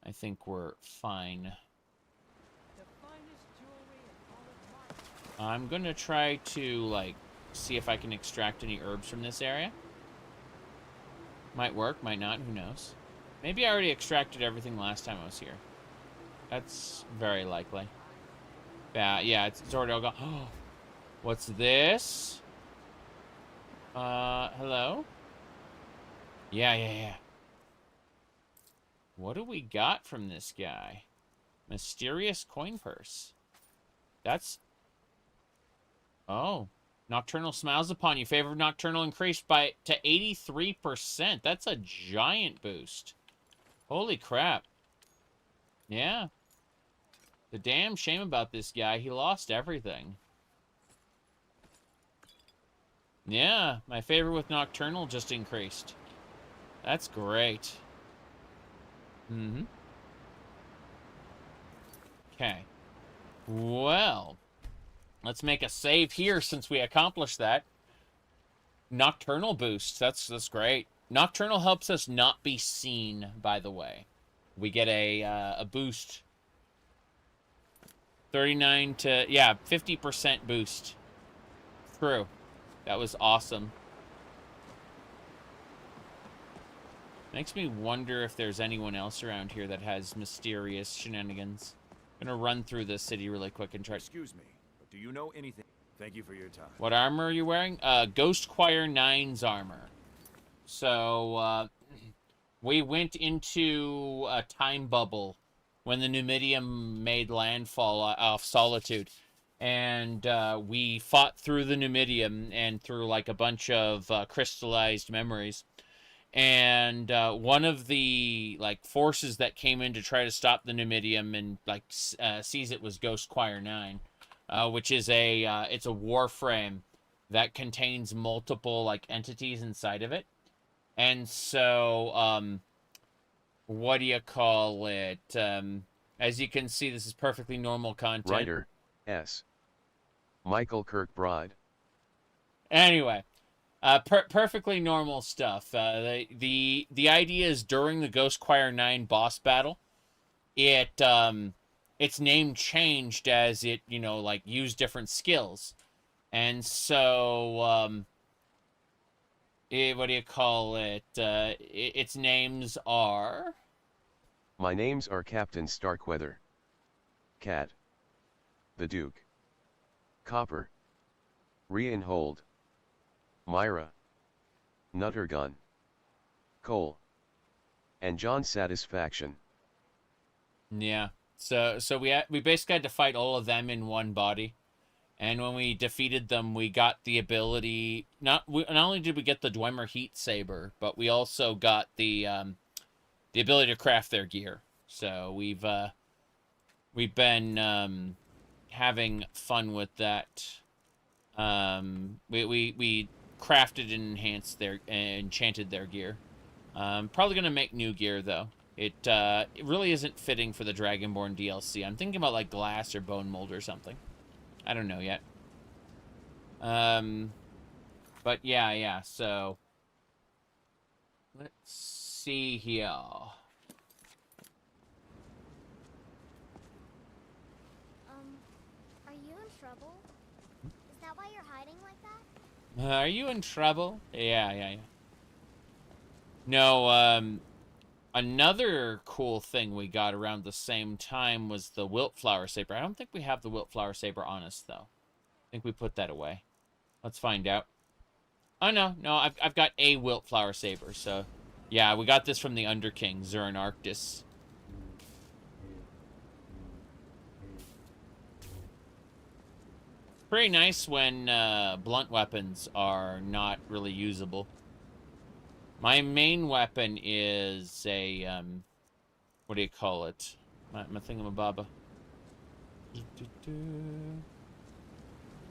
I think we're fine. I'm gonna try to, like, see if I can extract any herbs from this area. Might work, might not, who knows. Maybe I already extracted everything last time I was here. That's very likely. Yeah, it's already all gone. Oh, what's this? Hello? Yeah. What do we got from this guy? Mysterious coin purse. That's... Oh. Nocturnal smiles upon you. Favor of Nocturnal increased to 83%. That's a giant boost. Holy crap. Yeah. The damn shame about this guy. He lost everything. Yeah. My favor with Nocturnal just increased. That's great. Okay. Well, let's make a save here since we accomplished that. Nocturnal boost. That's great. Nocturnal helps us not be seen, by the way. We get a boost. 39 to... Yeah, 50% boost. True. That was awesome. Makes me wonder if there's anyone else around here that has mysterious shenanigans. I'm gonna run through this city really quick and try... Excuse me, but do you know anything? Thank you for your time. What armor are you wearing? Ghost Choir 9's armor. So, we went into a time bubble when the Numidium made landfall off Solitude. And we fought through the Numidium and through, like, a bunch of crystallized memories. And one of the, like, forces that came in to try to stop the Numidium and, like, seize it was Ghost Choir 9. Which is it's a warframe that contains multiple, like, entities inside of it. And so, what do you call it? As you can see, this is perfectly normal content. Writer, S. Michael Kirkbride. Anyway, perfectly normal stuff. The idea is during the Ghost Choir 9 boss battle, its name changed as it, you know, like, used different skills. And so, what do you call it? Its names are... My names are Captain Starkweather, Cat, the Duke, Copper, Reinhold, Myra, Nuttergun, Cole, And John's satisfaction. Yeah. So we basically had to fight all of them in one body. And when we defeated them, we got the ability... Not only did we get the Ohmes-raht saber, but we also got the ability to craft their gear. So we've been having fun with that. We crafted and enhanced enchanted their gear. Probably gonna make new gear though. It really isn't fitting for the Dragonborn DLC. I'm thinking about like glass or bone mold or something. I don't know yet. But yeah, so let's see here. Are you in trouble? Is that why you're hiding like that? Are you in trouble? Yeah. No, another cool thing we got around the same time was the Wildflower Saber. I don't think we have the Wildflower Saber on us, though. I think we put that away. Let's find out. Oh, no, I've got a Wildflower Saber, so... Yeah, we got this from the Underking, Zurin Arctis. Pretty nice when blunt weapons are not really usable. My main weapon is a, what do you call it? My thingamababa.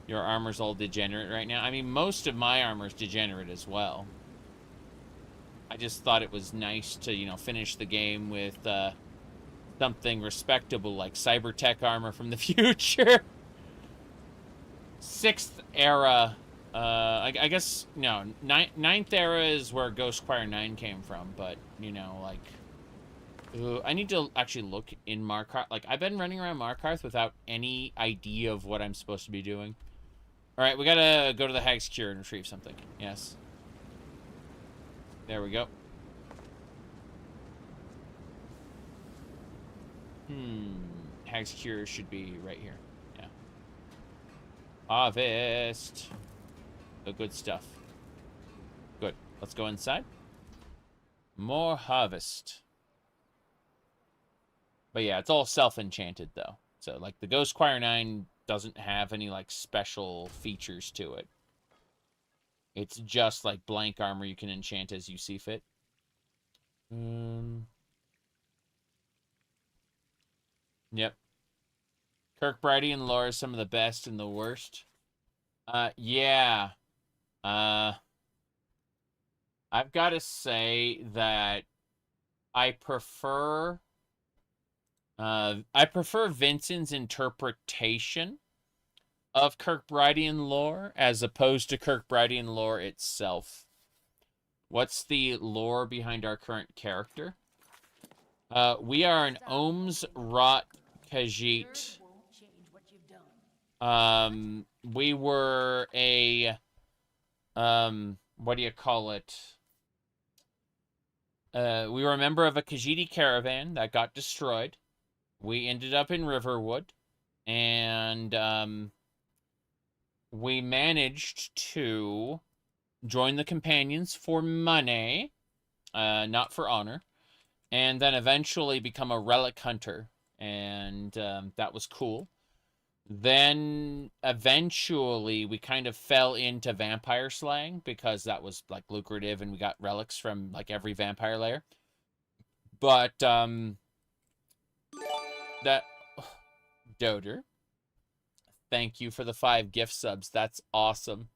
Your armor's all degenerate right now. I mean, most of my armor's degenerate as well. I just thought it was nice to, you know, finish the game with something respectable like Cybertech armor from the future. 6th era, I guess, no, 9th era is where Ghostwire 9 came from, but, you know, like, I need to actually look in Markarth. Like, I've been running around Markarth without any idea of what I'm supposed to be doing. Alright, we gotta go to the Hag's Cure and retrieve something. Yes. There we go. Hag's Cure should be right here. Yeah. Harvest. The good stuff. Good. Let's go inside. More harvest. But yeah, it's all self-enchanted, though. So, like, the Ghostwire 9 doesn't have any, like, special features to it. It's just, like, blank armor you can enchant as you see fit. Yep. Kirkbridean lore is some of the best and the worst. Yeah. I've got to say that I prefer Vincent's interpretation of Kirkbridean lore as opposed to Kirkbridean lore itself. What's the lore behind our current character? We are an Ohmes-raht Khajiit. We were a, what do you call it? We were a member of a Khajiiti caravan that got destroyed. We ended up in Riverwood, and, we managed to join the companions for money, not for honor, and then eventually become a relic hunter, and, that was cool. Then, eventually, we kind of fell into vampire slaying, because that was, like, lucrative, and we got relics from, like, every vampire lair. But, that... Doder. Thank you for the 5 gift subs. That's awesome.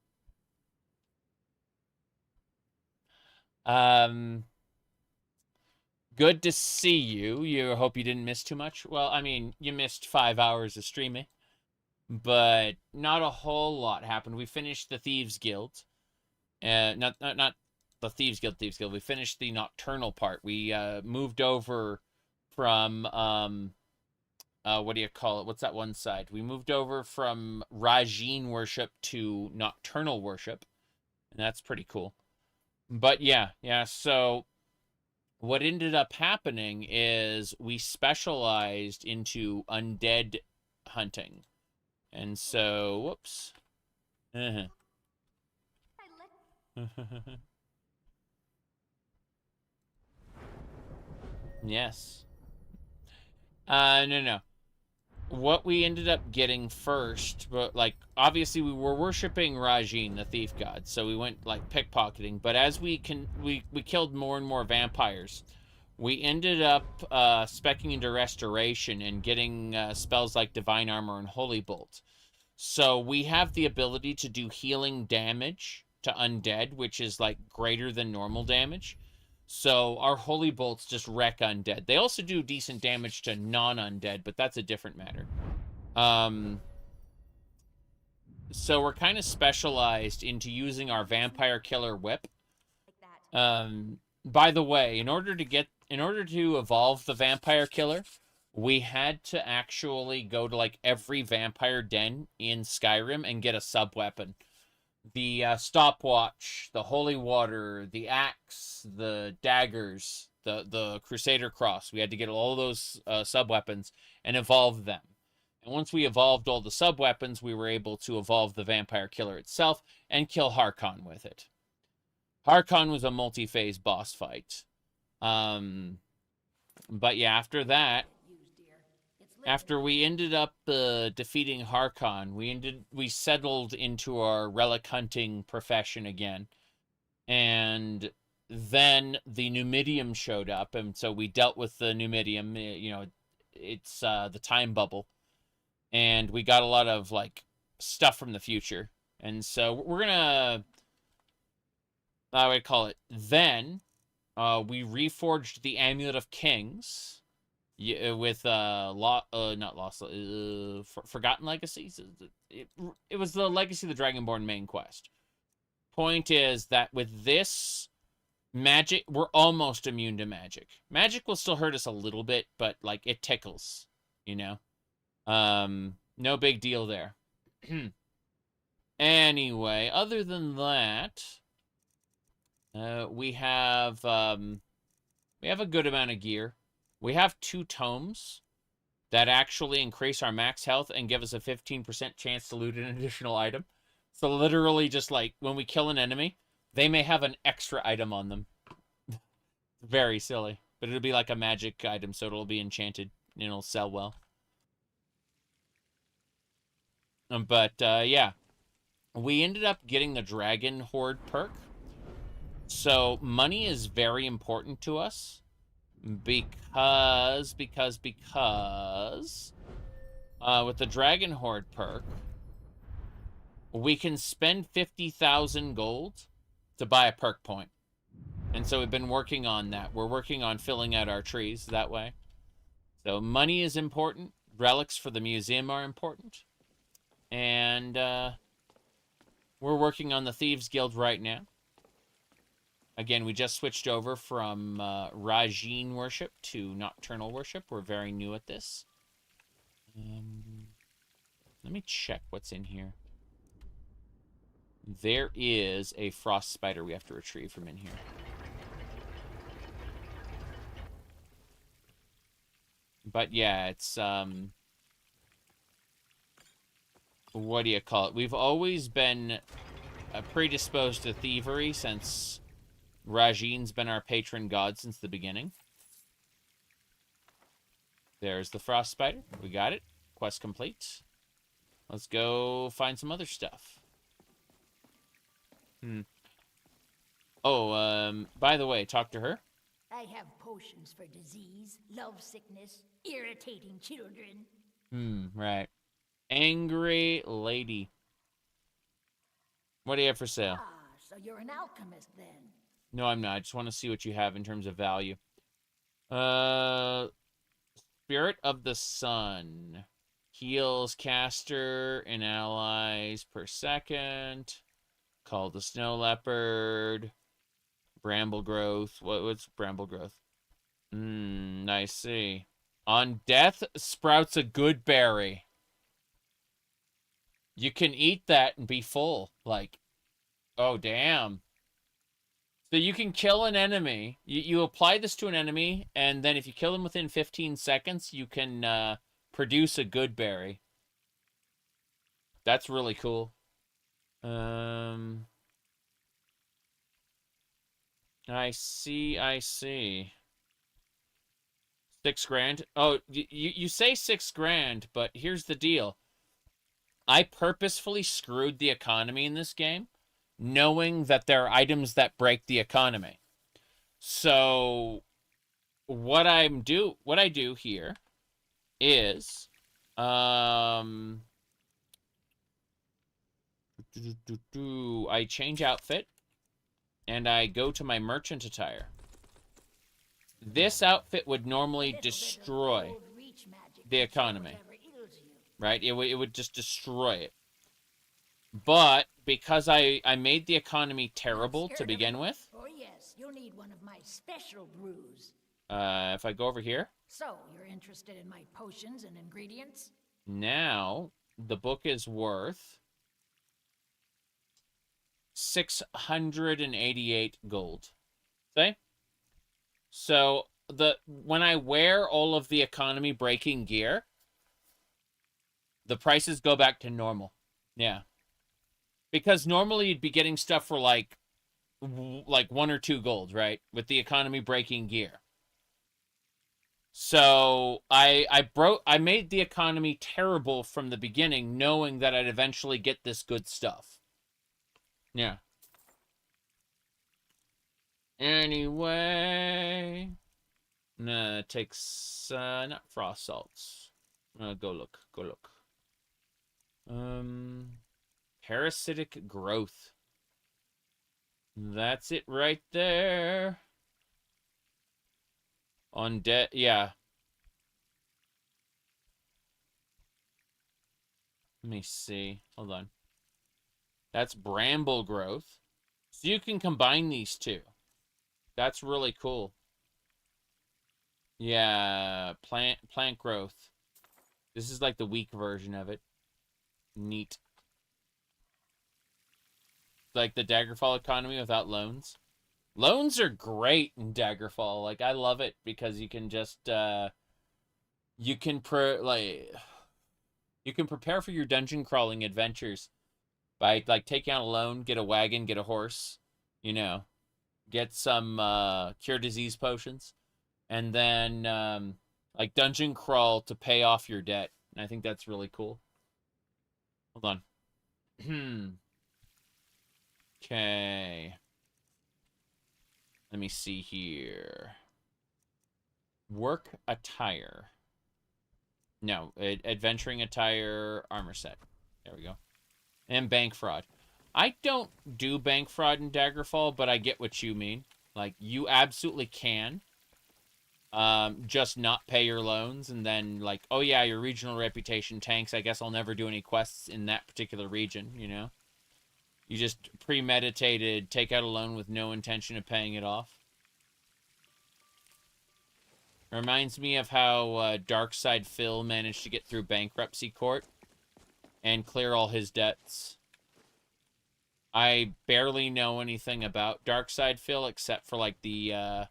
Good to see you. You hope you didn't miss too much. Well, I mean, you missed 5 hours of streaming. But not a whole lot happened. We finished the Thieves Guild. Not the Thieves Guild. We finished the Nocturnal part. We moved over from what do you call it? What's that one side? We moved over from Rajin worship to Nocturnal worship, and that's pretty cool. But yeah. So what ended up happening is we specialized into undead hunting. And so, whoops. Yes. No. What we ended up getting first, but like obviously we were worshiping Rajin, the thief god, so we went like pickpocketing. But as we killed more and more vampires, we ended up speccing into restoration and getting spells like Divine Armor and Holy Bolt. So we have the ability to do healing damage to undead, which is like greater than normal damage. So our Holy Bolts just wreck undead. They also do decent damage to non-undead, but that's a different matter. So we're kind of specialized into using our Vampire Killer Whip. By the way, in order to evolve the Vampire Killer, we had to actually go to like every vampire den in Skyrim and get a sub-weapon. The stopwatch, the holy water, the axe, the daggers, the Crusader cross. We had to get all those sub-weapons and evolve them. And once we evolved all the sub-weapons, we were able to evolve the Vampire Killer itself and kill Harkon with it. Harkon was a multi-phase boss fight. But yeah, after that, after we ended up defeating Harkon, we settled into our relic hunting profession again. And then the Numidium showed up, and so we dealt with the Numidium. You know, it's the time bubble. And we got a lot of, like, stuff from the future. And so we're gonna... I would call it. Then, we reforged the Amulet of Kings... with Forgotten Legacies. It was the Legacy of the Dragonborn main quest. Point is that with this magic, we're almost immune to magic. Magic will still hurt us a little bit, but like it tickles, you know. No big deal there. Anyway, other than that, we have a good amount of gear. We have 2 tomes that actually increase our max health and give us a 15% chance to loot an additional item. So literally just like when we kill an enemy, they may have an extra item on them. Very silly. But it'll be like a magic item, so it'll be enchanted and it'll sell well. Yeah. We ended up getting the Dragon Horde perk. So money is very important to us. Because with the Dragon Horde perk, we can spend 50,000 gold to buy a perk point. And so we've been working on that. We're working on filling out our trees that way. So money is important. Relics for the museum are important. And we're working on the Thieves Guild right now. Again, we just switched over from Rajin worship to Nocturnal worship. We're very new at this. Let me check what's in here. There is a frost spider we have to retrieve from in here. But yeah, it's, what do you call it? We've always been predisposed to thievery since... Rajin's been our patron god since the beginning. There's the frost spider. We got it. Quest complete. Let's go find some other stuff. Oh, by the way, talk to her. I have potions for disease, love sickness, irritating children. Right. Angry lady. What do you have for sale? Ah, so you're an alchemist then. No, I'm not. I just want to see what you have in terms of value. Spirit of the Sun. Heals caster and allies per second. Call the Snow Leopard. Bramble Growth. What's Bramble Growth? I see. On death, sprouts a good berry. You can eat that and be full. Like, oh, damn. So you can kill an enemy. You apply this to an enemy, and then if you kill them within 15 seconds, you can produce a good berry. That's really cool. I see. 6 grand. Oh, you say 6 grand, but here's the deal. I purposefully screwed the economy in this game, knowing that there are items that break the economy. So what I do here is I change outfit and I go to my merchant attire. This outfit would normally destroy the economy, right? It would just destroy it. But because I made the economy terrible to begin with. Oh yes, you'll need one of my special brews. If I go over here. So, you're interested in my potions and ingredients? Now, the book is worth 688 gold. See? So, when I wear all of the economy breaking gear, the prices go back to normal. Yeah. Because normally you'd be getting stuff for like 1 or 2 gold, right? With the economy breaking gear. So I made the economy terrible from the beginning, knowing that I'd eventually get this good stuff. Yeah. Anyway, nah, it takes not frost salts. Go look. Parasitic growth. That's it right there. Undead, yeah. Let me see. Hold on. That's bramble growth. So you can combine these two. That's really cool. Yeah, plant growth. This is like the weak version of it. Neat. Like the Daggerfall economy without loans. Loans are great in Daggerfall. Like, I love it because you can just, you can prepare for your dungeon crawling adventures by, like, taking out a loan, get a wagon, get a horse, you know, get some, cure disease potions, and then, like, dungeon crawl to pay off your debt. And I think that's really cool. Hold on. Okay. Let me see here. Work attire. No, adventuring attire, armor set. There we go. And bank fraud. I don't do bank fraud in Daggerfall, but I get what you mean. Like, you absolutely can. Just not pay your loans, and then, like, oh yeah, your regional reputation tanks. I guess I'll never do any quests in that particular region, you know? You just premeditated, take out a loan with no intention of paying it off. Reminds me of how Darkside Phil managed to get through bankruptcy court and clear all his debts. I barely know anything about Darkside Phil except for like the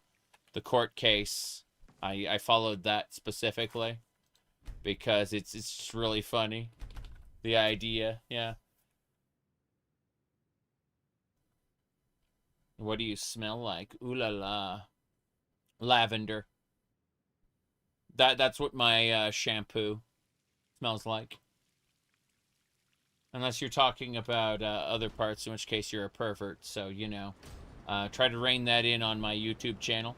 court case. I followed that specifically because it's just really funny. The idea, yeah. What do you smell like? Ooh la la. Lavender. That's what my shampoo smells like. Unless you're talking about other parts, in which case you're a pervert. So, you know, try to rein that in on my YouTube channel.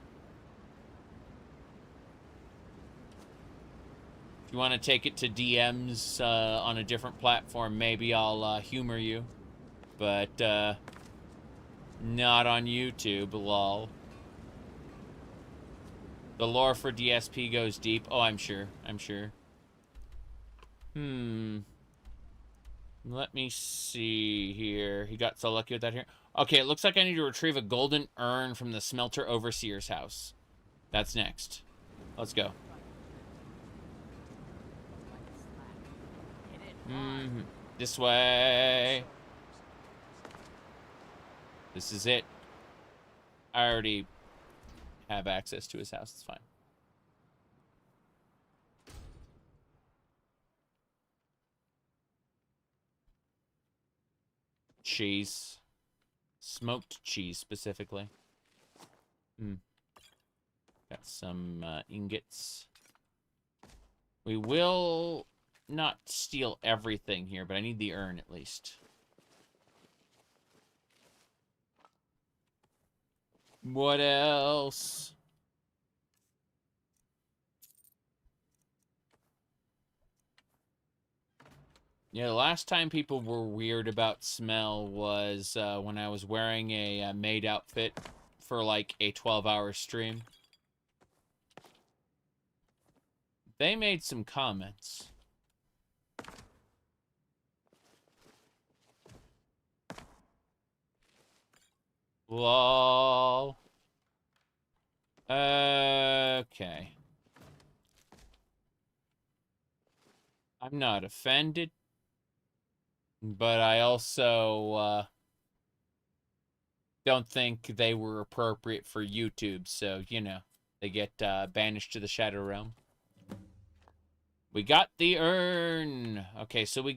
If you want to take it to DMs on a different platform, maybe I'll humor you. But, not on YouTube, lol. The lore for DSP goes deep. Oh, I'm sure. Let me see here. He got so lucky with that here. Okay, it looks like I need to retrieve a golden urn from the smelter overseer's house. That's next. Let's go. This way. This is it. I already have access to his house. It's fine. Cheese. Smoked cheese, specifically. Got some ingots. We will not steal everything here, but I need the urn at least. What else? Yeah, the last time people were weird about smell was when I was wearing a maid outfit for like a 12-hour stream. They made some comments. Lol. Okay. I'm not offended. But I also don't think they were appropriate for YouTube. So, you know, they get banished to the Shadow Realm. We got the urn. Okay, so we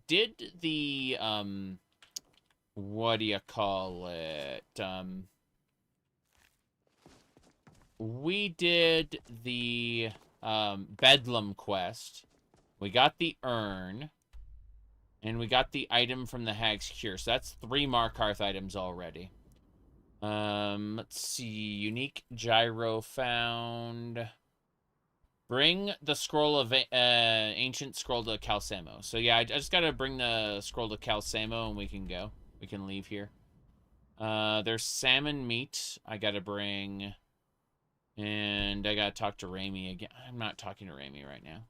did the, what do you call it? We did the Bedlam quest. We got the urn. And we got the item from the Hag's Cure. So that's 3 Markarth items already. Let's see. Unique gyro found. Bring the scroll of ancient scroll to Calcemo. So yeah, I just gotta bring the scroll to Calcemo and we can go. We can leave here. There's salmon meat I gotta bring. And I gotta talk to Raimi again. I'm not talking to Raimi right now.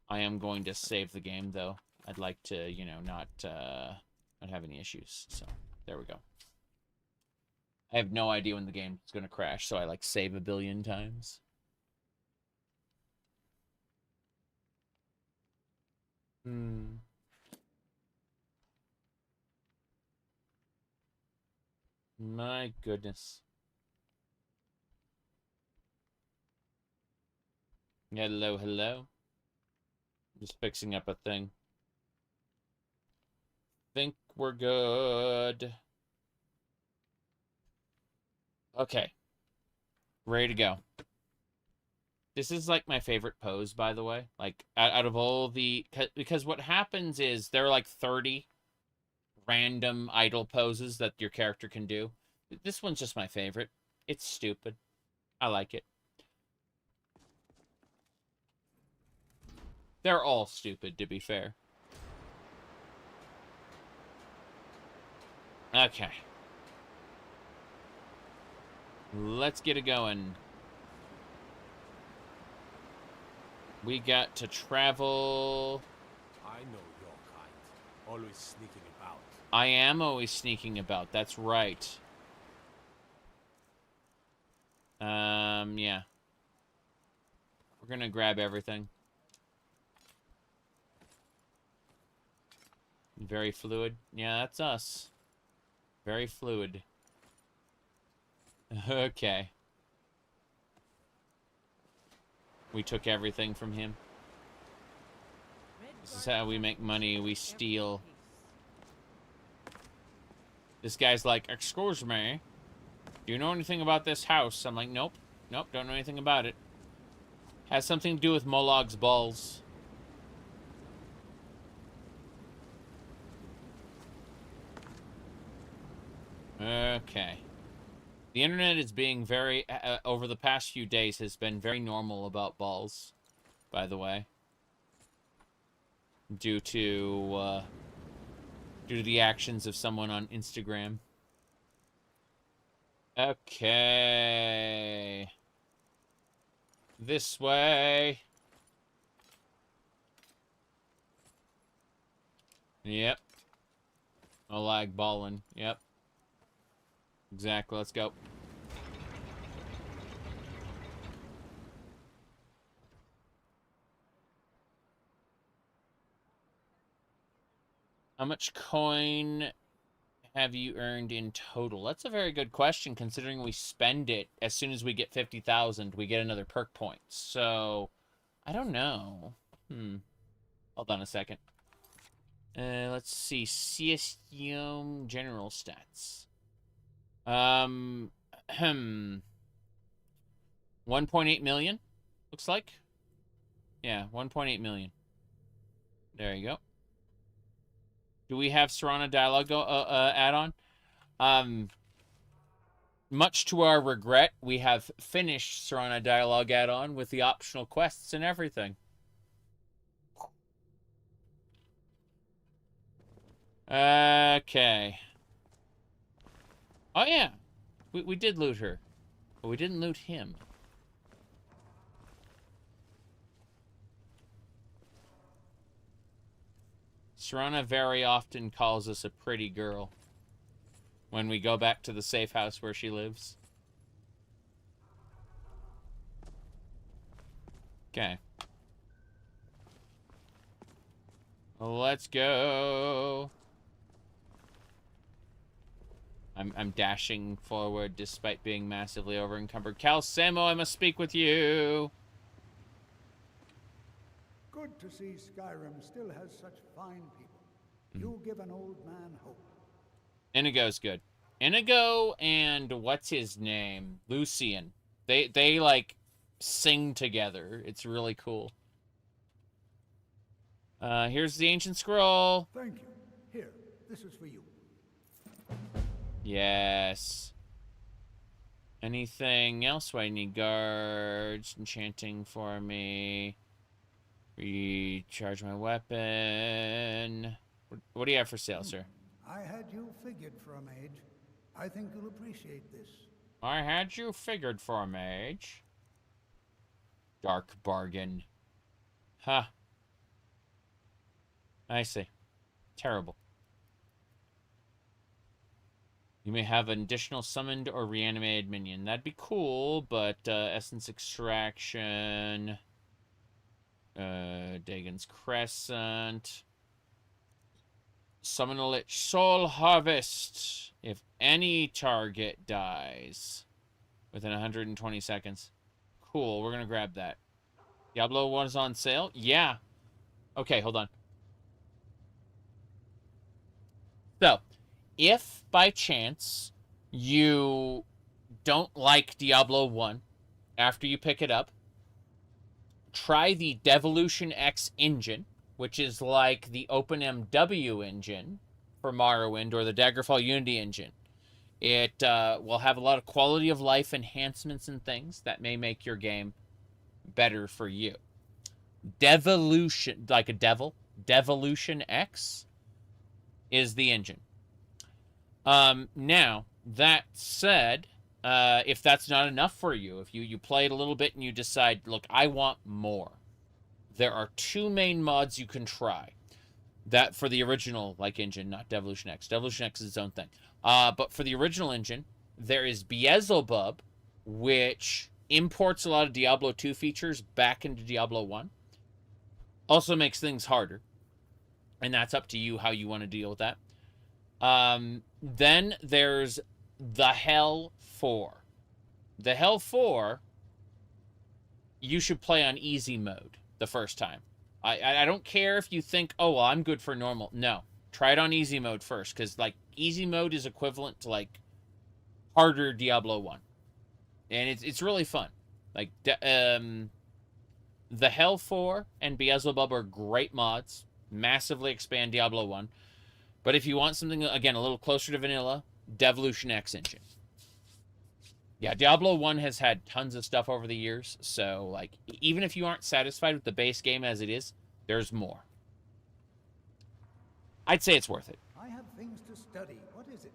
I am going to save the game though. I'd like to, you know, not have any issues. So, there we go. I have no idea when the game is going to crash, so I, like, save a billion times. My goodness. Hello, hello. Just fixing up a thing. Think we're good. Okay. Ready to go. This is like my favorite pose, by the way. Like, out of all the... Because what happens is there are like 30 random idle poses that your character can do. This one's just my favorite. It's stupid. I like it. They're all stupid, to be fair. Okay. Let's get it going. We got to travel. I know your kind. Always sneaking about. I am always sneaking about. That's right. Yeah. We're gonna grab everything. Very fluid. Yeah, that's us. Very fluid. Okay. We took everything from him. This is how we make money. We steal. This guy's like, excuse me, do you know anything about this house? I'm like, nope. Nope, don't know anything about it. Has something to do with Molog's balls. Okay. The internet is being very, over the past few days, has been very normal about balls, by the way. Due to the actions of someone on Instagram. Okay. This way. Yep. Molag ballin'. Yep. Exactly, let's go. How much coin have you earned in total? That's a very good question, considering we spend it as soon as we get 50,000, we get another perk point. So, I don't know. Hold on a second. Let's see. CSTM general stats. 1.8 million, looks like. Yeah, 1.8 million. There you go. Do we have Serana dialogue add-on? Much to our regret, we have finished Serana dialogue add-on with the optional quests and everything. Okay. Oh, yeah. We did loot her. But we didn't loot him. Serana very often calls us a pretty girl when we go back to the safe house where she lives. Okay. Let's go. I'm dashing forward despite being massively over-encumbered. Cal Samo, I must speak with you. Good to see Skyrim still has such fine people. You give an old man hope. Inigo's good. Inigo and what's his name? Lucian. They like sing together. It's really cool. Here's the ancient scroll. Thank you. Here, this is for you. Yes. Anything else? I need guards enchanting for me. Recharge my weapon. What do you have for sale, sir? I had you figured for a mage. I think you'll appreciate this. I had you figured for a mage. Dark bargain. Huh. I see. Terrible. You may have an additional summoned or reanimated minion. That'd be cool, but essence extraction. Dagon's Crescent. Summon a Lich. Soul Harvest. If any target dies within 120 seconds. Cool, we're gonna grab that. Diablo 1 is on sale? Yeah. Okay, hold on. So, if by chance you don't like Diablo 1 after you pick it up, try the Devolution X engine, which is like the OpenMW engine for Morrowind or the Daggerfall Unity engine. It will have a lot of quality of life enhancements and things that may make your game better for you. Devolution, like a devil, Devolution X is the engine. Now, that said, if that's not enough for you, if you play it a little bit and you decide, look, I want more, there are two main mods you can try. That for the original engine, not Devolution X. Devolution X is its own thing. But for the original engine, there is Beelzebub, which imports a lot of Diablo 2 features back into Diablo 1. Also makes things harder. And that's up to you how you want to deal with that. Then there's the Hell 4. The Hell 4, you should play on easy mode the first time. I don't care if you think, oh, well, I'm good for normal. No. Try it on easy mode first, because, easy mode is equivalent to, harder Diablo 1. And it's really fun. The Hell 4 and Beelzebub are great mods. Massively expand Diablo 1. But if you want something, again, a little closer to vanilla, Devolution X engine. Yeah, Diablo 1 has had tons of stuff over the years, so, even if you aren't satisfied with the base game as it is, there's more. I'd say it's worth it. I have things to study. What is it?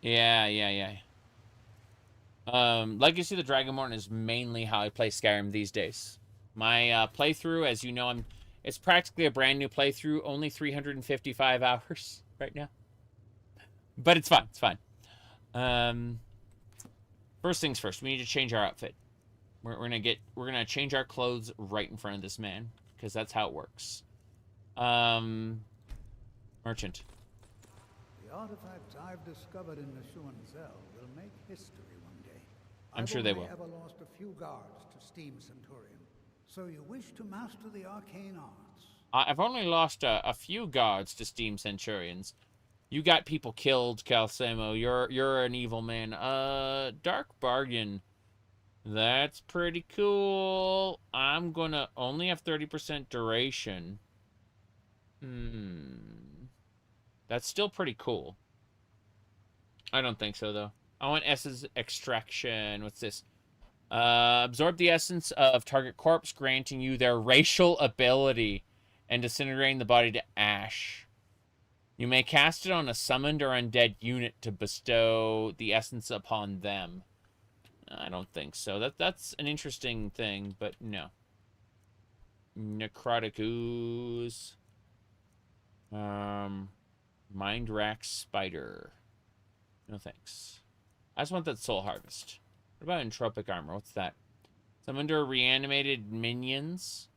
Yeah. Yeah. Legacy of the Dragonborn is mainly how I play Skyrim these days. My playthrough, as you know, it's practically a brand new playthrough, only 355 hours right now. But it's fun. It's fun. First things first, we need to change our outfit. We're gonna change our clothes right in front of this man, because that's how it works. Merchant. The artifacts I've discovered in the Shuanzel will make history one day. I'm sure they will. I've only ever lost a few guards to Steam Centurion. So you wish to master the arcane arts? I've only lost a few guards to Steam Centurions. You got people killed, Calcemo. You're an evil man. Dark Bargain. That's pretty cool. I'm gonna only have 30% duration. That's still pretty cool. I don't think so, though. I want Essence Extraction. What's this? Absorb the essence of target corpse, granting you their racial ability and disintegrating the body to ash. You may cast it on a summoned or undead unit to bestow the essence upon them. I don't think so. That's an interesting thing, but no. Necrotic Ooze. Mind Rack Spider. No thanks. I just want that Soul Harvest. What about Entropic Armor? What's that? Summoned or reanimated minions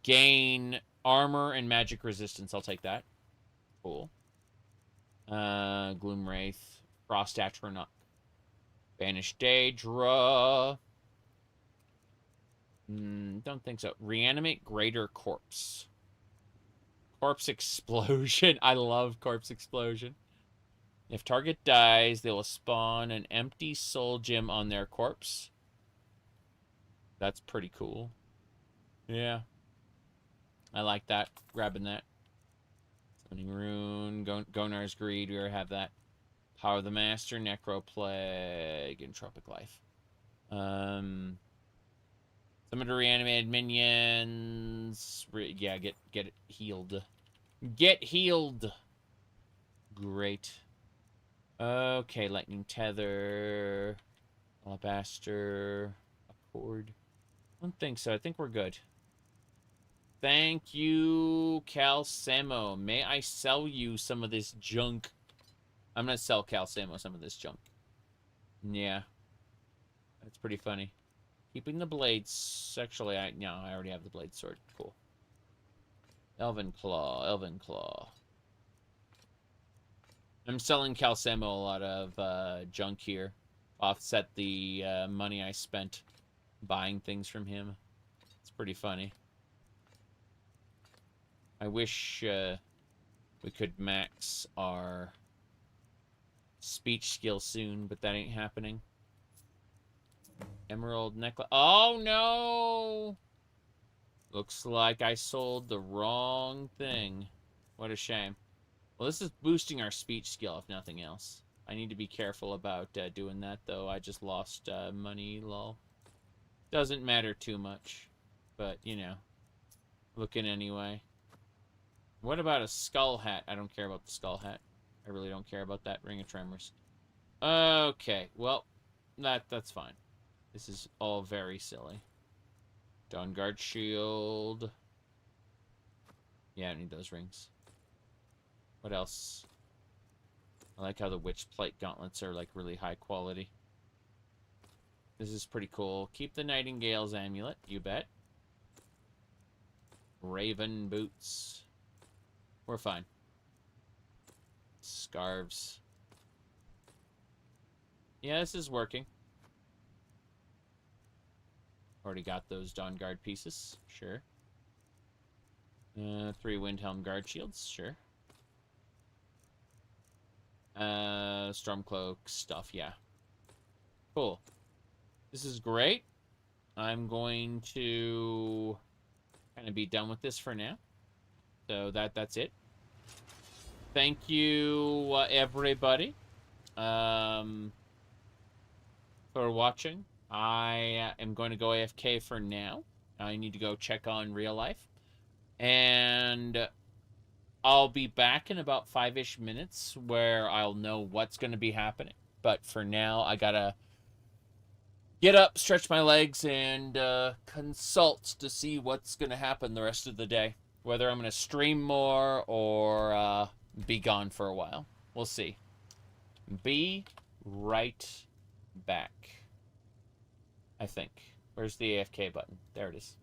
gain armor and magic resistance. I'll take that. Cool. Gloom Wraith. Frost Atronach. Banish Daedra. Don't think so. Reanimate Greater Corpse. Corpse Explosion. I love Corpse Explosion. If target dies, they will spawn an empty soul gem on their corpse. That's pretty cool. Yeah. I like that. Grabbing that. Summoning Rune. Gonar's Greed. We already have that. Power of the Master. Necroplague. Entropic Life. Summon to reanimated minions. Yeah, get it healed. Get healed. Great. Okay, Lightning Tether. Alabaster. Accord. I don't think so. I think we're good. Thank you, Calcemo. May I sell you some of this junk? I'm going to sell Calcemo some of this junk. Yeah. That's pretty funny. Keeping the blades. Actually, I already have the blade sword. Cool. Elven Claw. Elven Claw. I'm selling Calcemo a lot of junk here. Offset the money I spent buying things from him. It's pretty funny. I wish we could max our speech skill soon, but that ain't happening. Emerald necklace. Oh, no! Looks like I sold the wrong thing. What a shame. Well, this is boosting our speech skill, if nothing else. I need to be careful about doing that, though. I just lost money, lol. Doesn't matter too much. But, you know. Looking anyway. What about a skull hat? I don't care about the skull hat. I really don't care about that. Ring of Tremors. Okay, well, that's fine. This is all very silly. Dawnguard Shield. Yeah, I don't need those rings. What else? I like how the Witch Plate gauntlets are, like, really high quality. This is pretty cool. Keep the Nightingale's amulet, you bet. Raven boots. We're fine. Scarves. Yeah, this is working. Already got those Dawnguard pieces. Sure. 3 Windhelm Guard Shields. Sure. Stormcloak stuff. Yeah. Cool. This is great. I'm going to kind of be done with this for now. So that's it. Thank you, everybody, for watching. I am going to go AFK for now. I need to go check on real life. And I'll be back in about 5-ish minutes where I'll know what's going to be happening. But for now, I gotta get up, stretch my legs, and consult to see what's going to happen the rest of the day. Whether I'm going to stream more or be gone for a while. We'll see. Be right back. I think. Where's the AFK button? There it is.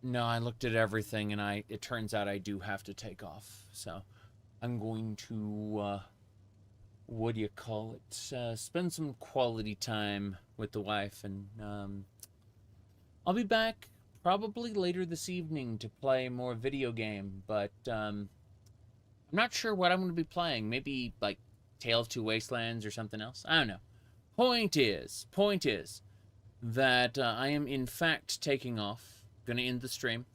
no, I looked at everything, and it turns out I do have to take off. So I'm going to, what do you call it? Spend some quality time with the wife, and I'll be back probably later this evening to play more video game, but I'm not sure what I'm going to be playing. Maybe, like, Tale of Two Wastelands or something else. I don't know. Point is that I am, in fact, taking off. Going to end the stream.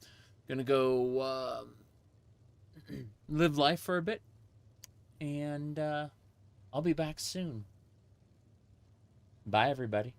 Going to go live life for a bit. And I'll be back soon. Bye, everybody.